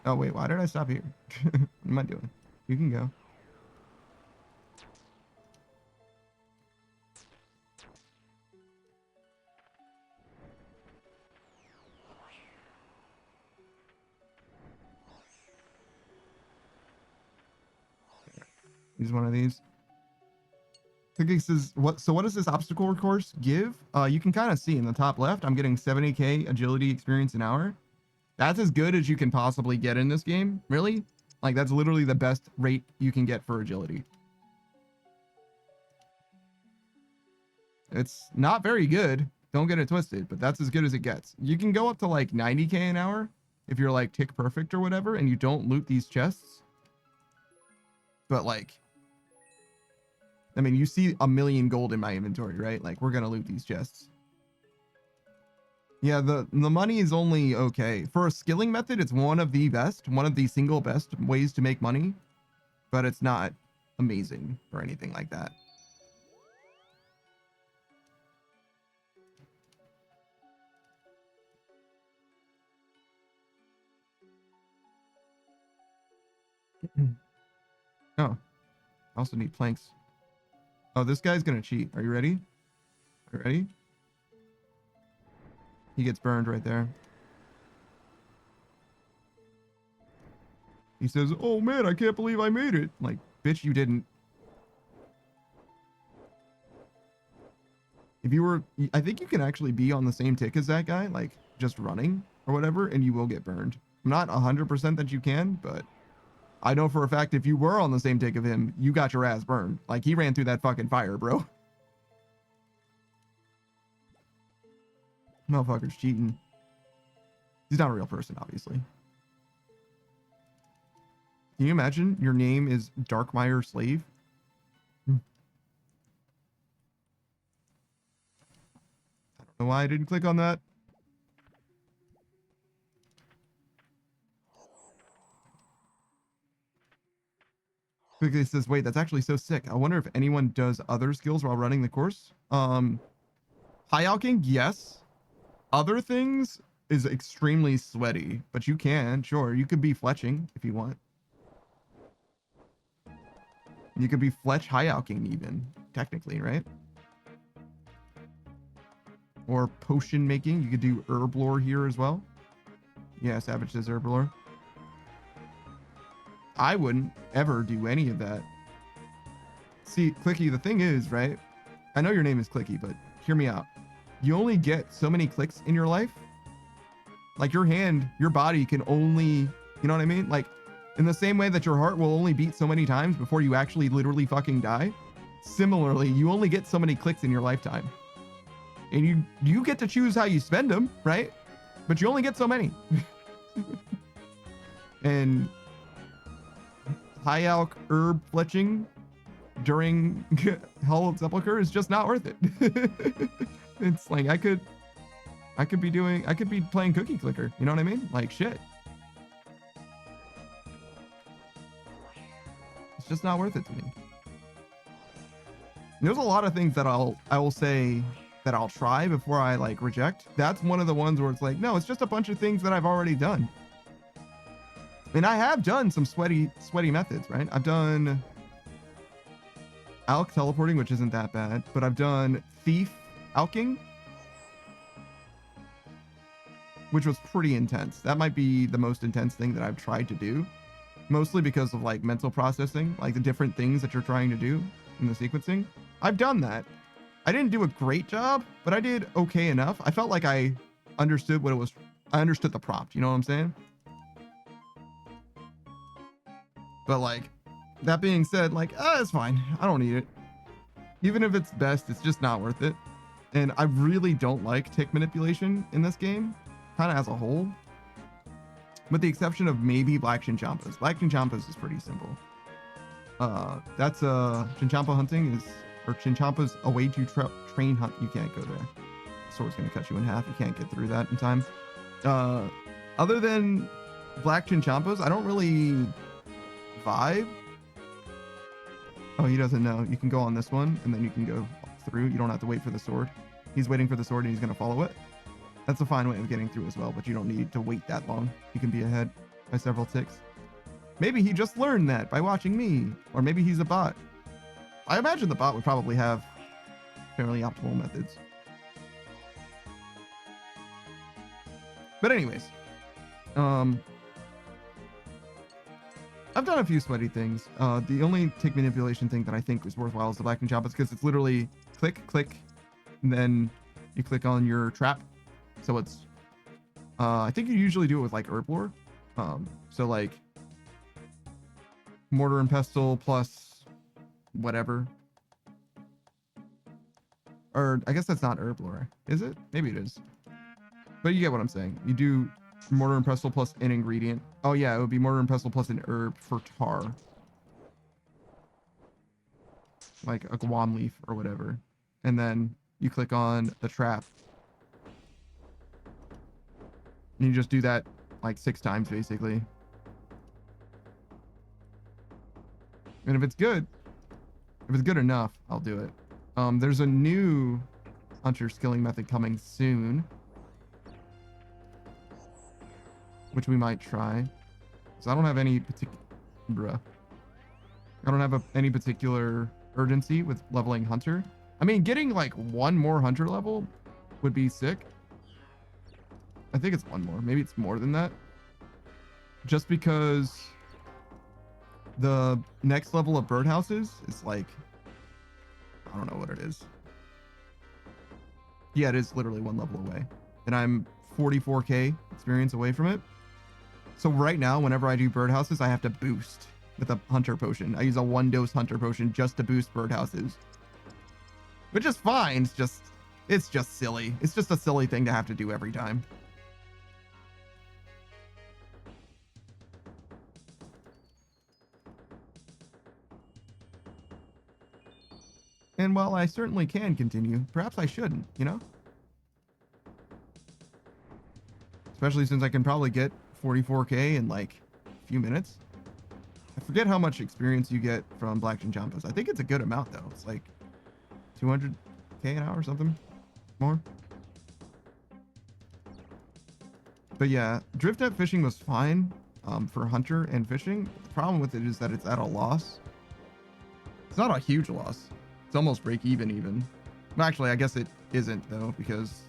Oh, wait, why did I stop here? What am I doing? You can go. Use one of these. Cookie says, what does this obstacle course give? You can kind of see in the top left, I'm getting 70k agility experience an hour. That's as good as you can possibly get in this game, really. Like, that's literally the best rate you can get for agility. It's not very good, don't get it twisted, but that's as good as it gets. You can go up to like 90k an hour if you're like tick perfect or whatever, and you don't loot these chests. But like, I mean, you see 1,000,000 gold in my inventory, right? Like, we're gonna loot these chests. Yeah, the money is only okay. For a skilling method, it's one of the best, one of the single best ways to make money, but it's not amazing or anything like that. Oh, I also need planks. Oh, this guy's gonna cheat. Are you ready? Are you ready? He gets burned right there. He says, "Oh man, I can't believe I made it." Like, bitch, you didn't. If you were, I think you can actually be on the same tick as that guy, like just running or whatever, and you will get burned. I'm not 100% that you can, but I know for a fact if you were on the same tick of him, you got your ass burned. Like, he ran through that fucking fire, bro. Motherfucker's cheating. He's not a real person, obviously. Can you imagine your name is Darkmire Slave? I don't know why I didn't click on that. Quickly says, wait, that's actually so sick. I wonder if anyone does other skills while running the course. High alking, yes. Other things is extremely sweaty, but you can, sure. You could be fletching if you want. You could be fletch high alking even, technically, right? Or potion making. You could do herb lore here as well. Yeah, Savage says herb lore. I wouldn't ever do any of that. See, Clicky, the thing is, right? I know your name is Clicky, but hear me out. You only get so many clicks in your life. Like, your hand, your body can only, you know what I mean? Like, in the same way that your heart will only beat so many times before you actually literally fucking die. Similarly, you only get so many clicks in your lifetime. And you get to choose how you spend them, right? But you only get so many. And high alk herb fletching during Hall of Sepulchre is just not worth it. It's like I could be playing Cookie Clicker, you know what I mean? Like, shit. It's just not worth it to me. There's a lot of things that I will say that I'll try before I like reject. That's one of the ones where it's like, no, it's just a bunch of things that I've already done. And I have done some sweaty methods, right? I've done Alk teleporting, which isn't that bad, but I've done Thief Alking, which was pretty intense. That might be the most intense thing that I've tried to do, mostly because of like mental processing, like the different things that you're trying to do in the sequencing. I've done that. I didn't do a great job, but I did okay enough. I felt like I understood what it was. I understood the prompt, you know what I'm saying? But like, that being said, like, it's fine. I don't need it. Even if it's best, it's just not worth it. And I really don't like tick manipulation in this game, kind of as a whole. With the exception of maybe Black Chinchompas. Black Chinchompas is pretty simple. That's Chinchompa hunting is, or Chinchompa's a way to train hunt. You can't go there. The sword's gonna cut you in half. You can't get through that in time. Other than Black Chinchompas, I don't really vibe. Oh, he doesn't know. You can go on this one and then you can go through. You don't have to wait for the sword. He's waiting for the sword and he's gonna follow it. That's a fine way of getting through as well, but you don't need to wait that long. You can be ahead by several ticks. Maybe he just learned that by watching me, or maybe he's a bot. I imagine the bot would probably have fairly optimal methods. But anyways, I've done a few sweaty things. The only tick manipulation thing that I think is worthwhile is the Black Chinchompas, because it's literally click, click, and then you click on your trap. So it's, I think you usually do it with like herb lore. So like mortar and pestle plus whatever. Or I guess that's not herb lore, is it? Maybe it is. But you get what I'm saying. You do mortar and pestle plus an ingredient. Oh yeah, it would be mortar and pestle plus an herb for tar. Like a guam leaf or whatever. And then you click on the trap. And you just do that like 6 times basically. And if it's good enough, I'll do it. There's a new hunter skilling method coming soon, which we might try. So I don't have any any particular urgency with leveling hunter. I mean, getting like 1 more hunter level would be sick. I think it's 1 more. Maybe it's more than that. Just because the next level of birdhouses is like, I don't know what it is. Yeah, it is literally 1 level away. And I'm 44k experience away from it. So right now, whenever I do birdhouses, I have to boost with a hunter potion. I use a 1-dose hunter potion just to boost birdhouses. Which is fine. It's just silly. It's just a silly thing to have to do every time. And while I certainly can continue, perhaps I shouldn't, you know? Especially since I can probably get 44k in like a few minutes. I forget how much experience you get from Black Chinchompas. I think it's a good amount though. It's like 200k an hour or something more. But yeah, drift net fishing was fine for hunter and fishing. The problem with it is that it's at a loss. It's not a huge loss. It's almost break even. Actually, I guess it isn't though, because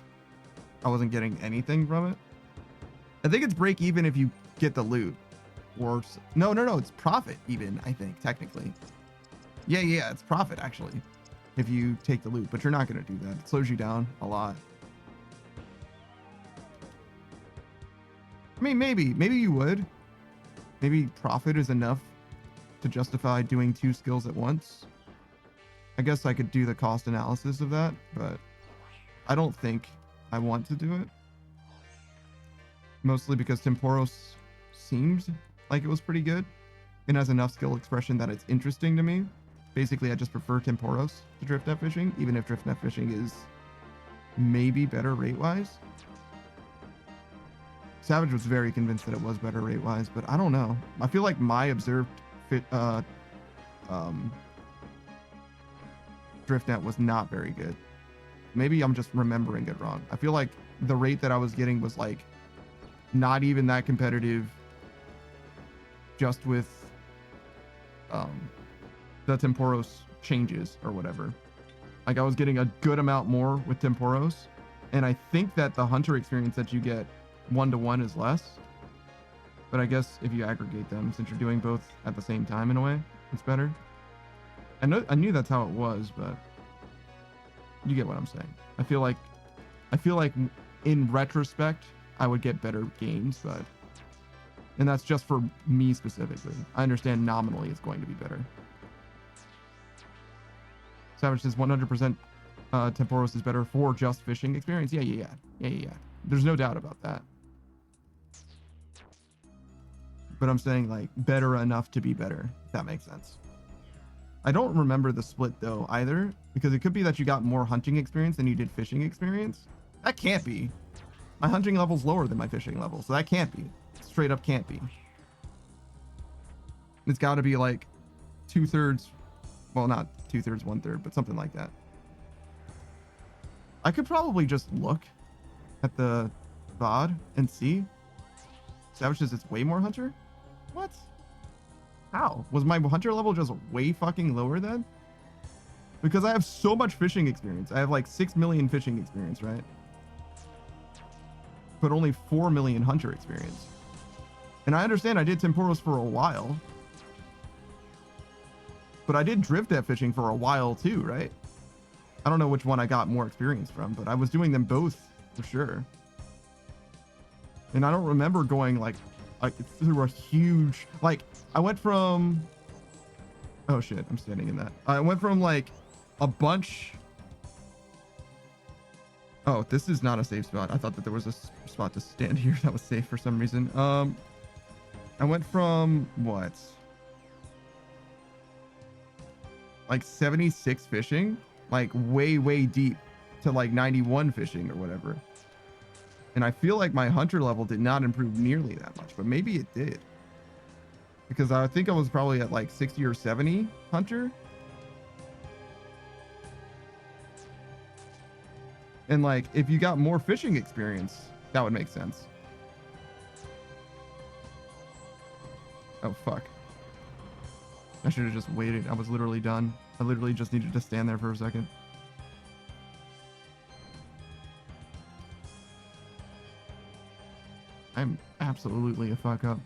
I wasn't getting anything from it. I think it's break even if you get the loot. Or no, it's profit even, I think, technically. Yeah, it's profit actually, if you take the loot, but you're not gonna do that. It slows you down a lot. I mean, maybe you would. Maybe profit is enough to justify doing 2 skills at once. I guess I could do the cost analysis of that, but I don't think I want to do it. Mostly because Temporos seemed like it was pretty good and has enough skill expression that it's interesting to me. Basically, I just prefer Temporos to drift net fishing, even if drift net fishing is maybe better rate-wise. Savage was very convinced that it was better rate-wise, but I don't know. I feel like my observed drift net was not very good. Maybe I'm just remembering it wrong. I feel like the rate that I was getting was like not even that competitive, just with the Temporos changes or whatever. Like I was getting a good amount more with Temporos, and I think that the hunter experience that you get 1-to-1 is less. But I guess if you aggregate them, since you're doing both at the same time in a way, it's better. I knew that's how it was, but you get what I'm saying. I feel like in retrospect, I would get better gains, but and that's just for me specifically. I understand nominally it's going to be better. Savage says 100% Temporos is better for just fishing experience. Yeah. There's no doubt about that. But I'm saying like better enough to be better, if that makes sense. I don't remember the split though either, because it could be that you got more hunting experience than you did fishing experience. That can't be. My hunting level's lower than my fishing level, so that can't be. Straight up can't be. It's got to be like 2/3, well, not 2/3, 1/3, but something like that. I could probably just look at the VOD and see. Savage says it's way more hunter? What? How? Was my hunter level just way fucking lower then? Because I have so much fishing experience. I have like 6 million fishing experience, right? But only 4 million hunter experience. And I understand I did Temporos for a while. But I did drift net fishing for a while too, right? I don't know which one I got more experience from, but I was doing them both for sure. And I don't remember going like through a huge, like I went from, oh shit, I'm standing in that. I went from like a bunch. Oh, this is not a safe spot. I thought that there was a spot to stand here that was safe for some reason. I went from what? Like 76 fishing, like way deep to like 91 fishing or whatever. And I feel like my hunter level did not improve nearly that much, but maybe it did. Because I think I was probably at like 60 or 70 hunter. And like, if you got more fishing experience, that would make sense. Oh, fuck. I should have just waited. I was literally done. I literally just needed to stand there for a second. I'm absolutely a fuck up.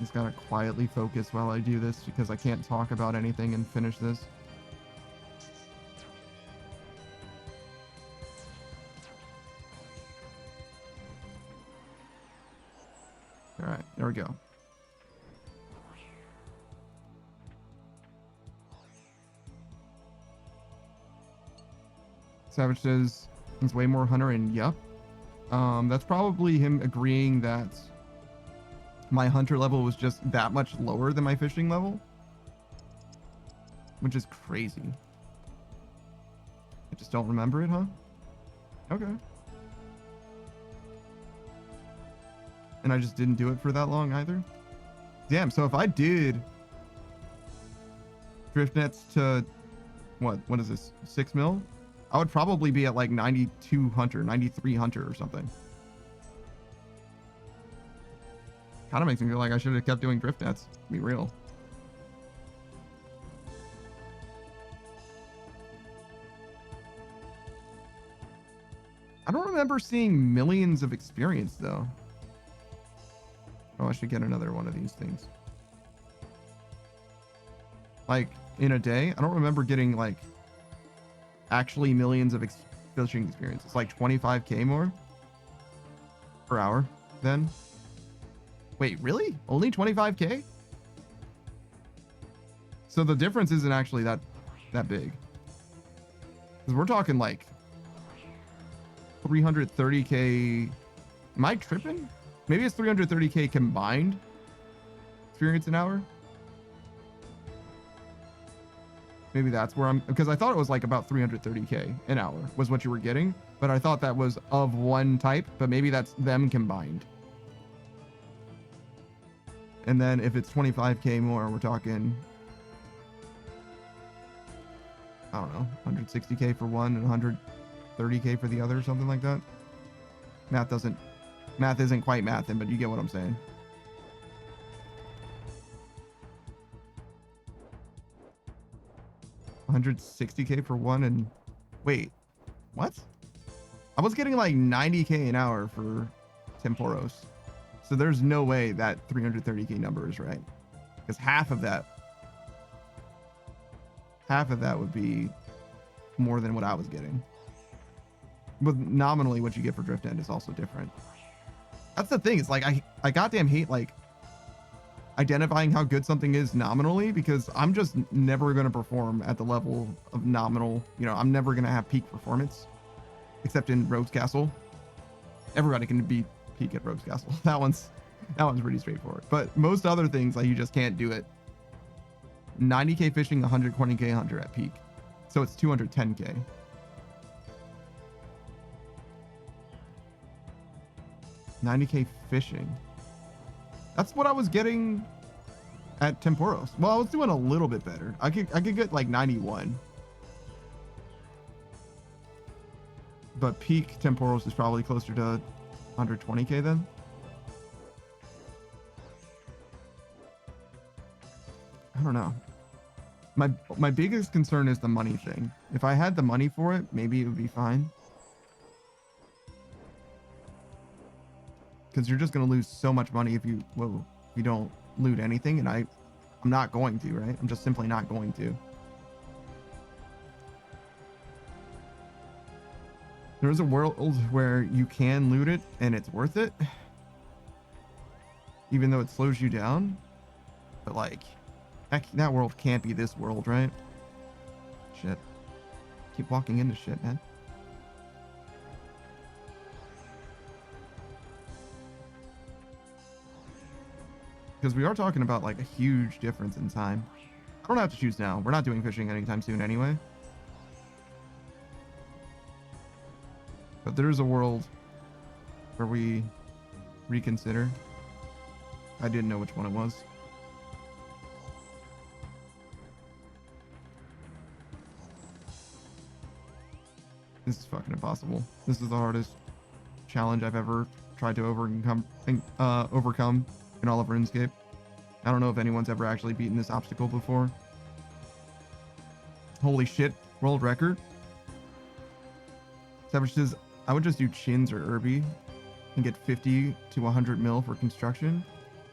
Just gotta quietly focus while I do this because I can't talk about anything and finish this. All right, there we go. Savage says he's way more hunter, and yup. That's probably him agreeing that my hunter level was just that much lower than my fishing level, which is crazy. I just don't remember it, huh? Okay. And I just didn't do it for that long either. Damn, so if I did drift nets to what is this, 6 mil? I would probably be at like 92 hunter, 93 hunter or something. Kind of makes me feel like I should have kept doing drift nets, to be real. I don't remember seeing millions of experience though. Oh, I should get another one of these things. Like in a day, I don't remember getting like actually millions of fishing experience. It's like 25k more per hour then. Wait, really? Only 25k? So the difference isn't actually that big. Because we're talking like 330k. Am I tripping? Maybe it's 330k combined experience an hour. Maybe that's where I'm, because I thought it was like about 330k an hour was what you were getting, but I thought that was of one type, but maybe that's them combined. And then if it's 25k more, we're talking, I don't know, 160k for one and 130k for the other, or something like that. Math isn't quite mathing, but you get what I'm saying. 160k for one, and wait, what? I was getting like 90k an hour for Temporos. So there's no way that 330k number is right. Because half of that would be more than what I was getting. But nominally what you get for Drift End is also different. That's the thing. It's like I goddamn hate like identifying how good something is nominally, because I'm just never going to perform at the level of nominal. You know, I'm never going to have peak performance, except in Rogue's Castle. Everybody can be peak at Rogue's Castle. That one's pretty straightforward. But most other things, like, you just can't do it. 90k fishing, 120k hunter at peak. So it's 210k. $90k fishing. That's what I was getting at Temporos. Well, I was doing a little bit better. I could get like 91. But peak Temporos is probably closer to 120k then. I don't know. My biggest concern is the money thing. If I had the money for it, maybe it would be fine. Because you're just going to lose so much money if you don't loot anything, and I'm not going to, right? I'm just simply not going to. There's a world where you can loot it and it's worth it, even though it slows you down. But like, that world can't be this world, right? Shit. Keep walking into shit, man. Because we are talking about like a huge difference in time. I don't have to choose now. We're not doing fishing anytime soon anyway. But there's a world where we reconsider. I didn't know which one it was. This is fucking impossible. This is the hardest challenge I've ever tried to overcome in all of RuneScape. I don't know if anyone's ever actually beaten this obstacle before. Holy shit, world record. Savage says, I would just do chins or Irby and get 50 to 100 mil for construction.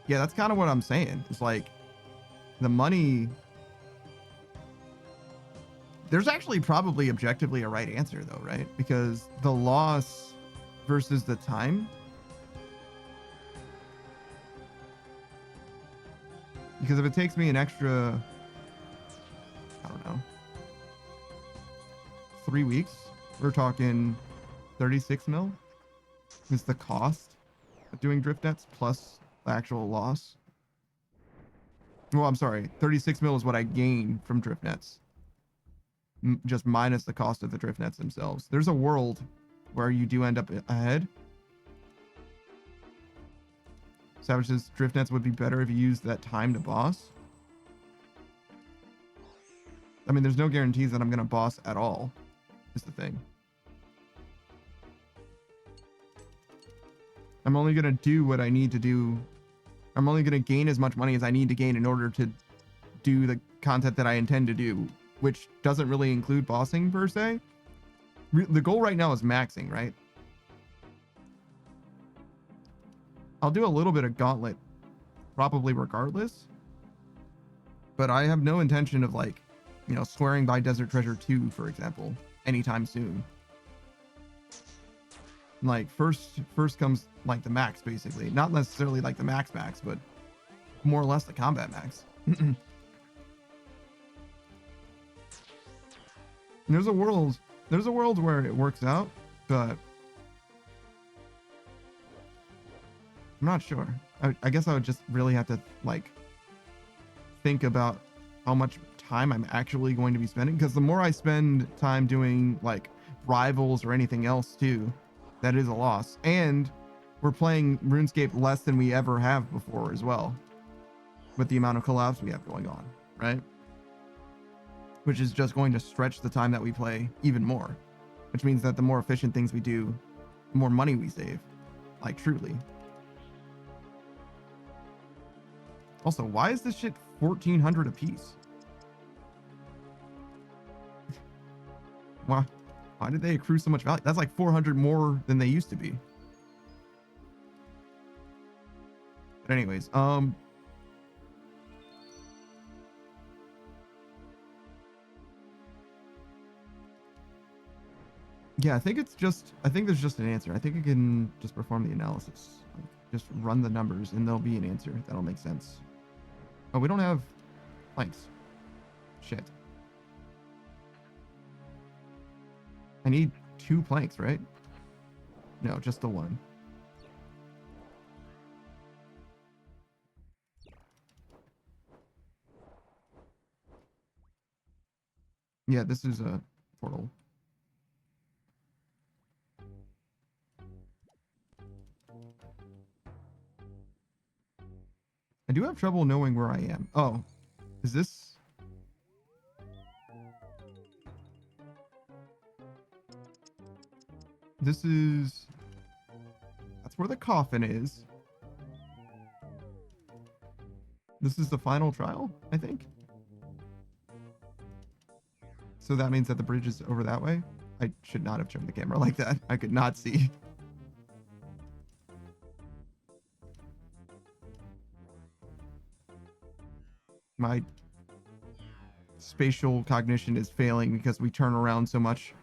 Yeah, that's kind of what I'm saying. It's like the money. There's actually probably objectively a right answer though, right? Because the loss versus the time. Because if it takes me an extra, I don't know, 3 weeks, we're talking 36 mil is the cost of doing drift nets plus the actual loss. Well, I'm sorry, 36 mil is what I gain from drift nets, just minus the cost of the drift nets themselves. There's a world where you do end up ahead. Savage says drift nets would be better if you used that time to boss. I mean, there's no guarantees that I'm going to boss at all, is the thing. I'm only going to do what I need to do. I'm only going to gain as much money as I need to gain in order to do the content that I intend to do, which doesn't really include bossing per se. The goal right now is maxing, right? I'll do a little bit of Gauntlet, probably regardless. But I have no intention of, like, you know, swearing by Desert Treasure 2, for example, anytime soon. Like, first comes, like, the max, basically. Not necessarily, like, the max, but more or less the combat max. There's a world where it works out, but I'm not sure. I guess I would just really have to, like, think about how much time I'm actually going to be spending, because the more I spend time doing, like, rivals or anything else too, that is a loss. And we're playing RuneScape less than we ever have before as well, with the amount of collabs we have going on, right? Which is just going to stretch the time that we play even more, which means that the more efficient things we do, the more money we save, like, truly. Also, why is this shit 1,400 a piece? Why did they accrue so much value? That's like 400 more than they used to be. But anyways, yeah, I think there's just an answer. I think I can just perform the analysis. Like, just run the numbers and there'll be an answer. That'll make sense. Oh, we don't have planks. Shit. I need 2 planks, right? No, just the 1. Yeah, this is a portal. I do have trouble knowing where I am. Oh, is this? This is... That's where the coffin is. This is the final trial, I think. So that means that the bridge is over that way. I should not have turned the camera like that. I could not see. My spatial cognition is failing because we turn around so much.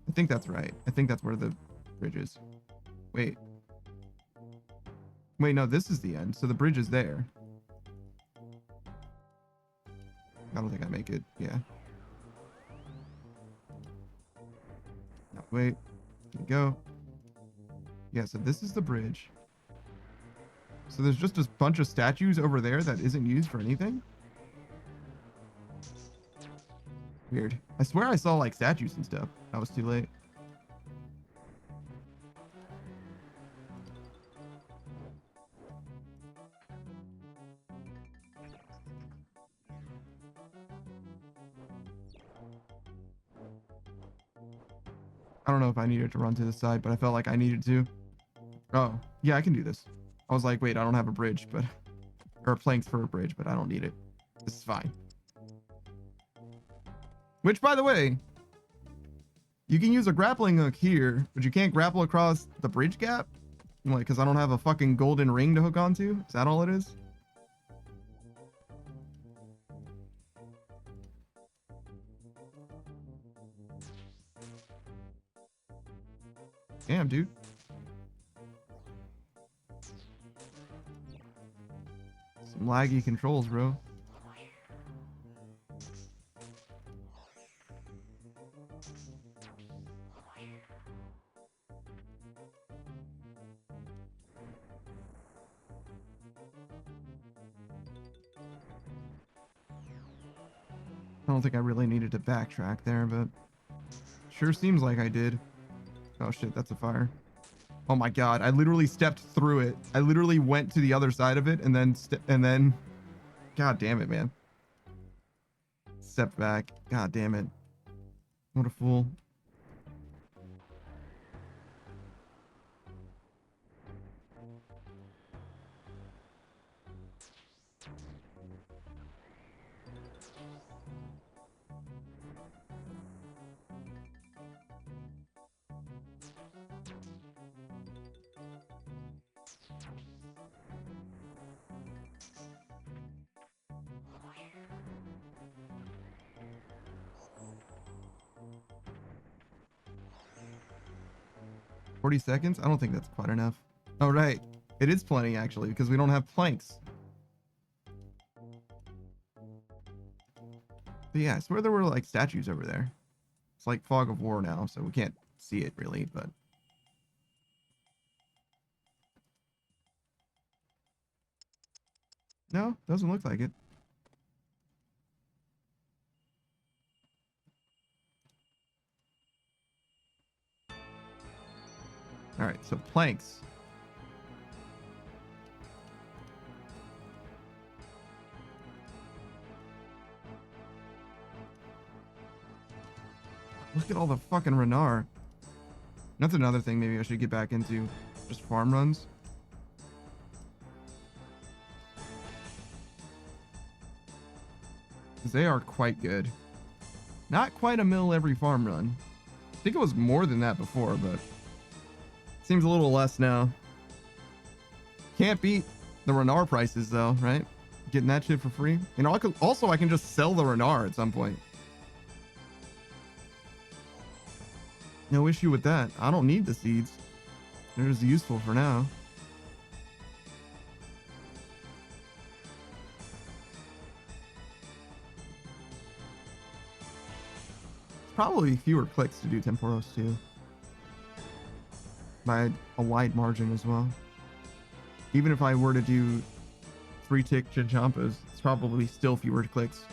I think that's right. I think that's where the bridge is. Wait. Wait, no, this is the end. So the bridge is there. I don't think I make it. Yeah. No, wait. There we go. Yeah, so this is the bridge. So there's just a bunch of statues over there that isn't used for anything? Weird. I swear I saw like statues and stuff. That was too late. I don't know if I needed to run to the side, but I felt like I needed to. Oh, yeah, I can do this. I was like, wait, I don't have a bridge, but... Or planks for a bridge, but I don't need it. This is fine. Which, by the way... You can use a grappling hook here, but you can't grapple across the bridge gap? Like, because I don't have a fucking golden ring to hook onto? Is that all it is? Damn, dude. Some laggy controls, bro. I don't think I really needed to backtrack there, but sure seems like I did. Oh shit, that's a fire. Oh my god, I literally stepped through it. I literally went to the other side of it and then god damn it, man. Stepped back. God damn it. What a fool. $40 seconds? I don't think that's quite enough. Oh, right. It is plenty, actually, because we don't have planks. But yeah, I swear there were, like, statues over there. It's like fog of war now, so we can't see it, really, but... No, doesn't look like it. Alright, so planks. Look at all the fucking Renard. That's another thing maybe I should get back into. Just farm runs. They are quite good. Not quite a mil every farm run. I think it was more than that before, but seems a little less now. Can't beat the Renar prices though, right? Getting that shit for free. You know, I can just sell the Renar at some point. No issue with that. I don't need the seeds. They're just useful for now. It's probably fewer clicks to do Temporos too. By a wide margin as well. Even if I were to do 3-tick Chinchampas, it's probably still fewer clicks.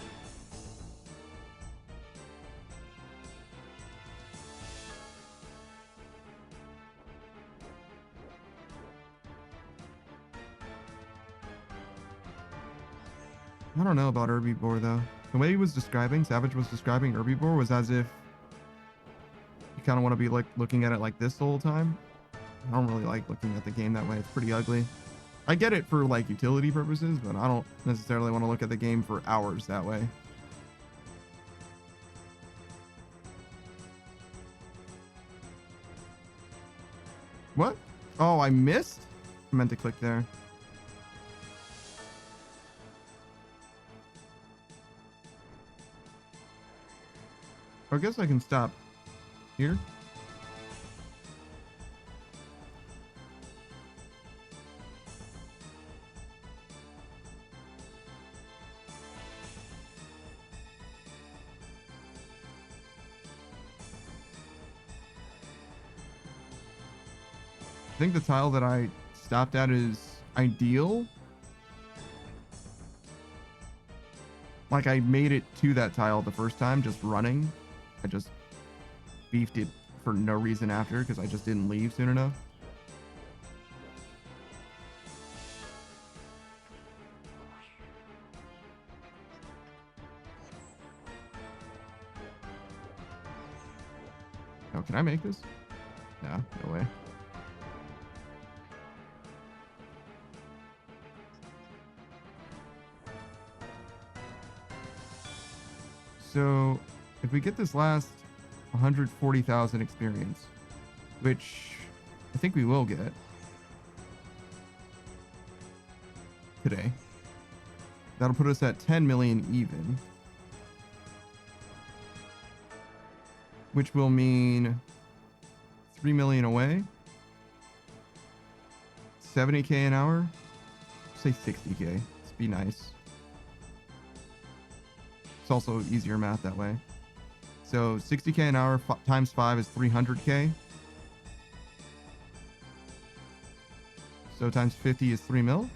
I don't know about Herbivore though. The way he was describing, Savage was describing Herbivore was as if you kind of want to be like looking at it like this the whole time. I don't really like looking at the game that way. It's pretty ugly. I get it for like utility purposes, but I don't necessarily want to look at the game for hours that way. What? Oh, I missed? I meant to click there. I guess I can stop here. I think the tile that I stopped at is ideal. Like I made it to that tile the first time just running. I just beefed it for no reason after because I just didn't leave soon enough. Oh, can I make this? No, no way. So if we get this last 140,000 experience, which I think we will get today, that'll put us at 10 million even, which will mean 3 million away, 70k an hour, say 60k, let's be nice. It's also easier math that way. So 60k an hour times 5 is 300k. So times 50 is 3 mil.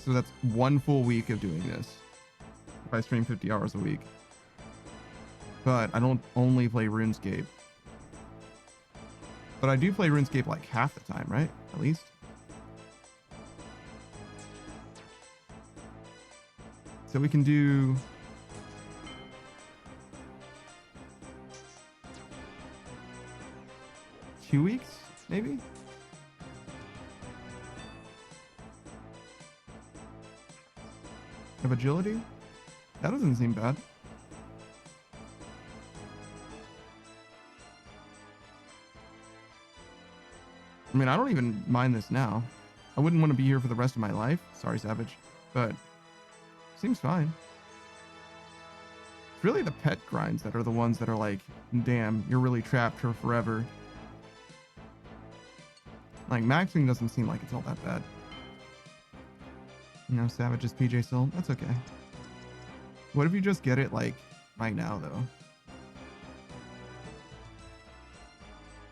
So that's 1 full week of doing this. If I stream 50 hours a week. But I don't only play RuneScape. But I do play RuneScape like half the time, right? At least. So we can do 2 weeks, maybe? Of agility? That doesn't seem bad. I mean, I don't even mind this now. I wouldn't want to be here for the rest of my life. Sorry, Savage. But seems fine. It's really the pet grinds that are the ones that are like, damn, you're really trapped for forever. Like, maxing doesn't seem like it's all that bad. You know, Savage is PJ Soul. That's okay. What if you just get it, like, right now, though?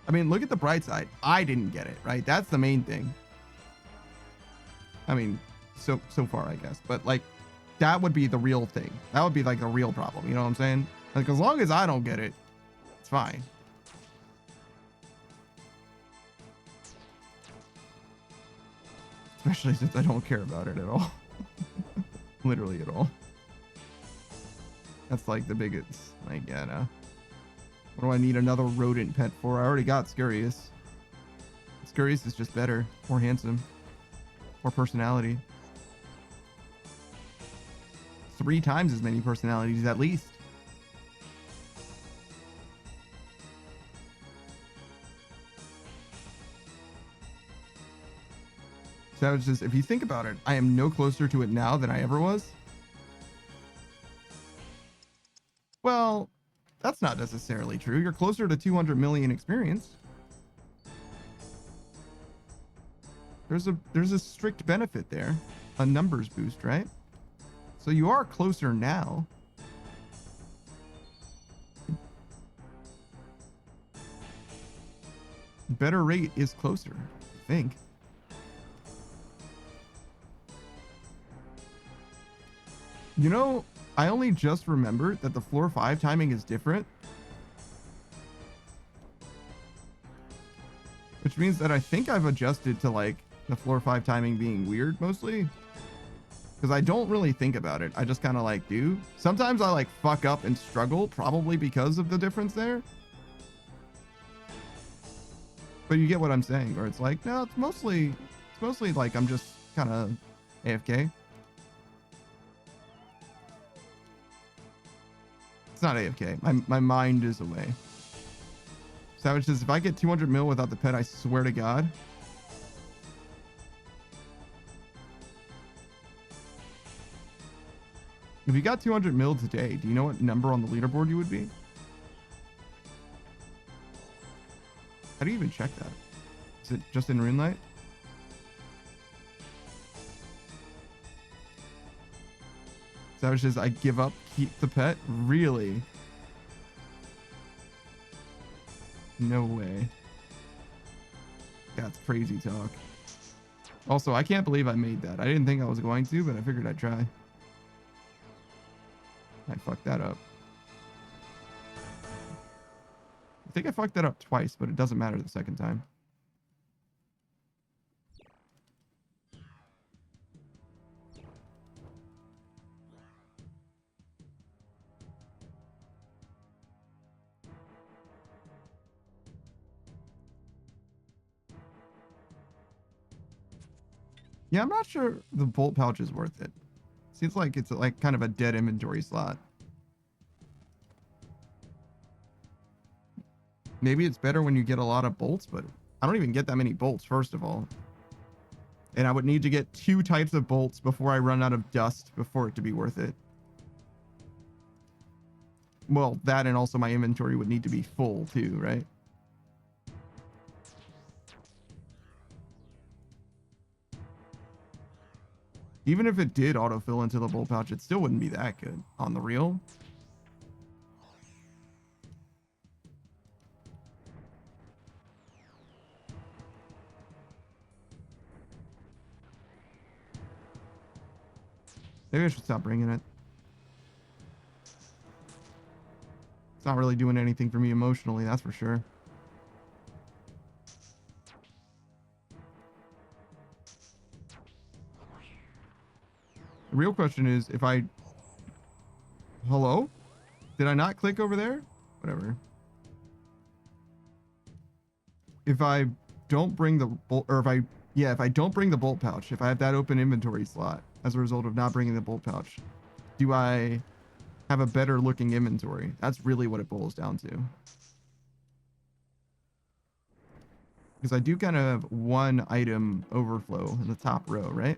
I mean, look at the bright side. I didn't get it, right? That's the main thing. I mean, so far, I guess. But, like, that would be the real thing. That would be, like, the real problem. You know what I'm saying? Like, as long as I don't get it, it's fine. Especially since I don't care about it at all. Literally at all. That's like the biggest. Like, yeah, no. What do I need another rodent pet for? I already got Scurious. Scurious is just better. More handsome. More personality. 3 times as many personalities at least. Savage says, if you think about it, I am no closer to it now than I ever was. Well, that's not necessarily true. You're closer to 200 million experience. There's a strict benefit there, a numbers boost, right? So you are closer now. Better rate is closer, I think. You know, I only just remembered that the floor 5 timing is different. Which means that I think I've adjusted to like the floor 5 timing being weird mostly. Because I don't really think about it. I just kind of like do. Sometimes I like fuck up and struggle, probably because of the difference there. But you get what I'm saying, or it's like, no, it's mostly like I'm just kind of AFK. It's not AFK. My mind is away. Savage says, if I get 200 mil without the pet, I swear to God. If you got 200 mil today, do you know what number on the leaderboard you would be? How do you even check that? Is it just in Runelight? Savage says, I give up, keep the pet. Really? No way. That's crazy talk. Also, I can't believe I made that. I didn't think I was going to, but I figured I'd try. I fucked that up. I think I fucked that up twice, but it doesn't matter the second time. Yeah, I'm not sure the bolt pouch is worth it. Seems like it's like kind of a dead inventory slot. Maybe it's better when you get a lot of bolts, but I don't even get that many bolts, first of all. And I would need to get 2 types of bolts before I run out of dust before it to be worth it. Well, that and also my inventory would need to be full too, right? Even if it did autofill into the bolt pouch, it still wouldn't be that good on the real. Maybe I should stop bringing it. It's not really doing anything for me emotionally, that's for sure. The real question is if I... Hello? Did I not click over there? Whatever. If I don't bring the bolt... Or if I... Yeah, if I don't bring the bolt pouch, if I have that open inventory slot as a result of not bringing the bolt pouch, do I have a better looking inventory? That's really what it boils down to. Because I do kind of have 1 item overflow in the top row, right?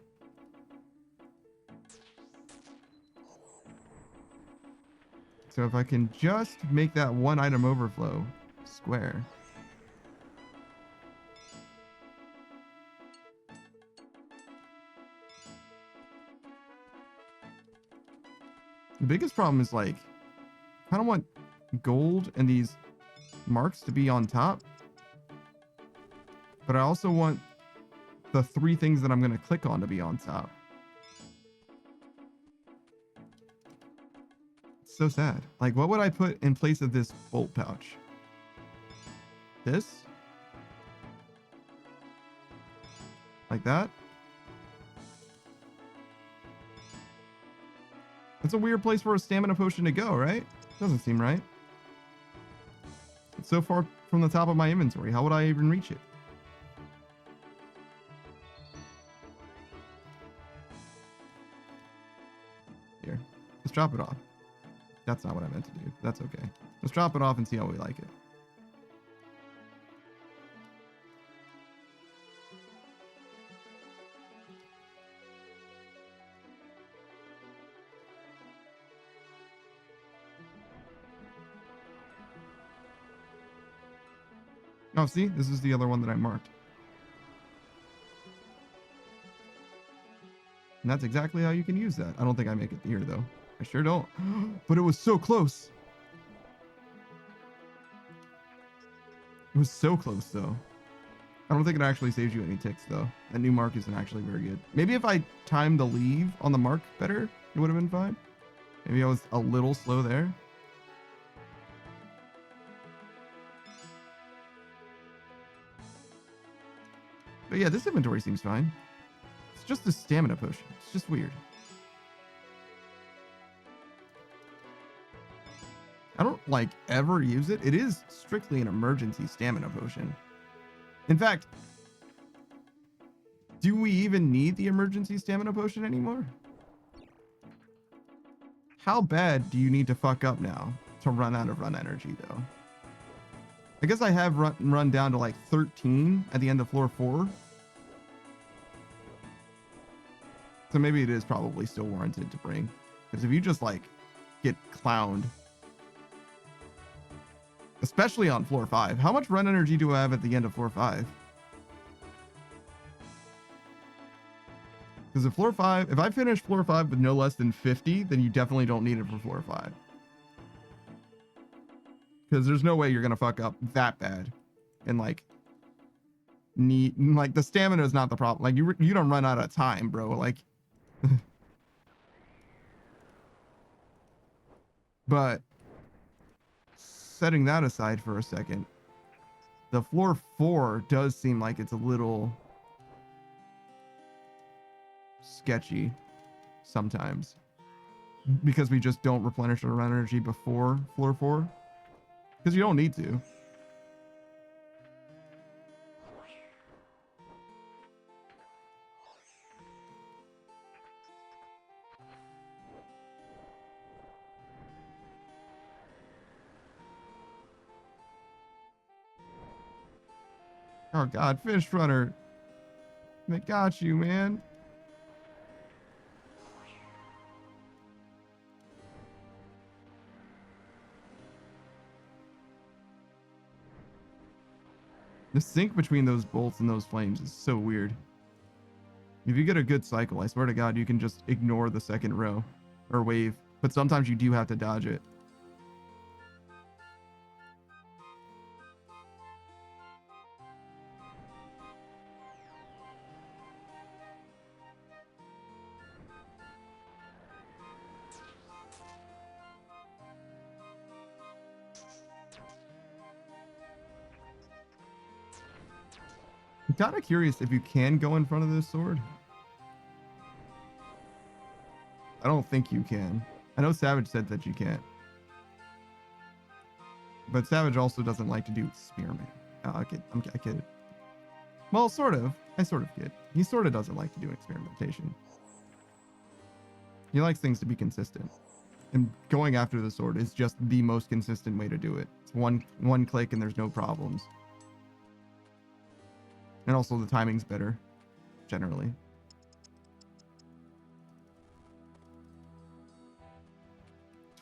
So if I can just make that 1 item overflow square. The biggest problem is like, I kind of want gold and these marks to be on top. But I also want the 3 things that I'm going to click on to be on top. It's so sad. Like, what would I put in place of this bolt pouch? This? Like that? That's a weird place for a stamina potion to go, right? Doesn't seem right. It's so far from the top of my inventory. How would I even reach it? Here. Let's drop it off. That's not what I meant to do. That's okay. Let's drop it off and see how we like it. Oh, see? This is the other one that I marked. And that's exactly how you can use that. I don't think I make it here, though. I sure don't. But it was so close. It was so close, though. I don't think it actually saves you any ticks, though. That new mark isn't actually very good. Maybe if I timed the leave on the mark better, it would have been fine. Maybe I was a little slow there. But yeah, this inventory seems fine. It's just a stamina potion. It's just weird. I don't, like, ever use it. It is strictly an emergency stamina potion. In fact, do we even need the emergency stamina potion anymore? How bad do you need to fuck up now to run out of run energy, though? I guess I have run down to like 13 at the end of floor 4. So maybe it is probably still warranted to bring. Because if you just like get clowned, especially on floor 5, how much run energy do I have at the end of floor 5? Because if floor 5, if I finish floor 5 with no less than 50, then you definitely don't need it for floor 5. Because there's no way you're gonna fuck up that bad, and like the stamina is not the problem. Like you don't run out of time, bro. Like, but setting that aside for a second, the floor 4 does seem like it's a little sketchy sometimes because we just don't replenish our energy before floor 4. Because you don't need to. Oh god, fish runner. They got you, man. The sync between those bolts and those flames is so weird. If you get a good cycle, I swear to God, you can just ignore the second row or wave. But sometimes you do have to dodge it. I'm kind of curious if you can go in front of this sword. I don't think you can. I know Savage said that you can't. But Savage also doesn't like to do experiment. I kid it. Well, sort of. I sort of kid. He sort of doesn't like to do experimentation. He likes things to be consistent. And going after the sword is just the most consistent way to do it. It's one click and there's no problems. And also the timing's better, generally.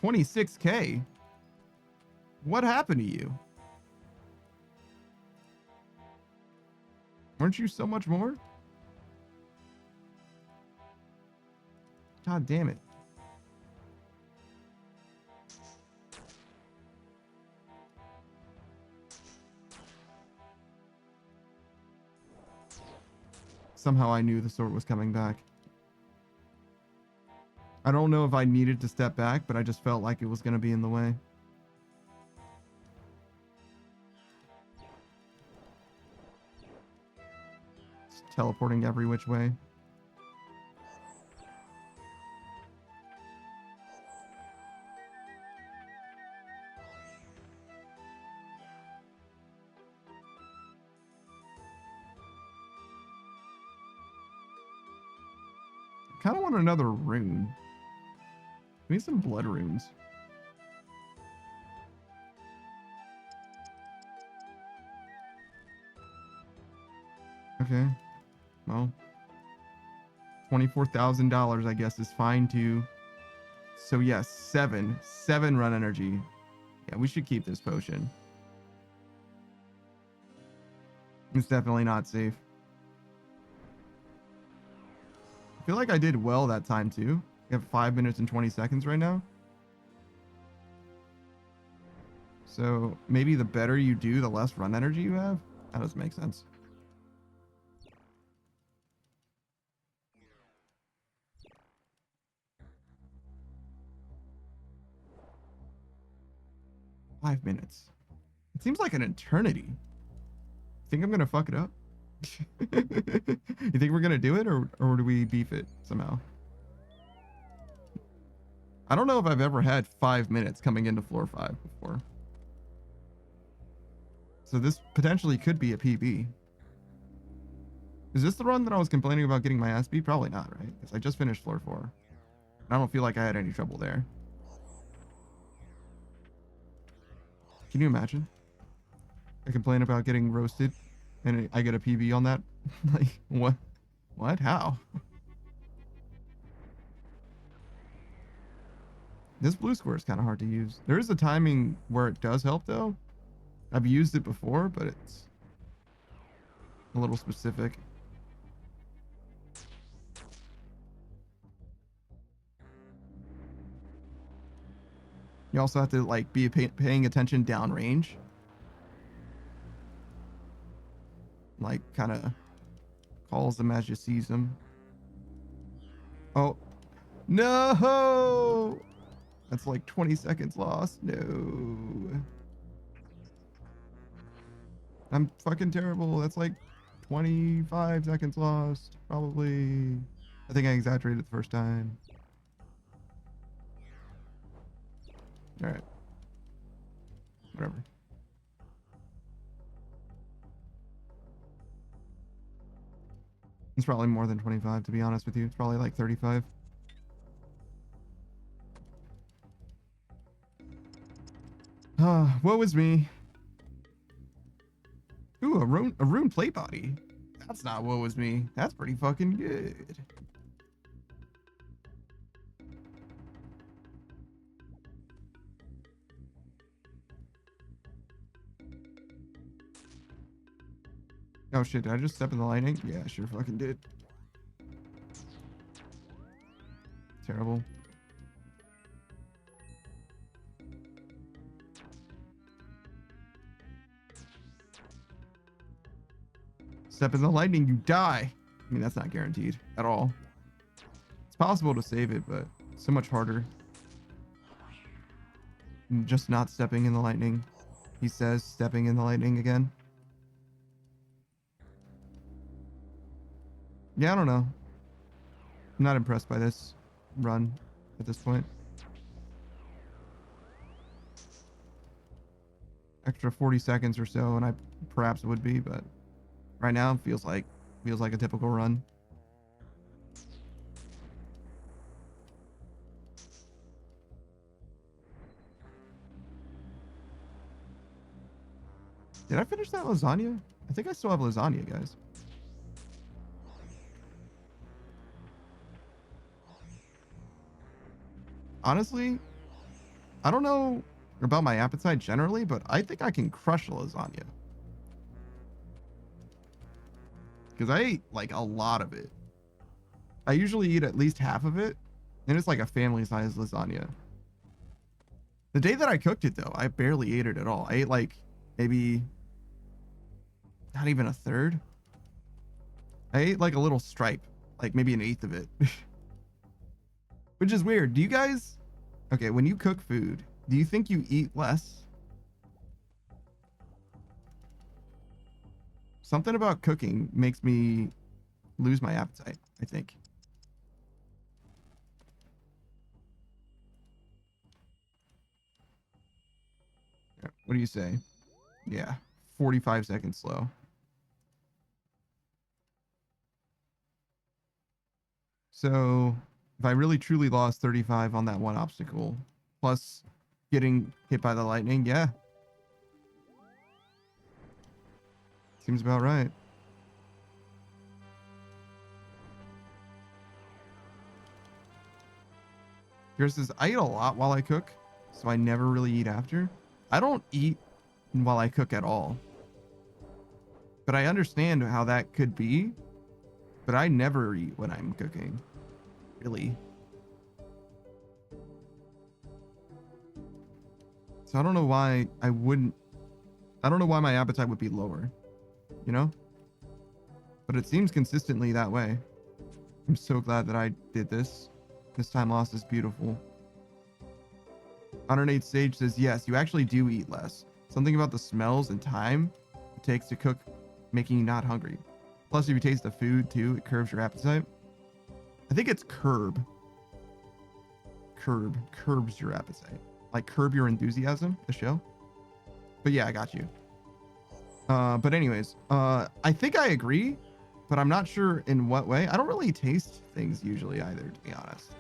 $26K? What happened to you? Weren't you so much more? God damn it. Somehow I knew the sword was coming back. I don't know if I needed to step back, but I just felt like it was going to be in the way. It's teleporting every which way. Kind of want another rune. We need some blood runes. Okay. Well, $24,000, I guess, is fine too. So yes, 7 run energy. Yeah, we should keep this potion. It's definitely not safe. I feel like I did well that time too. I have 5 minutes and 20 seconds right now. So maybe the better you do, the less run energy you have. That doesn't make sense. Five minutes. It seems like an eternity. Think I'm gonna fuck it up? You think we're gonna do it, or do we beef it somehow? I don't know if I've ever had 5 minutes coming into floor 5 before. So this potentially could be a PB. Is this the run that I was complaining about getting my ass beat? Probably not, right? Because I just finished floor 4. And I don't feel like I had any trouble there. Can you imagine? I complain about getting roasted and I get a PB on that? Like, what? What? How? This blue square is kind of hard to use. There is a timing where it does help, though. I've used it before, but it's a little specific. You also have to like be paying attention downrange. Like kind of calls them as you sees them. Oh, no! That's like 20 seconds lost. No. I'm fucking terrible. That's like 25 seconds lost, probably. I think I exaggerated the first time. All right. Whatever. It's probably more than 25, to be honest with you. It's probably like 35. Woe is me. Ooh, a rune plate body. That's not woe is me. That's pretty fucking good. Oh shit, did I just step in the lightning? Yeah, I sure fucking did. Terrible. Step in the lightning, you die. I mean, that's not guaranteed at all. It's possible to save it, but so much harder. Just not stepping in the lightning. He says stepping in the lightning again. Yeah, I don't know. I'm not impressed by this run at this point. Extra 40 seconds or so, and I perhaps would be, but right now it feels like a typical run. Did I finish that lasagna? I think I still have lasagna, guys. Honestly, I don't know about my appetite generally, but I think I can crush a lasagna. Because I ate like a lot of it. I usually eat at least half of it, and it's like a family-sized lasagna. The day that I cooked it, though, I barely ate it at all. I ate like maybe not even a third. I ate like a little stripe, like maybe an eighth of it. Which is weird. Do you guys... Okay, when you cook food, do you think you eat less? Something about cooking makes me lose my appetite, I think. What do you say? Yeah, 45 seconds slow. So if I really truly lost 35 on that one obstacle, plus getting hit by the lightning, yeah. Seems about right. Here's this. I eat a lot while I cook, so I never really eat after. I don't eat while I cook at all. But I understand how that could be. But I never eat when I'm cooking. Really. So I don't know why I wouldn't. I don't know why my appetite would be lower. You know? But it seems consistently that way. I'm so glad that I did this. This time lost is beautiful. 108 Sage says, yes, you actually do eat less. Something about the smells and time it takes to cook, making you not hungry. Plus, if you taste the food too, it curbs your appetite. I think it's curb. Curbs your appetite. Like Curb Your Enthusiasm, the show. But yeah, I got you. But anyways, I think I agree, but I'm not sure in what way. I don't really taste things usually either, to be honest.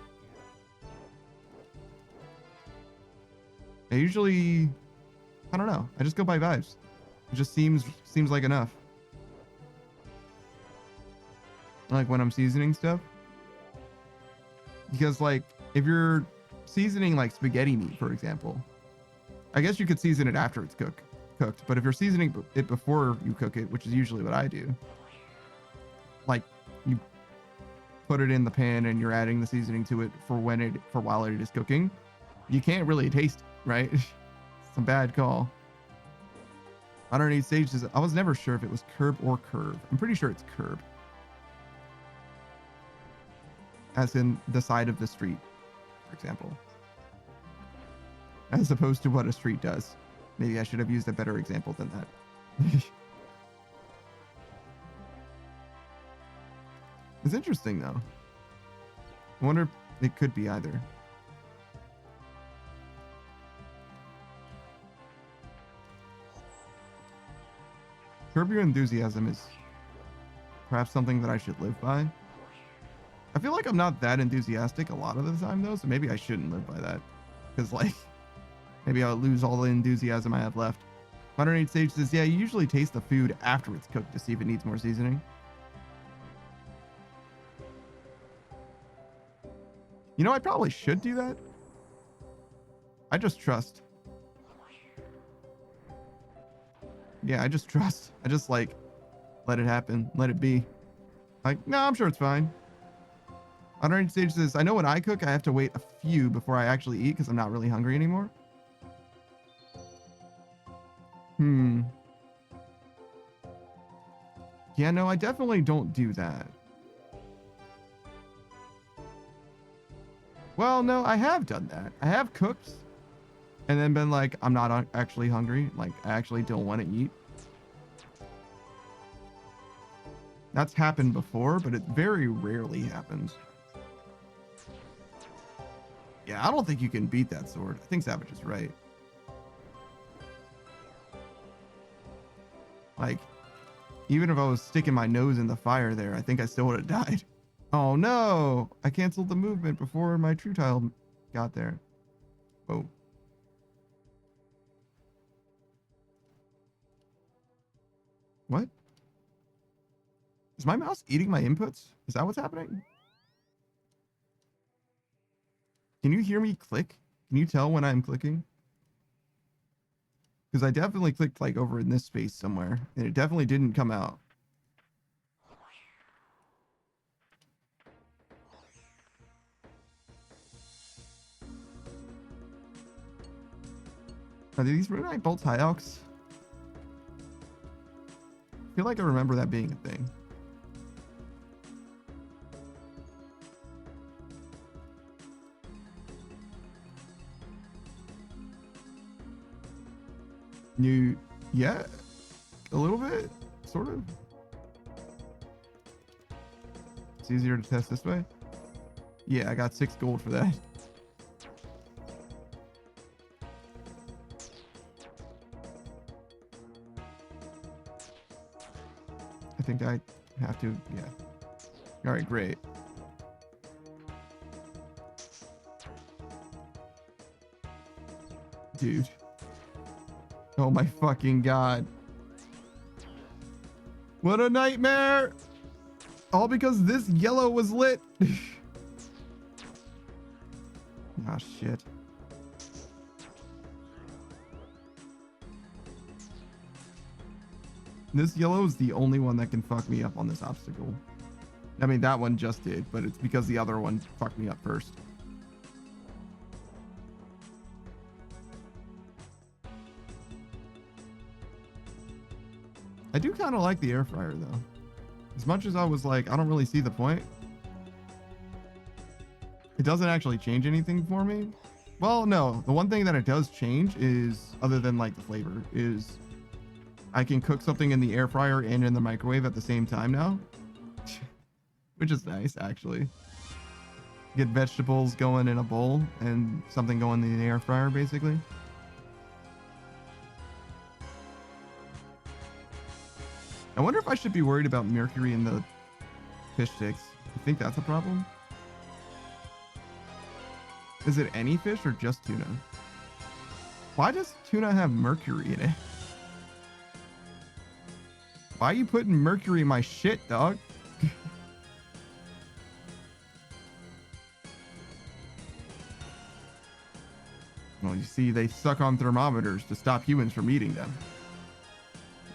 I usually, I don't know. I just go by vibes. It just seems like enough. Like when I'm seasoning stuff. Because like if you're seasoning like spaghetti meat, for example, I guess you could season it after it's cooked. But if you're seasoning it before you cook it, which is usually what I do, like you put it in the pan and you're adding the seasoning to it for while it is cooking, you can't really taste it, right? It's a bad call. 108 Sage says, I was never sure if it was curb or curve. I'm pretty sure it's curb. As in the side of the street, for example. As opposed to what a street does. Maybe I should have used a better example than that. It's interesting though. I wonder if it could be either. Curb Your Enthusiasm is perhaps something that I should live by. I feel like I'm not that enthusiastic a lot of the time though, so maybe I shouldn't live by that. Because like, maybe I'll lose all the enthusiasm I have left. 108 Sage says, yeah, you usually taste the food after it's cooked to see if it needs more seasoning. You know, I probably should do that. I just trust. Yeah, I just trust. I just like, let it happen. Let it be. Like, no, I'm sure it's fine. 108 Sage says, I know when I cook, I have to wait a few before I actually eat because I'm not really hungry anymore. Yeah, no, I definitely don't do that. Well, no, I have done that. I have cooked and then been like, I'm not actually hungry. Like, I actually don't want to eat. That's happened before, but it very rarely happens. Yeah, I don't think you can beat that sword. I think Savage is right. Like, even if I was sticking my nose in the fire there, I think I still would have died. Oh no! I canceled the movement before my true tile got there. Oh. What? Is my mouse eating my inputs? Is that what's happening? Can you hear me click? Can you tell when I'm clicking? Because I definitely clicked like over in this space somewhere, and it definitely didn't come out. Are these Runite bolts high elks? I feel like I remember that being a thing. Yeah, a little bit, sort of. It's easier to test this way. Yeah, I got 6 gold for that. I think I have to, yeah. All right, great. Dude. Oh my fucking god. What a nightmare! All because this yellow was lit. Ah, shit. This yellow is the only one that can fuck me up on this obstacle. I mean, that one just did, but it's because the other one fucked me up first. I do kind of like the air fryer though. As much as I was like, I don't really see the point. It doesn't actually change anything for me. Well, no, the one thing that it does change is, other than like the flavor, is I can cook something in the air fryer and in the microwave at the same time now. Which is nice, actually. Get vegetables going in a bowl and something going in the air fryer, basically. I wonder if I should be worried about mercury in the fish sticks. You think that's a problem? Is it any fish or just tuna? Why does tuna have mercury in it? Why are you putting mercury in my shit, dog? Well, you see, they suck on thermometers to stop humans from eating them.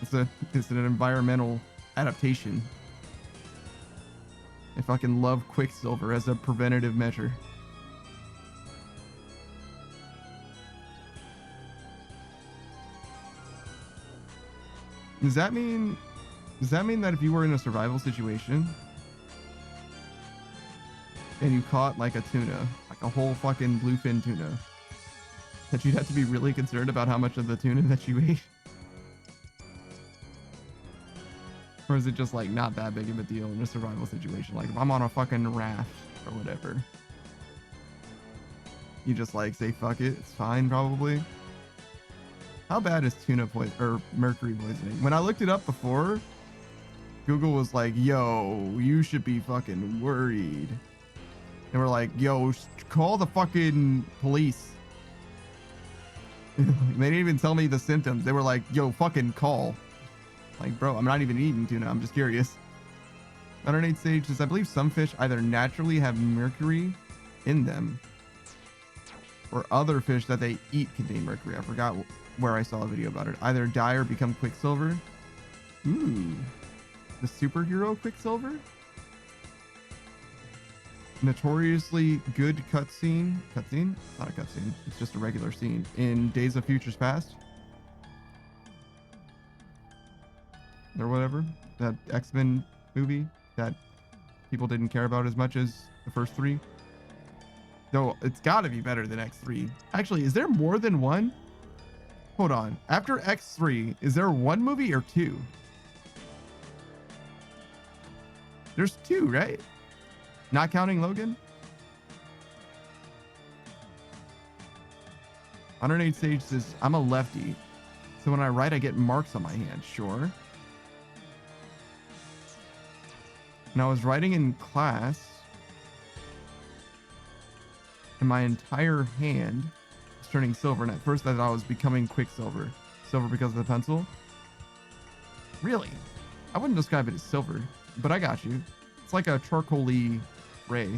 It's an environmental adaptation. I fucking love Quicksilver as a preventative measure. Does that mean that if you were in a survival situation and you caught like a tuna, like a whole fucking bluefin tuna, that you'd have to be really concerned about how much of the tuna that you ate? Or is it just like not that big of a deal in a survival situation? Like if I'm on a fucking raft or whatever, you just like say fuck it, it's fine probably. How bad is tuna or mercury poisoning? When I looked it up before, Google was like, yo, you should be fucking worried. And we're like, yo, call the fucking police. They didn't even tell me the symptoms. They were like, yo, fucking call. Like, bro, I'm not even eating tuna. I'm just curious. 108 Sage says, I believe some fish either naturally have mercury in them or other fish that they eat contain mercury. I forgot where I saw a video about it. Either die or become Quicksilver. Ooh. The superhero Quicksilver? Notoriously good cutscene. Cutscene? Not a cutscene. It's just a regular scene. In Days of Futures Past. Or whatever. That X-Men movie that people didn't care about as much as the first three. Though it's gotta be better than X3. Actually, is there more than one? Hold on. After X3, is there one movie or two? There's two, right? Not counting Logan? 108 Sage says, I'm a lefty. So when I write, I get marks on my hand. Sure. And I was writing in class, and my entire hand was turning silver. And at first I thought I was becoming Quicksilver. Silver because of the pencil? Really? I wouldn't describe it as silver, but I got you. It's like a charcoal-y gray,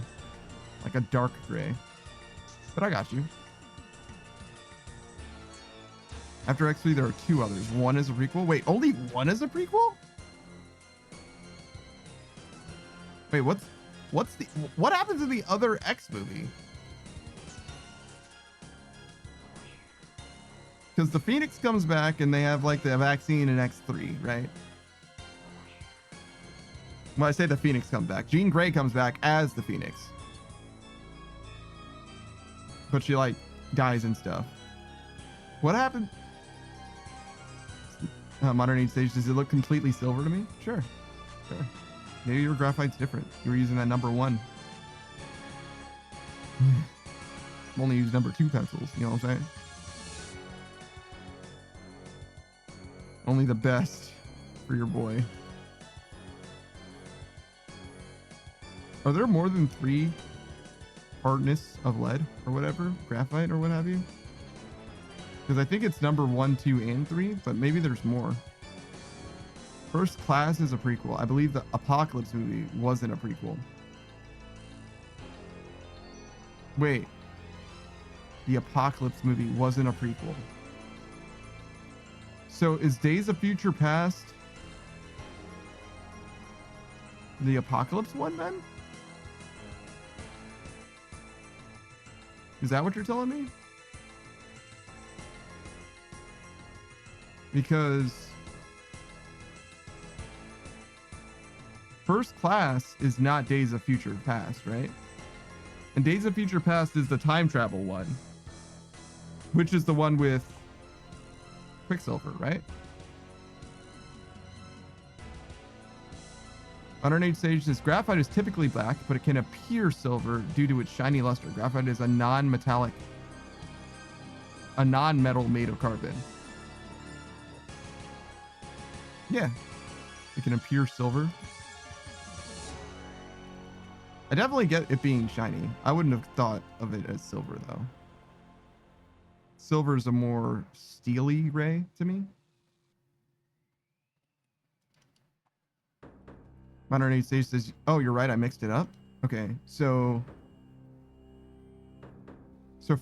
like a dark gray, but I got you. After X3, there are two others. One is a prequel. Wait, only one is a prequel? Wait, what happens in the other X movie? Because the Phoenix comes back and they have like the vaccine in X3, right? When I say the Phoenix comes back, Jean Grey comes back as the Phoenix. But she like dies and stuff. What happened? Modern Age Stage, does it look completely silver to me? Sure. Maybe your graphite's different. You were using that number 1. Only use number 2 pencils, you know what I'm saying? Only the best for your boy. Are there more than 3 hardness of lead or whatever? Graphite or what have you? Because I think it's number 1, 2, and 3, but maybe there's more. First Class is a prequel. I believe the Apocalypse movie wasn't a prequel. Wait. The Apocalypse movie wasn't a prequel. So is Days of Future Past The Apocalypse one, then? Is that what you're telling me? Because First Class is not Days of Future Past, right? And Days of Future Past is the time travel one, which is the one with Quicksilver, right? Modern Age Sage says graphite is typically black, but it can appear silver due to its shiny luster. Graphite is a non-metal made of carbon. Yeah, it can appear silver. I definitely get it being shiny. I wouldn't have thought of it as silver though. Silver is a more steely ray to me. Modern Age Sage says, oh, you're right, I mixed it up. Okay, so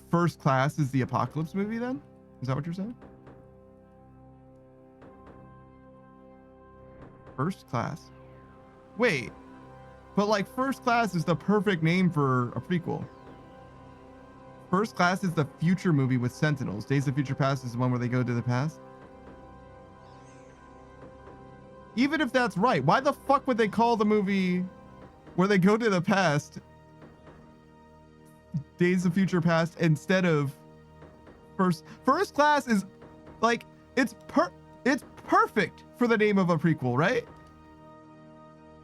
First Class is the Apocalypse movie then? Is that what you're saying? First Class. Wait, but like First Class is the perfect name for a prequel. First Class is the future movie with Sentinels. Days of Future Past is the one where they go to the past. Even if that's right, why the fuck would they call the movie where they go to the past Days of Future Past instead of First Class is like it's perfect for the name of a prequel, right?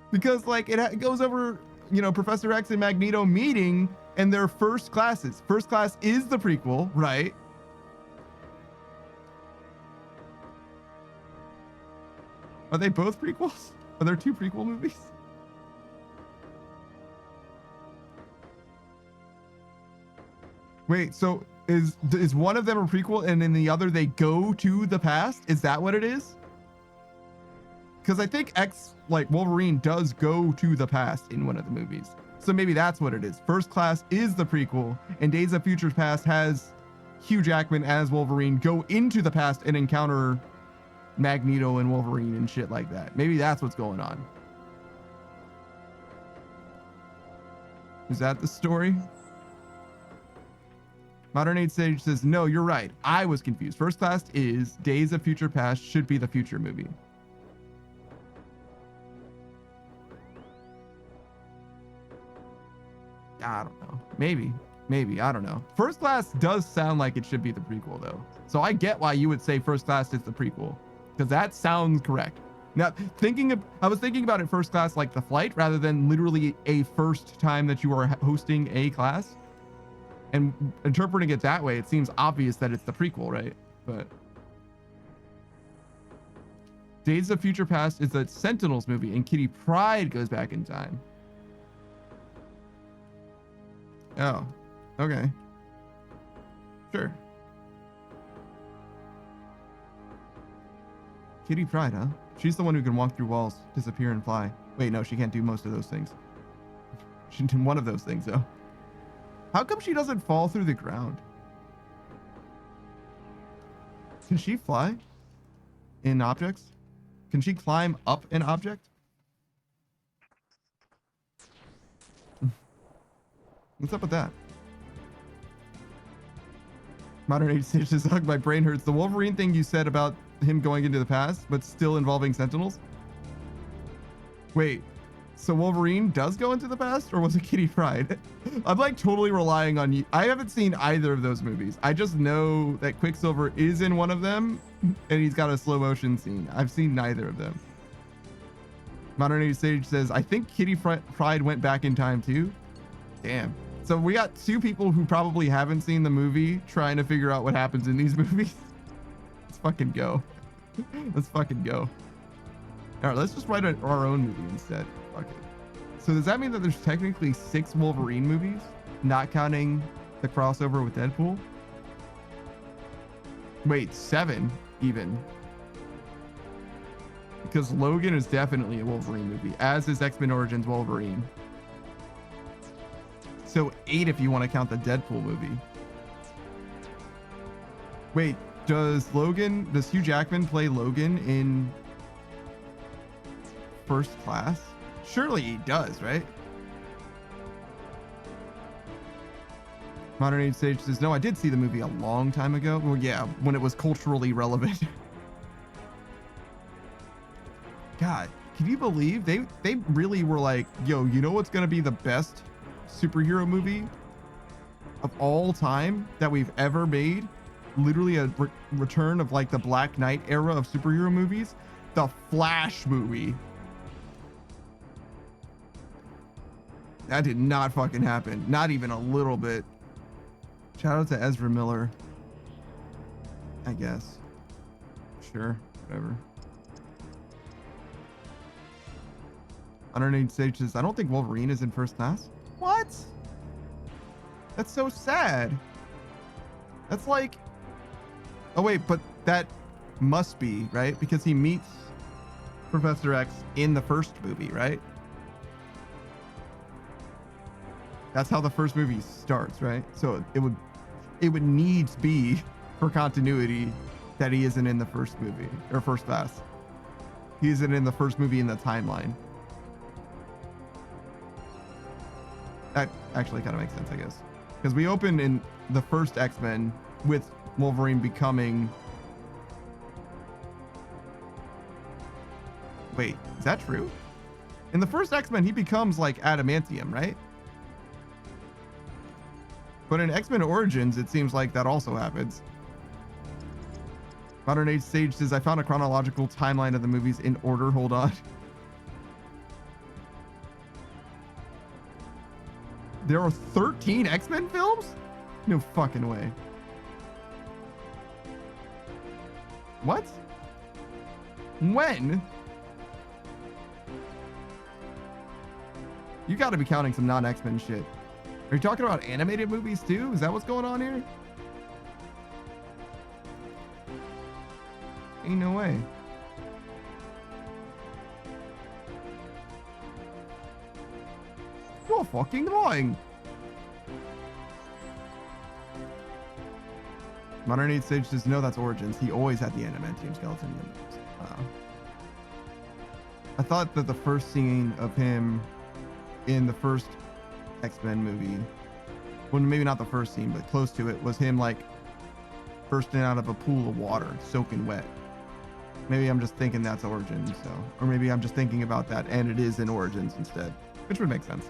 Because like it goes over, you know, Professor X and Magneto meeting and their first classes. First Class is the prequel, right? Are they both prequels? Are there two prequel movies? Wait, so is one of them a prequel and in the other they go to the past? Is that what it is? Because I think Wolverine does go to the past in one of the movies. So maybe that's what it is. First Class is the prequel and Days of Future Past has Hugh Jackman as Wolverine go into the past and encounter Magneto and Wolverine and shit like that. Maybe that's what's going on. Is that the story? Modern Age Sage says, no, you're right. I was confused. First Class is Days of Future Past should be the future movie. I don't know. Maybe. I don't know. First Class does sound like it should be the prequel though. So I get why you would say First Class is the prequel. Because that sounds correct. Now, I was thinking about it First Class like the flight rather than literally a first time that you are hosting a class. And interpreting it that way, it seems obvious that it's the prequel, right? But Days of Future Past is the Sentinels movie and Kitty Pryde goes back in time. Oh, okay. Sure. Kitty Pryde, huh? She's the one who can walk through walls, disappear, and fly. Wait, no, she can't do most of those things. She did one of those things, though. How come she doesn't fall through the ground? Can she fly in objects? Can she climb up an object? What's up with that? Modern Age Sage says, "Hug, my brain hurts." The Wolverine thing you said about him going into the past, but still involving Sentinels? Wait, so Wolverine does go into the past, or was it Kitty Pryde? I'm like totally relying on you. I haven't seen either of those movies. I just know that Quicksilver is in one of them, and he's got a slow motion scene. I've seen neither of them. Modern Age Sage says, I think Kitty Pryde went back in time too. Damn. So we got two people who probably haven't seen the movie trying to figure out what happens in these movies. Let's fucking go. Let's fucking go. All right, let's just write our own movie instead. Fuck it. So does that mean that there's technically 6 Wolverine movies, not counting the crossover with Deadpool? Wait, 7 even. Because Logan is definitely a Wolverine movie, as is X-Men Origins Wolverine. So 8 if you want to count the Deadpool movie. Wait, does Hugh Jackman play Logan in First Class? Surely he does, right? Modern Age Sage says, no, I did see the movie a long time ago. Well, yeah, when it was culturally relevant. God, can you believe they really were like, yo, you know what's going to be the best superhero movie of all time that we've ever made? Literally a return of like the Black Knight era of superhero movies. The Flash movie. That did not fucking happen. Not even a little bit. Shout out to Ezra Miller. I guess. Sure, whatever. Underneath Sage says, I don't think Wolverine is in first class. What? That's so sad. That's like... Oh wait, but that must be, right? Because he meets Professor X in the first movie, right? That's how the first movie starts, right? So it would needs be for continuity that he isn't in the first movie or first class. He isn't in the first movie in the timeline. That actually kind of makes sense, I guess, because we open in the first X-Men with Wolverine becoming. Wait, is that true? In the first X-Men, he becomes like adamantium, right? But in X-Men Origins, it seems like that also happens. Modern Age Sage says, I found a chronological timeline of the movies in order. Hold on. There are 13 X-Men films? No fucking way. What? When? You gotta be counting some non-X-Men shit. Are you talking about animated movies too? Is that what's going on here? Ain't no way. You're fucking lying. Modern Age Sage says, no, that's Origins. He always had the adamantium skeleton in the movies. I thought that the first scene of him in the first X-Men movie, well, maybe not the first scene, but close to it, was him like bursting out of a pool of water, soaking wet. Maybe I'm just thinking that's Origins, so, or maybe I'm just thinking about that and it is in Origins instead, which would make sense.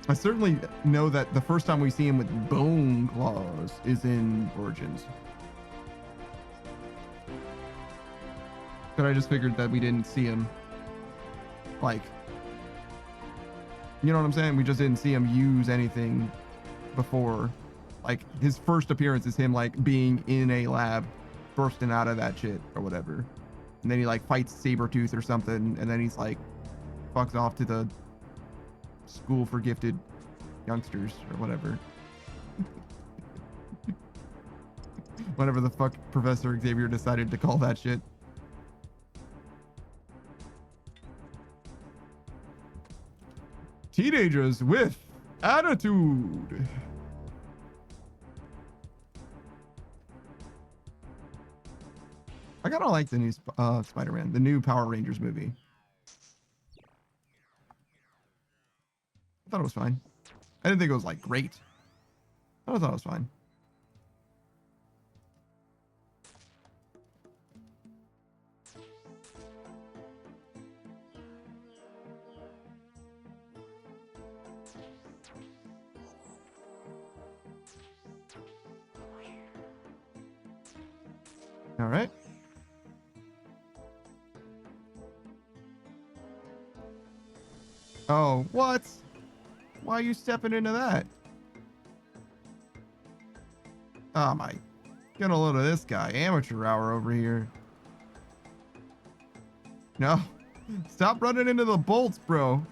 I certainly know that the first time we see him with bone claws is in Origins. But I just figured that we didn't see him, like, you know what I'm saying? We just didn't see him use anything before. Like, his first appearance is him, like, being in a lab, bursting out of that shit or whatever. And then he, like, fights Sabretooth or something, and then he's, like, fucks off to the school for gifted youngsters or whatever. Whatever the fuck Professor Xavier decided to call that shit. Teenagers with attitude. I kind of like the new Spider-Man, the new Power Rangers movie. I thought it was fine. I didn't think it was like great. I thought it was fine. All right. Oh, what? Why are you stepping into that? Oh my. Get a load of this guy. Amateur hour over here. No. Stop running into the bolts, bro.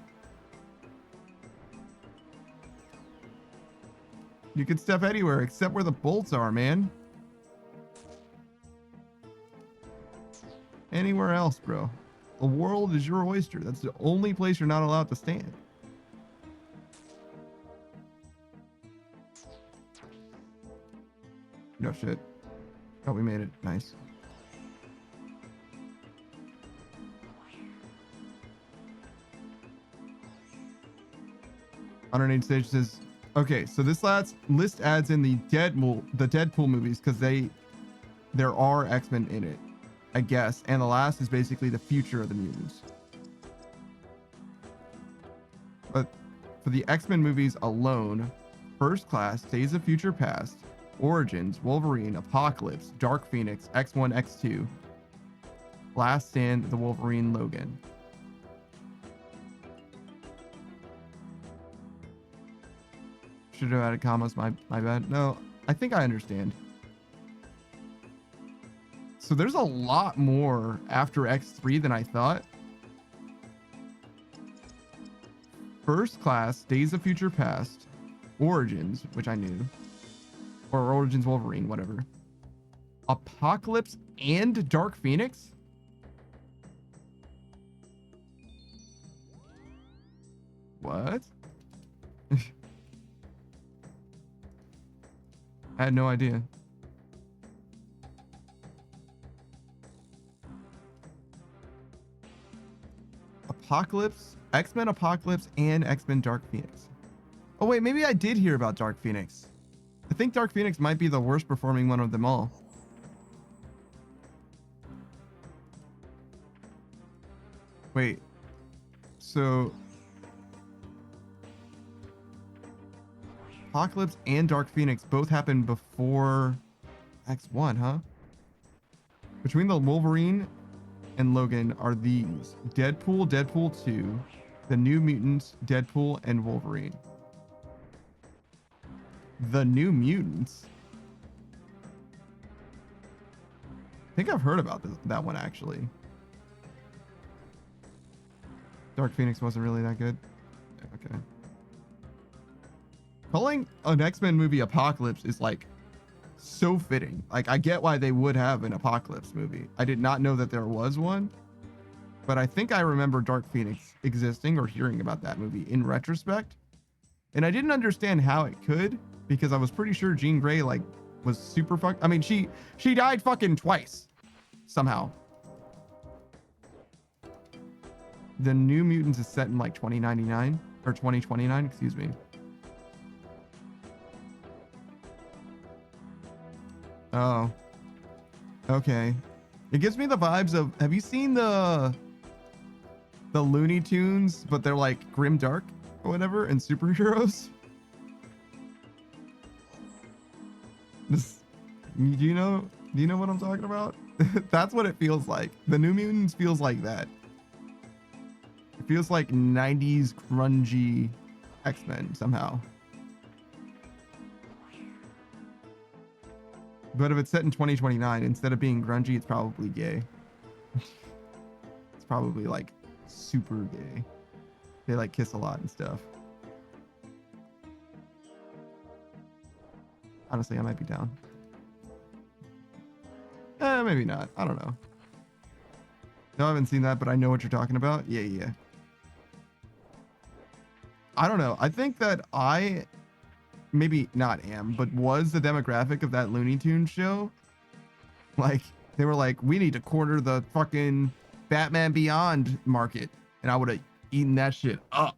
You can step anywhere except where the bolts are, man. Anywhere else, bro. The world is your oyster. That's the only place you're not allowed to stand. No shit. Oh, we made it. Nice. 108 Stage says, okay, so this list adds in the Deadpool movies because there are X-Men in it, I guess. And the last is basically the future of the mutants. But for the X-Men movies alone, First Class, Days of Future Past, Origins, Wolverine, Apocalypse, Dark Phoenix, X1, X2, Last Stand, The Wolverine, Logan. Should have added commas, my bad. No, I think I understand. So there's a lot more after X3 than I thought. First Class, Days of Future Past, Origins, which I knew, or Origins Wolverine, whatever. Apocalypse and Dark Phoenix? What? I had no idea. Apocalypse, X-Men Apocalypse, and X-Men Dark Phoenix. Oh wait, maybe I did hear about Dark Phoenix. I think Dark Phoenix might be the worst performing one of them all. Wait, so Apocalypse and Dark Phoenix both happened before X1, huh? Between the Wolverine and Logan are these: Deadpool, Deadpool 2, The New Mutants, Deadpool, and Wolverine. The New Mutants? I think I've heard about that one, actually. Dark Phoenix wasn't really that good. Okay. Calling an X-Men movie Apocalypse is like so fitting. Like, I get why they would have an Apocalypse movie. I did not know that there was one, but I think I remember Dark Phoenix existing or hearing about that movie in retrospect. And I didn't understand how it could, because I was pretty sure Jean Grey like was super fucked. I mean, she died fucking twice somehow. The New Mutants is set in like 2099 or 2029, excuse me. Oh, okay. It gives me the vibes of, have you seen the Looney Tunes, but they're like grim dark or whatever, and superheroes? This, do you know what I'm talking about? That's what it feels like. The New Mutants feels like that. It feels like 90s grungy X-Men somehow. But if it's set in 2029, instead of being grungy, it's probably gay. It's probably like super gay. They like kiss a lot and stuff. Honestly, I might be down. Maybe not. I don't know. No, I haven't seen that, but I know what you're talking about. Yeah. I don't know. I think that I maybe not am, but was the demographic of that Looney Tunes show. Like, they were like, we need to corner the fucking Batman Beyond market. And I would have eaten that shit up.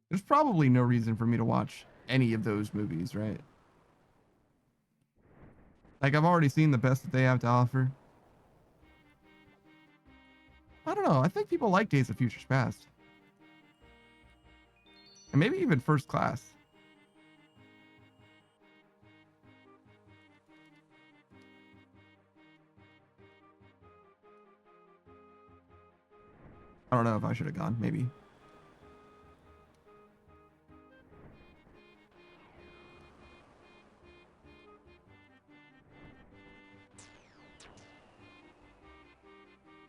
There's probably no reason for me to watch any of those movies, right? Like, I've already seen the best that they have to offer. I don't know. I think people like Days of Future Past. And maybe even First Class. I don't know if I should have gone. Maybe.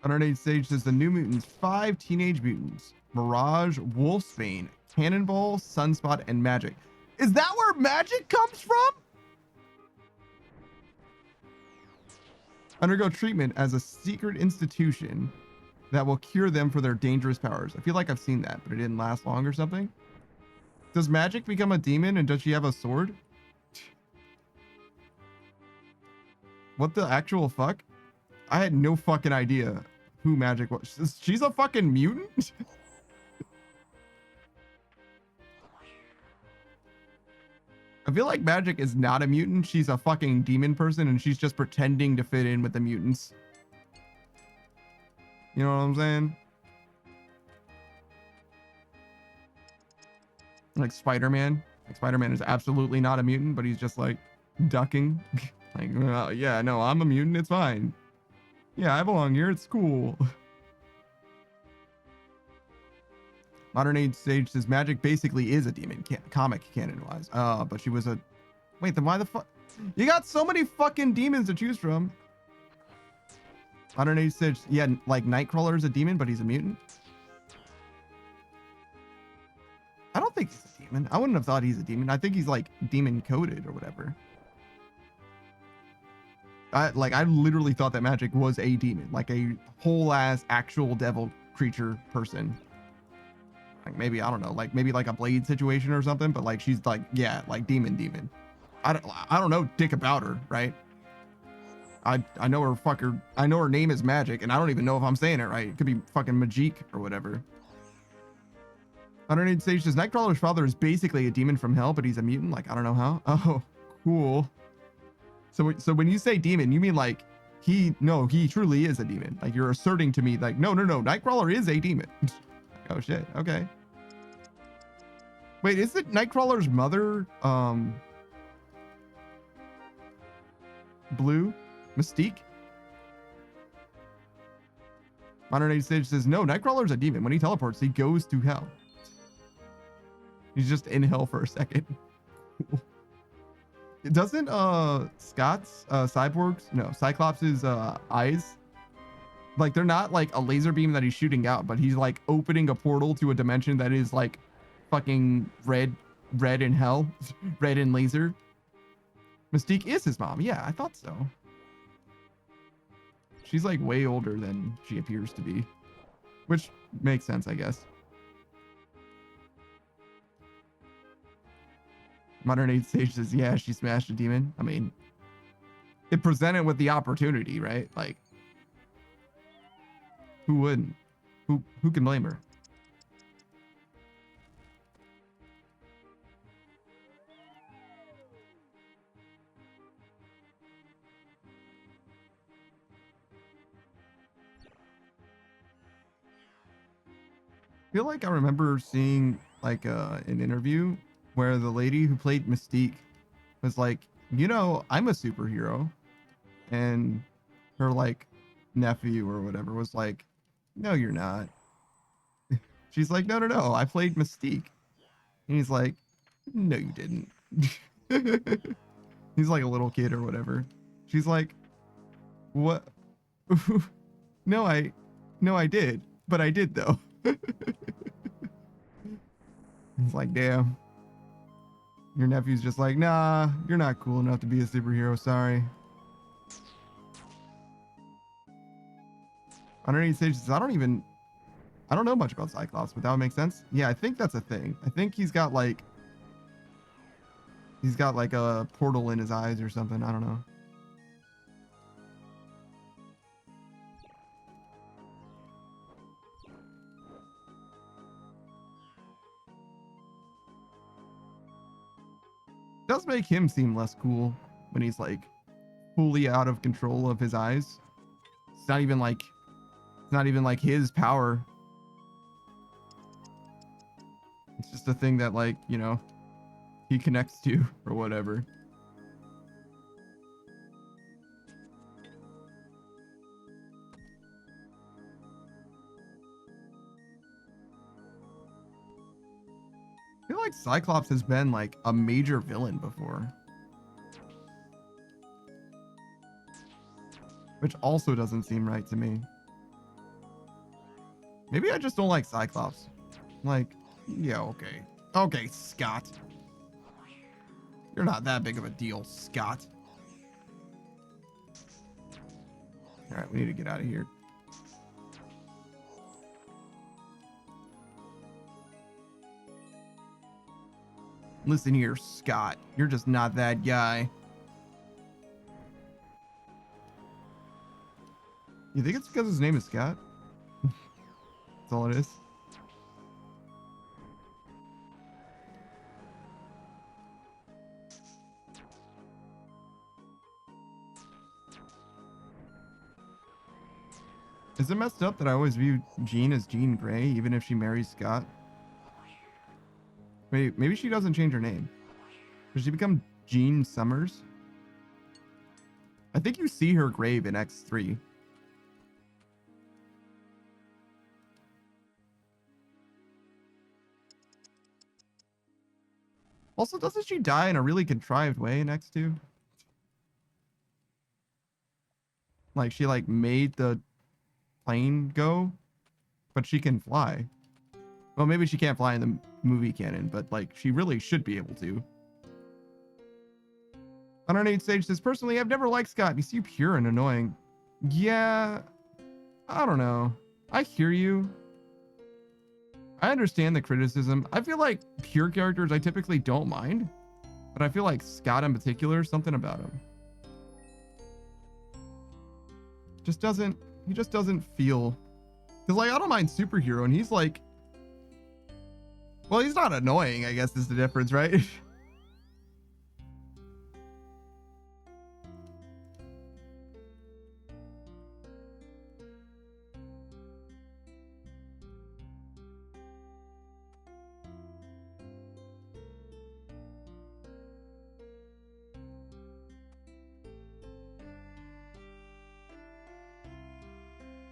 Underneath stage says the New Mutants, 5 Teenage Mutants, Mirage, Wolfsbane, Cannonball, Sunspot, and Magic. Is that where Magic comes from? Undergo treatment as a secret institution that will cure them for their dangerous powers. I feel like I've seen that, but it didn't last long or something. Does Magic become a demon, and does she have a sword? What the actual fuck? I had no fucking idea who Magic was. She's a fucking mutant? I feel like Magic is not a mutant. She's a fucking demon person and she's just pretending to fit in with the mutants. You know what I'm saying? Like Spider-Man. Like Spider-Man is absolutely not a mutant, but he's just like ducking. Like, well, yeah, no, I'm a mutant. It's fine. Yeah, I belong here. It's cool. Modern Age Sage says Magic basically is a demon, comic canon-wise. But she was a... Wait, then why the fuck... You got so many fucking demons to choose from. Modern Age Sage... Yeah, like Nightcrawler is a demon, but he's a mutant. I don't think he's a demon. I wouldn't have thought he's a demon. I think he's like demon-coded or whatever. I literally thought that Magic was a demon. Like a whole-ass actual devil creature person. Like maybe, I don't know, like maybe like a Blade situation or something, but like she's like, yeah, like demon. I don't know dick about her, right? I know her fucker, I know her name is Magic, and I don't even know if I'm saying it right. It could be fucking Magique or whatever. Underneath Sage says Nightcrawler's father is basically a demon from hell, but he's a mutant. Like, I don't know how. Oh, cool. So when you say demon, you mean like he truly is a demon. Like you're asserting to me like, no, Nightcrawler is a demon. Oh shit, okay. Wait, is it Nightcrawler's mother, Blue? Mystique? Modern Age Sage says, no, Nightcrawler's a demon. When he teleports, he goes to hell. He's just in hell for a second. Doesn't, Scott's, Cyclops' eyes, like, they're not like a laser beam that he's shooting out, but he's like opening a portal to a dimension that is like fucking red in hell, red in laser. Mystique is his mom. Yeah, I thought so. She's like way older than she appears to be, which makes sense, I guess. Modern Age Sage says, yeah, she smashed a demon. I mean, it presented with the opportunity, right? Like, who wouldn't? Who can blame her? I feel like I remember seeing like an interview where the lady who played Mystique was like, you know, I'm a superhero, and her like nephew or whatever was like, no, you're not. She's like, no, I played Mystique. And he's like, no, you didn't. He's like a little kid or whatever. She's like, what? No, I did, but I did though. It's like, damn. Your nephew's just like, nah, you're not cool enough to be a superhero, sorry. Underneath Sage says, I don't know much about Cyclops, but that would make sense. Yeah, I think that's a thing. I think he's got like a portal in his eyes or something. I don't know. It does make him seem less cool when he's like fully out of control of his eyes. It's not even like his power. It's just a thing that, like, you know, he connects to or whatever. I feel like Cyclops has been like a major villain before. Which also doesn't seem right to me. Maybe I just don't like Cyclops. Like, yeah, okay. Okay, Scott. You're not that big of a deal, Scott. Alright, we need to get out of here. Listen here, Scott. You're just not that guy. You think it's because his name is Scott? That's all it is. Is it messed up that I always view Jean as Jean Grey, even if she marries Scott? Wait, maybe she doesn't change her name. Does she become Jean Summers? I think you see her grave in X3. Also, doesn't she die in a really contrived way in X2? Like, she, like, made the plane go, but she can fly. Well, maybe she can't fly in the movie canon, but, like, she really should be able to. Underneath Stage says, personally, I've never liked Scott. He's too pure and annoying. Yeah, I don't know. I hear you. I understand the criticism. I feel like pure characters I typically don't mind, but I feel like Scott in particular, something about him just doesn't, he just doesn't feel, because like I don't mind Superhero and he's like, well, he's not annoying, I guess is the difference, right?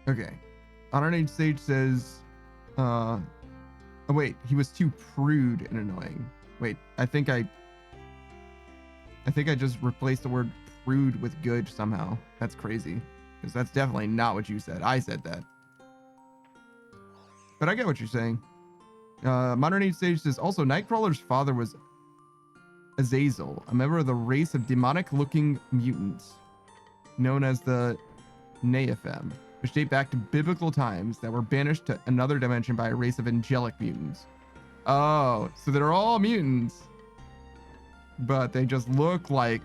Okay. Honor Age Sage says, oh wait, he was too prude and annoying. Wait, I think I just replaced the word prude with good somehow. That's crazy. Because that's definitely not what you said. I said that. But I get what you're saying. Modern Age Sage says, also, Nightcrawler's father was Azazel, a member of the race of demonic-looking mutants, known as the Nephim, which date back to biblical times that were banished to another dimension by a race of angelic mutants. Oh, so they're all mutants, but they just look like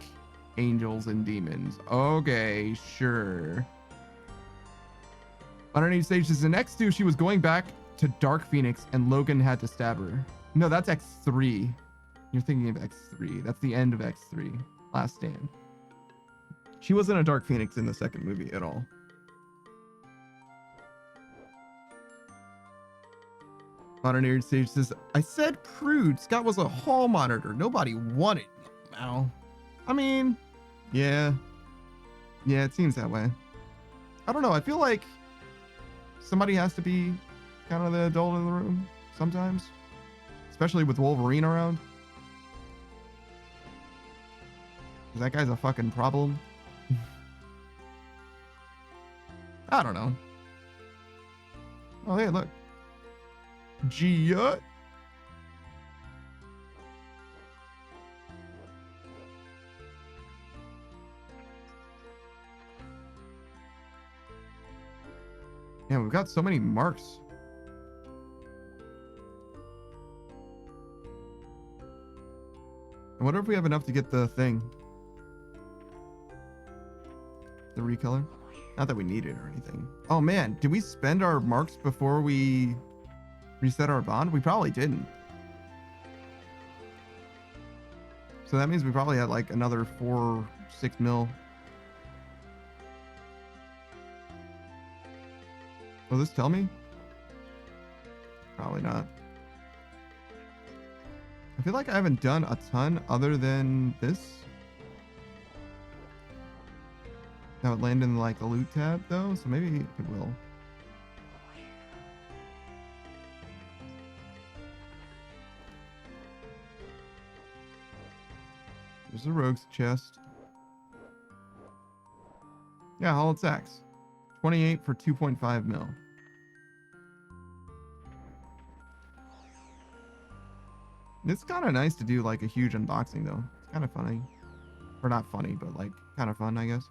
angels and demons. Okay, sure. Underneath Stage says, in X2, she was going back to Dark Phoenix and Logan had to stab her. No, that's X3. You're thinking of X3. That's the end of X3. Last Stand. She wasn't a Dark Phoenix in the second movie at all. Modern Age Sage says, I said prude. Scott was a hall monitor. Nobody wanted him. Now, I mean, yeah. Yeah, it seems that way. I don't know. I feel like somebody has to be kind of the adult in the room sometimes, especially with Wolverine around. That guy's a fucking problem. I don't know. Oh, hey, look. Gia. Yeah, we've got so many marks. I wonder if we have enough to get the thing. The recolor. Not that we need it or anything. Oh man, did we spend our marks before we reset our bond? We probably didn't. So that means we probably had like another 4-6 mil. Will this tell me? Probably not. I feel like I haven't done a ton other than this. That would land in like the loot tab though, so maybe it will. There's a rogue's chest. Yeah, Hollowed Sacks. 28 for 2.5 mil. It's kind of nice to do like a huge unboxing though. It's kind of funny. Or not funny, but like kind of fun, I guess.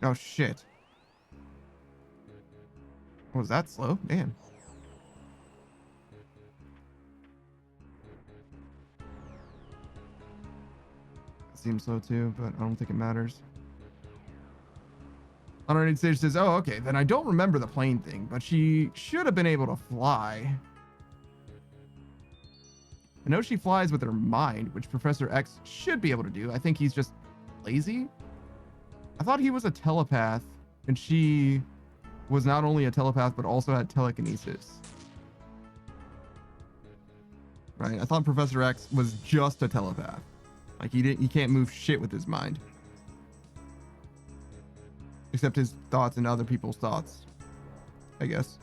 Oh shit. Was that slow? Damn. It seems slow too, but I don't think it matters. Underneath stage says, oh, okay, then I don't remember the plane thing, but she should have been able to fly. I know she flies with her mind, which Professor X should be able to do. I think he's just lazy. I thought he was a telepath, and she was not only a telepath, but also had telekinesis. Right? I thought Professor X was just a telepath. Like he can't move shit with his mind. Except his thoughts and other people's thoughts, I guess.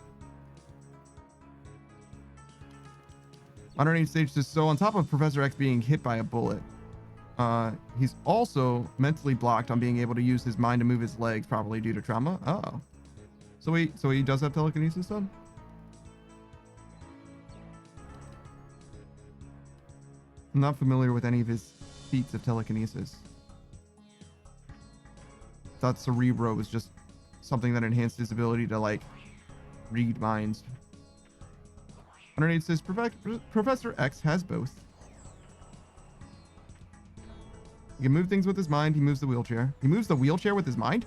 Underneath stage says, so on top of Professor X being hit by a bullet, he's also mentally blocked on being able to use his mind to move his legs, probably due to trauma. Oh. So he does have telekinesis then? I'm not familiar with any of his feats of telekinesis. Thought Cerebro was just something that enhanced his ability to like read minds. Underneath says Professor X has both. He can move things with his mind. He moves the wheelchair. He moves the wheelchair with his mind?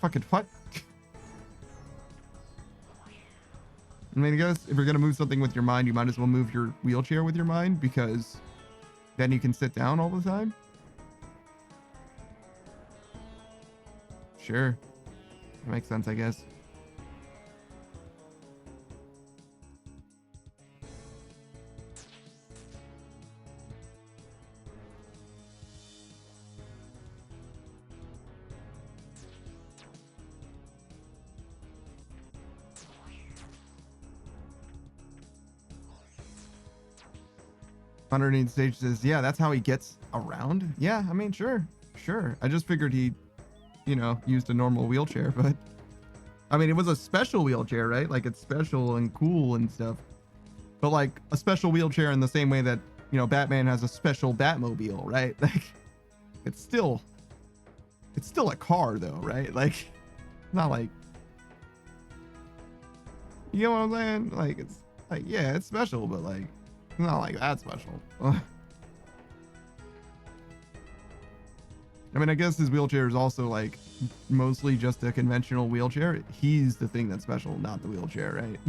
Fucking what? I mean, I guess if you're going to move something with your mind, you might as well move your wheelchair with your mind, because then you can sit down all the time. Sure. That makes sense, I guess. Underneath stage says, yeah, that's how he gets around. Yeah, I mean, sure. I just figured he, used a normal wheelchair, but I mean, it was a special wheelchair, right? Like, it's special and cool and stuff. But like a special wheelchair in the same way that, Batman has a special Batmobile, right? Like, it's still a car though, right? Like, not like, you know what I'm saying? Like, it's like, yeah, it's special, but like, it's not like that special. I mean, I guess his wheelchair is also like mostly just a conventional wheelchair. He's the thing that's special, not the wheelchair, right?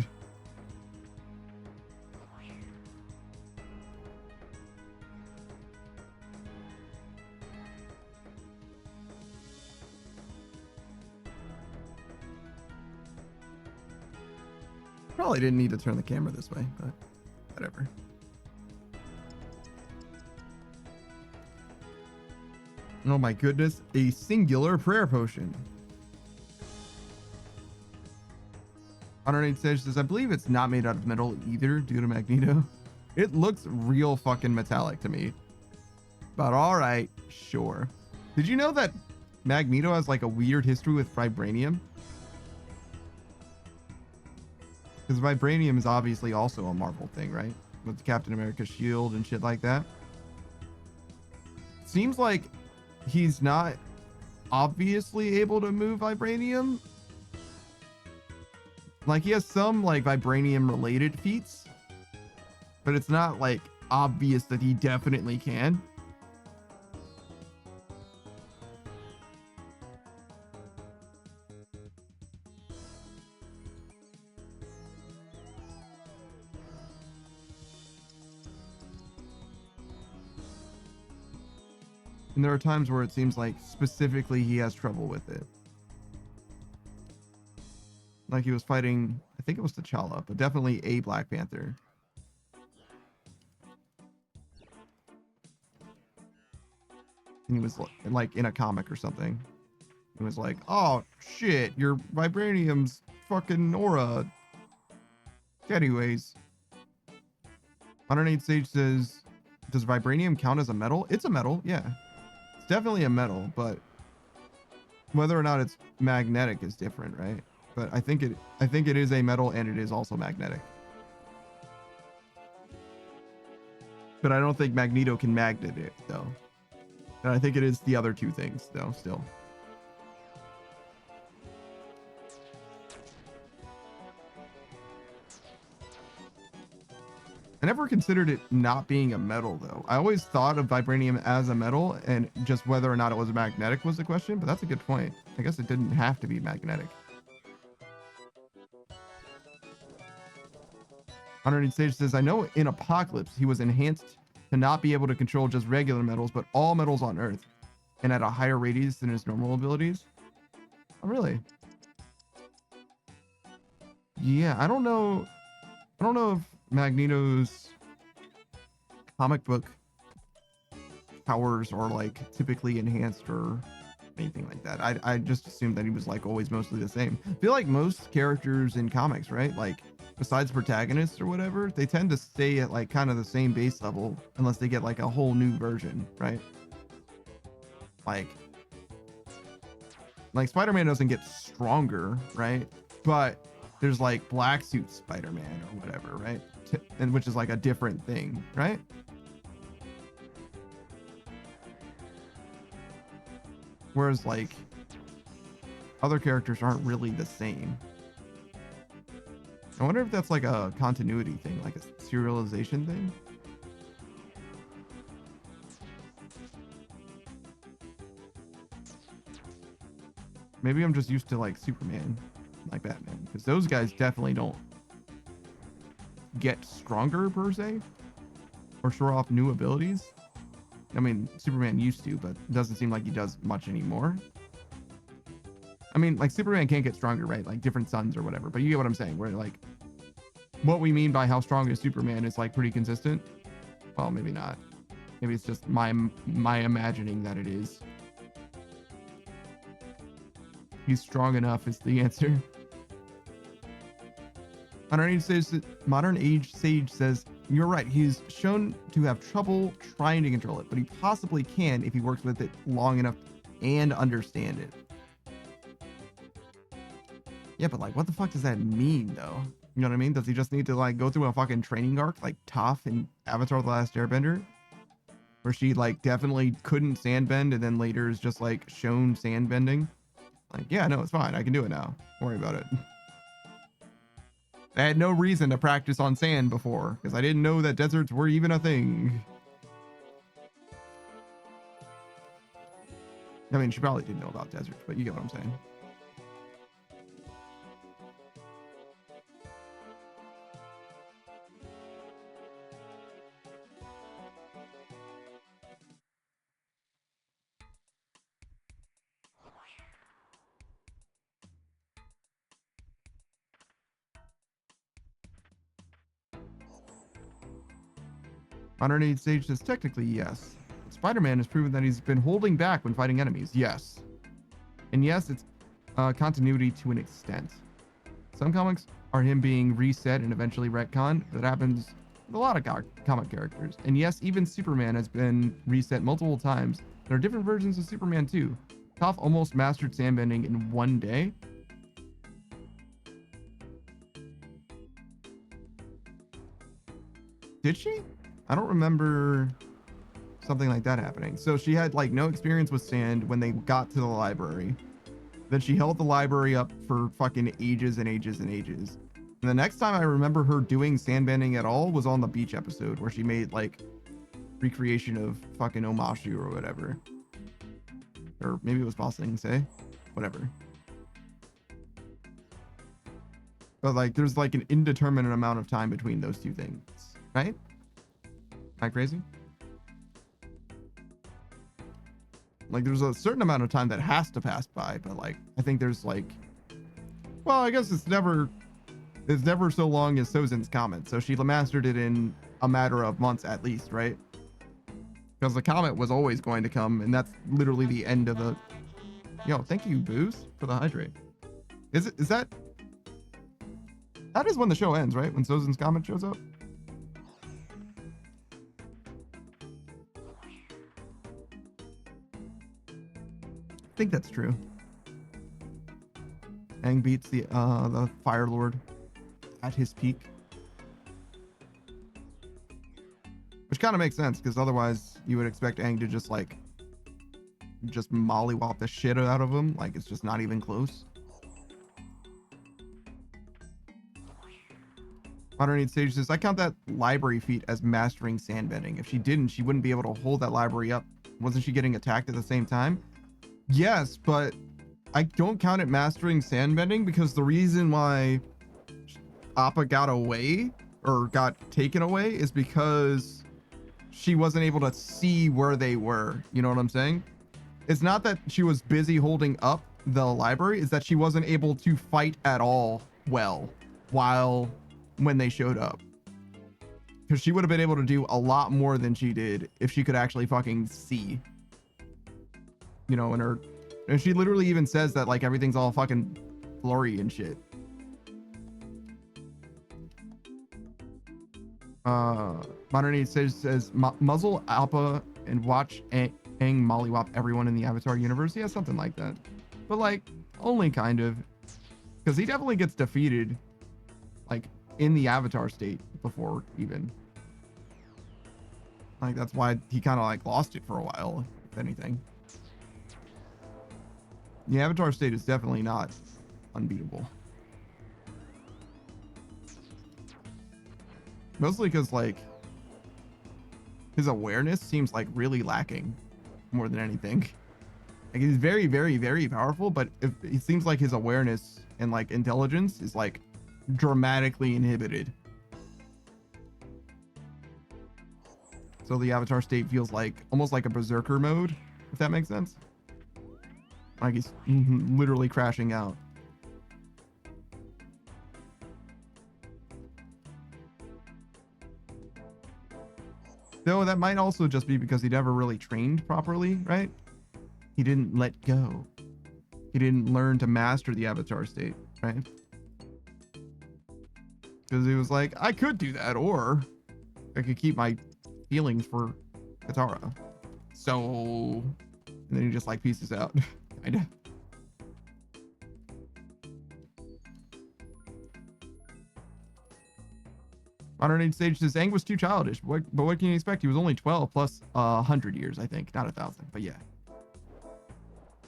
Probably didn't need to turn the camera this way, but whatever. Oh my goodness, a singular prayer potion. Underneath stage says, I believe it's not made out of metal either due to Magneto. It looks real fucking metallic to me. But alright, sure. Did you know that Magneto has like a weird history with vibranium? Because vibranium is obviously also a Marvel thing, right? With Captain America's shield and shit like that. Seems like he's not obviously able to move vibranium. Like, he has some like vibranium related feats, but it's not like obvious that he definitely can. And there are times where it seems like specifically he has trouble with it. Like he was fighting, I think it was T'Challa, but definitely a Black Panther. And he was like in a comic or something. He was like, oh shit, your vibranium's fucking aura. Anyways. Underneath stage says, does vibranium count as a metal? It's a metal, yeah. Definitely a metal, but whether or not it's magnetic is different, right? But I think it is a metal and it is also magnetic. But I don't think Magneto can magnet it though. And I think it is the other two things though still. never considered it not being a metal though. I always thought of vibranium as a metal, and just whether or not it was magnetic was the question, but that's a good point. I guess it didn't have to be magnetic. Underneath Stage says, I know in Apocalypse he was enhanced to not be able to control just regular metals, but all metals on Earth, and at a higher radius than his normal abilities. Oh, really? Yeah, I don't know if Magneto's comic book powers are like typically enhanced or anything like that. I just assumed that he was like always mostly the same. I feel like most characters in comics, right? Like besides protagonists or whatever, they tend to stay at like kind of the same base level unless they get like a whole new version, right? Like Spider-Man doesn't get stronger, right? But there's like Black Suit Spider-Man or whatever, right? And which is like a different thing, right? Whereas like other characters aren't really the same. I wonder if that's like a continuity thing, like a serialization thing. Maybe I'm just used to like Superman, like Batman, because those guys definitely don't get stronger per se or show off new abilities. I mean, Superman used to, but it doesn't seem like he does much anymore. I mean, like Superman can't get stronger, right? Like different suns or whatever, but you get what I'm saying, where like what we mean by how strong is Superman is like pretty consistent. Well, maybe not. Maybe it's just my imagining that it is. He's strong enough is the answer. Modern Age Sage says, you're right. He's shown to have trouble trying to control it, but he possibly can if he works with it long enough and understand it. Yeah, but like, what the fuck does that mean though? You know what I mean? Does he just need to like go through a fucking training arc like Toph in Avatar: The Last Airbender? Where she like definitely couldn't sandbend and then later is just like shown sandbending? Like, yeah, no, it's fine. I can do it now. Don't worry about it. I had no reason to practice on sand before because I didn't know that deserts were even a thing. I mean, she probably didn't know about deserts, but you get what I'm saying. Modern Age Sage says, technically, yes. Spider-Man has proven that he's been holding back when fighting enemies. Yes. And yes, it's continuity to an extent. Some comics are him being reset and eventually retconned. That happens with a lot of comic characters. And yes, even Superman has been reset multiple times. There are different versions of Superman too. Toph almost mastered sandbending in one day. Did she? I don't remember something like that happening. So she had like no experience with sand when they got to the library. Then she held the library up for fucking ages and ages and ages. And the next time I remember her doing sandbending at all was on the beach episode where she made like recreation of fucking Omashu or whatever. Or maybe it was Ba Sing Se. Whatever. But like there's like an indeterminate amount of time between those two things, right? Am I crazy? Like there's a certain amount of time that has to pass by, but like I think there's like, well, I guess it's never so long as Sozin's Comet. So she mastered it in a matter of months at least, right? Because the comet was always going to come, and that's literally the end of the. Yo, thank you, Booze, for the hydrate. Is that is when the show ends, right? When Sozin's Comet shows up. I think that's true. Aang beats the Fire Lord at his peak, which kind of makes sense because otherwise you would expect Aang to just mollywop the shit out of him. Like it's just not even close. Modern Age Sage says, I count that library feat as mastering sandbending. If she didn't, she wouldn't be able to hold that library up. Wasn't she getting attacked at the same time? Yes, but I don't count it mastering sandbending because the reason why Appa got away or got taken away is because she wasn't able to see where they were. You know what I'm saying? It's not that she was busy holding up the library, it's that she wasn't able to fight at all well when they showed up. Because she would have been able to do a lot more than she did if she could actually fucking see. You know, and she literally even says that like everything's all fucking blurry and shit. Modern Age says muzzle Appa and watch Aang mollywop everyone in the Avatar universe. Yeah, something like that. But like only kind of, because he definitely gets defeated like in the Avatar state before even. Like that's why he kind of like lost it for a while, if anything. The Avatar state is definitely not unbeatable. Mostly because like his awareness seems like really lacking more than anything. Like he's very, very, very powerful, but it seems like his awareness and like intelligence is like dramatically inhibited. So the Avatar state feels like almost like a berserker mode, if that makes sense. Like he's literally crashing out. Though that might also just be because he never really trained properly, right? He didn't let go. He didn't learn to master the Avatar state, right? Because he was like, I could do that, or I could keep my feelings for Katara. So, and then he just like pieces out. Kinda. Modern Age Sage says Aang was too childish. But what can you expect? He was only 12 plus 100 years, I think. Not 1,000, but yeah.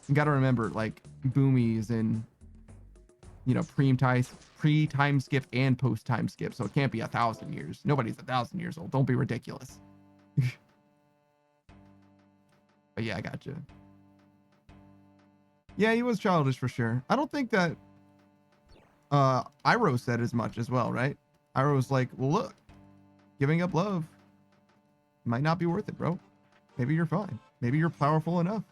You gotta remember, like, Boomy is in, you know, pre-time skip and post-time skip, so it can't be 1,000 years. Nobody's 1,000 years old. Don't be ridiculous. But yeah, I gotcha. Yeah, he was childish for sure. I don't think that Iroh said as much as well, right? Iroh was like, well, look, giving up love might not be worth it, bro. Maybe you're fine. Maybe you're powerful enough.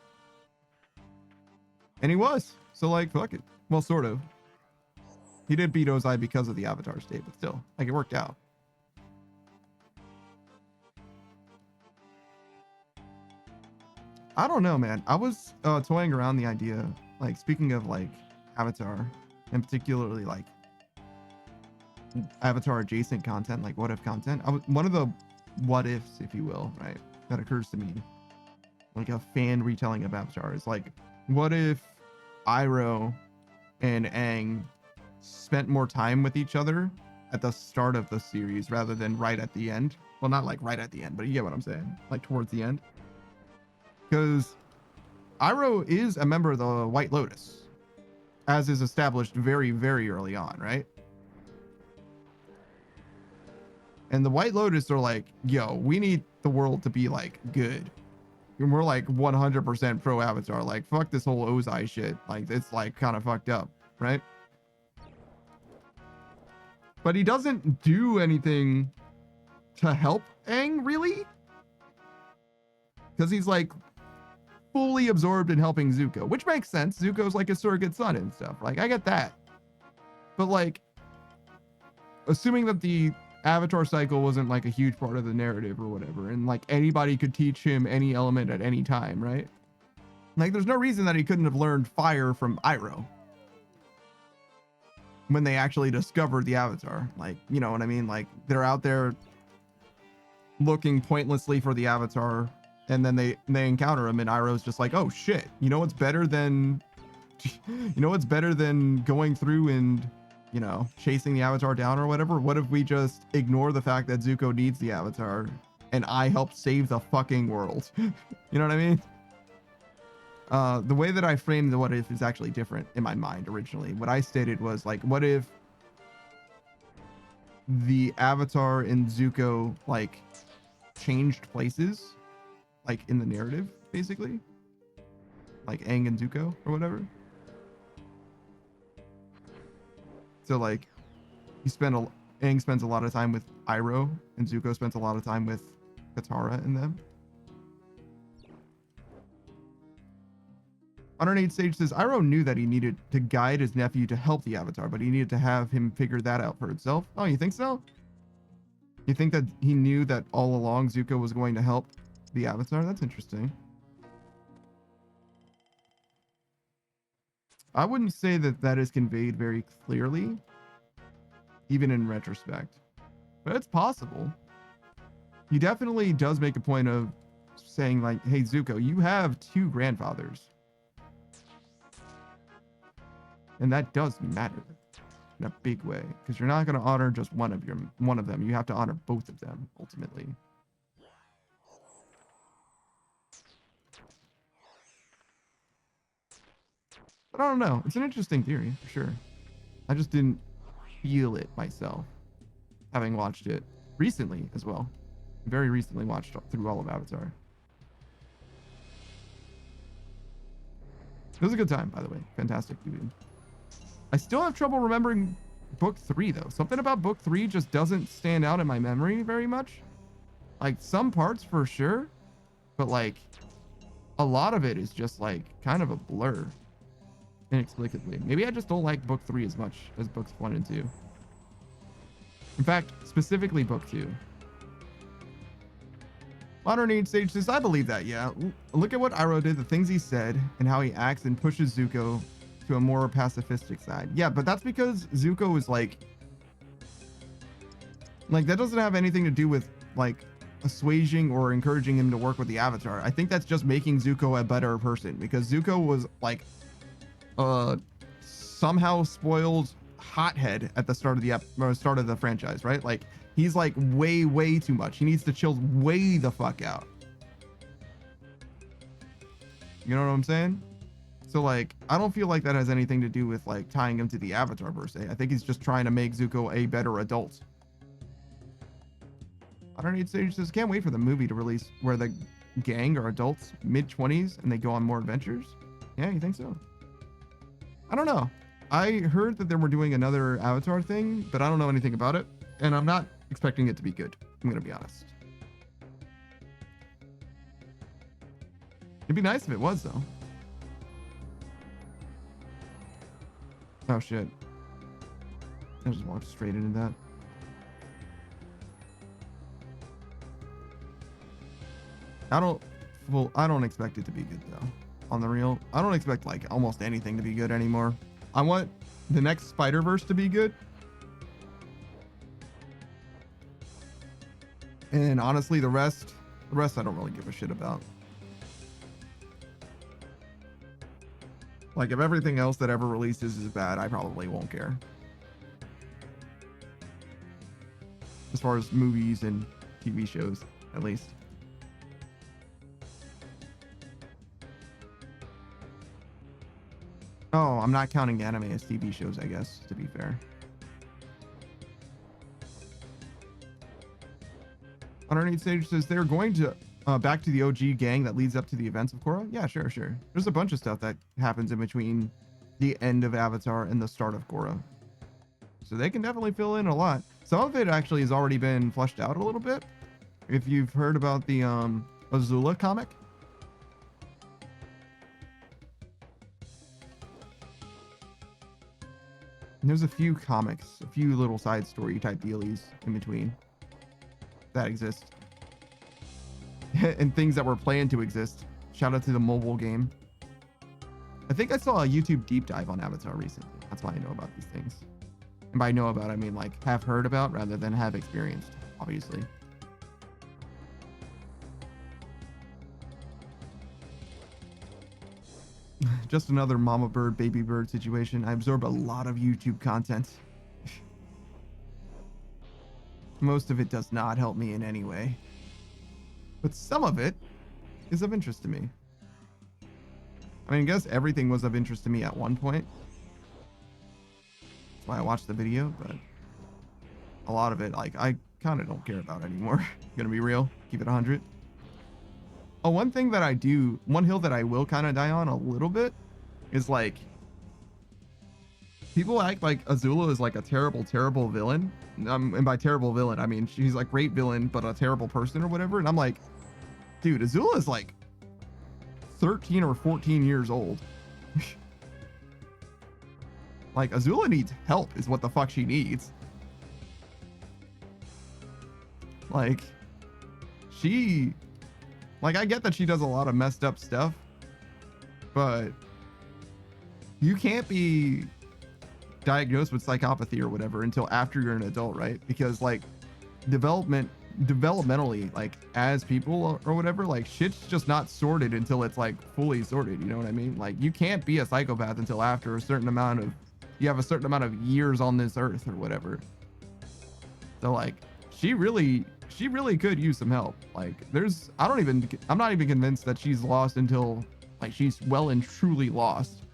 And he was. So, like, fuck it. Well, sort of. He did beat Ozai because of the Avatar state, but still, like, it worked out. I don't know, man. I was toying around the idea, like, speaking of, like, Avatar, and particularly, like, Avatar adjacent content, like what if content. One of the what ifs, if you will, right, that occurs to me, like a fan retelling of Avatar, is like, what if Iroh and Aang spent more time with each other at the start of the series rather than right at the end? Well, not like right at the end, but you get what I'm saying, like towards the end. Because Iroh is a member of the White Lotus, as is established very, very early on, right? And the White Lotus are like, yo, we need the world to be like good. And we're like 100% pro Avatar. Like, fuck this whole Ozai shit. Like, it's like kind of fucked up, right? But he doesn't do anything to help Aang, really? Because he's like fully absorbed in helping Zuko, which makes sense. Zuko's like a surrogate son and stuff. Like, I get that. But like, assuming that the Avatar cycle wasn't like a huge part of the narrative or whatever, and like anybody could teach him any element at any time, right? Like there's no reason that he couldn't have learned fire from Iroh when they actually discovered the Avatar. Like, you know what I mean? Like they're out there looking pointlessly for the Avatar, and then they encounter him, and Iroh's just like, oh shit, you know what's better than going through and, you know, chasing the Avatar down or whatever? What if we just ignore the fact that Zuko needs the Avatar and I help save the fucking world? You know what I mean? The way that I framed the what if is actually different in my mind originally. What I stated was like, what if the Avatar and Zuko like changed places, like in the narrative, basically, like Aang and Zuko or whatever. So like, Aang spends a lot of time with Iroh, and Zuko spends a lot of time with Katara and them. 108 Sage says, Iroh knew that he needed to guide his nephew to help the Avatar, but he needed to have him figure that out for himself. Oh, you think so? You think that he knew that all along Zuko was going to help the Avatar? That's interesting. I wouldn't say that that is conveyed very clearly, even in retrospect, but it's possible. He definitely does make a point of saying like, hey, Zuko, you have 2 grandfathers. And that does matter in a big way, because you're not going to honor just one of them. You have to honor both of them ultimately. But I don't know. It's an interesting theory for sure. I just didn't feel it myself, having watched it recently as well. Very recently watched through all of Avatar. It was a good time, by the way. Fantastic movie. I still have trouble remembering book 3 though. Something about book 3 just doesn't stand out in my memory very much. Like some parts for sure, but like a lot of it is just like kind of a blur inexplicably. Maybe I just don't like book 3 as much as books 1 and 2. In fact, specifically book 2. Modern Age Sage says, I believe that, yeah. Look at what Iroh did, the things he said, and how he acts and pushes Zuko to a more pacifistic side. Yeah, but that's because Zuko is like that doesn't have anything to do with like assuaging or encouraging him to work with the Avatar. I think that's just making Zuko a better person, because Zuko was like somehow spoiled hothead at the start of the franchise, right? Like he's like way too much. He needs to chill way the fuck out. You know what I'm saying? So like, I don't feel like that has anything to do with like tying him to the Avatar per se. I think he's just trying to make Zuko a better adult. I don't need Sage says, can't wait for the movie to release where the gang are adults, mid-20s, and they go on more adventures. Yeah, you think so? I don't know. I heard that they were doing another Avatar thing, but I don't know anything about it, and I'm not expecting it to be good. I'm gonna be honest. It'd be nice if it was though. Oh shit. I just walked straight into that. I don't expect it to be good though. On the real, I don't expect like almost anything to be good anymore. I want the next Spider-Verse to be good. And honestly, the rest I don't really give a shit about. Like if everything else that ever releases is bad, I probably won't care. As far as movies and TV shows, at least. Oh, I'm not counting anime as TV shows, I guess, to be fair. 108 Sage says they're going to back to the OG gang that leads up to the events of Korra. Yeah, sure. There's a bunch of stuff that happens in between the end of Avatar and the start of Korra. So they can definitely fill in a lot. Some of it actually has already been fleshed out a little bit. If you've heard about the Azula comic. And there's a few comics, a few little side story type dealies in between that exist. And things that were planned to exist. Shout out to the mobile game. I think I saw a YouTube deep dive on Avatar recently. That's why I know about these things. And by know about, I mean like have heard about rather than have experienced, obviously. Just another mama bird, baby bird situation. I absorb a lot of YouTube content. Most of it does not help me in any way. But some of it is of interest to me. I mean, I guess everything was of interest to me at one point. That's why I watched the video, but a lot of it, like, I kind of don't care about anymore. Gonna be real. Keep it 100. Oh, one thing that I do, one hill that I will kind of die on a little bit is like, people act like Azula is like a terrible, terrible villain. And by terrible villain, I mean, she's like great villain, but a terrible person or whatever. And I'm like, dude, Azula is like 13 or 14 years old. Like, Azula needs help is what the fuck she needs. Like, I get that she does a lot of messed up stuff, but you can't be diagnosed with psychopathy or whatever until after you're an adult, right? Because like developmentally, like as people or whatever, like shit's just not sorted until it's like fully sorted. You know what I mean? Like you can't be a psychopath until after you have a certain amount of years on this earth or whatever. So like she really could use some help. Like I'm not even convinced that she's lost until like she's well and truly lost.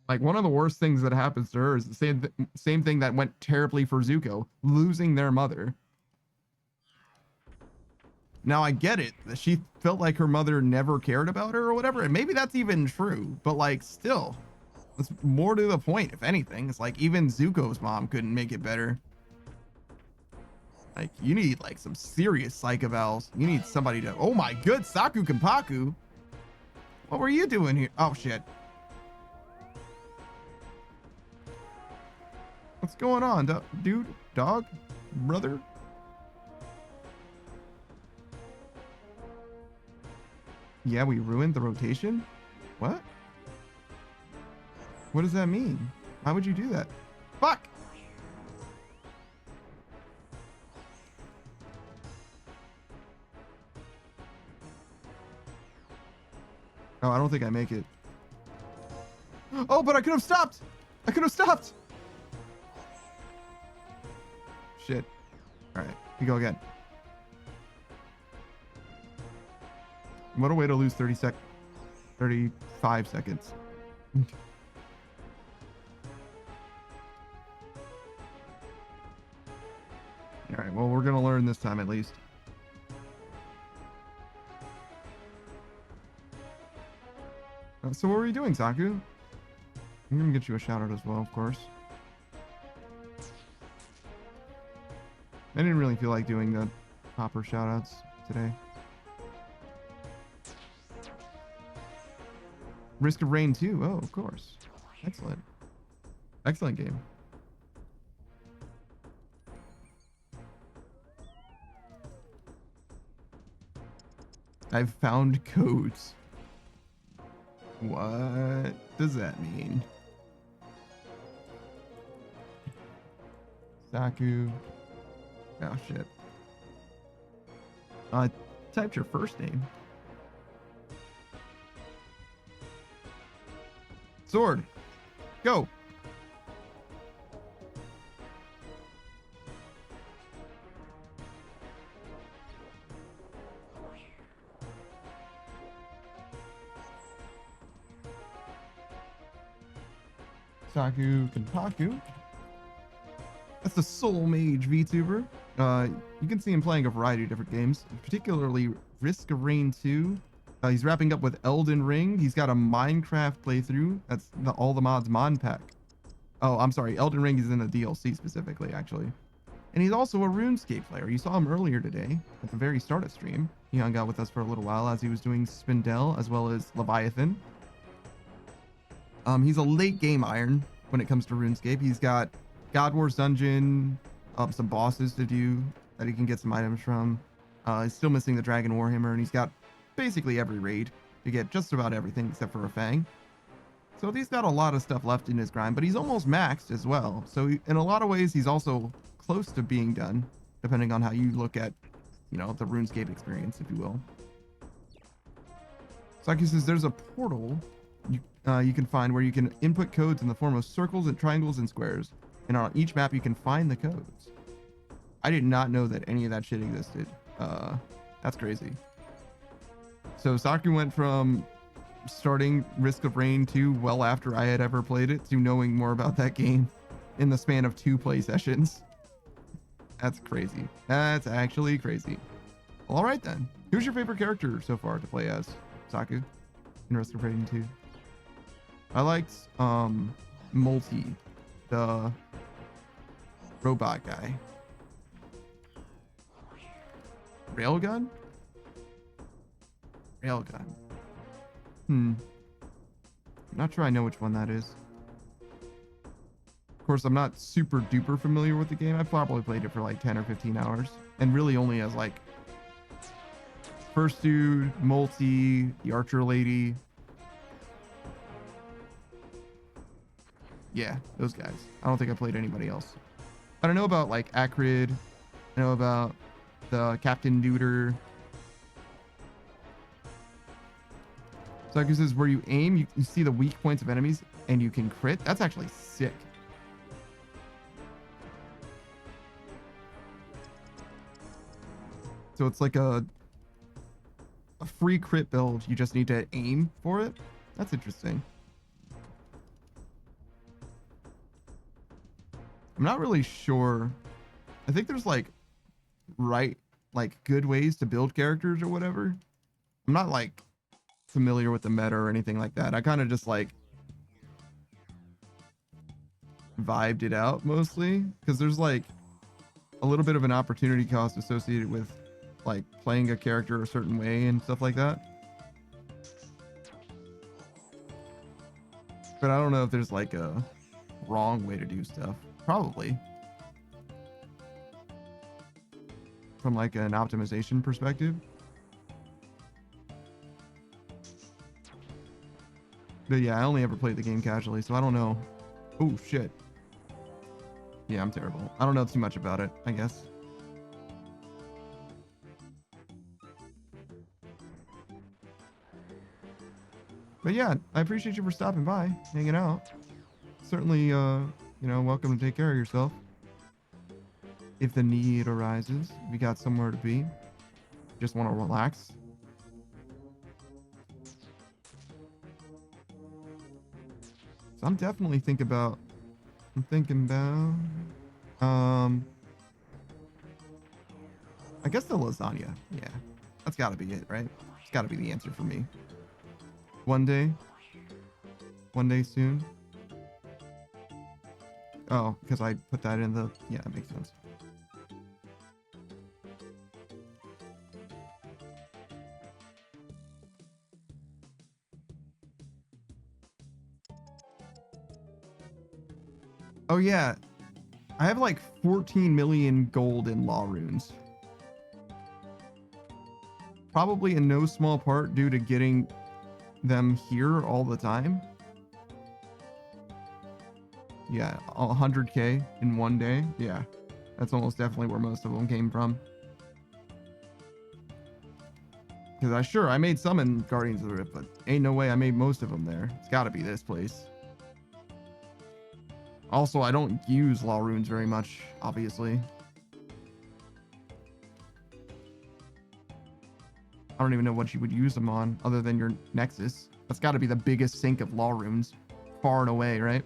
Like one of the worst things that happens to her is the same thing that went terribly for Zuko, losing their mother. Now I get it that she felt like her mother never cared about her or whatever, and maybe that's even true, but like still, it's more to the point. If anything, it's like even Zuko's mom couldn't make it better. Like you need like some serious psych evals. You need somebody to. Oh my good, Saku Kenpaku. What were you doing here? Oh shit. What's going on, dude? Dog? Brother? Yeah, we ruined the rotation? What? What does that mean? Why would you do that? Fuck! Oh, I don't think I make it. Oh, but I could have stopped! I could have stopped! Shit. Alright, we go again. What a way to lose 35 seconds. Alright, well, we're gonna learn this time at least. So what were you doing, Saku? I'm gonna get you a shout out as well, of course. I didn't really feel like doing the proper shout outs today. Risk of Rain 2. Oh, of course. Excellent. Excellent game. I've found codes. What does that mean? Saku. Oh, shit. Typed your first name. Sword. Go. Saku Kenpaku. That's the Soul Mage VTuber. You can see him playing a variety of different games, particularly Risk of Rain 2. He's wrapping up with Elden Ring. He's got a Minecraft playthrough. That's all the mods mod pack. Oh, I'm sorry. Elden Ring is in the DLC specifically, actually. And he's also a RuneScape player. You saw him earlier today at the very start of stream. He hung out with us for a little while as he was doing Spindel as well as Leviathan. He's a late game iron when it comes to RuneScape. He's got God Wars Dungeon, some bosses to do that he can get some items from. He's still missing the Dragon Warhammer, and he's got basically every raid to get just about everything except for a Fang. So he's got a lot of stuff left in his grind, but he's almost maxed as well. So in a lot of ways, he's also close to being done, depending on how you look at, the RuneScape experience, if you will. Saki says there's a portal you can find where you can input codes in the form of circles and triangles and squares. And on each map, you can find the codes. I did not know that any of that shit existed. That's crazy. So Saku went from starting Risk of Rain 2 well after I had ever played it to knowing more about that game in the span of 2 play sessions. That's crazy. That's actually crazy. Well, all right then. Who's your favorite character so far to play as, Saku, in Restoration Rating 2? I liked Multi, the robot guy. Railgun? Railgun. I'm not sure I know which one that is. Of course, I'm not super duper familiar with the game. I probably played it for like 10 or 15 hours. And really only as like first dude, Multi, the archer lady. Yeah, those guys. I don't think I played anybody else. I don't know about like Acrid. I know about the Captain Duder. Saku says where you aim, you see the weak points of enemies and you can crit. That's actually sick. So it's like a free crit build. You just need to aim for it. That's interesting. I'm not really sure. I think there's like good ways to build characters or whatever. I'm not like familiar with the meta or anything like that. I kind of just like vibed it out mostly because there's like a little bit of an opportunity cost associated with like playing a character a certain way and stuff like that. But I don't know if there's like a wrong way to do stuff. Probably. From like an optimization perspective. But yeah, I only ever played the game casually, so I don't know. Oh shit. Yeah, I'm terrible. I don't know too much about it, I guess. But yeah, I appreciate you for stopping by, hanging out. Certainly, welcome to take care of yourself. If the need arises, we got somewhere to be. Just want to relax. So I'm definitely thinking about, I guess the lasagna. Yeah, that's gotta be it, right? It's gotta be the answer for me. One day soon. Oh, because I put that in the, yeah, that makes sense. Oh yeah, I have like 14 million gold in law runes. Probably in no small part due to getting them here all the time. Yeah, 100k in one day. Yeah, that's almost definitely where most of them came from. Because I made some in Guardians of the Rift, but ain't no way I made most of them there. It's got to be this place. Also, I don't use law runes very much, obviously. I don't even know what you would use them on other than your Nexus. That's got to be the biggest sink of law runes, far and away, right?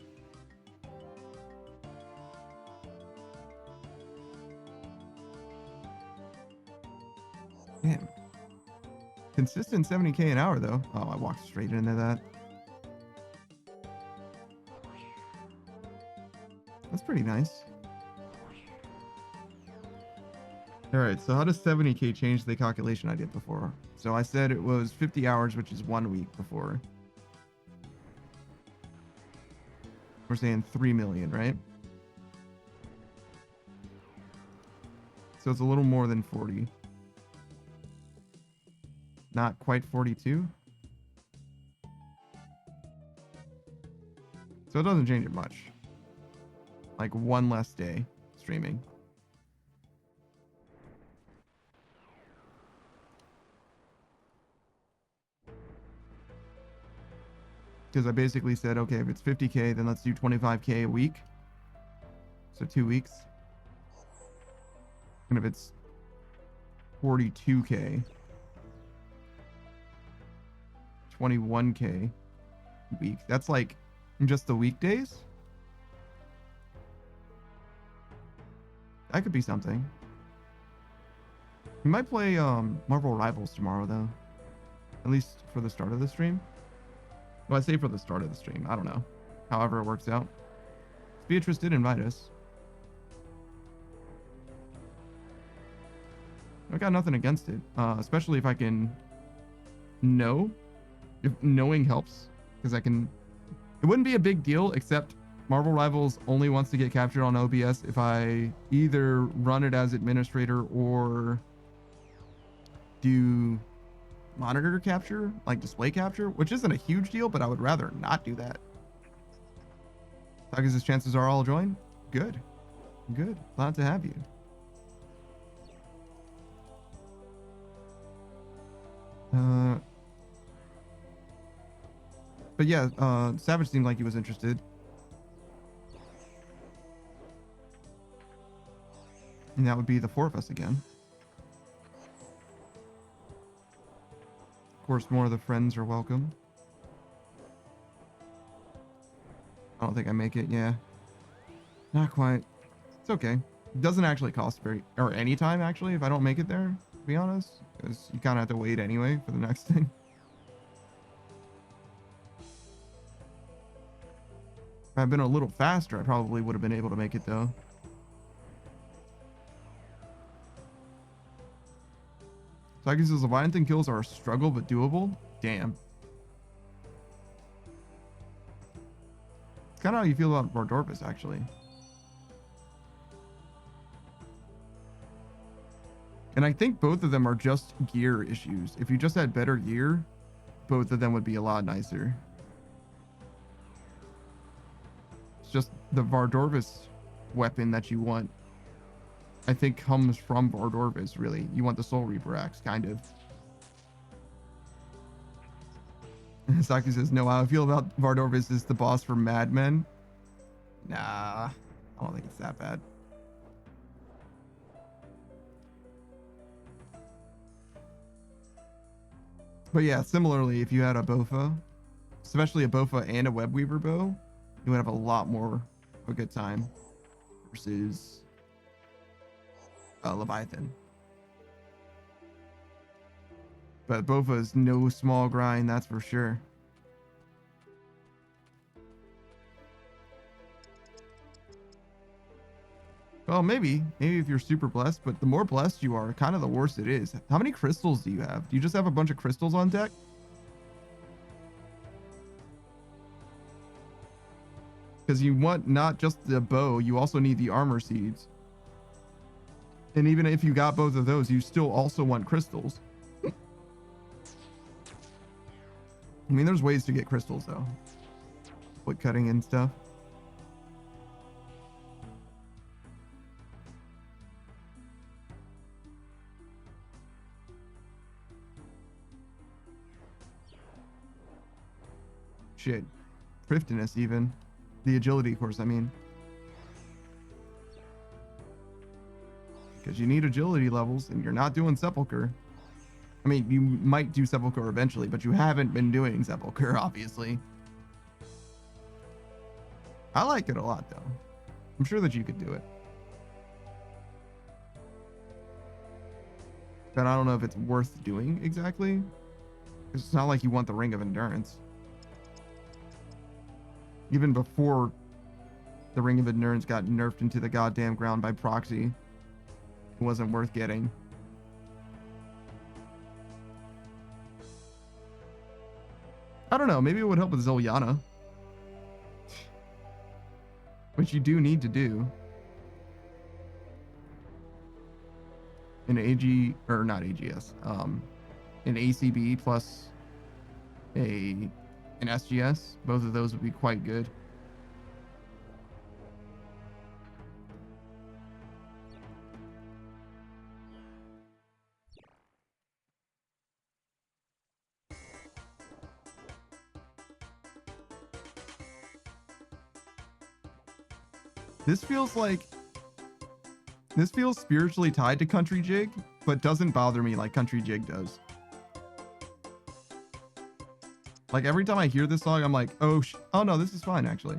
Damn. Consistent 70k an hour, though. Oh, I walked straight into that. That's pretty nice. All right, so how does 70k change the calculation I did before? So I said it was 50 hours, which is 1 week before. We're saying 3 million, right? So it's a little more than 40. Not quite 42. So it doesn't change it much. Like one less day streaming. Because I basically said, okay, if it's 50k, then let's do 25k a week. So 2 weeks. And if it's 42k, 21k a week. That's like just the weekdays. That could be something. We might play Marvel Rivals tomorrow, though. At least for the start of the stream. Well, I say for the start of the stream. I don't know. However it works out. If you're interested, invite us. I got nothing against it. Especially if I can know. If knowing helps. Because I can... It wouldn't be a big deal, except Marvel Rivals only wants to get captured on OBS if I either run it as administrator or do monitor capture, like display capture, which isn't a huge deal, but I would rather not do that. Saku's chances are I'll join. Good. Good. Glad to have you. But yeah, Savage seemed like he was interested. And that would be the 4 of us again. Of course, more of the friends are welcome. I don't think I make it, yeah. Not quite. It's okay. It doesn't actually cost any time, actually, if I don't make it there, to be honest. Because you kind of have to wait anyway for the next thing. If I'd been a little faster, I probably would have been able to make it, though. Saku says Leviathan kills are a struggle but doable. Damn. It's kind of how you feel about Vardorpus, actually. And I think both of them are just gear issues. If you just had better gear, both of them would be a lot nicer. It's just the Vardorpus weapon that you want, I think, comes from Vardorpus, really. You want the Soul Reaper axe, kind of. Saku says, no, how I feel about Vardorpus is the boss for Mad Men. Nah, I don't think it's that bad. But yeah, similarly, if you had a Bofa, especially a Bofa and a Webweaver bow, you would have a lot more of a good time versus Leviathan. But Bofa is no small grind, that's for sure. Well, maybe if you're super blessed, but the more blessed you are, kind of the worse it is. How many crystals do you have? Do you just have a bunch of crystals on deck? Because you want not just the bow, you also need the armor seeds. And even if you got both of those, you still also want crystals. I mean, there's ways to get crystals, though. Wood cutting and stuff. Shit. Thriftiness, even. The agility course, I mean. Because you need agility levels, and you're not doing Sepulcher. I mean, you might do Sepulcher eventually, but you haven't been doing Sepulcher, obviously. I like it a lot, though. I'm sure that you could do it. But I don't know if it's worth doing, exactly. It's not like you want the Ring of Endurance. Even before the Ring of Endurance got nerfed into the goddamn ground by proxy, it wasn't worth getting. I don't know, maybe it would help with Ziliana. Which you do need to do. An AG, or not AGS, an ACB plus an SGS. Both of those would be quite good. This feels spiritually tied to Country Jig, but doesn't bother me like Country Jig does. Like every time I hear this song, I'm like, oh no, this is fine actually.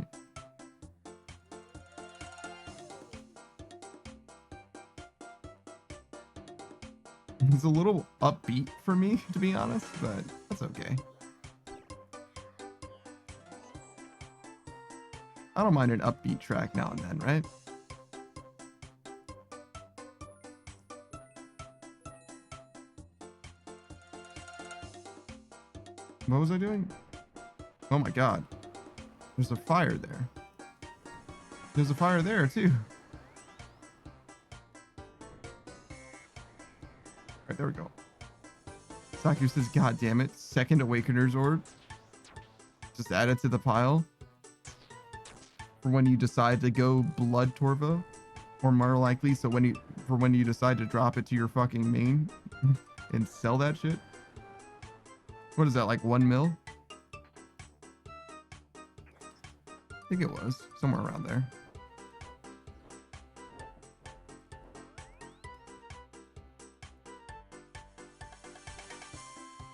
It's a little upbeat for me, to be honest, but that's okay. I don't mind an upbeat track now and then, right? What was I doing? Oh my god. There's a fire there. There's a fire there too. Alright, there we go. Saku says, God damn it, second Awakener's Orb. Just add it to the pile. For when you decide to go Blood Torvo. Or more likely, so when you decide to drop it to your fucking main and sell that shit. What is that, like 1 mil? I think it was somewhere around there.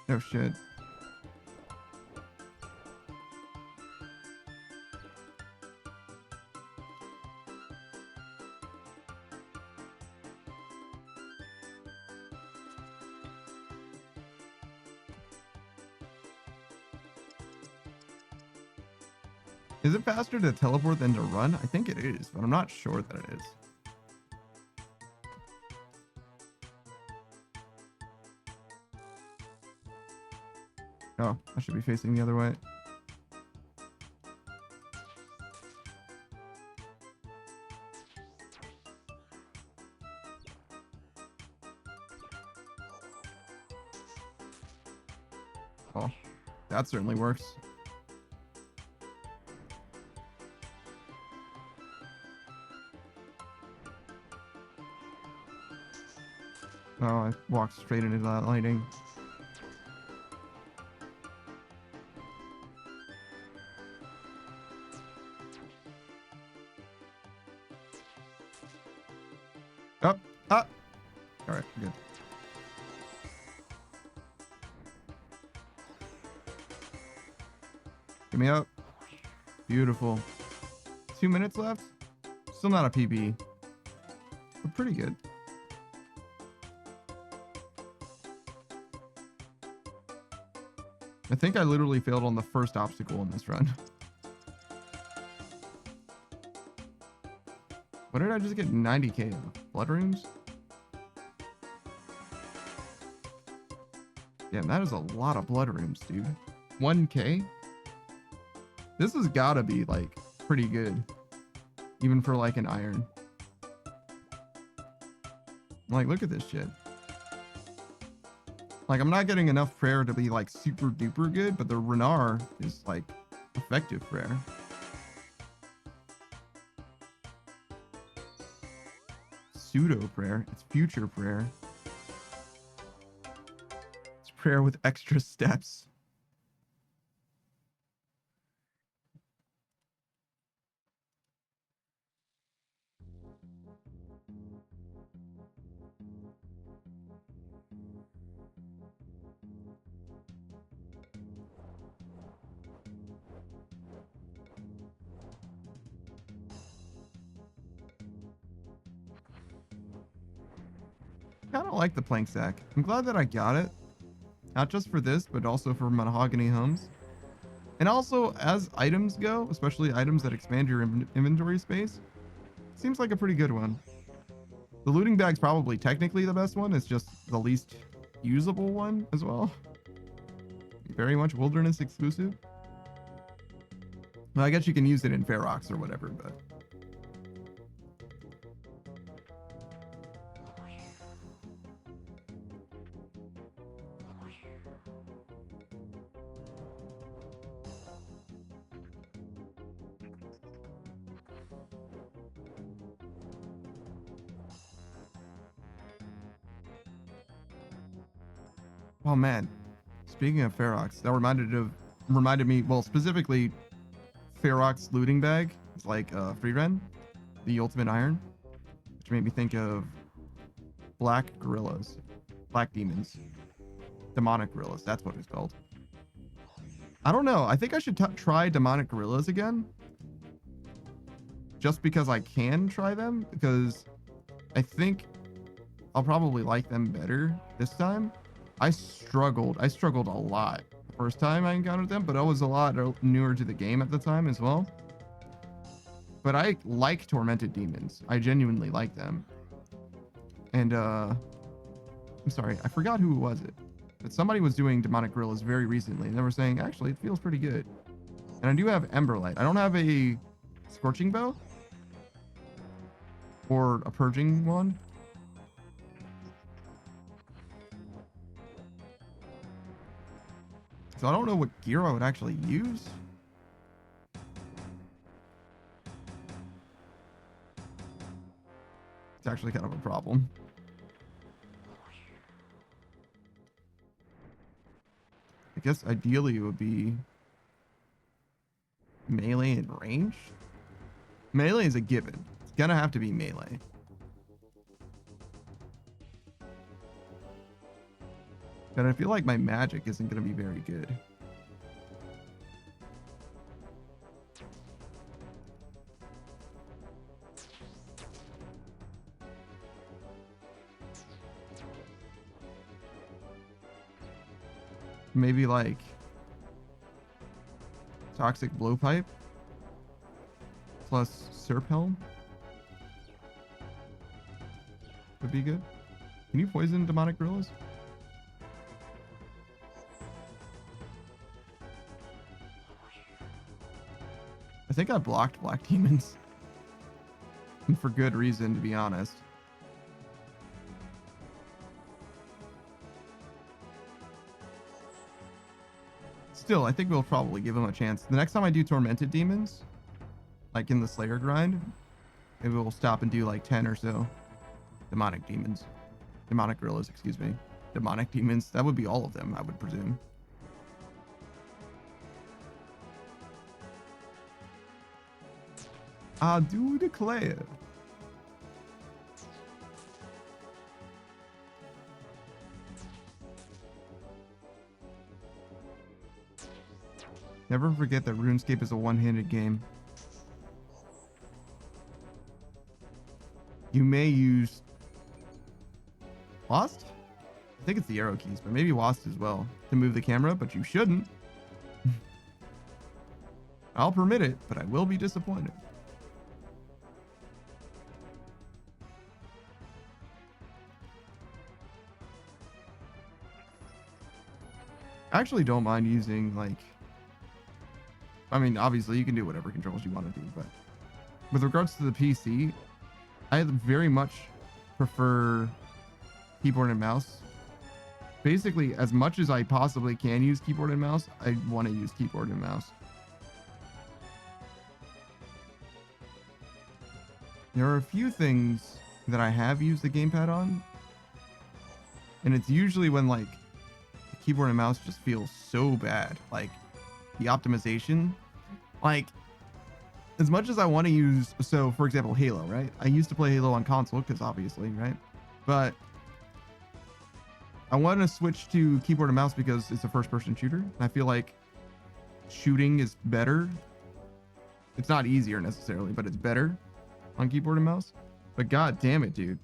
Oh shit. Is it faster to teleport than to run? I think it is, but I'm not sure that it is. Oh, I should be facing the other way. Oh, that certainly works. Oh, I walked straight into that lighting. Up, up. All right, good. Get me up. Beautiful. 2 minutes left. Still not a PB, but pretty good. I think I literally failed on the first obstacle in this run. What did I just get? 90k of blood runes? Damn, that is a lot of blood runes, dude. 1k? This has gotta be like pretty good. Even for like an iron. Like, look at this shit. Like, I'm not getting enough prayer to be like super duper good, but the Renar is like effective prayer. Pseudo prayer. It's future prayer. It's prayer with extra steps. Kind of like the plank sack. I'm glad that I got it. Not just for this, but also for mahogany homes. And also, as items go, especially items that expand your inventory space, seems like a pretty good one. The looting bag's probably technically the best one. It's just the least usable one as well. Very much wilderness exclusive. Well, I guess you can use it in Ferox or whatever, but... Oh man, speaking of Ferox, that reminded me, well, specifically Ferox looting bag. It's like free run, the ultimate iron, which made me think of black gorillas, black demons, demonic gorillas. That's what it's called. I don't know. I think I should try demonic gorillas again, just because I can try them, because I think I'll probably like them better this time. I struggled a lot the first time I encountered them, but I was a lot newer to the game at the time as well. But I like tormented demons. I genuinely like them. And I'm sorry, I forgot who was it. But somebody was doing demonic gorillas very recently, and they were saying actually it feels pretty good. And I do have Emberlight. I don't have a scorching bow or a purging one. So I don't know what gear I would actually use. It's actually kind of a problem. I guess ideally it would be melee and range. Melee is a given. It's gonna have to be melee. But I feel like my magic isn't gonna be very good. Maybe like toxic blowpipe plus Serp Helm would be good. Can you poison demonic gorillas? I think I blocked black demons. And for good reason, to be honest. Still, I think we'll probably give them a chance. The next time I do tormented demons, like in the Slayer grind, maybe we'll stop and do like 10 or so demonic demons. Demonic gorillas, excuse me. Demonic demons. That would be all of them, I would presume. I do declare. Never forget that RuneScape is a one-handed game. You may use WASD? I think it's the arrow keys, but maybe WASD as well to move the camera, but you shouldn't. I'll permit it, but I will be disappointed. I actually don't mind using like, I mean, obviously you can do whatever controls you want to do, but with regards to the PC, I very much prefer keyboard and mouse. Basically, as much as I possibly can use keyboard and mouse, I want to use keyboard and mouse. There are a few things that I have used the gamepad on, and it's usually when like the keyboard and mouse just feels so bad, like the optimization. Like, as much as I want to use, so for example, Halo, right? I used to play Halo on console because obviously, right? But I want to switch to keyboard and mouse because it's a first-person shooter. And I feel like shooting is better. It's not easier necessarily, but it's better on keyboard and mouse. But god damn it, dude.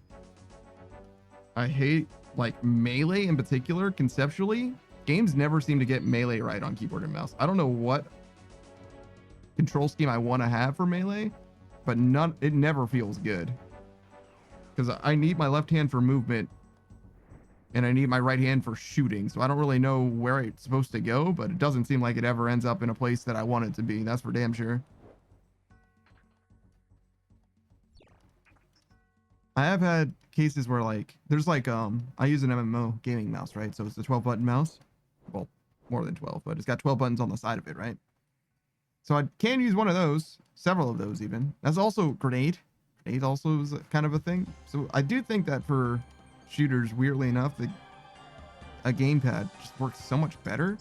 I hate like melee in particular. Conceptually, games never seem to get melee right on keyboard and mouse. I don't know what control scheme I want to have for melee, but it never feels good. Because I need my left hand for movement and I need my right hand for shooting. So I don't really know where it's supposed to go, but it doesn't seem like it ever ends up in a place that I want it to be. That's for damn sure. I have had cases where like, there's like, I use an MMO gaming mouse, right? So it's a 12 button mouse. Well, more than 12, but it's got 12 buttons on the side of it, right? So I can use one of those, several of those even. That's also grenade. Grenade also is kind of a thing. So I do think that for shooters, weirdly enough, a gamepad just works so much better.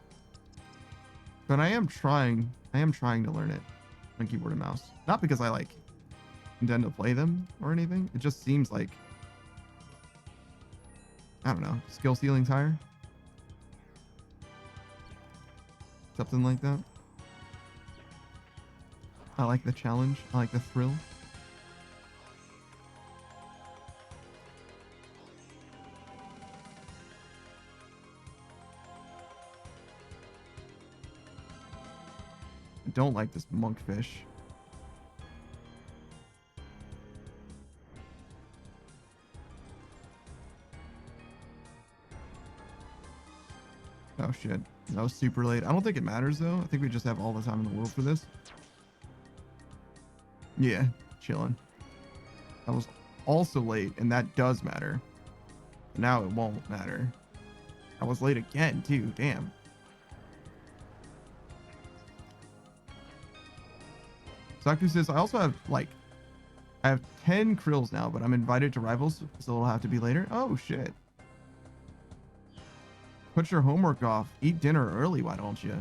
But I am trying to learn it on keyboard and mouse. Not because I like intend to play them or anything. It just seems like, I don't know, skill ceiling's higher. Something like that. I like the challenge. I like the thrill. I don't like this monkfish. Oh shit. That was super late. I don't think it matters though. I think we just have all the time in the world for this. Yeah, chilling. That was also late, and that does matter. Now it won't matter. I was late again too, damn. Saku says, I also have I have 10 krills now, but I'm invited to rivals, so it'll have to be later. Oh shit. Put your homework off. Eat dinner early, why don't you?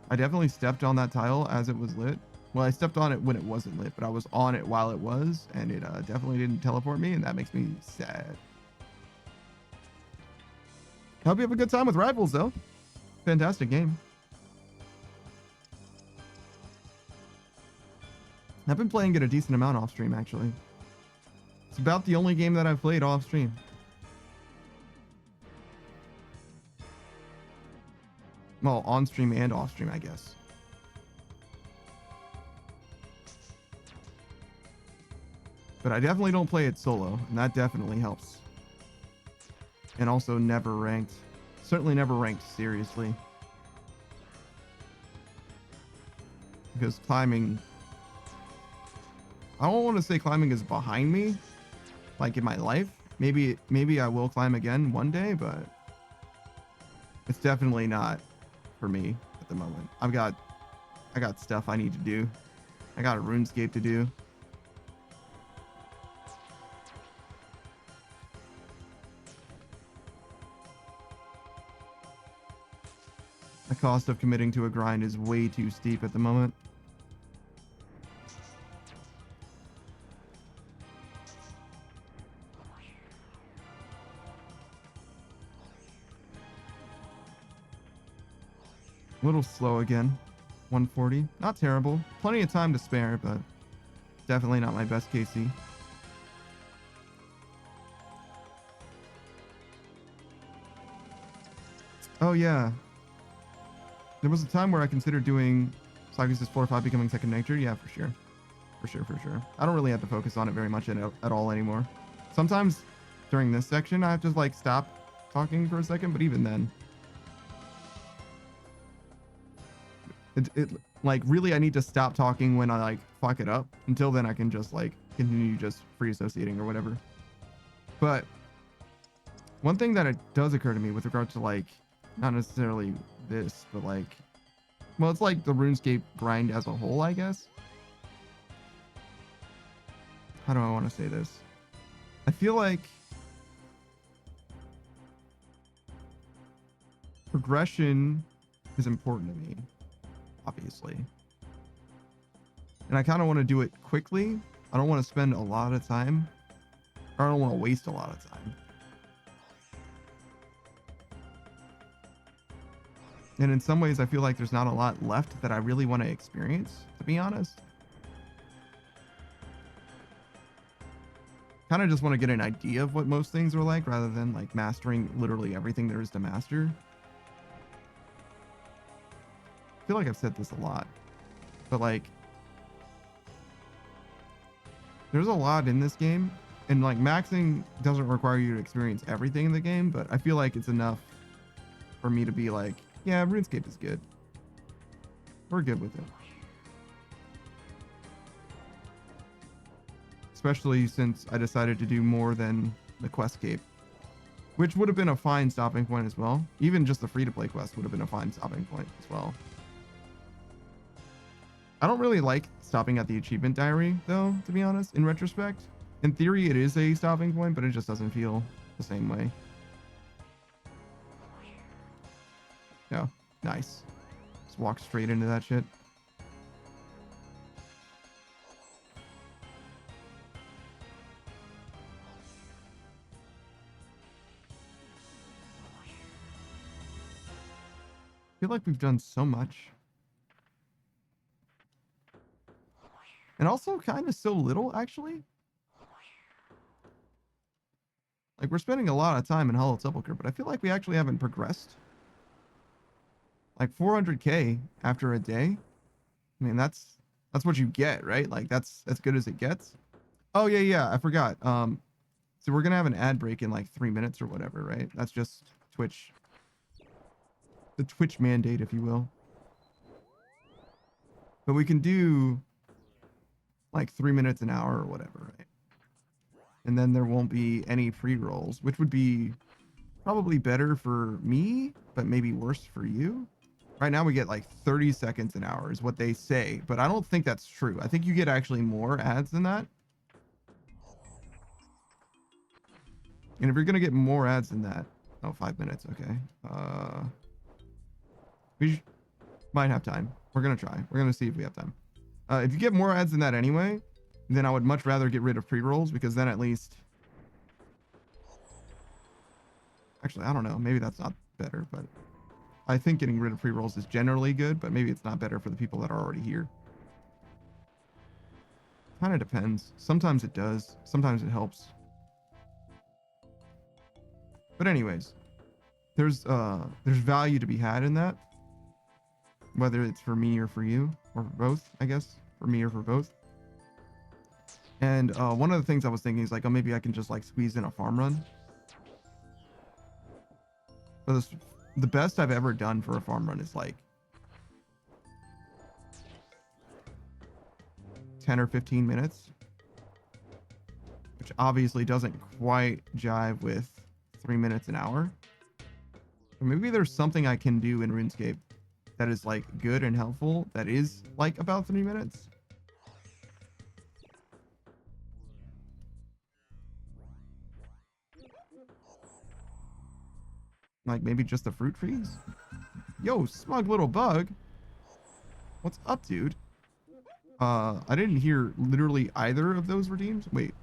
I definitely stepped on that tile as it was lit. Well, I stepped on it when it wasn't lit, but I was on it while it was, and it definitely didn't teleport me, and that makes me sad. Hope you have a good time with Rivals, though. Fantastic game. I've been playing it a decent amount off stream, actually. It's about the only game that I've played off stream. Well, on stream and off stream, I guess. But I definitely don't play it solo, and that definitely helps. And also never ranked. Certainly never ranked seriously. Because climbing... I don't want to say climbing is behind me, like in my life. Maybe I will climb again one day, but it's definitely not for me at the moment. I got stuff I need to do. I got a RuneScape to do. The cost of committing to a grind is way too steep at the moment. A little slow again. 140. Not terrible. Plenty of time to spare, but definitely not my best KC. Oh yeah. There was a time where I considered doing Saku's 4 or 5 becoming second nature. Yeah, for sure. For sure. I don't really have to focus on it very much at all anymore. Sometimes during this section, I have to like stop talking for a second, but even then. It like really I need to stop talking when I like fuck it up. Until then I can just like continue just free associating or whatever. But one thing that it does occur to me with regard to like not necessarily this, but like, well, it's like the RuneScape grind as a whole, I guess. How do I want to say this? I feel like progression is important to me, obviously. And I kind of want to do it quickly. I don't want to spend a lot of time, or I don't want to waste a lot of time. And in some ways, I feel like there's not a lot left that I really want to experience, to be honest. Kind of just want to get an idea of what most things are like, rather than like mastering literally everything there is to master. I feel like I've said this a lot, but like, there's a lot in this game, and like maxing doesn't require you to experience everything in the game, but I feel like it's enough for me to be like, yeah, RuneScape is good. We're good with it. Especially since I decided to do more than the Questscape, which would have been a fine stopping point as well. Even just the free-to-play quest would have been a fine stopping point as well. I don't really like stopping at the achievement diary, though, to be honest, in retrospect. In theory, it is a stopping point, but it just doesn't feel the same way. Yeah, nice. Just walk straight into that shit. I feel like we've done so much. And also kind of so little, actually. Like, we're spending a lot of time in Hollow Sepulchre, but I feel like we actually haven't progressed. Like 400k after a day. I mean, that's what you get, right? Like that's as good as it gets. Oh yeah, I forgot. So we're gonna have an ad break in like 3 minutes or whatever, right? That's just Twitch. The Twitch mandate, if you will. But we can do like 3 minutes an hour or whatever, right? And then there won't be any pre-rolls, which would be probably better for me, but maybe worse for you. Right now we get like 30 seconds an hour is what they say, but I don't think that's true. I think you get actually more ads than that. And if you're gonna get more ads than that, oh, 5 minutes, okay. We might have time. We're gonna try. We're gonna see if we have time. If you get more ads than that anyway, then I would much rather get rid of pre-rolls, because then at least... Actually, I don't know. Maybe that's not better, but I think getting rid of pre-rolls is generally good, but maybe it's not better for the people that are already here. Kind of depends. Sometimes it does. Sometimes it helps. But anyways, there's value to be had in that, whether it's for me or for you, or for both, I guess, for me or for both. And one of the things I was thinking is like, oh, maybe I can just like squeeze in a farm run. But the best I've ever done for a farm run is like 10 or 15 minutes, which obviously doesn't quite jive with 3 minutes an hour. Or maybe there's something I can do in RuneScape that is like good and helpful that is like about 3 minutes. Like maybe just the fruit trees? Yo, smug little bug. What's up, dude? I didn't hear literally either of those redeems. Wait.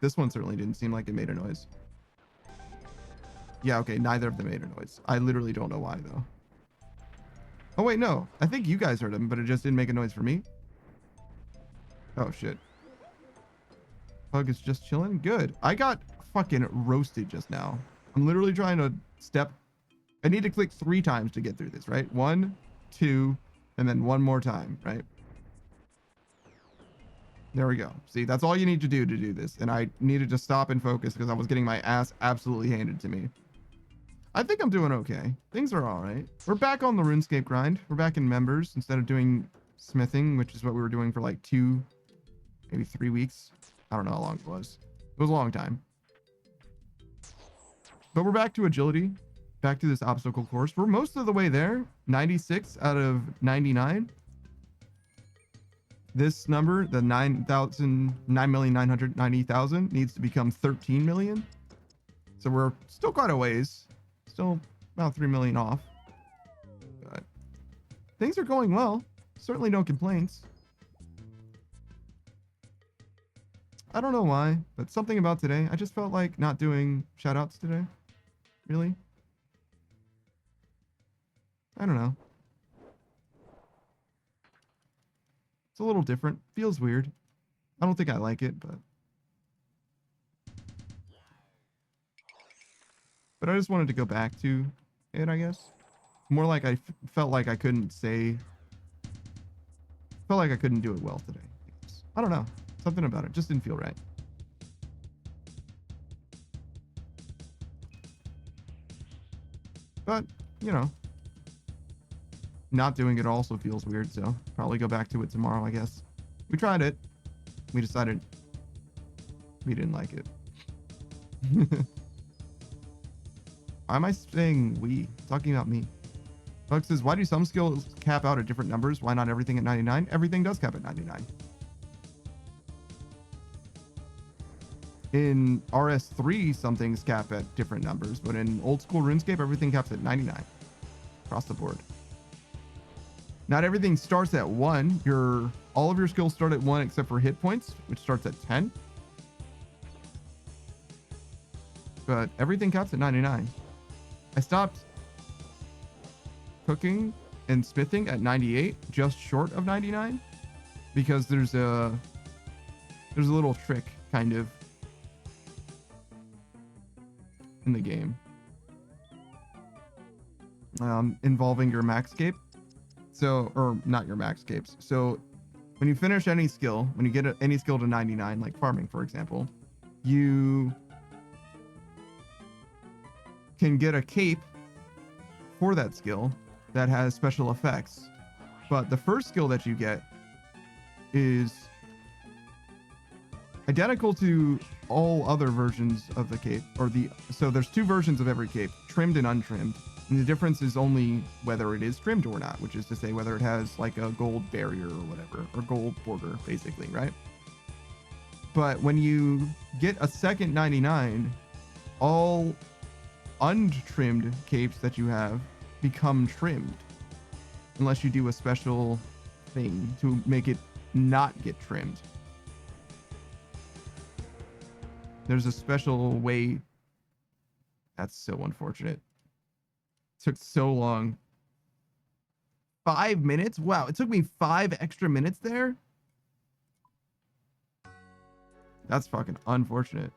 This one certainly didn't seem like it made a noise. Yeah, okay, neither of them made a noise. I literally don't know why, though. Oh, wait, no. I think you guys heard them, but it just didn't make a noise for me. Oh, shit. Bug is just chilling? Good. I got fucking roasted just now. I'm literally trying to step... I need to click 3 times to get through this, right? 1, 2, and then 1 more time, right? There we go. See, that's all you need to do this. And I needed to stop and focus because I was getting my ass absolutely handed to me. I think I'm doing okay. Things are all right. We're back on the RuneScape grind. We're back in members instead of doing smithing, which is what we were doing for like 2, maybe 3 weeks. I don't know how long it was. It was a long time. But we're back to agility. Back to this obstacle course. We're most of the way there. 96 out of 99. This number, the 9,990,000, needs to become 13 million. So we're still quite a ways. Still about 3 million off. But things are going well. Certainly no complaints. I don't know why, but something about today. I just felt like not doing shoutouts today. Really? I don't know. It's a little different. Feels weird. I don't think I like it, but I just wanted to go back to it, I guess. More like I felt like I couldn't say... Felt like I couldn't do it well today. I don't know. Something about it just didn't feel right. But, you know, not doing it also feels weird, so probably go back to it tomorrow, I guess. We tried it. We decided we didn't like it. Why am I saying we? Talking about me. Bug says, why do some skills cap out at different numbers? Why not everything at 99? Everything does cap at 99. In RS3, some things cap at different numbers, but in old school RuneScape, everything caps at 99 across the board. Not everything starts at 1. All of your skills start at 1 except for hit points, which starts at 10. But everything caps at 99. I stopped cooking and smithing at 98, just short of 99, because there's a little trick kind of in the game. involving your maxscape. So, or not your maxscapes. So when you finish any skill, when you get any skill to 99, like farming, for example, you can get a cape for that skill that has special effects. But the first skill that you get is identical to all other versions of the cape, so there's two versions of every cape, trimmed and untrimmed. And the difference is only whether it is trimmed or not, which is to say whether it has like a gold barrier or whatever, or gold border, basically, right? But when you get a second 99, all untrimmed capes that you have become trimmed, unless you do a special thing to make it not get trimmed. There's a special way. That's so unfortunate. Took so long. 5 minutes? Wow, it took me 5 extra minutes there? That's fucking unfortunate.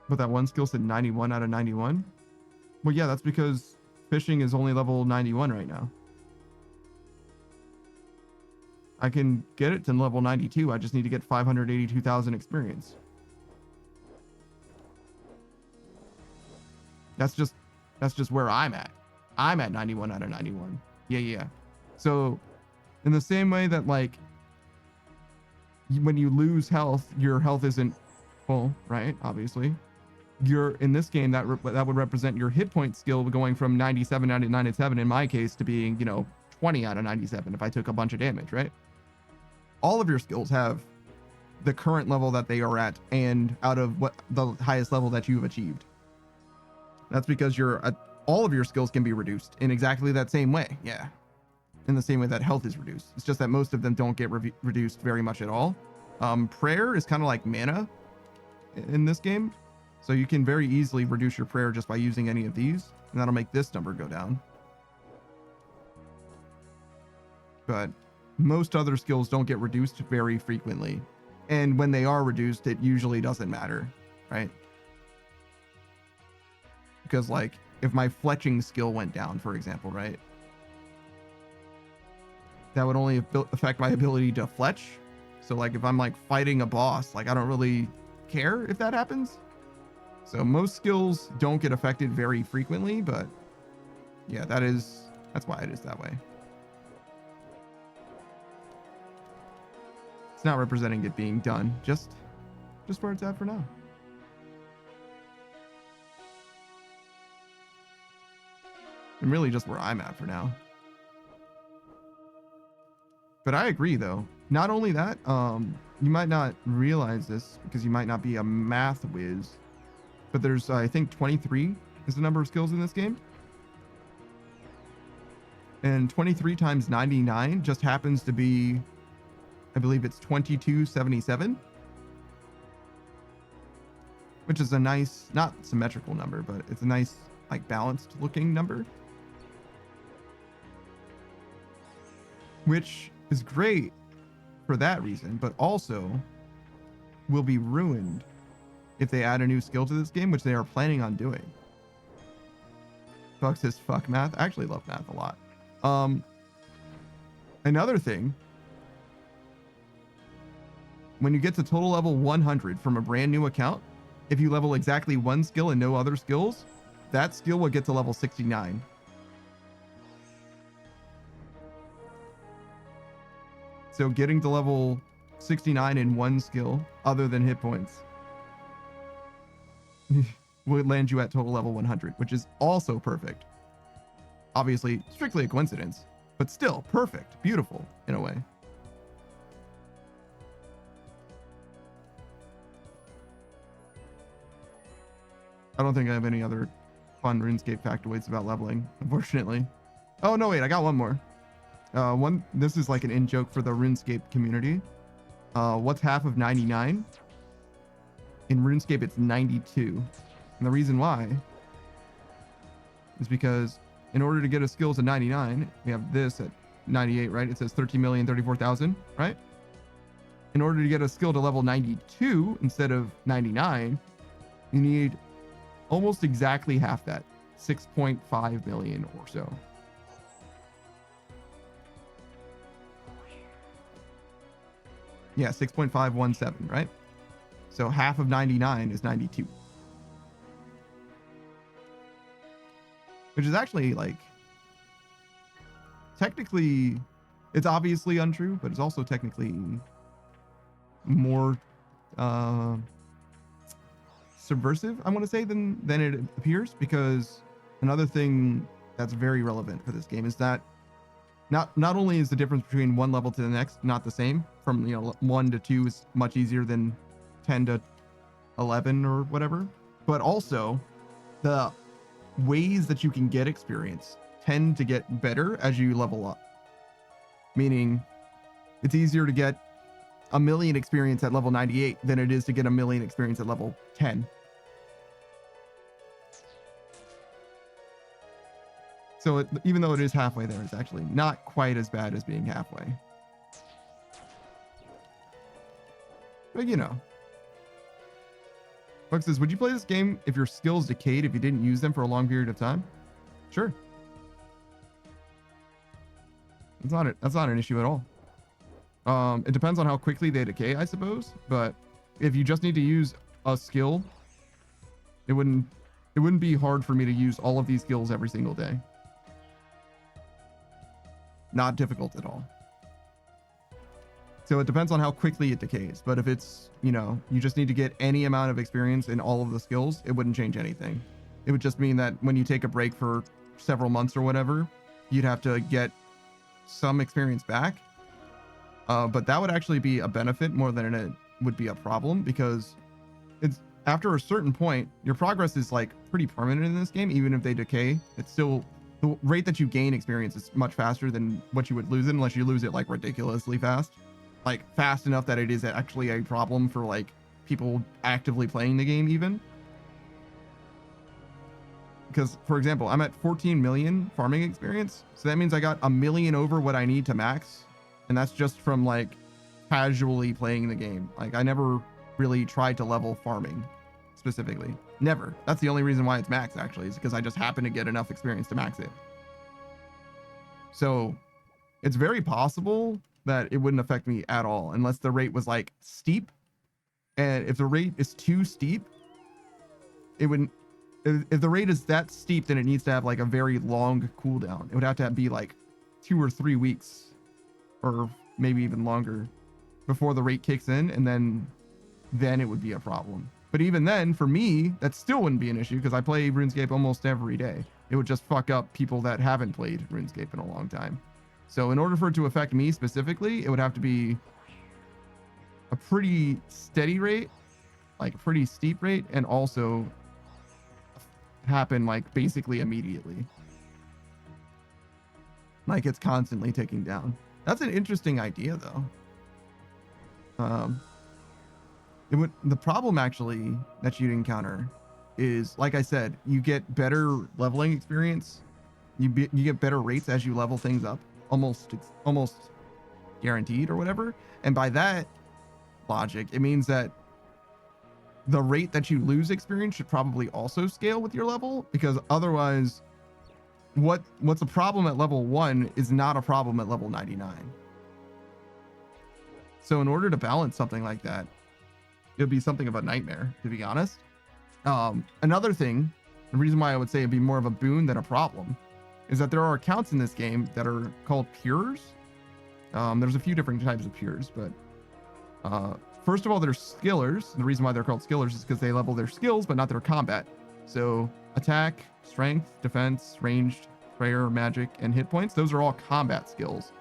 But that one skill said 91 out of 91? Well, yeah, that's because fishing is only level 91 right now. I can get it to level 92. I just need to get 582,000 experience. That's just where I'm at. I'm at 91 out of 91. Yeah. So in the same way that like when you lose health, your health isn't full, right? Obviously. You're in this game that would represent your hit point skill going from 97 out of 97 in my case to being, 20 out of 97 if I took a bunch of damage, right? All of your skills have the current level that they are at and out of what the highest level that you've achieved. That's because all of your skills can be reduced in exactly that same way. Yeah. In the same way that health is reduced. It's just that most of them don't get reduced very much at all. Prayer is kind of like mana in this game. So you can very easily reduce your prayer just by using any of these, and that'll make this number go down. But most other skills don't get reduced very frequently. And when they are reduced, it usually doesn't matter, right? Because like if my fletching skill went down, for example, right? That would only affect my ability to fletch. So like if I'm like fighting a boss, like I don't really care if that happens. So most skills don't get affected very frequently, but yeah, that's why it is that way. It's not representing it being done, just where it's at for now. And really just where I'm at for now. But I agree though. Not only that, you might not realize this because you might not be a math whiz, but there's, I think 23 is the number of skills in this game. And 23 times 99 just happens to be, I believe it's 2277. Which is a nice, not symmetrical number, but it's a nice, like balanced looking number. Which is great for that reason, but also will be ruined if they add a new skill to this game, which they are planning on doing. Fuck says fuck math. I actually love math a lot. Another thing, when you get to total level 100 from a brand new account, if you level exactly one skill and no other skills, that skill will get to level 69. So getting to level 69 in one skill other than hit points would land you at total level 100, which is also perfect. Obviously, strictly a coincidence, but still perfect, beautiful in a way. I don't think I have any other fun RuneScape factoids about leveling, unfortunately. Oh, no, wait, I got one more. This is like an in-joke for the RuneScape community. What's half of 99? In RuneScape, it's 92. And the reason why is because in order to get a skill to 99, we have this at 98, right? It says 13,034,000, right? In order to get a skill to level 92 instead of 99, You need almost exactly half that, 6.5 million or so. Yeah, 6.517, right? So half of 99 is 92. Which is actually like, technically, it's obviously untrue, but it's also technically more subversive, I want to say, than it appears, because another thing that's very relevant for this game is that not only is the difference between one level to the next not the same, from 1 to 2 is much easier than 10 to 11 or whatever, but also the ways that you can get experience tend to get better as you level up. Meaning it's easier to get 1 million experience at level 98 than it is to get 1 million experience at level 10. So even though it is halfway there, it's actually not quite as bad as being halfway. But Buck says, would you play this game if your skills decayed if you didn't use them for a long period of time? Sure. That's not an issue at all. It depends on how quickly they decay, I suppose. But if you just need to use a skill, it wouldn't be hard for me to use all of these skills every single day. Not difficult at all. So it depends on how quickly it decays. But if it's, you just need to get any amount of experience in all of the skills, it wouldn't change anything. It would just mean that when you take a break for several months or whatever, you'd have to get some experience back. But that would actually be a benefit more than it would be a problem, because it's after a certain point, your progress is like pretty permanent in this game. Even if they decay, it's still the rate that you gain experience is much faster than what you would lose it, unless you lose it like ridiculously fast, like fast enough that it is actually a problem for like people actively playing the game even. Because, for example, I'm at 14 million farming experience. So that means I got 1 million over what I need to max. And that's just from like casually playing the game. Like I never really tried to level farming specifically. Never. That's the only reason why it's max, actually, is because I just happen to get enough experience to max it. So it's very possible that it wouldn't affect me at all unless the rate was like steep. And if the rate is too steep, it wouldn't. If the rate is that steep, then it needs to have like a very long cooldown. It would have to be like 2 or 3 weeks, or maybe even longer, before the rate kicks in, and then it would be a problem. But even then, for me, that still wouldn't be an issue because I play RuneScape almost every day. It would just fuck up people that haven't played RuneScape in a long time. So in order for it to affect me specifically, it would have to be a pretty steady rate, like a pretty steep rate, and also happen like basically immediately. Like it's constantly ticking down. That's an interesting idea though. The problem actually that you'd encounter is, like I said, you get better leveling experience. You get better rates as you level things up, almost guaranteed or whatever. And by that logic, it means that the rate that you lose experience should probably also scale with your level, because otherwise what's a problem at level 1 is not a problem at level 99. So in order to balance something like that, it would be something of a nightmare, to be honest. Another thing, the reason why I would say it'd be more of a boon than a problem, is that there are accounts in this game that are called pures. There's a few different types of pures, but first of all, there's skillers. The reason why they're called skillers is because they level their skills, but not their combat. So attack, strength, defense, ranged, prayer, magic, and hit points. Those are all combat skills,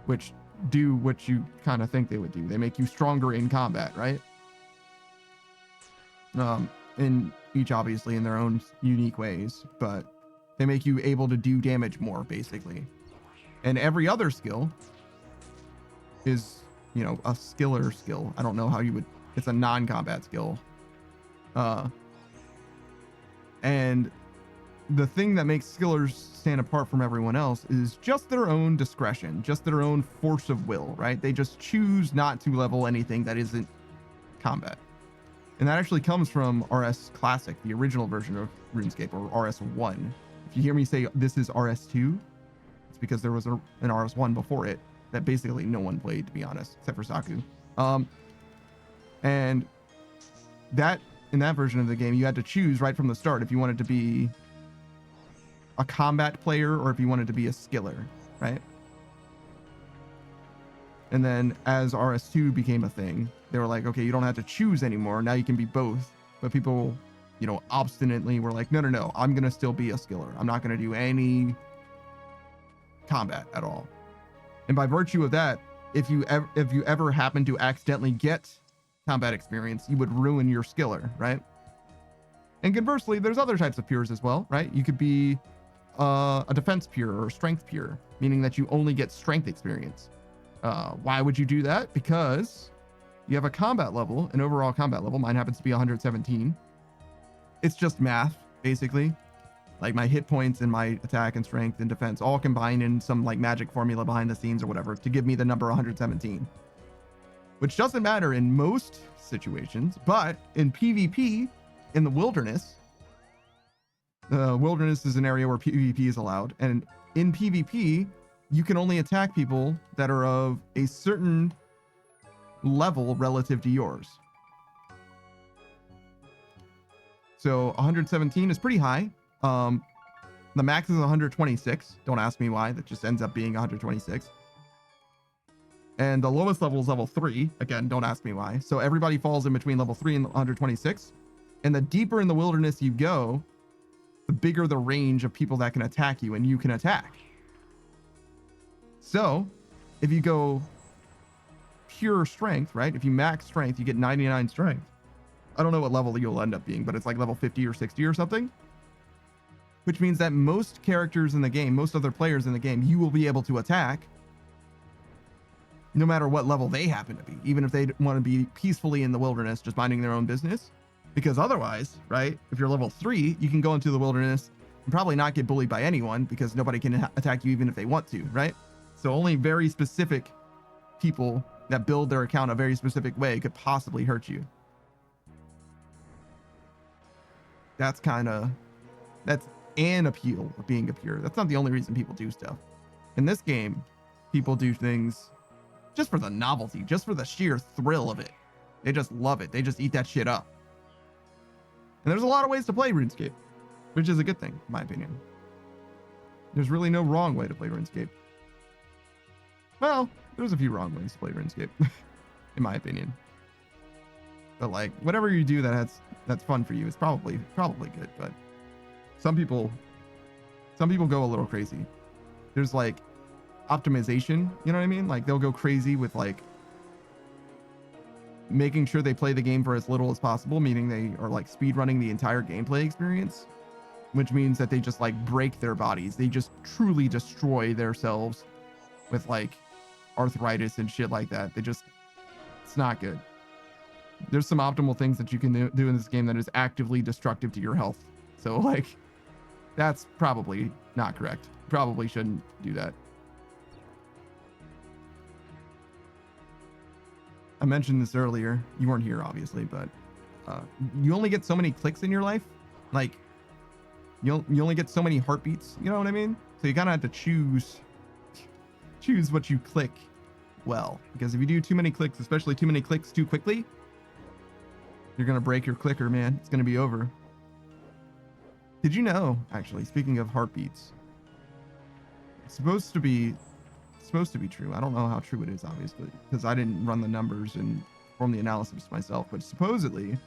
which do what you kind of think they would do. They make you stronger in combat, right? In each obviously in their own unique ways, but they make you able to do damage more, basically. And every other skill is, a skiller skill. I don't know how you would, it's a non-combat skill. And the thing that makes skillers stand apart from everyone else is just their own discretion, just their own force of will, right? They just choose not to level anything that isn't combat. And that actually comes from RS Classic, the original version of RuneScape, or RS1. If you hear me say this is RS2, it's because there was an RS1 before it that basically no one played, to be honest, except for Saku. And that in that version of the game, you had to choose right from the start if you wanted to be a combat player or if you wanted to be a skiller, right? And then as RS2 became a thing, they were like, okay, you don't have to choose anymore. Now you can be both. But people, you know, obstinately were like, no, I'm going to still be a skiller. I'm not going to do any combat at all. And by virtue of that, if you ever happen to accidentally get combat experience, you would ruin your skiller, right? And conversely, there's other types of peers as well, right? You could be a defense peer or strength peer, meaning that you only get strength experience. Why would you do that? Because you have a combat level, an overall combat level. Mine happens to be 117. It's just math, basically. Like my hit points and my attack and strength and defense all combined in some like magic formula behind the scenes or whatever to give me the number 117. Which doesn't matter in most situations, but in PvP, in the wilderness is an area where PvP is allowed. And in PvP, you can only attack people that are of a certain level relative to yours. So 117 is pretty high. The max is 126. Don't ask me why. That just ends up being 126. And the lowest level is level 3. Again, don't ask me why. So everybody falls in between level 3 and 126. And the deeper in the wilderness you go, the bigger the range of people that can attack you and you can attack. So if you go pure strength, right? If you max strength, you get 99 strength. I don't know what level you'll end up being, but it's like level 50 or 60 or something. Which means that most characters in the game, most other players in the game, you will be able to attack no matter what level they happen to be, even if they want to be peacefully in the wilderness, just minding their own business. Because otherwise, right, if you're level 3, you can go into the wilderness and probably not get bullied by anyone because nobody can attack you even if they want to, right? So only very specific people that build their account a very specific way could possibly hurt you. That's an appeal of being a peer. That's not the only reason people do stuff. In this game, people do things just for the novelty, just for the sheer thrill of it. They just love it. They just eat that shit up. And there's a lot of ways to play RuneScape, which is a good thing, in my opinion. There's really no wrong way to play RuneScape. Well, there's a few wrong ways to play RuneScape, in my opinion. But like, whatever you do that's fun for you is probably good. But some people go a little crazy. There's like optimization, you know what I mean? Like they'll go crazy with like making sure they play the game for as little as possible, meaning they are like speed running the entire gameplay experience, which means that they just like break their bodies. They just truly destroy themselves with like arthritis and shit like that. It's not good. There's some optimal things that you can do in this game that is actively destructive to your health. So like, that's probably not correct. Probably shouldn't do that. I mentioned this earlier. You weren't here, obviously, but you only get so many clicks in your life. Like, you only get so many heartbeats. You know what I mean? So you kind of have to choose what you click well. Because if you do too many clicks, especially too many clicks too quickly, you're going to break your clicker, man. It's going to be over. Did you know, actually, speaking of heartbeats, it's supposed to be true. I don't know how true it is, obviously, because I didn't run the numbers and perform the analysis myself, but supposedly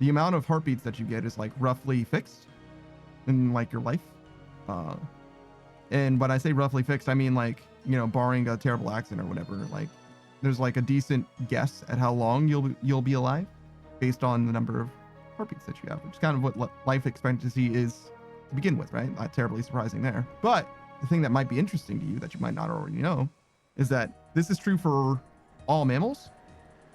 the amount of heartbeats that you get is like roughly fixed in like your life. And when I say roughly fixed, I mean like, you know, barring a terrible accident or whatever, like there's like a decent guess at how long you'll be alive based on the number of heartbeats that you have, which is kind of what life expectancy is to begin with, right? Not terribly surprising there. But the thing that might be interesting to you that you might not already know is that this is true for all mammals,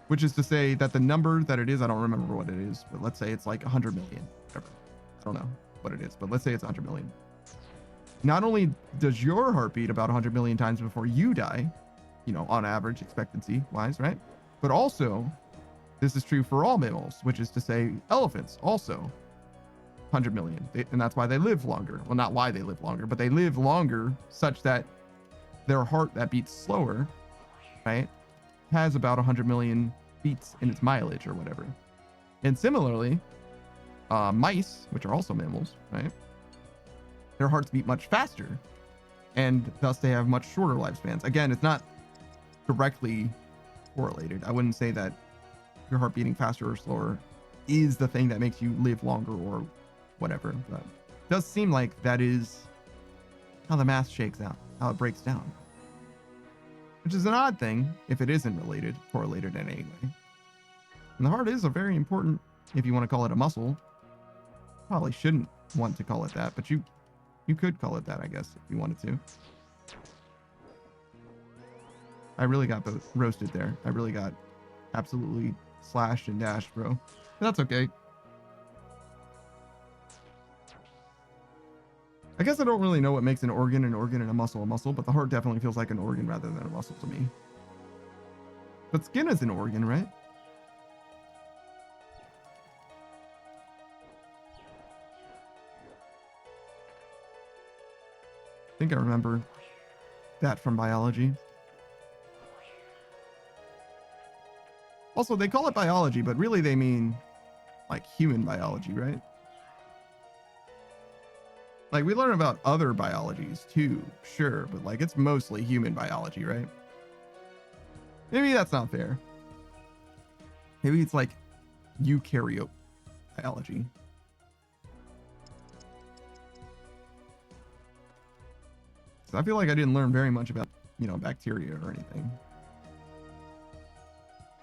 which is to say that the number that it is, I don't remember what it is, but let's say it's like 100 million, whatever. I don't know what it is, but let's say it's 100 million. Not only does your heart beat about 100 million times before you die, you know, on average expectancy wise, right? But also This is true for all mammals, which is to say elephants also 100 million. And that's why they live longer. Well, not why they live longer, but they live longer such that their heart that beats slower, right, has about 100 million beats in its mileage or whatever. And similarly, mice, which are also mammals, right, their hearts beat much faster, and thus they have much shorter lifespans. Again, it's not directly correlated. I wouldn't say that your heart beating faster or slower is the thing that makes you live longer or whatever, but it does seem like that is how the math shakes out, how it breaks down, which is an odd thing if it isn't correlated in any way. And the heart is a very important, if you want to call it a muscle. Probably shouldn't want to call it that, but you could call it that, I guess, if you wanted to. I really got roasted there. I really got absolutely slashed and dashed, bro. But that's okay. I guess I don't really know what makes an organ and a muscle, but the heart definitely feels like an organ rather than a muscle to me. But skin is an organ, right? I think I remember that from biology. Also, they call it biology, but really they mean like human biology, right? Like we learn about other biologies too, sure, but like it's mostly human biology, right? Maybe that's not fair. Maybe it's like eukaryote biology. So I feel like I didn't learn very much about, bacteria or anything.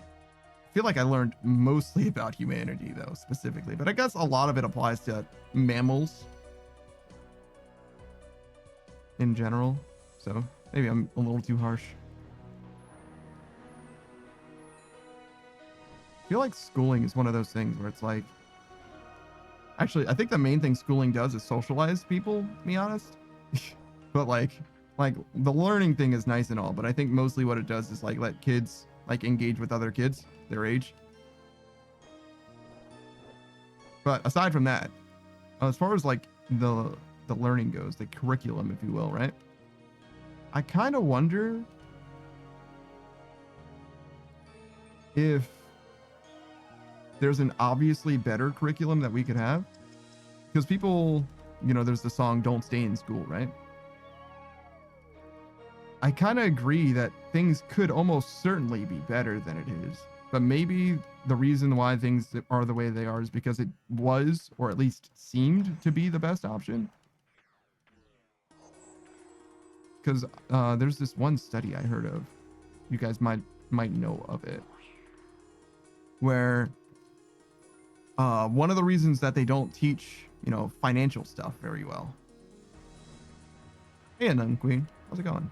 I feel like I learned mostly about humanity though, specifically, but I guess a lot of it applies to mammals in general. So maybe I'm a little too harsh. I feel like schooling is one of those things where it's like, actually, I think the main thing schooling does is socialize people, to be honest. But like the learning thing is nice and all, but I think mostly what it does is like let kids like engage with other kids their age. But aside from that, as far as like the learning goes, the curriculum, if you will, right? I kind of wonder if there's an obviously better curriculum that we could have, because people, there's the song "Don't Stay in School," right? I kind of agree that things could almost certainly be better than it is, but maybe the reason why things are the way they are is because it was, or at least seemed to be, the best option. Because there's this one study I heard of, you guys might know of it, where one of the reasons that they don't teach, financial stuff very well. Hey, Nun Queen, how's it going?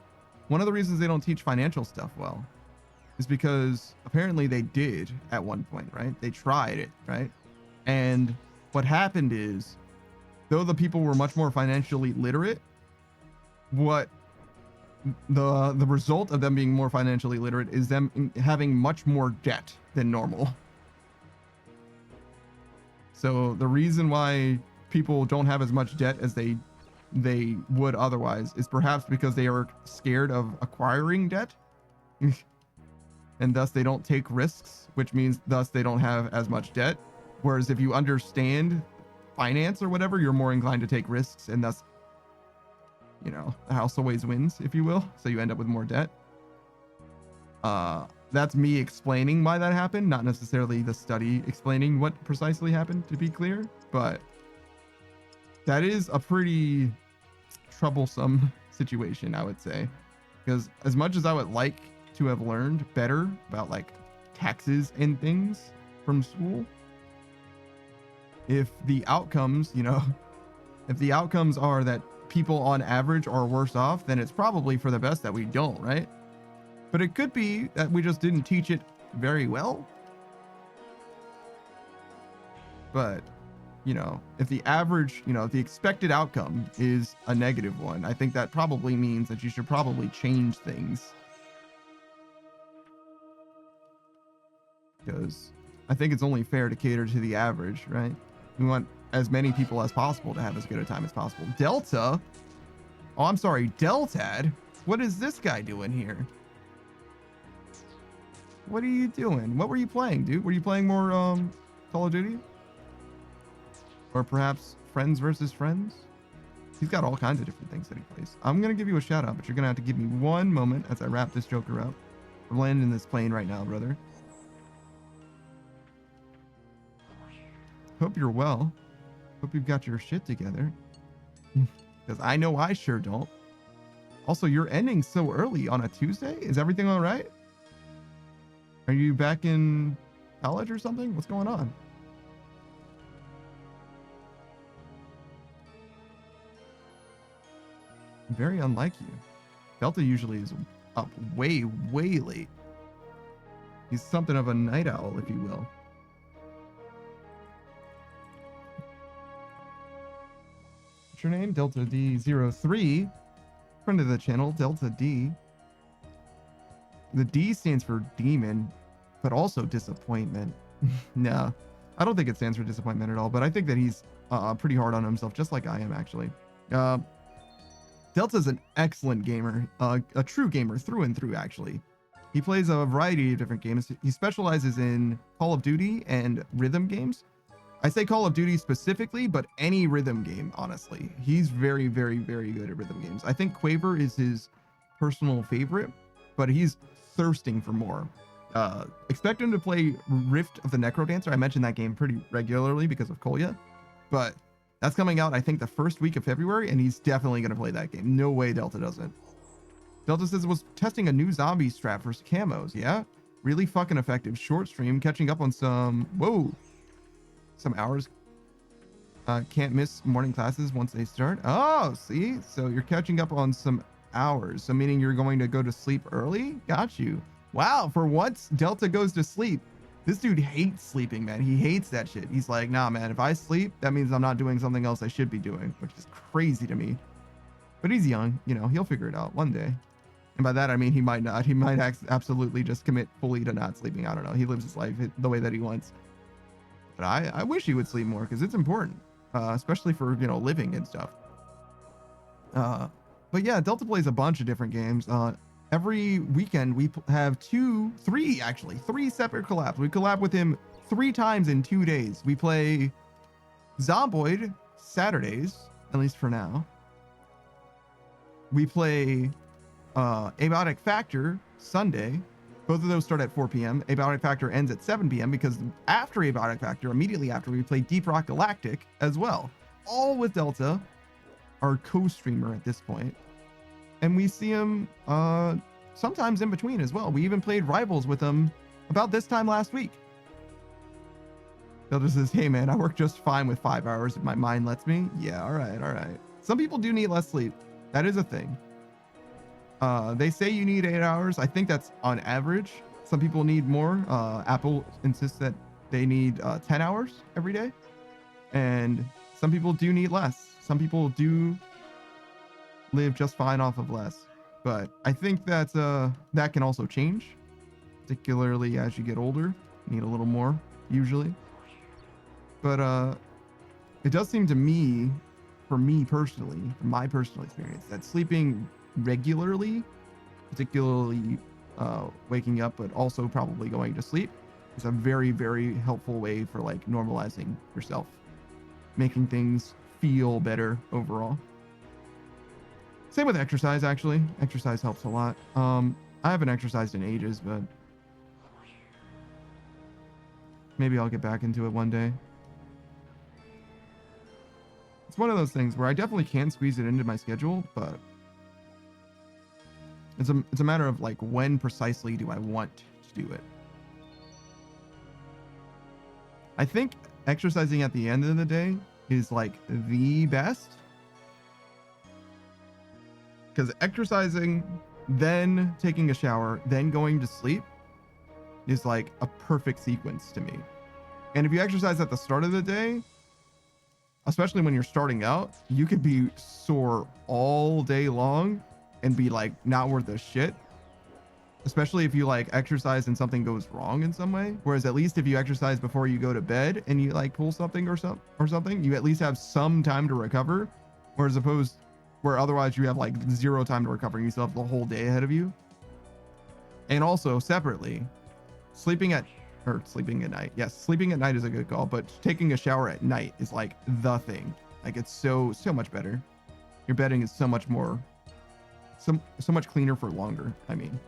One of the reasons they don't teach financial stuff well is because apparently they did at one point, right? They tried it, right? And what happened is, though the people were much more financially literate, what the result of them being more financially literate is them having much more debt than normal. So the reason why people don't have as much debt as they would otherwise is perhaps because they are scared of acquiring debt and thus they don't take risks, which means thus they don't have as much debt. Whereas if you understand finance or whatever, you're more inclined to take risks, and thus, the house always wins, if you will. So you end up with more debt. That's me explaining why that happened, not necessarily the study explaining what precisely happened, to be clear, but that is a pretty troublesome situation, I would say, because as much as I would like to have learned better about like taxes and things from school, if the outcomes, if the outcomes are that people on average are worse off, then it's probably for the best that we don't, right? But it could be that we just didn't teach it very well. But if the average, if the expected outcome is a negative one, I think that probably means that you should probably change things. Because I think it's only fair to cater to the average, right? We want as many people as possible to have as good a time as possible. Delta? Oh, I'm sorry, Deltad? What is this guy doing here? What are you doing? What were you playing, dude? Were you playing more Call of Duty? Or perhaps Friends versus Friends? He's got all kinds of different things that he plays. I'm going to give you a shout out, but you're going to have to give me one moment as I wrap this joker up. We're landing this plane right now, brother. Hope you're well. Hope you've got your shit together. Because I know I sure don't. Also, you're ending so early on a Tuesday? Is everything all right? Are you back in college or something? What's going on? Very unlike you. Delta usually is up way, way late. He's something of a night owl, if you will. What's your name? Delta D03. Friend of the channel, Delta D. The D stands for demon, but also disappointment. No, I don't think it stands for disappointment at all, but I think that he's pretty hard on himself, just like I am, actually. Delta's an excellent gamer, a true gamer through and through, actually. He plays a variety of different games. He specializes in Call of Duty and rhythm games. I say Call of Duty specifically, but any rhythm game, honestly. He's very, very, very good at rhythm games. I think Quaver is his personal favorite, but he's thirsting for more. Expect him to play Rift of the Necrodancer. I mention that game pretty regularly because of Kolya, but that's coming out, I think, the first week of February, and he's definitely going to play that game. No way Delta doesn't. Delta says it was testing a new zombie strat for camos. Yeah, really fucking effective. Short stream, catching up on some hours. Can't miss morning classes once they start. Oh, see? So you're catching up on some hours. So meaning you're going to go to sleep early? Got you. Wow, for once, Delta goes to sleep. This dude hates sleeping, man. He hates that shit. He's like, nah, man, if I sleep, that means I'm not doing something else I should be doing, which is crazy to me. But he's young, you know, he'll figure it out one day. And by that, I mean, he might not. He might absolutely just commit fully to not sleeping. I don't know. He lives his life the way that he wants. But I wish he would sleep more because it's important, especially for, you know, living and stuff. But yeah, Delta plays a bunch of different games. Every weekend we have three separate collabs. We collab with him 3 times in 2 days. We play Zomboid Saturdays, at least for now. We play Abiotic Factor Sunday. Both of those start at 4 p.m. Abiotic Factor ends at 7 p.m. because after Abiotic Factor, immediately after, we play Deep Rock Galactic as well. All with Delta, our co-streamer at this point. And we see him sometimes in between as well. We even played Rivals with him about this time last week. Delta says, hey man, I work just fine with 5 hours if my mind lets me. Yeah, all right. Some people do need less sleep. That is a thing. They say you need 8 hours. I think that's on average. Some people need more. Apple insists that they need 10 hours every day. And some people do need less. Some people do live just fine off of less. But I think that that can also change, particularly as you get older. You need a little more, usually. But it does seem to me, for me personally, from my personal experience, that sleeping regularly, particularly waking up, but also probably going to sleep, is a very, very helpful way for like normalizing yourself, making things feel better overall. Same with exercise, actually. Exercise helps a lot. I haven't exercised in ages, but maybe I'll get back into it one day. It's one of those things where I definitely can squeeze it into my schedule, but it's a matter of like when precisely do I want to do it. I think exercising at the end of the day is like the best, because exercising, then taking a shower, then going to sleep is like a perfect sequence to me. And if you exercise at the start of the day, especially when you're starting out, you could be sore all day long and be like not worth a shit. especially if you like exercise and something goes wrong in some way. Whereas at least if you exercise before you go to bed and you like pull something or something, you at least have some time to recover. Whereas opposed where otherwise you have like 0 time to recover and you still have the whole day ahead of you. And also separately, sleeping at night. Yes, sleeping at night is a good call, but taking a shower at night is like the thing. Like it's so much better. Your bedding is so much cleaner for longer. I mean,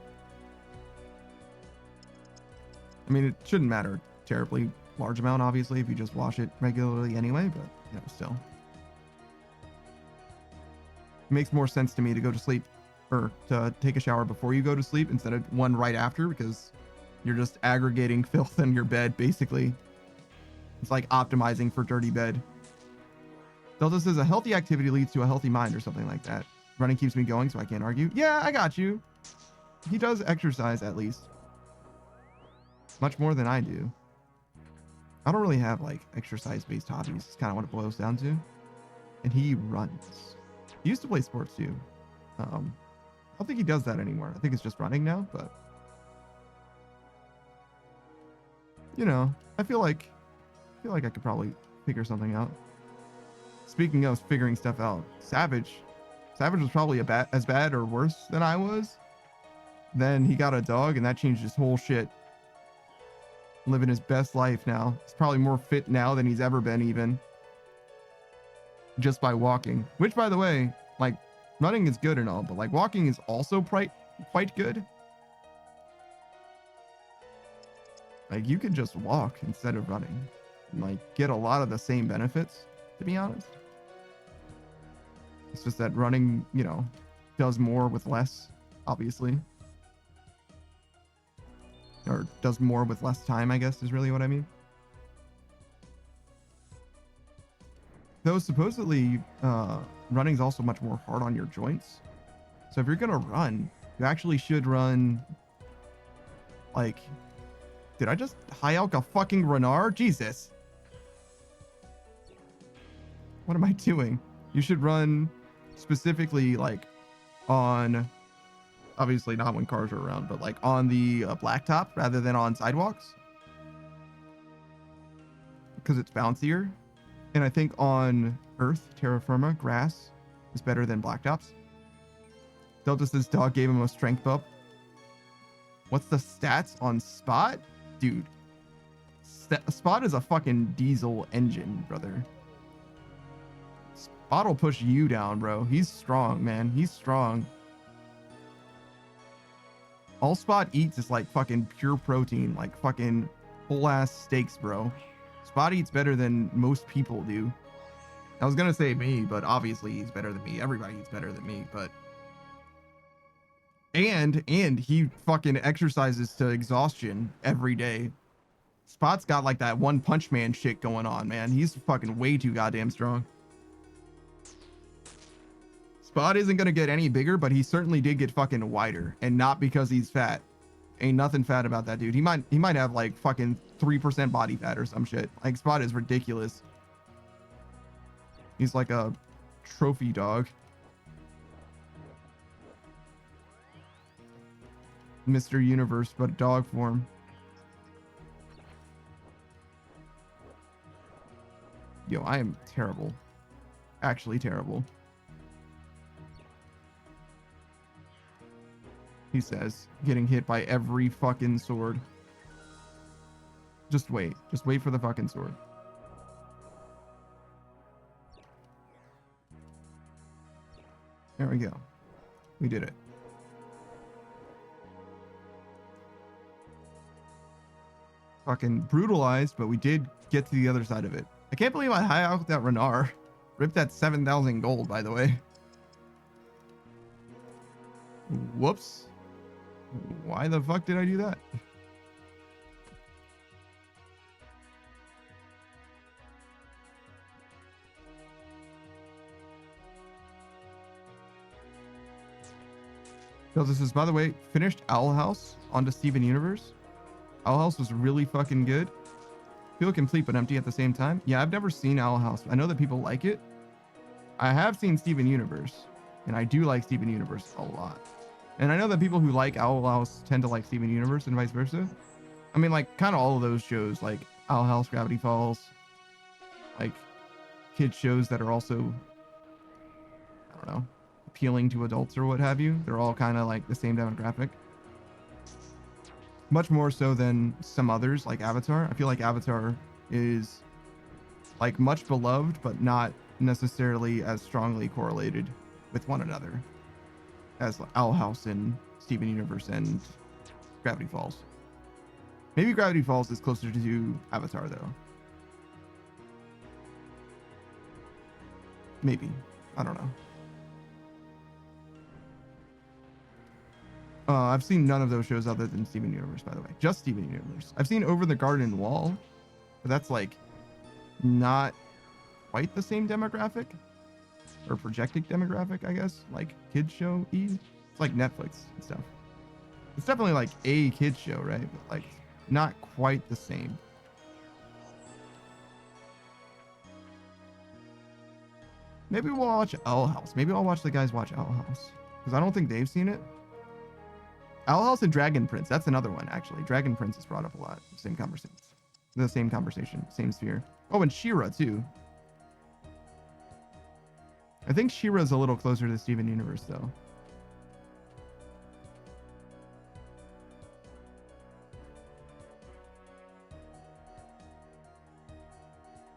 it shouldn't matter terribly large amount, obviously, if you just wash it regularly anyway, but you know, still. It makes more sense to me to go to sleep or to take a shower before you go to sleep instead of one right after, because you're just aggregating filth in your bed, basically. It's like optimizing for dirty bed. Delta says a healthy activity leads to a healthy mind or something like that. Running keeps me going, so I can't argue. Yeah, I got you. He does exercise at least. Much more than I do. I don't really have like exercise-based hobbies. It's kind of what it boils down to. And he runs. He used to play sports too. I don't think he does that anymore. I think it's just running now, but you know, I feel like I could probably figure something out. Speaking of figuring stuff out, Savage was probably as bad or worse than I was. Then he got a dog and that changed his whole shit. Living his best life now. He's probably more fit now than he's ever been, even just by walking, which by the way, like running is good and all, but like walking is also quite good. Like you could just walk instead of running and like get a lot of the same benefits, to be honest. It's just that running, you know, does more with less, obviously. Or does more with less time, I guess, is really what I mean. Though supposedly, running is also much more hard on your joints. So if you're gonna run, you actually should run, like, did I just high elk a fucking Renard? Jesus. What am I doing? You should run specifically like on, obviously not when cars are around, but like on the blacktop rather than on sidewalks. Because it's bouncier. And I think on earth, terra firma, grass is better than blacktops. Delta says dog gave him a strength up. What's the stats on Spot? Dude, Spot is a fucking diesel engine, brother. Spot will push you down, bro. He's strong, man. He's strong. All Spot eats is like fucking pure protein, like fucking whole ass steaks, bro. Spot eats better than most people do. I was gonna say me, but obviously he's better than me. Everybody eats better than me, but and he fucking exercises to exhaustion every day. Spot's got like that One Punch Man shit going on, man. He's fucking way too goddamn strong. Spot isn't gonna get any bigger, but he certainly did get fucking wider, and not because he's fat. Ain't nothing fat about that dude. He might have like fucking 3% body fat or some shit. Like Spot is ridiculous. He's like a trophy dog. Mr. Universe, but dog form. Yo, I am terrible. Actually terrible. He says, getting hit by every fucking sword. Just wait. Just wait for the fucking sword. There we go. We did it. Fucking brutalized, but we did get to the other side of it. I can't believe I high out that Renard. Ripped that 7,000 gold, by the way. Whoops. Why the fuck did I do that? So this is, by the way, finished Owl House onto Steven Universe. Owl House was really fucking good. Feel complete but empty at the same time. Yeah, I've never seen Owl House. I know that people like it. I have seen Steven Universe, and I do like Steven Universe a lot. And I know that people who like Owl House tend to like Steven Universe and vice versa. I mean, like, kind of all of those shows, like Owl House, Gravity Falls, like kids shows that are also, I don't know, appealing to adults or what have you. They're all kind of like the same demographic. Much more so than some others, like Avatar. I feel like Avatar is like much beloved, but not necessarily as strongly correlated with one another as Owl House and Steven Universe and Gravity Falls. Maybe Gravity Falls is closer to Avatar, though. Maybe. I don't know. I've seen none of those shows other than Steven Universe, by the way. Just Steven Universe. I've seen Over the Garden Wall, but that's like not quite the same demographic or projected demographic, I guess. Like kids show E. It's like Netflix and stuff. It's definitely like a kids show, right? But like not quite the same. Maybe we'll watch Owl House. Maybe I'll watch the guys watch Owl House because I don't think they've seen it. Owl House and Dragon Prince. That's another one, actually. Dragon Prince is brought up a lot. Same conversation. The same conversation. Same sphere. Oh, and She-Ra, too. I think She-Ra's a little closer to Steven Universe, though.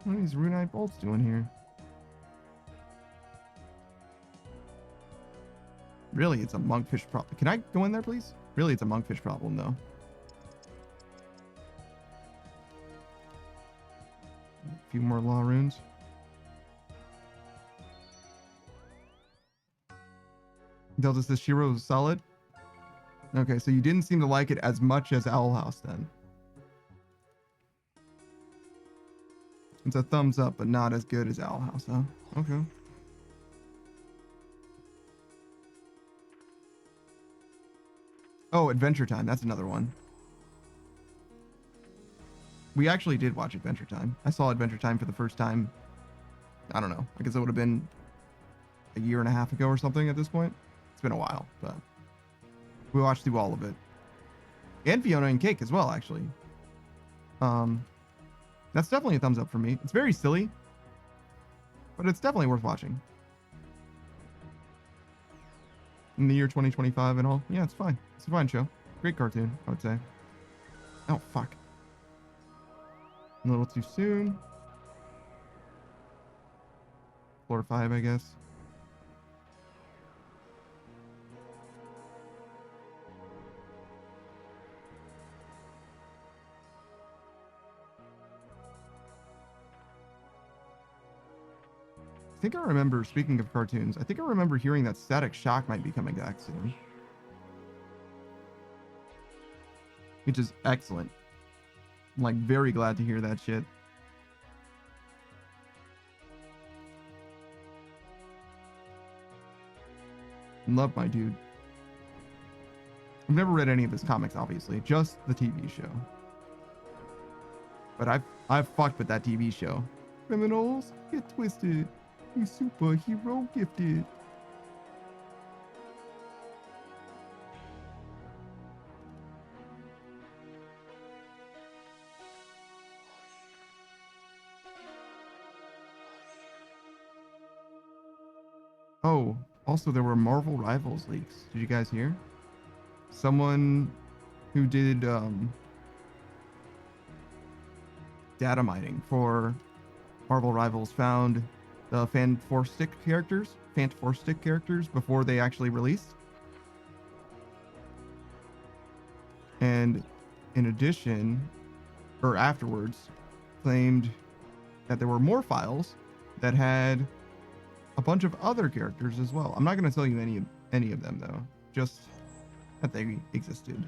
What are these Runite bolts doing here? Really, it's a monkfish problem. Can I go in there, please? Really, it's a monkfish problem, though. A few more law runes. Delta says Shiro is solid. Okay, so you didn't seem to like it as much as Owl House, then. It's a thumbs up, but not as good as Owl House, huh? Okay. Oh, Adventure Time. That's another one. We actually did watch Adventure Time. I saw Adventure Time for the first time. I don't know. I guess it would have been a year and a half ago or something at this point. It's been a while, but we watched through all of it. And Fiona and Cake as well, actually. That's definitely a thumbs up for me. It's very silly, but it's definitely worth watching. In the year 2025 and all. Yeah, it's fine. It's a fine show. Great cartoon, I would say. Oh, fuck. A little too soon. Floor 5, I guess. I think I remember, speaking of cartoons, I think I remember hearing that Static Shock might be coming back soon. Which is excellent. I'm like very glad to hear that shit. Love my dude. I've never read any of his comics, obviously, just the TV show. But I've fucked with that TV show. Criminals, get twisted. You superhero gifted. Oh, also there were Marvel Rivals leaks. Did you guys hear? Someone who did data mining for Marvel Rivals found the Fantastic characters before they actually released. And in addition, or afterwards, claimed that there were more files that had a bunch of other characters as well. I'm not going to tell you any of them though, just that they existed.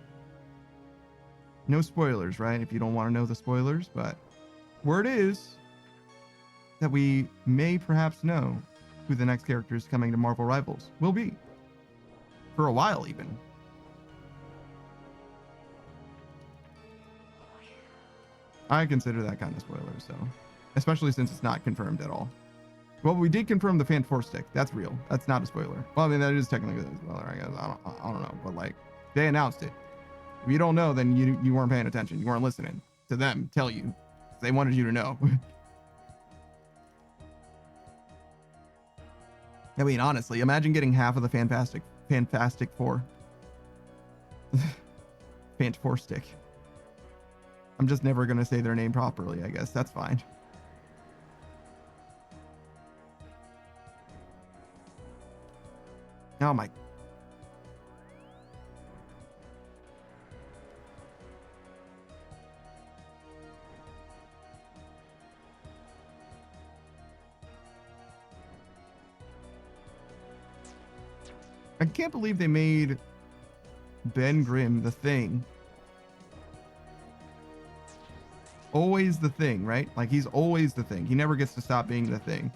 No spoilers, right? If you don't want to know the spoilers, but word is that we may perhaps know who the next characters coming to Marvel Rivals will be. For a while, even. I consider that kind of spoilers, though. Especially since it's not confirmed at all. Well, we did confirm the Fan 4 stick. That's real. That's not a spoiler. Well, I mean, that is technically a spoiler, I guess. I don't know. But, like, they announced it. If you don't know, then you weren't paying attention. You weren't listening to them tell you. They wanted you to know. I mean, honestly, imagine getting half of the Fantastic Four. Fant 4 stick. I'm just never going to say their name properly, I guess. That's fine. Oh my. I can't believe they made Ben Grimm the Thing. Always the Thing, right? Like, he's always the Thing. He never gets to stop being the Thing.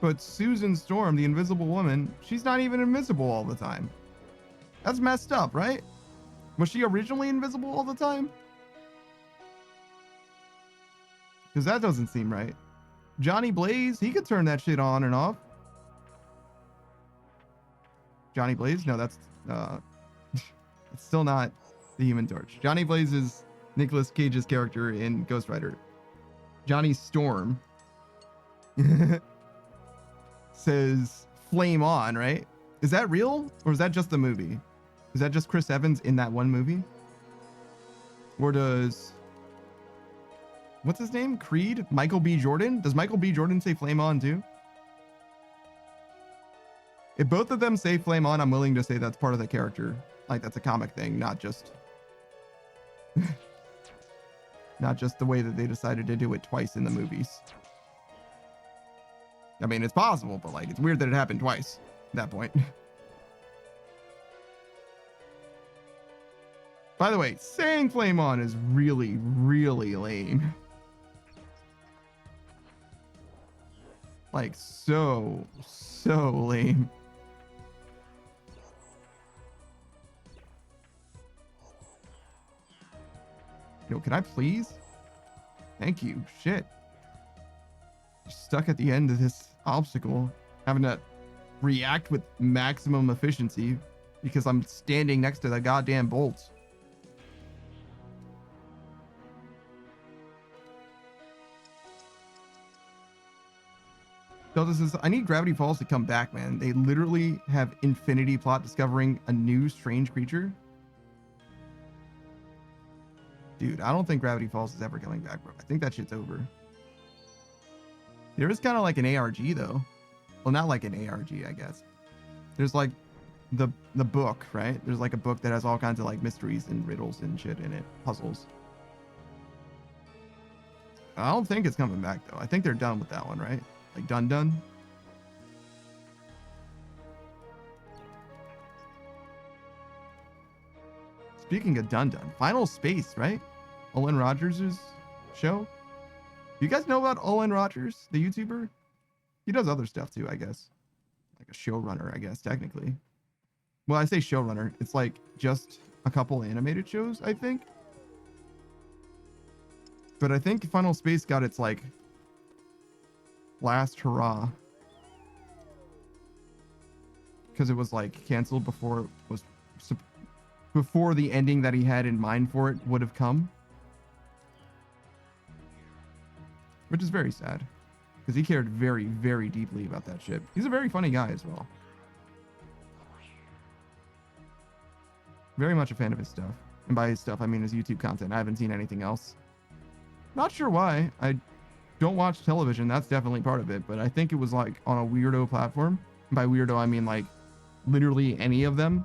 But Susan Storm, the Invisible Woman, she's not even invisible all the time. That's messed up, right? Was she originally invisible all the time? Because that doesn't seem right. Johnny Blaze, he could turn that shit on and off. Johnny Blaze? No, that's it's still not the Human Torch. Johnny Blaze is Nicolas Cage's character in Ghost Rider. Johnny Storm says flame on, right? Is that real? Or is that just the movie? Is that just Chris Evans in that one movie? Or does... what's his name? Creed? Michael B. Jordan? Does Michael B. Jordan say flame on too? If both of them say flame on, I'm willing to say that's part of the character. Like, that's a comic thing, not just... not just the way that they decided to do it twice in the movies. I mean, it's possible, but, like, it's weird that it happened twice at that point. By the way, saying flame on is really, really lame. Like, so lame. Yo, can I please? Thank you. Shit. Stuck at the end of this obstacle, having to react with maximum efficiency because I'm standing next to the goddamn bolts. Delta says, I need Gravity Falls to come back, man. They literally have infinity plot discovering a new strange creature. Dude, I don't think Gravity Falls is ever coming back, bro. I think that shit's over. There is kind of like an ARG, though. Well, not like an ARG, I guess. There's like the book, right? There's like a book that has all kinds of like mysteries and riddles and shit in it. Puzzles. I don't think it's coming back, though. I think they're done with that one, right? Like done. Speaking of done, Final Space, right? Olin Rogers' show. You guys know about Olin Rogers, the YouTuber? He does other stuff too, I guess. Like a showrunner, I guess, technically. Well, I say showrunner. It's like just a couple animated shows, I think. But I think Final Space got its like last hurrah. Because it was like canceled before it was before the ending that he had in mind for it would have come. Which is very sad. Because he cared very, very deeply about that shit. He's a very funny guy as well. Very much a fan of his stuff. And by his stuff, I mean his YouTube content. I haven't seen anything else. Not sure why. I don't watch television. That's definitely part of it. But I think it was like on a weirdo platform. And by weirdo, I mean like literally any of them.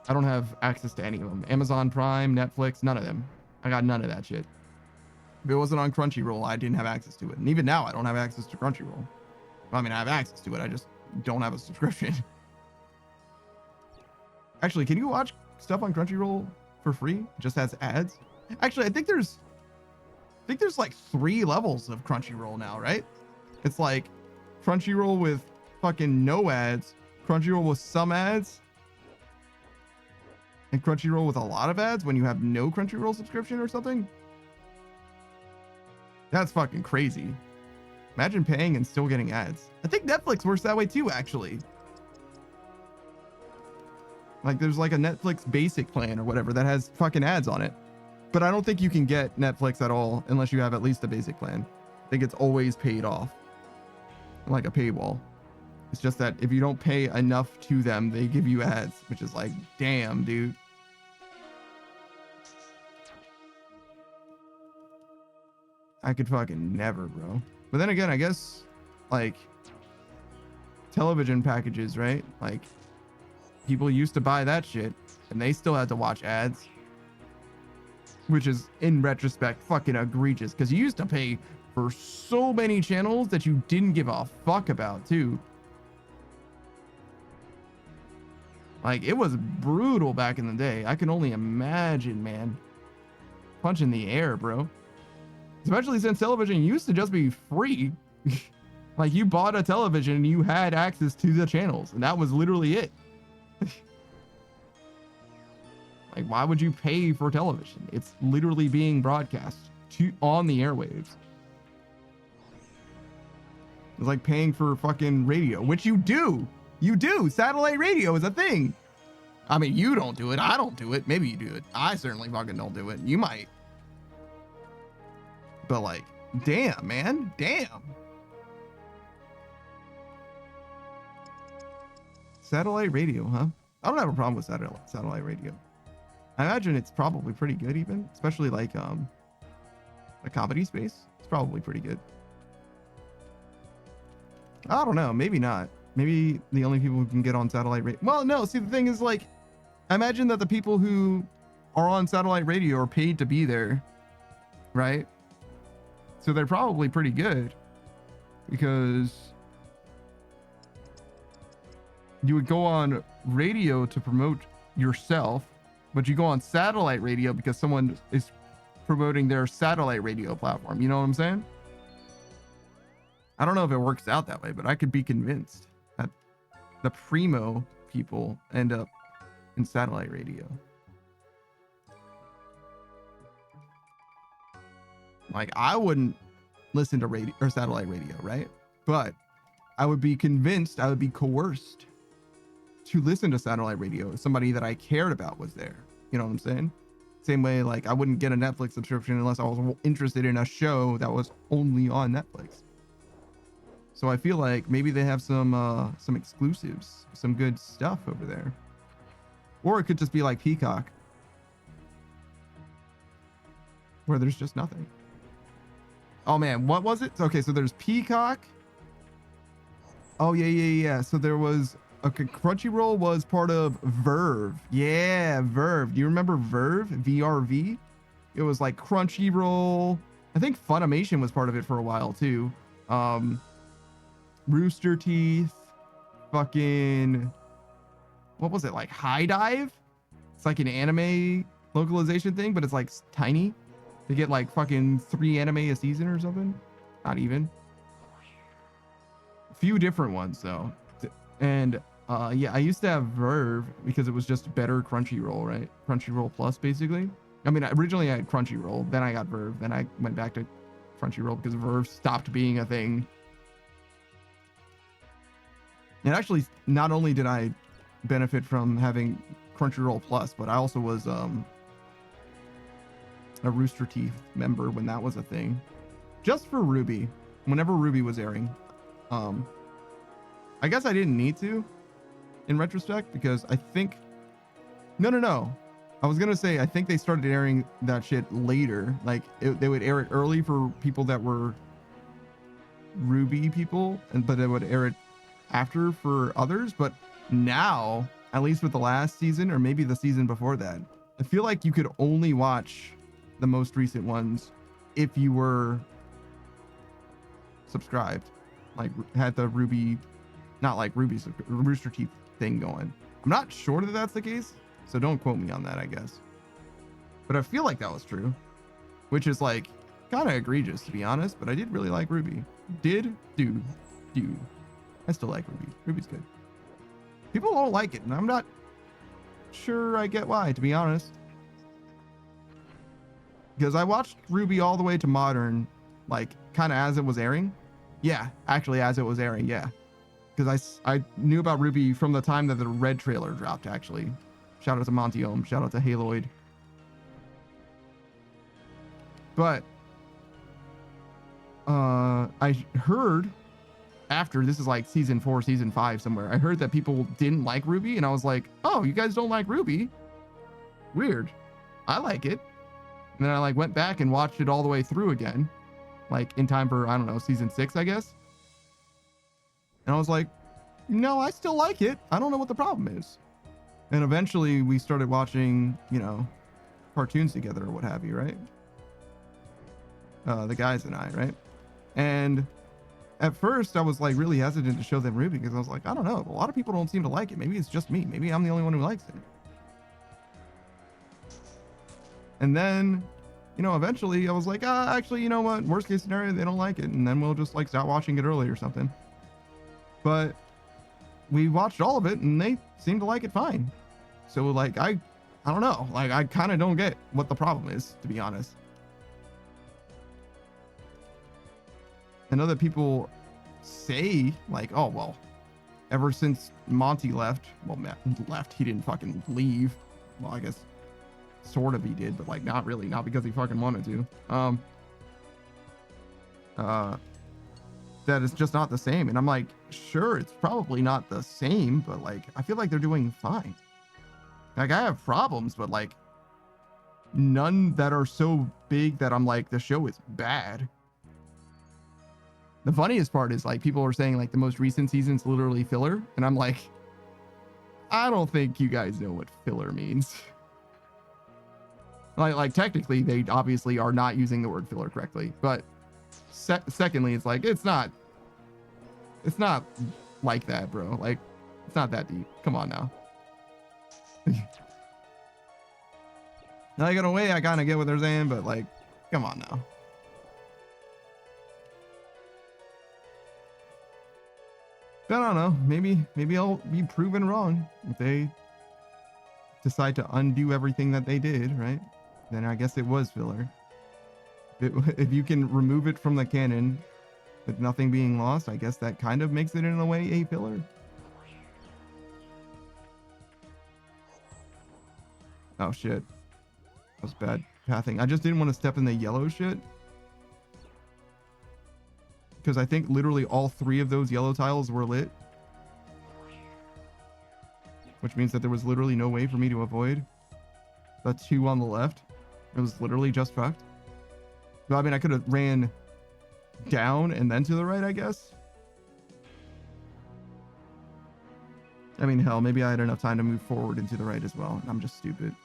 I don't have access to any of them. Amazon Prime, Netflix, none of them. I got none of that shit. If it wasn't on Crunchyroll, I didn't have access to it. And even now, I don't have access to Crunchyroll. I mean, I have access to it. I just don't have a subscription. Actually, can you watch stuff on Crunchyroll for free? It just has ads? Actually, I think there's like 3 levels of Crunchyroll now, right? It's like Crunchyroll with fucking no ads, Crunchyroll with some ads, and Crunchyroll with a lot of ads when you have no Crunchyroll subscription or something. That's fucking crazy. Imagine paying and still getting ads. I think Netflix works that way too, actually. Like there's like a Netflix basic plan or whatever that has fucking ads on it. But I don't think you can get Netflix at all unless you have at least a basic plan. I think it's always paid off. Like a paywall. It's just that if you don't pay enough to them, they give you ads, which is like, damn, dude. I could fucking never, bro. But then again, I guess like television packages, right? Like people used to buy that shit and they still had to watch ads, which is in retrospect fucking egregious because you used to pay for so many channels that you didn't give a fuck about too. Like it was brutal back in the day. I can only imagine, man. Punch in the air, bro. Especially since television used to just be free. Like you bought a television and you had access to the channels and that was literally it. Like why would you pay for television? It's literally being broadcast on the airwaves. It's like paying for fucking radio, which you do. You do. Satellite radio is a thing. I mean, you don't do it. I don't do it. Maybe you do it. I certainly fucking don't do it. You might. But like, damn, man. Damn. Satellite radio, huh? I don't have a problem with satellite radio. I imagine it's probably pretty good even, especially like a comedy space. It's probably pretty good. I don't know. Maybe not. Maybe the only people who can get on satellite radio. Well, no. See, the thing is like, I imagine that the people who are on satellite radio are paid to be there, right? So they're probably pretty good because you would go on radio to promote yourself, but you go on satellite radio because someone is promoting their satellite radio platform. You know what I'm saying? I don't know if it works out that way, but I could be convinced that the primo people end up in satellite radio. Like I wouldn't listen to radio or satellite radio, right? But I would be convinced, I would be coerced to listen to satellite radio if somebody that I cared about was there. You know what I'm saying? Same way, like I wouldn't get a Netflix subscription unless I was interested in a show that was only on Netflix. So I feel like maybe they have some exclusives, some good stuff over there. Or it could just be like Peacock, where there's just nothing. Oh man, what was it? Okay, so there's Peacock. Oh yeah. So there was, okay, Crunchyroll was part of Verve. Yeah, Verve. Do you remember Verve? VRV? It was like Crunchyroll. I think Funimation was part of it for a while too. Rooster Teeth, fucking, what was it, like High Dive? It's like an anime localization thing, but it's like tiny. They get like fucking 3 anime a season or something. Not even. A few different ones though. And yeah, I used to have Verve because it was just better Crunchyroll, right? Crunchyroll Plus basically. I mean, originally I had Crunchyroll, then I got Verve, then I went back to Crunchyroll because Verve stopped being a thing. And actually, not only did I benefit from having Crunchyroll Plus, but I also was a Rooster Teeth member when that was a thing. Just for Ruby, whenever Ruby was airing. I guess I didn't need to, in retrospect, because I think... No. I was going to say, I think they started airing that shit later. Like, they would air it early for people that were Ruby people, but they would air it after for others. But now, at least with the last season, or maybe the season before that, I feel like you could only watch the most recent ones if you were subscribed, like had the Ruby, not like Ruby's Rooster Teeth thing going. I'm not sure that that's the case, so don't quote me on that, I guess. But I feel like that was true, which is like kind of egregious to be honest, but I did really like Ruby. Do. I still like Ruby. Ruby's good. People don't like it, and I'm not sure I get why, to be honest. Because I watched Ruby all the way to Modern, like kind of as it was airing. Yeah, actually as it was airing, yeah. Because I knew about RWBY from the time that the Red trailer dropped, actually. Shout out to Monty Ohm, shout out to Haloid. But I heard after, this is like season 4, season 5 somewhere, I heard that people didn't like RWBY, and I was like, oh, you guys don't like RWBY? Weird. I like it. And then I like went back and watched it all the way through again, like in time for, I don't know, season 6, I guess. And I was like, no, I still like it. I don't know what the problem is. And eventually we started watching, you know, cartoons together or what have you, right? The guys and I, right? And at first I was like really hesitant to show them RWBY because I was like, I don't know, a lot of people don't seem to like it. Maybe it's just me. Maybe I'm the only one who likes it. And then, you know, eventually I was like, actually, you know what? Worst case scenario, they don't like it. And then we'll just like stop watching it early or something. But we watched all of it and they seemed to like it fine. So like, I don't know. Like, I kind of don't get what the problem is, to be honest. And other people say like, oh, well, ever since Monty left, well, Matt left, he didn't fucking leave. Well, I guess sort of he did, but like not really, not because he fucking wanted to. That it's just not the same. And I'm like, sure, it's probably not the same, but like, I feel like they're doing fine. Like, I have problems, but like none that are so big that I'm like, the show is bad. The funniest part is like people are saying like the most recent season's literally filler. And I'm like, I don't think you guys know what filler means. Like technically they obviously are not using the word filler correctly, but secondly, it's like, it's not like that, bro. Like, it's not that deep. Come on now. Like, in a way, I kind of get what they're saying, but like, come on now. I don't know. Maybe I'll be proven wrong if they decide to undo everything that they did, right? Then I guess it was filler. If you can remove it from the canon with nothing being lost, I guess that kind of makes it in a way a filler. Oh shit. That was bad pathing. I just didn't want to step in the yellow shit. Because I think literally all 3 of those yellow tiles were lit. Which means that there was literally no way for me to avoid the 2 on the left. It was literally just fucked. But I mean, I could have ran down and then to the right, I guess. I mean, hell, maybe I had enough time to move forward and to the right as well. I'm just stupid.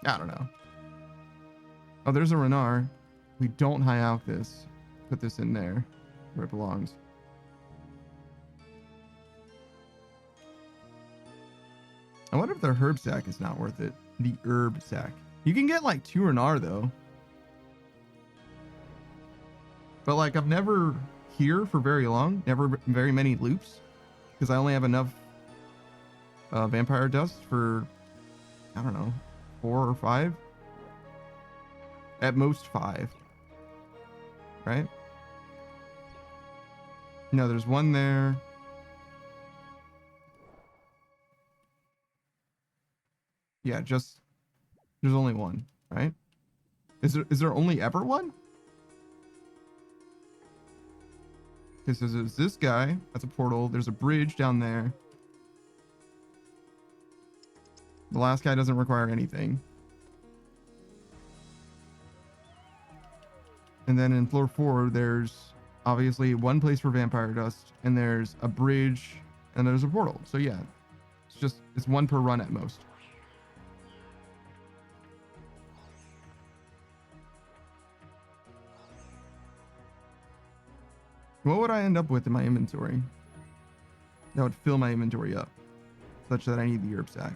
I don't know. Oh, there's a Renar. We don't high out this. Put this in there where it belongs. I wonder if the herb sack is not worth it. The herb sack. You can get like 2 Renar though. But like, I'm never here for very long. Never very many loops. Because I only have enough vampire dust for, I don't know, 4 or 5. At most 5. Right? No, there's one there. Yeah, just there's only one, right? Is there only ever one? This is this guy. That's a portal. There's a bridge down there. The last guy doesn't require anything. And then in floor 4, there's obviously one place for vampire dust, and there's a bridge, and there's a portal. So yeah, it's 1 per run at most. What would I end up with in my inventory that would fill my inventory up such that I need the herb sack?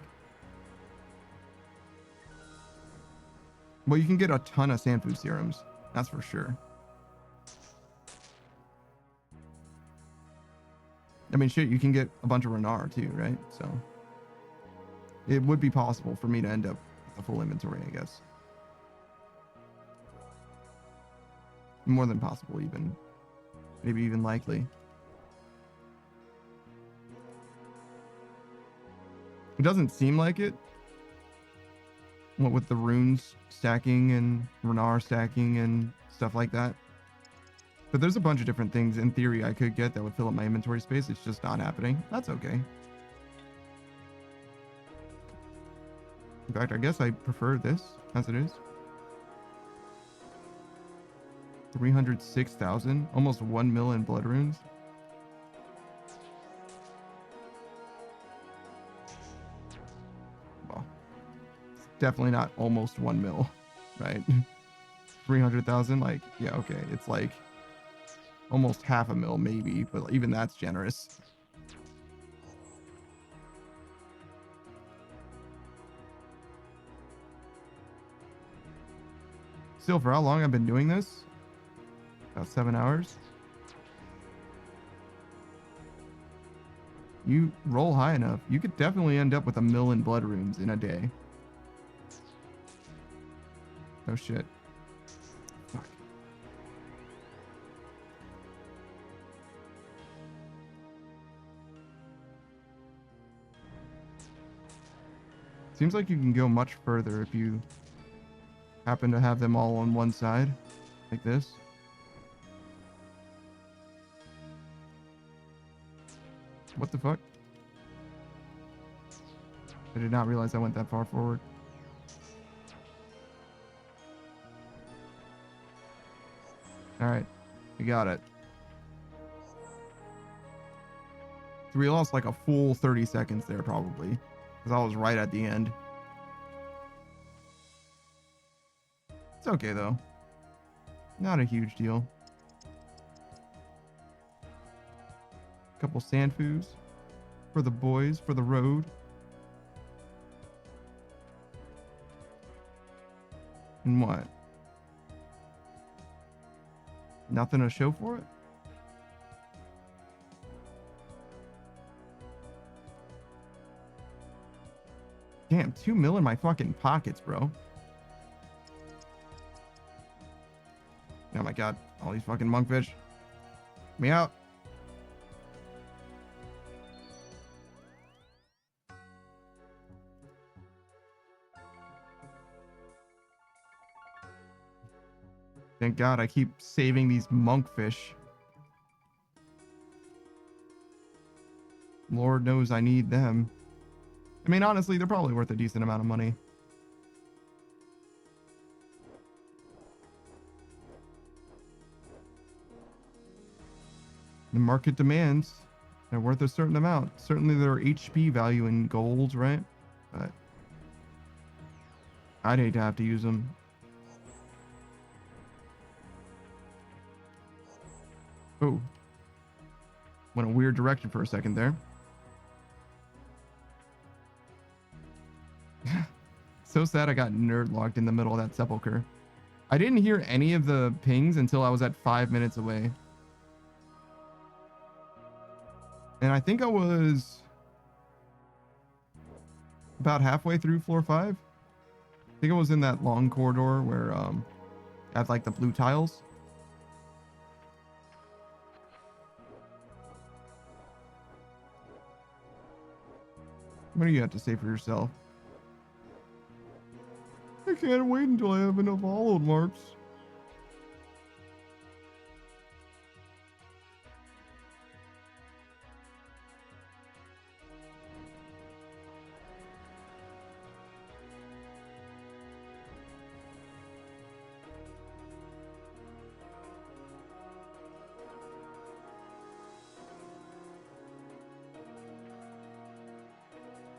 Well, you can get a ton of sand food serums. That's for sure. I mean, shit, you can get a bunch of Renar too, right? So it would be possible for me to end up with a full inventory, I guess. More than possible, even. Maybe even likely. It doesn't seem like it. What with the runes stacking and Renar stacking and stuff like that. But there's a bunch of different things in theory I could get that would fill up my inventory space. It's just not happening. That's okay. In fact, I guess I prefer this as it is. 306,000, almost 1 mil in blood runes. Well, it's definitely not almost 1 mil, right? 300,000, like, yeah, okay. It's like almost half a mil, maybe, but even that's generous. Still, for how long I've been doing this? About 7 hours. You roll high enough, you could definitely end up with 1 mil in blood runes in a day. Oh shit. Fuck. Seems like you can go much further if you happen to have them all on one side, like this. What the fuck? I did not realize I went that far forward. Alright, we got it. So we lost like a full 30 seconds there probably, because I was right at the end. It's okay though. Not a huge deal. Couple Sanfus for the boys, for the road. And what? Nothing to show for it? Damn, 2 mil in my fucking pockets, bro. Oh my god, all these fucking monkfish. Get me out. Thank God I keep saving these monkfish. Lord knows I need them. I mean, honestly, they're probably worth a decent amount of money. The market demands. They're worth a certain amount. Certainly their HP value in gold, right? But I'd hate to have to use them. Oh. Went a weird direction for a second there. So sad I got nerd locked in the middle of that sepulcher. I didn't hear any of the pings until I was at 5 minutes away. And I think I was about halfway through floor 5. I think I was in that long corridor where had like the blue tiles. What do you have to say for yourself? I can't wait until I have enough hollowed marks.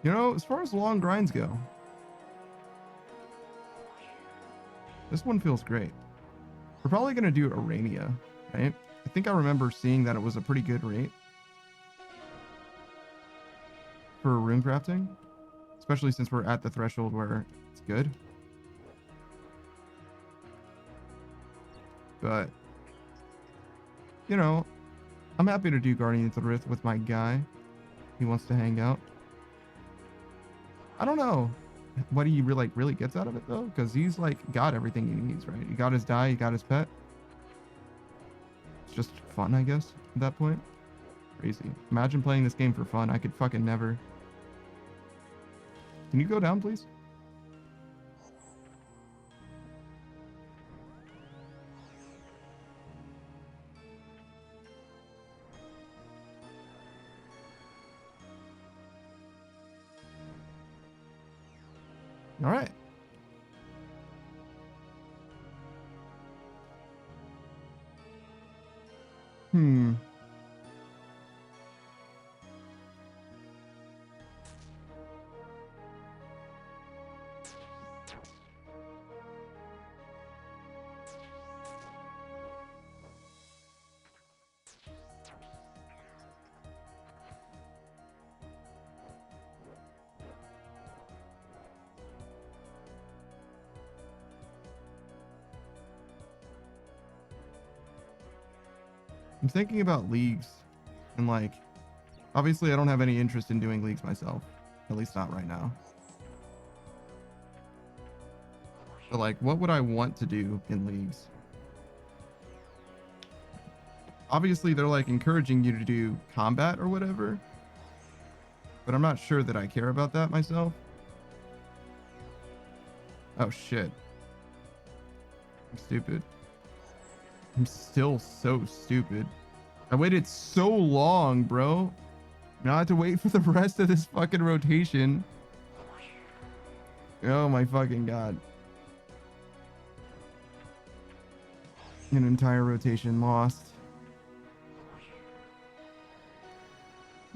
You know, as far as long grinds go, this one feels great. We're probably going to do Arania, right? I think I remember seeing that it was a pretty good rate for rune crafting, especially since we're at the threshold where it's good. But, you know, I'm happy to do Guardians of the Rift with my guy. He wants to hang out. I don't know what he really gets out of it though, because he's like got everything he needs, right? He got his dye, he got his pet. It's just fun, I guess, at that point. Crazy. Imagine playing this game for fun. I could fucking never. Can you go down, please? All right. Hmm. I'm thinking about leagues and like, obviously I don't have any interest in doing leagues myself, at least not right now. But like, what would I want to do in leagues? Obviously they're like encouraging you to do combat or whatever, but I'm not sure that I care about that myself. Oh shit. I'm stupid. I'm still so stupid. I waited so long, bro. Now I have to wait for the rest of this fucking rotation. Oh my fucking god. An entire rotation lost.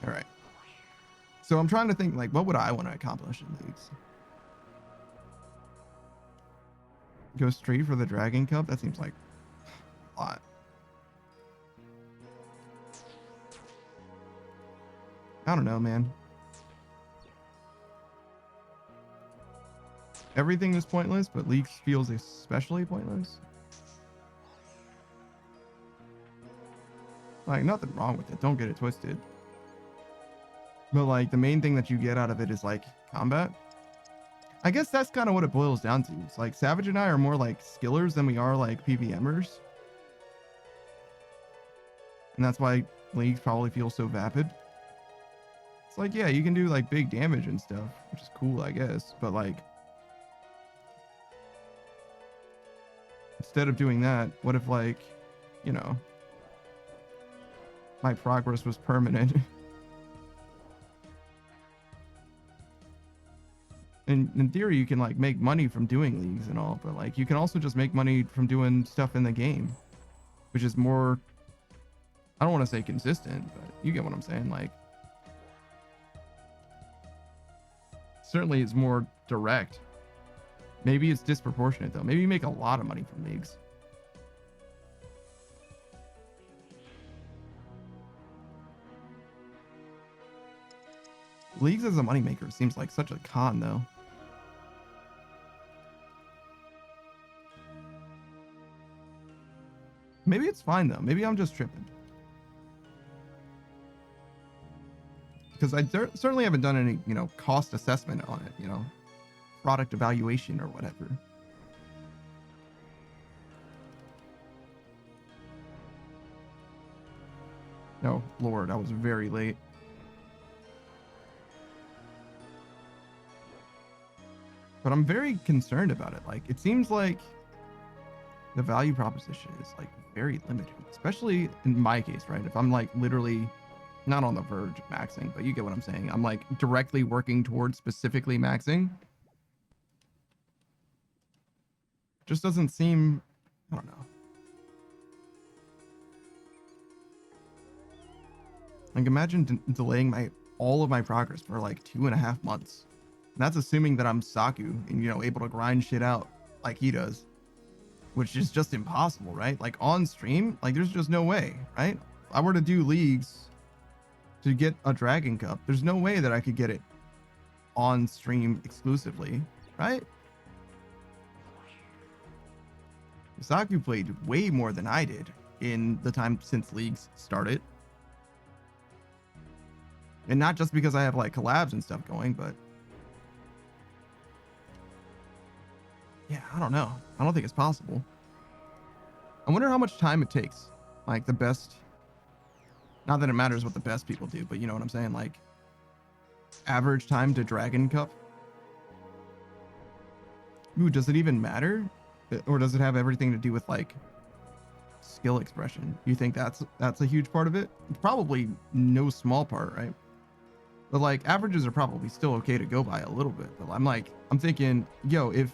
All right. So I'm trying to think, like, what would I want to accomplish in leagues? Go straight for the Dragon Cup? That seems like a lot. I don't know, man. Everything is pointless, but leagues feels especially pointless. Like, nothing wrong with it. Don't get it twisted. But, like, the main thing that you get out of it is, like, combat. I guess that's kind of what it boils down to. It's like, Savage and I are more, like, skillers than we are, like, PVMers. And that's why leagues probably feel so vapid. It's like, yeah, you can do, like, big damage and stuff, which is cool, I guess. But, like, instead of doing that, what if, like, you know, my progress was permanent? In theory, you can like make money from doing leagues and all, but like you can also just make money from doing stuff in the game, which is more, I don't want to say consistent, but you get what I'm saying. Like, certainly it's more direct. Maybe it's disproportionate though. Maybe you make a lot of money from leagues. Leagues as a moneymaker seems like such a con though. Maybe it's fine though. Maybe I'm just tripping. Because I certainly haven't done any, you know, cost assessment on it, you know, product evaluation or whatever. Oh, Lord, I was very late. But I'm very concerned about it. Like, it seems like the value proposition is like very limited, especially in my case, right? If I'm like literally not on the verge of maxing, but you get what I'm saying. I'm like directly working towards specifically maxing. Just doesn't seem, I don't know. Like imagine delaying all of my progress for like 2.5 months. And that's assuming that I'm Saku and, you know, able to grind shit out like he does, which is just impossible, right? Like on stream, like there's just no way, right? If I were to do leagues to get a Dragon Cup, there's no way that I could get it on stream exclusively, right? Saku played way more than I did in the time since leagues started. And not just because I have like collabs and stuff going, but yeah, I don't know. I don't think it's possible. I wonder how much time it takes Like the best, not that it matters what the best people do, but you know what I'm saying? Like average time to Dragon Cup. Ooh, does it even matter? Or does it have everything to do with like skill expression? You think that's a huge part of it? It's probably no small part, right? But like averages are probably still okay to go by a little bit. But I'm thinking, yo, if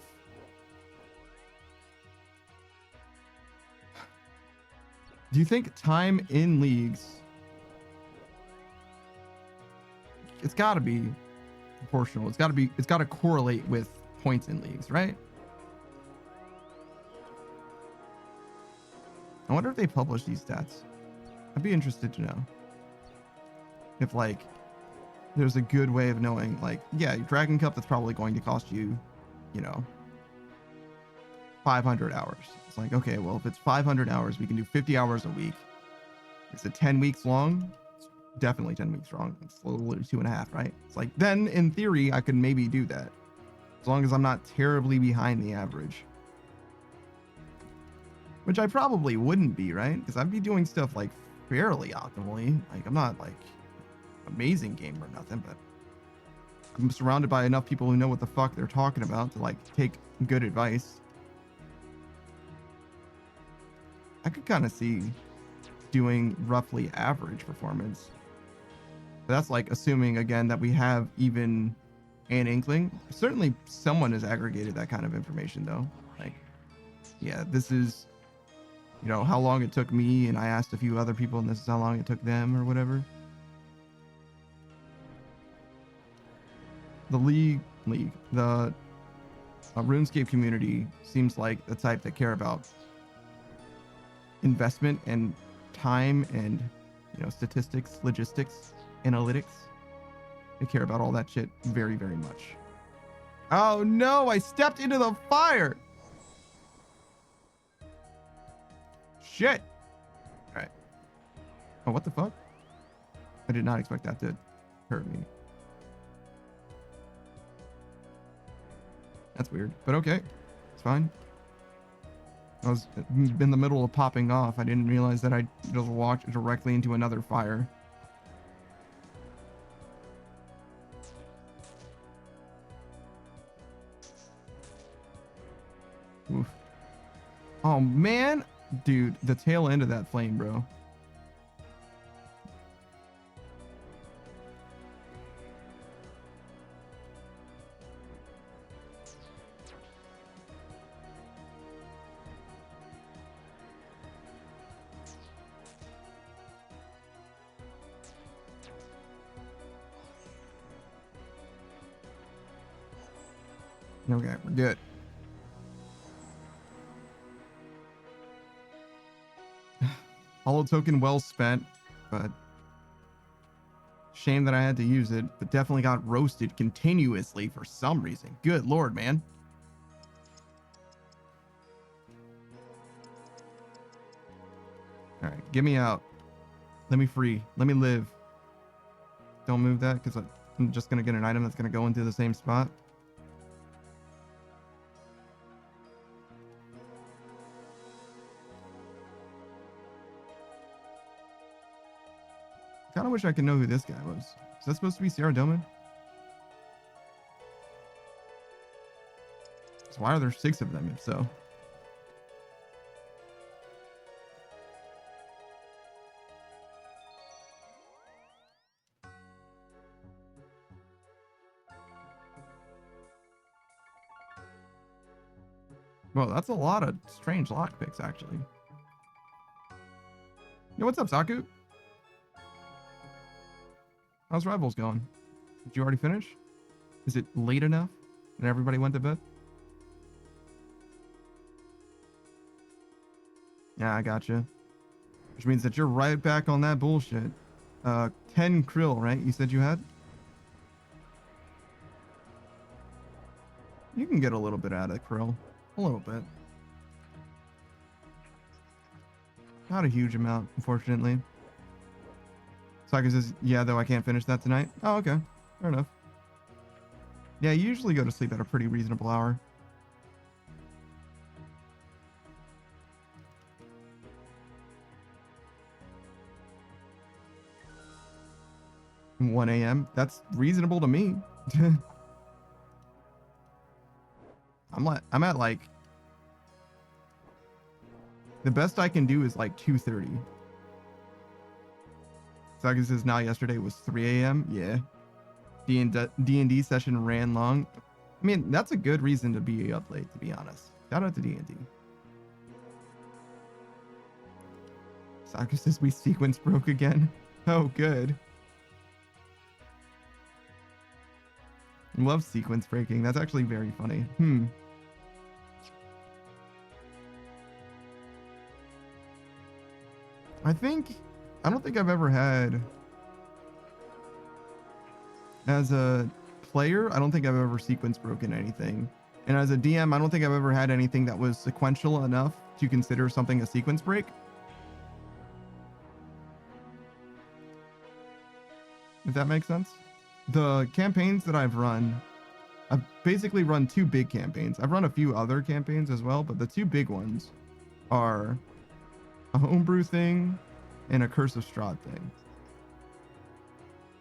do you think time in leagues, it's got to be proportional. It's got to correlate with points in leagues, right? I wonder if they publish these stats. I'd be interested to know if like there's a good way of knowing, like, yeah, Dragon Cup, that's probably going to cost you, 500 hours. It's like, okay, well, if it's 500 hours, we can do 50 hours a week. Is it 10 weeks long? It's definitely 10 weeks long. It's a little 2.5, right? It's like, then in theory, I could maybe do that as long as I'm not terribly behind the average. Which I probably wouldn't be, right? Because I'd be doing stuff like fairly optimally. Like I'm not like amazing gamer or nothing, but I'm surrounded by enough people who know what the fuck they're talking about to like take good advice. I could kind of see doing roughly average performance. But that's like assuming again that we have even an inkling. Certainly someone has aggregated that kind of information though. Like, yeah, this is, how long it took me, and I asked a few other people, and this is how long it took them, or whatever. The the RuneScape community seems like the type that care about investment and time and, statistics, logistics, analytics. They care about all that shit very, very much. Oh no, I stepped into the fire. Shit. All right. Oh, what the fuck? I did not expect that to hurt me. That's weird, but okay. It's fine. I was in the middle of popping off. I didn't realize that I just walked directly into another fire. Oof. Oh, man. Dude, the tail end of that flame, bro. Okay, we're good. Hollow token well spent, but shame that I had to use it, but definitely got roasted continuously for some reason. Good lord, man. All right, get me out. Let me free. Let me live. Don't move that because I'm just going to get an item that's going to go into the same spot. Kind of wish I could know who this guy was. Is that supposed to be Sarah Doman? So why are there 6 of them if so? Well, that's a lot of strange lockpicks, actually. Yo, what's up, Saku? How's Rivals going? Did you already finish? Is it late enough and everybody went to bed? Yeah, I gotcha. Which means that you're right back on that bullshit. 10 krill, right? You said you had? You can get a little bit out of krill. A little bit. Not a huge amount, unfortunately. Saku says, yeah, though I can't finish that tonight. Oh, okay. Fair enough. Yeah, you usually go to sleep at a pretty reasonable hour. 1 a.m. That's reasonable to me. I'm at like, the best I can do is like 2:30. Saku says now yesterday was 3 a.m. Yeah. D&D session ran long. I mean, that's a good reason to be up late, to be honest. Shout out to D&D. Saku says we sequence broke again. Oh, good. Love sequence breaking. That's actually very funny. I don't think I've ever had, as a player, I don't think I've ever sequence broken anything. And as a DM, I don't think I've ever had anything that was sequential enough to consider something a sequence break. If that makes sense. The campaigns that I've basically run 2 big campaigns. I've run a few other campaigns as well, but the 2 big ones are a homebrew thing and a Curse of Strahd thing.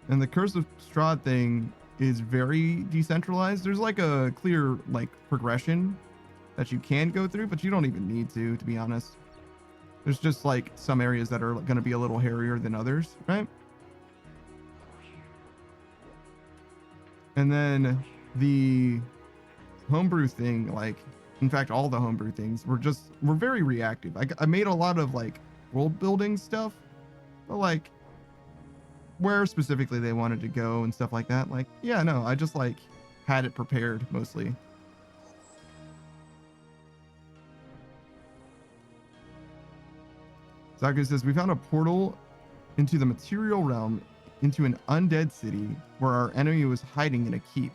And the Curse of Strahd thing is very decentralized. There's like a clear like progression that you can go through, but you don't even need to be honest. There's just like some areas that are going to be a little hairier than others, right? And then the homebrew thing, like, in fact, all the homebrew things were very reactive. I made a lot of like world building stuff, but like where specifically they wanted to go and stuff like that. Like, yeah, no, I just like had it prepared mostly. Saku says, we found a portal into the material realm into an undead city where our enemy was hiding in a keep.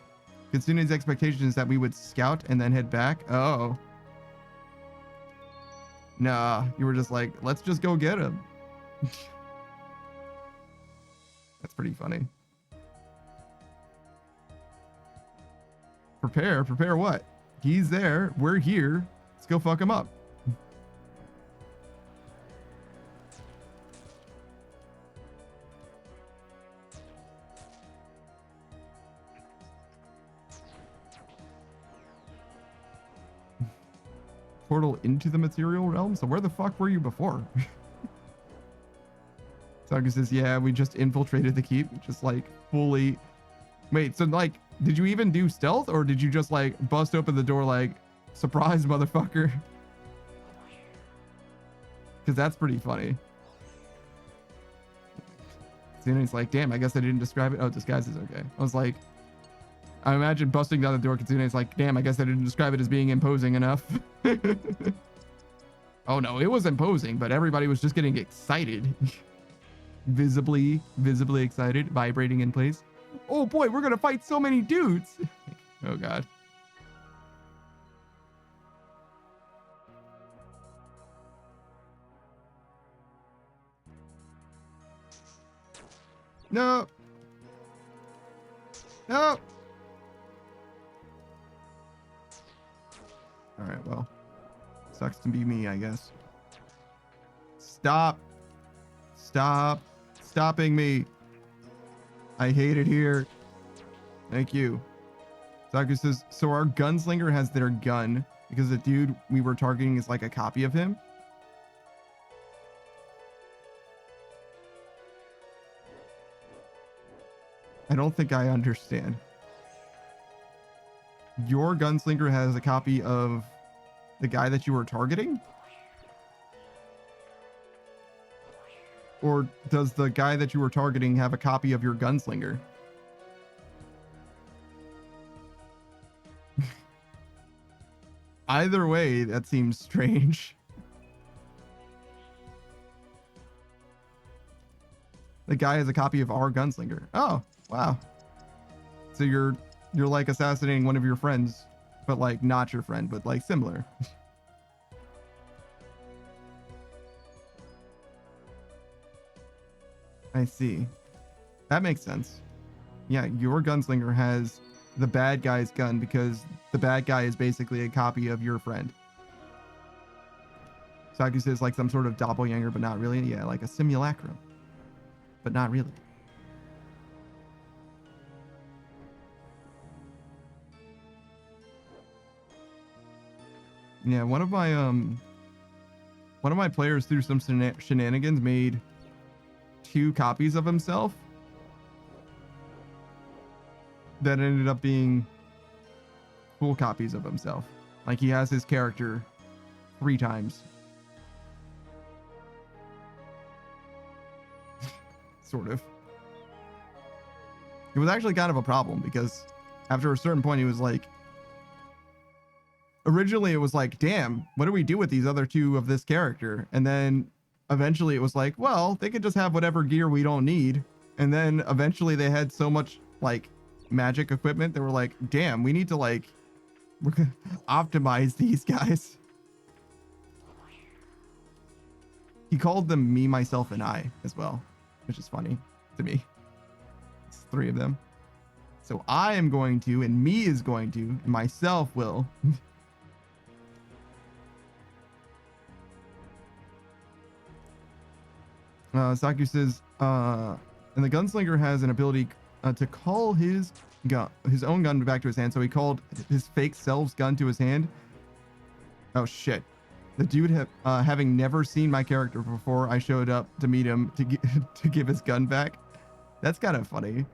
Kitsune's expectation is that we would scout and then head back. Oh. Nah, you were just like, let's just go get him. That's pretty funny. Prepare what? He's there, we're here. Let's go fuck him up. Portal into the material realm? So where the fuck were you before? Saku says, yeah, we just infiltrated the keep. Just like fully. Wait, so like, did you even do stealth or did you just like bust open the door like, surprise, motherfucker? Because that's pretty funny. Kitsune's like, damn, I guess I didn't describe it. Oh, disguise is okay. I was like, I imagine busting down the door. Kitsune's like, damn, I guess I didn't describe it as being imposing enough. Oh no, it was imposing, but everybody was just getting excited. visibly excited, vibrating in place. Oh boy, we're gonna fight so many dudes. Oh god. No. No. All right, well, sucks to be me, I guess. Stopping me. I hate it here. Thank you. Saku says, so our gunslinger has their gun because the dude we were targeting is like a copy of him. I don't think I understand. Your gunslinger has a copy of the guy that you were targeting? Or does the guy that you were targeting have a copy of your gunslinger? Either way, that seems strange. The guy has a copy of our gunslinger. Oh, wow. So you're like assassinating one of your friends, but like not your friend, but like similar. I see. That makes sense. Yeah, your gunslinger has the bad guy's gun because the bad guy is basically a copy of your friend. Saku says like some sort of doppelganger, but not really. Yeah, like a simulacrum, but not really. Yeah, one of my players through some shenanigans made 2 copies of himself that ended up being full copies of himself. Like he has his character 3 times. Sort of. It was actually kind of a problem because after a certain point he was like, originally it was like, damn, what do we do with these other 2 of this character? And then eventually it was like, well, they could just have whatever gear we don't need. And then eventually they had so much like magic equipment, they were like, damn, we need to like optimize these guys. He called them me, myself, and I as well, which is funny to me. It's 3 of them. So I am going to, and me is going to, and myself will. Saku says, and the gunslinger has an ability to call his own gun back to his hand. So he called his fake self's gun to his hand. Oh shit. The dude having never seen my character before I showed up to meet him to give his gun back. That's kind of funny.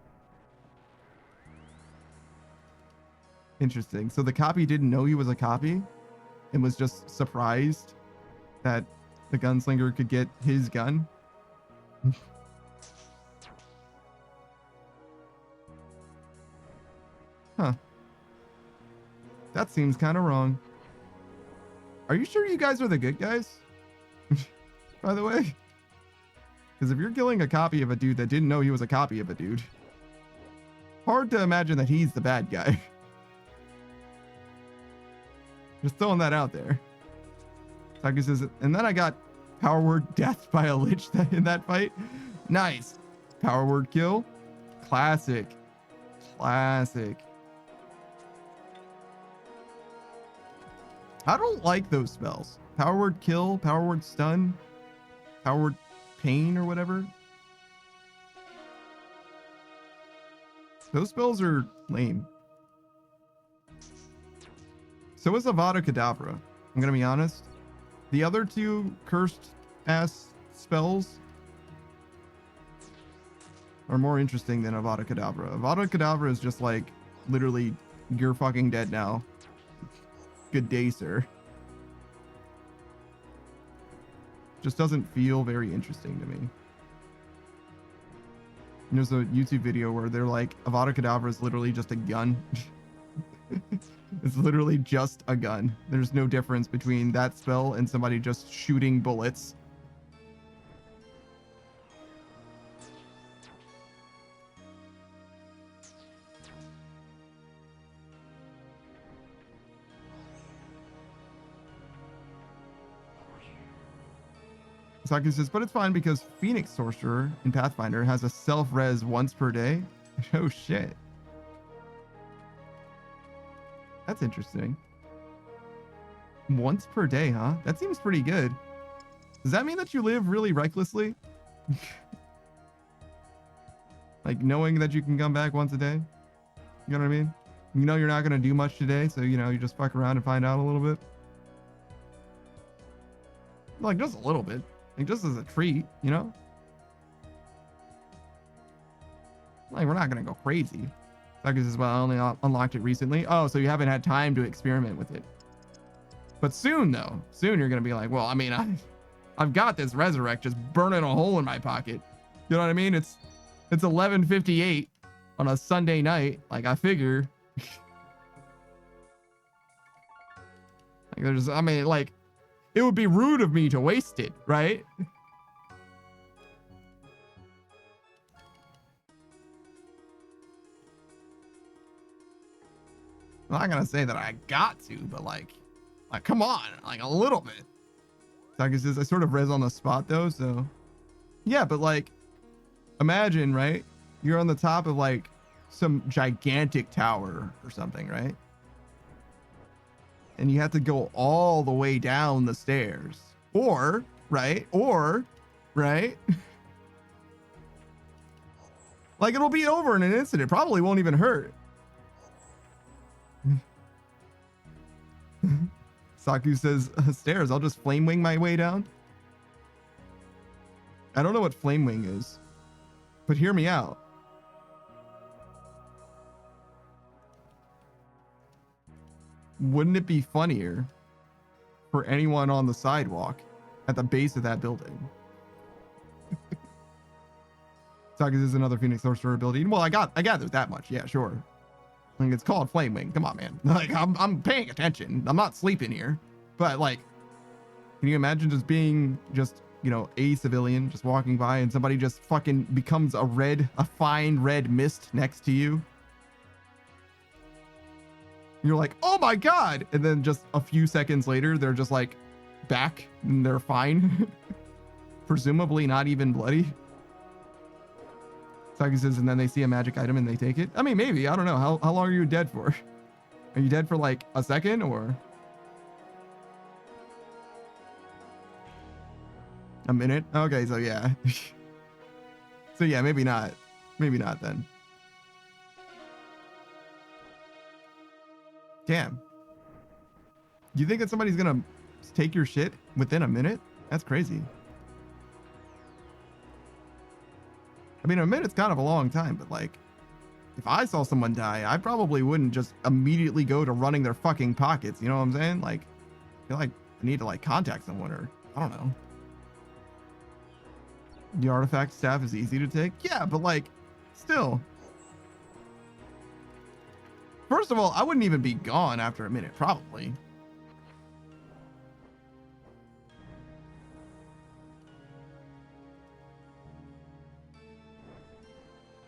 Interesting. So the copy didn't know he was a copy and was just surprised that the gunslinger could get his gun. Huh. That seems kind of wrong. Are you sure you guys are the good guys? By the way? Because if you're killing a copy of a dude that didn't know he was a copy of a dude, hard to imagine that he's the bad guy. Just throwing that out there. Saku says, and then I got power word death by a lich in that fight. Nice. Power word kill. Classic. Classic. I don't like those spells. Power word kill, power word stun, power word pain or whatever. Those spells are lame. So is Avada Kedavra. I'm gonna be honest. The other 2 cursed ass spells are more interesting than Avada Kedavra. Avada Kedavra is just like, literally, you're fucking dead now. Good day, sir. Just doesn't feel very interesting to me. And there's a YouTube video where they're like, Avada Kedavra is literally just a gun. It's literally just a gun. There's no difference between that spell and somebody just shooting bullets. Saku says, but it's fine because Phoenix Sorcerer in Pathfinder has a self-res once per day. Oh shit. That's interesting. Once per day, huh? That seems pretty good. Does that mean that you live really recklessly? Like knowing that you can come back once a day? You know what I mean? You know you're not going to do much today, so you know, you just fuck around and find out a little bit. Like just a little bit. Like just as a treat, you know? Like we're not going to go crazy. Saku says, well, I only unlocked it recently. Oh, so you haven't had time to experiment with it. But soon, though. Soon you're going to be like, well, I mean, I've got this Resurrect just burning a hole in my pocket. You know what I mean? It's 11:58 on a Sunday night. Like, I figure. Like, there's, I mean, like, it would be rude of me to waste it, right? I'm not gonna say that I got to, but like come on, like a little bit. Saku says, I sort of res on the spot though, so yeah, but like imagine, right? You're on the top of like some gigantic tower or something, right? And you have to go all the way down the stairs. Or, right? Like it'll be over in an instant. It probably won't even hurt. Saku says, stairs, I'll just flame wing my way down. I don't know what flame wing is, but hear me out. Wouldn't it be funnier for anyone on the sidewalk at the base of that building? Saku says another Phoenix Sorcerer ability. Well, I gathered that much. Yeah, sure. Like, it's called Flame Wing. Come on, man. Like, I'm paying attention. I'm not sleeping here. But like, can you imagine just being a civilian just walking by and somebody just fucking becomes a fine red mist next to you? You're like, oh my God. And then just a few seconds later, they're just like back and they're fine. Presumably not even bloody. Saku says, and then they see a magic item and they take it. I mean, maybe. I don't know. How long are you dead for? Are you dead for like a second or a minute? Okay, so yeah. So yeah, maybe not. Maybe not then. Damn. Do you think that somebody's gonna take your shit within a minute? That's crazy. I mean, a minute's kind of a long time, but like, if I saw someone die, I probably wouldn't just immediately go to running their fucking pockets. You know what I'm saying? Like, I feel like I need to like contact someone or I don't know. The artifact staff is easy to take. Yeah, but like, still. First of all, I wouldn't even be gone after a minute, probably.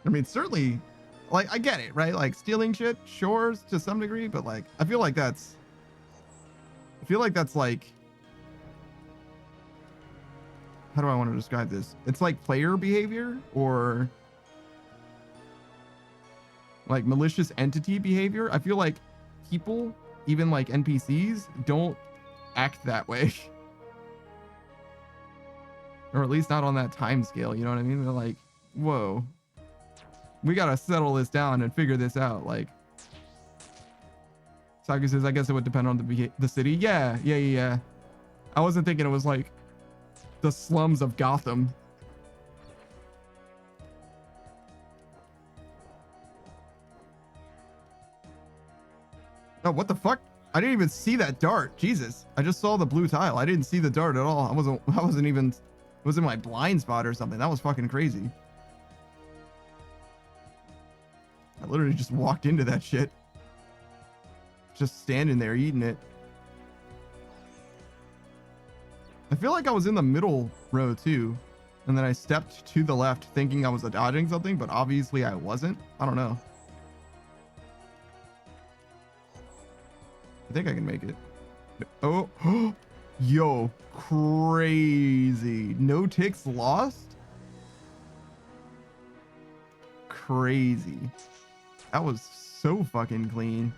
I mean, certainly, like, I get it, right? Like, stealing shit, sure, to some degree, but, like, I feel like that's like, how do I want to describe this? It's like player behavior or, like, malicious entity behavior. I feel like people, even, like, NPCs, don't act that way. Or at least not on that time scale, you know what I mean? They're like, whoa. We gotta settle this down and figure this out. Like, Saku says, I guess it would depend on the city. Yeah. I wasn't thinking it was like the slums of Gotham. Oh, what the fuck? I didn't even see that dart. Jesus, I just saw the blue tile. I didn't see the dart at all. I wasn't even. It was in my blind spot or something. That was fucking crazy. I literally just walked into that shit. Just standing there eating it. I feel like I was in the middle row too. And then I stepped to the left thinking I was dodging something, but obviously I wasn't. I don't know. I think I can make it. Oh, yo, crazy. No ticks lost? Crazy. That was so fucking clean.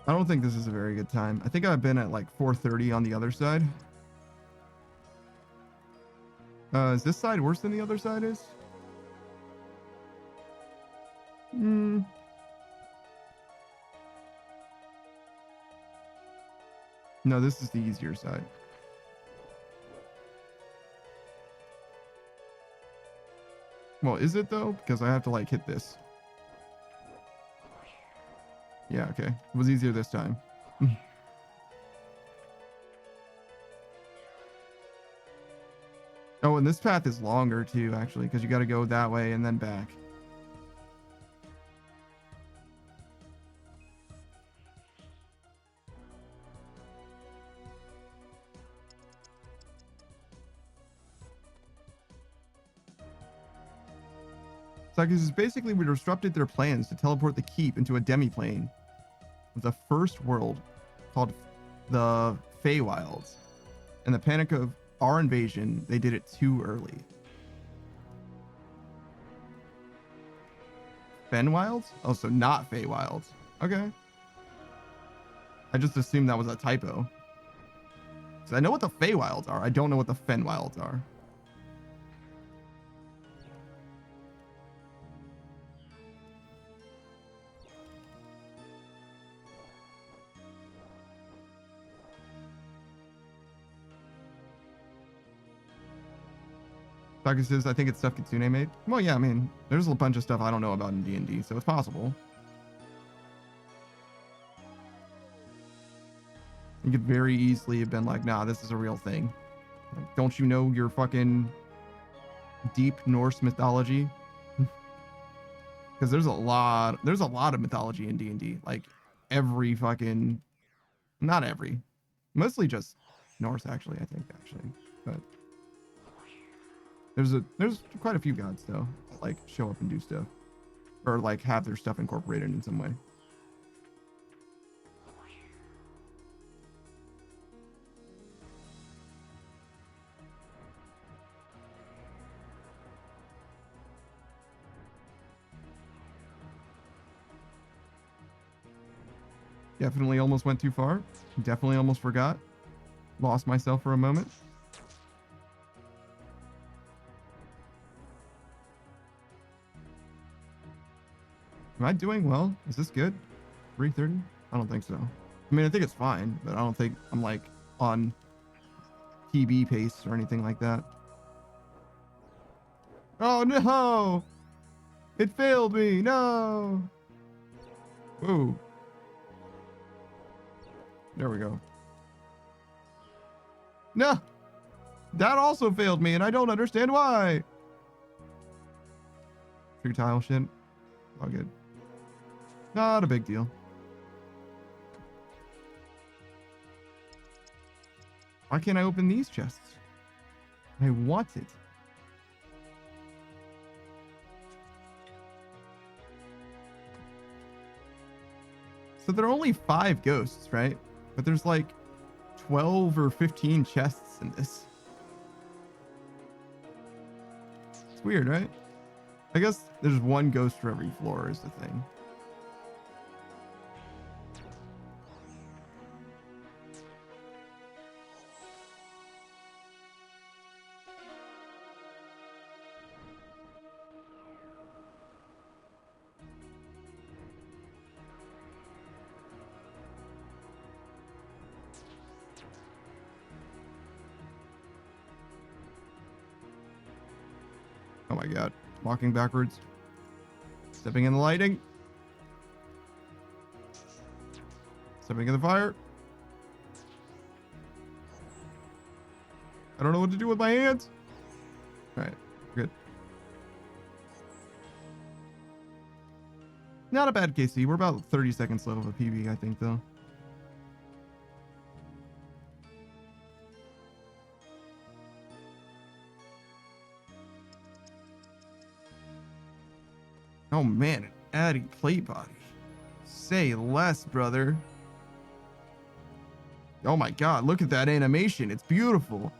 I don't think this is a very good time. I think I've been at like 4:30 on the other side. Is this side worse than the other side is? No, this is the easier side. Well, is it though? Because I have to like hit this. Yeah, okay. It was easier this time. Oh, and this path is longer too, actually, because you got to go that way and then back. Saku says, basically, we disrupted their plans to teleport the keep into a demi-plane of the first world called the Feywilds. In the panic of our invasion, they did it too early. Fenwilds? Oh, so not Feywilds. Okay. I just assumed that was a typo. So I know what the Feywilds are. I don't know what the Fenwilds are. Saku says, I think it's stuff Kitsune made. Well, yeah, I mean, there's a bunch of stuff I don't know about in D&D, so it's possible. You could very easily have been like, nah, this is a real thing. Like, don't you know your fucking deep Norse mythology? Because there's a lot of mythology in D&D. Like every fucking, not every, mostly just Norse actually, I think actually. But there's quite a few gods though, that, like show up and do stuff. Or like have their stuff incorporated in some way. Definitely almost went too far. Definitely almost forgot. Lost myself for a moment. Am I doing well? Is this good? 3:30? I don't think so. I mean, I think it's fine, but I don't think I'm like on PB pace or anything like that. Oh no! It failed me! No! Whoa. There we go. No! That also failed me, and I don't understand why. True tile shit. All good. Not a big deal. Why can't I open these chests? I want it. So there are only 5 ghosts, right? But there's like 12 or 15 chests in this. It's weird, right? I guess there's 1 ghost for every floor is the thing. Oh my god. Walking backwards. Stepping in the lighting. Stepping in the fire. I don't know what to do with my hands. Alright, good. Not a bad KC. We're about 30 seconds slow of a PB, I think, though. Oh man, an Addy plate body. Say less, brother. Oh my god, look at that animation. It's beautiful.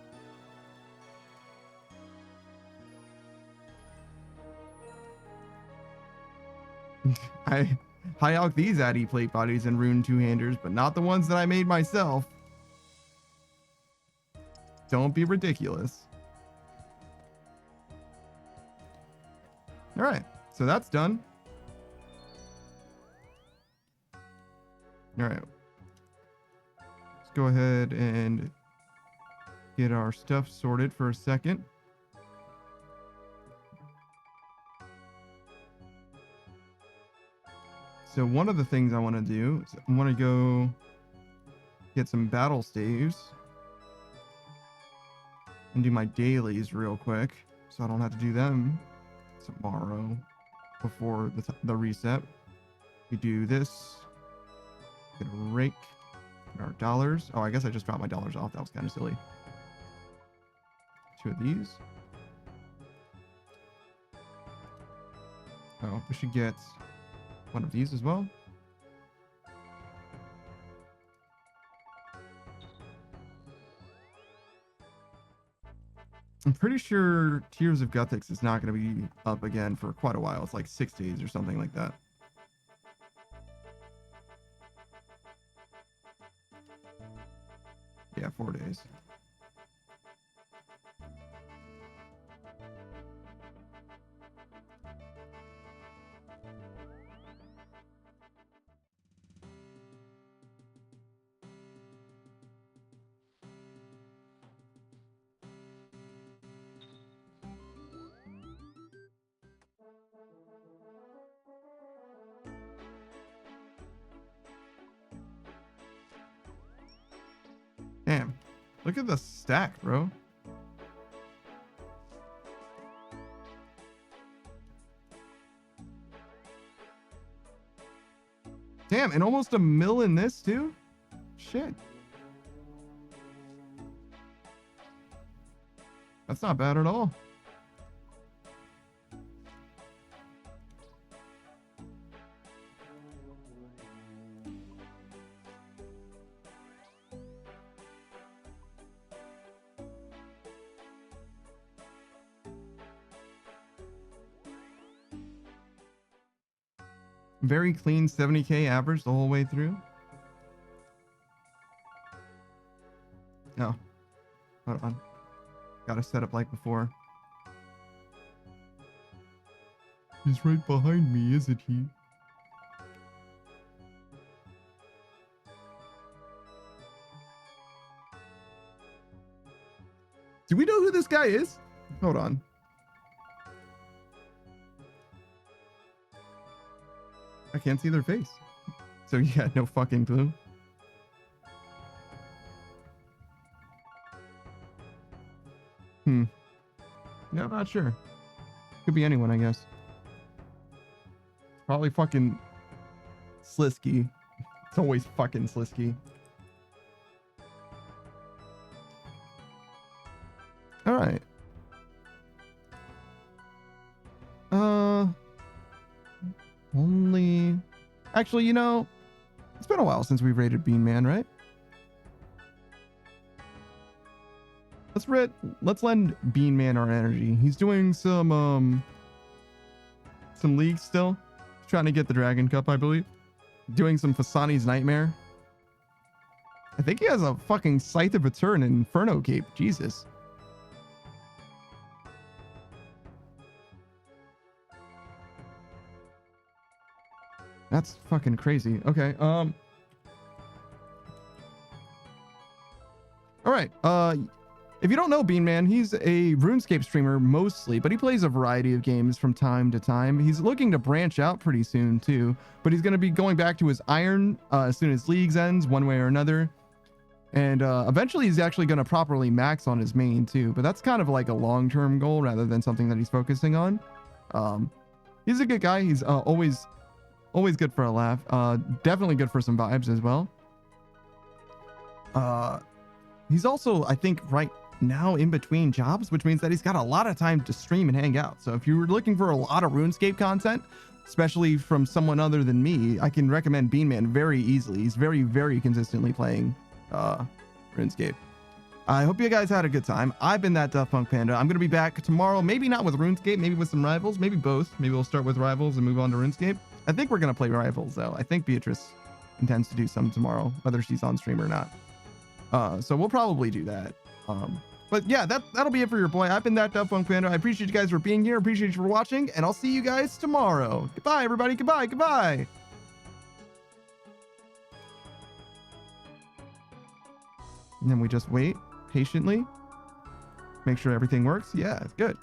I out these Addy plate bodies and rune two-handers, but not the ones that I made myself. Don't be ridiculous. All right. So that's done. All right. Let's go ahead and get our stuff sorted for a second. So one of the things I want to do is I want to go get some battle staves and do my dailies real quick so I don't have to do them tomorrow. Before the reset, we do this. Get a rake. Get our dollars. Oh, I guess I just dropped my dollars off. That was kind of silly. 2 of these. Oh, we should get 1 of these as well. I'm pretty sure Tears of Guthix is not going to be up again for quite a while. It's like 6 days or something like that. 4 days. Damn. Look at the stack, bro. Damn, and almost $1 mil in this too? Shit. That's not bad at all. Very clean 70K average the whole way through. No. Hold on. Gotta set up like before. He's right behind me, isn't he? Do we know who this guy is? Hold on. I can't see their face. So yeah, no fucking clue. No, I'm not sure. Could be anyone, I guess. Probably fucking Slisky. It's always fucking Slisky. All right. Only... Actually, you know, it's been a while since we've rated Bean Man, right? Let's lend Bean Man our energy. He's doing some leagues still. He's trying to get the Dragon Cup, I believe. Doing some Fasani's Nightmare. I think he has a fucking Scythe of Etern and Inferno Cape. Jesus. That's fucking crazy. Okay. All right. If you don't know Bean Man, he's a RuneScape streamer mostly, but he plays a variety of games from time to time. He's looking to branch out pretty soon too, but he's going to be going back to his Iron as soon as Leagues ends, one way or another. And eventually he's actually going to properly max on his main too, but that's kind of like a long-term goal rather than something that he's focusing on. He's a good guy. He's always good for a laugh. Definitely good for some vibes as well. He's also, I think, right now in between jobs, which means that he's got a lot of time to stream and hang out. So if you were looking for a lot of RuneScape content, especially from someone other than me, I can recommend Bean Man very easily. He's very, very consistently playing RuneScape. I hope you guys had a good time. I've been that Duff Punk Panda. I'm going to be back tomorrow, maybe not with RuneScape, maybe with some Rivals, maybe both. Maybe we'll start with Rivals and move on to RuneScape. I think we're going to play Rivals, though. I think Beatrice intends to do some tomorrow, whether she's on stream or not. So we'll probably do that. But yeah, that'll be it for your boy. I've been that Duff Punk Panda. I appreciate you guys for being here. Appreciate you for watching, and I'll see you guys tomorrow. Goodbye, everybody. Goodbye. Goodbye. And then we just wait patiently. Make sure everything works. Yeah, it's good.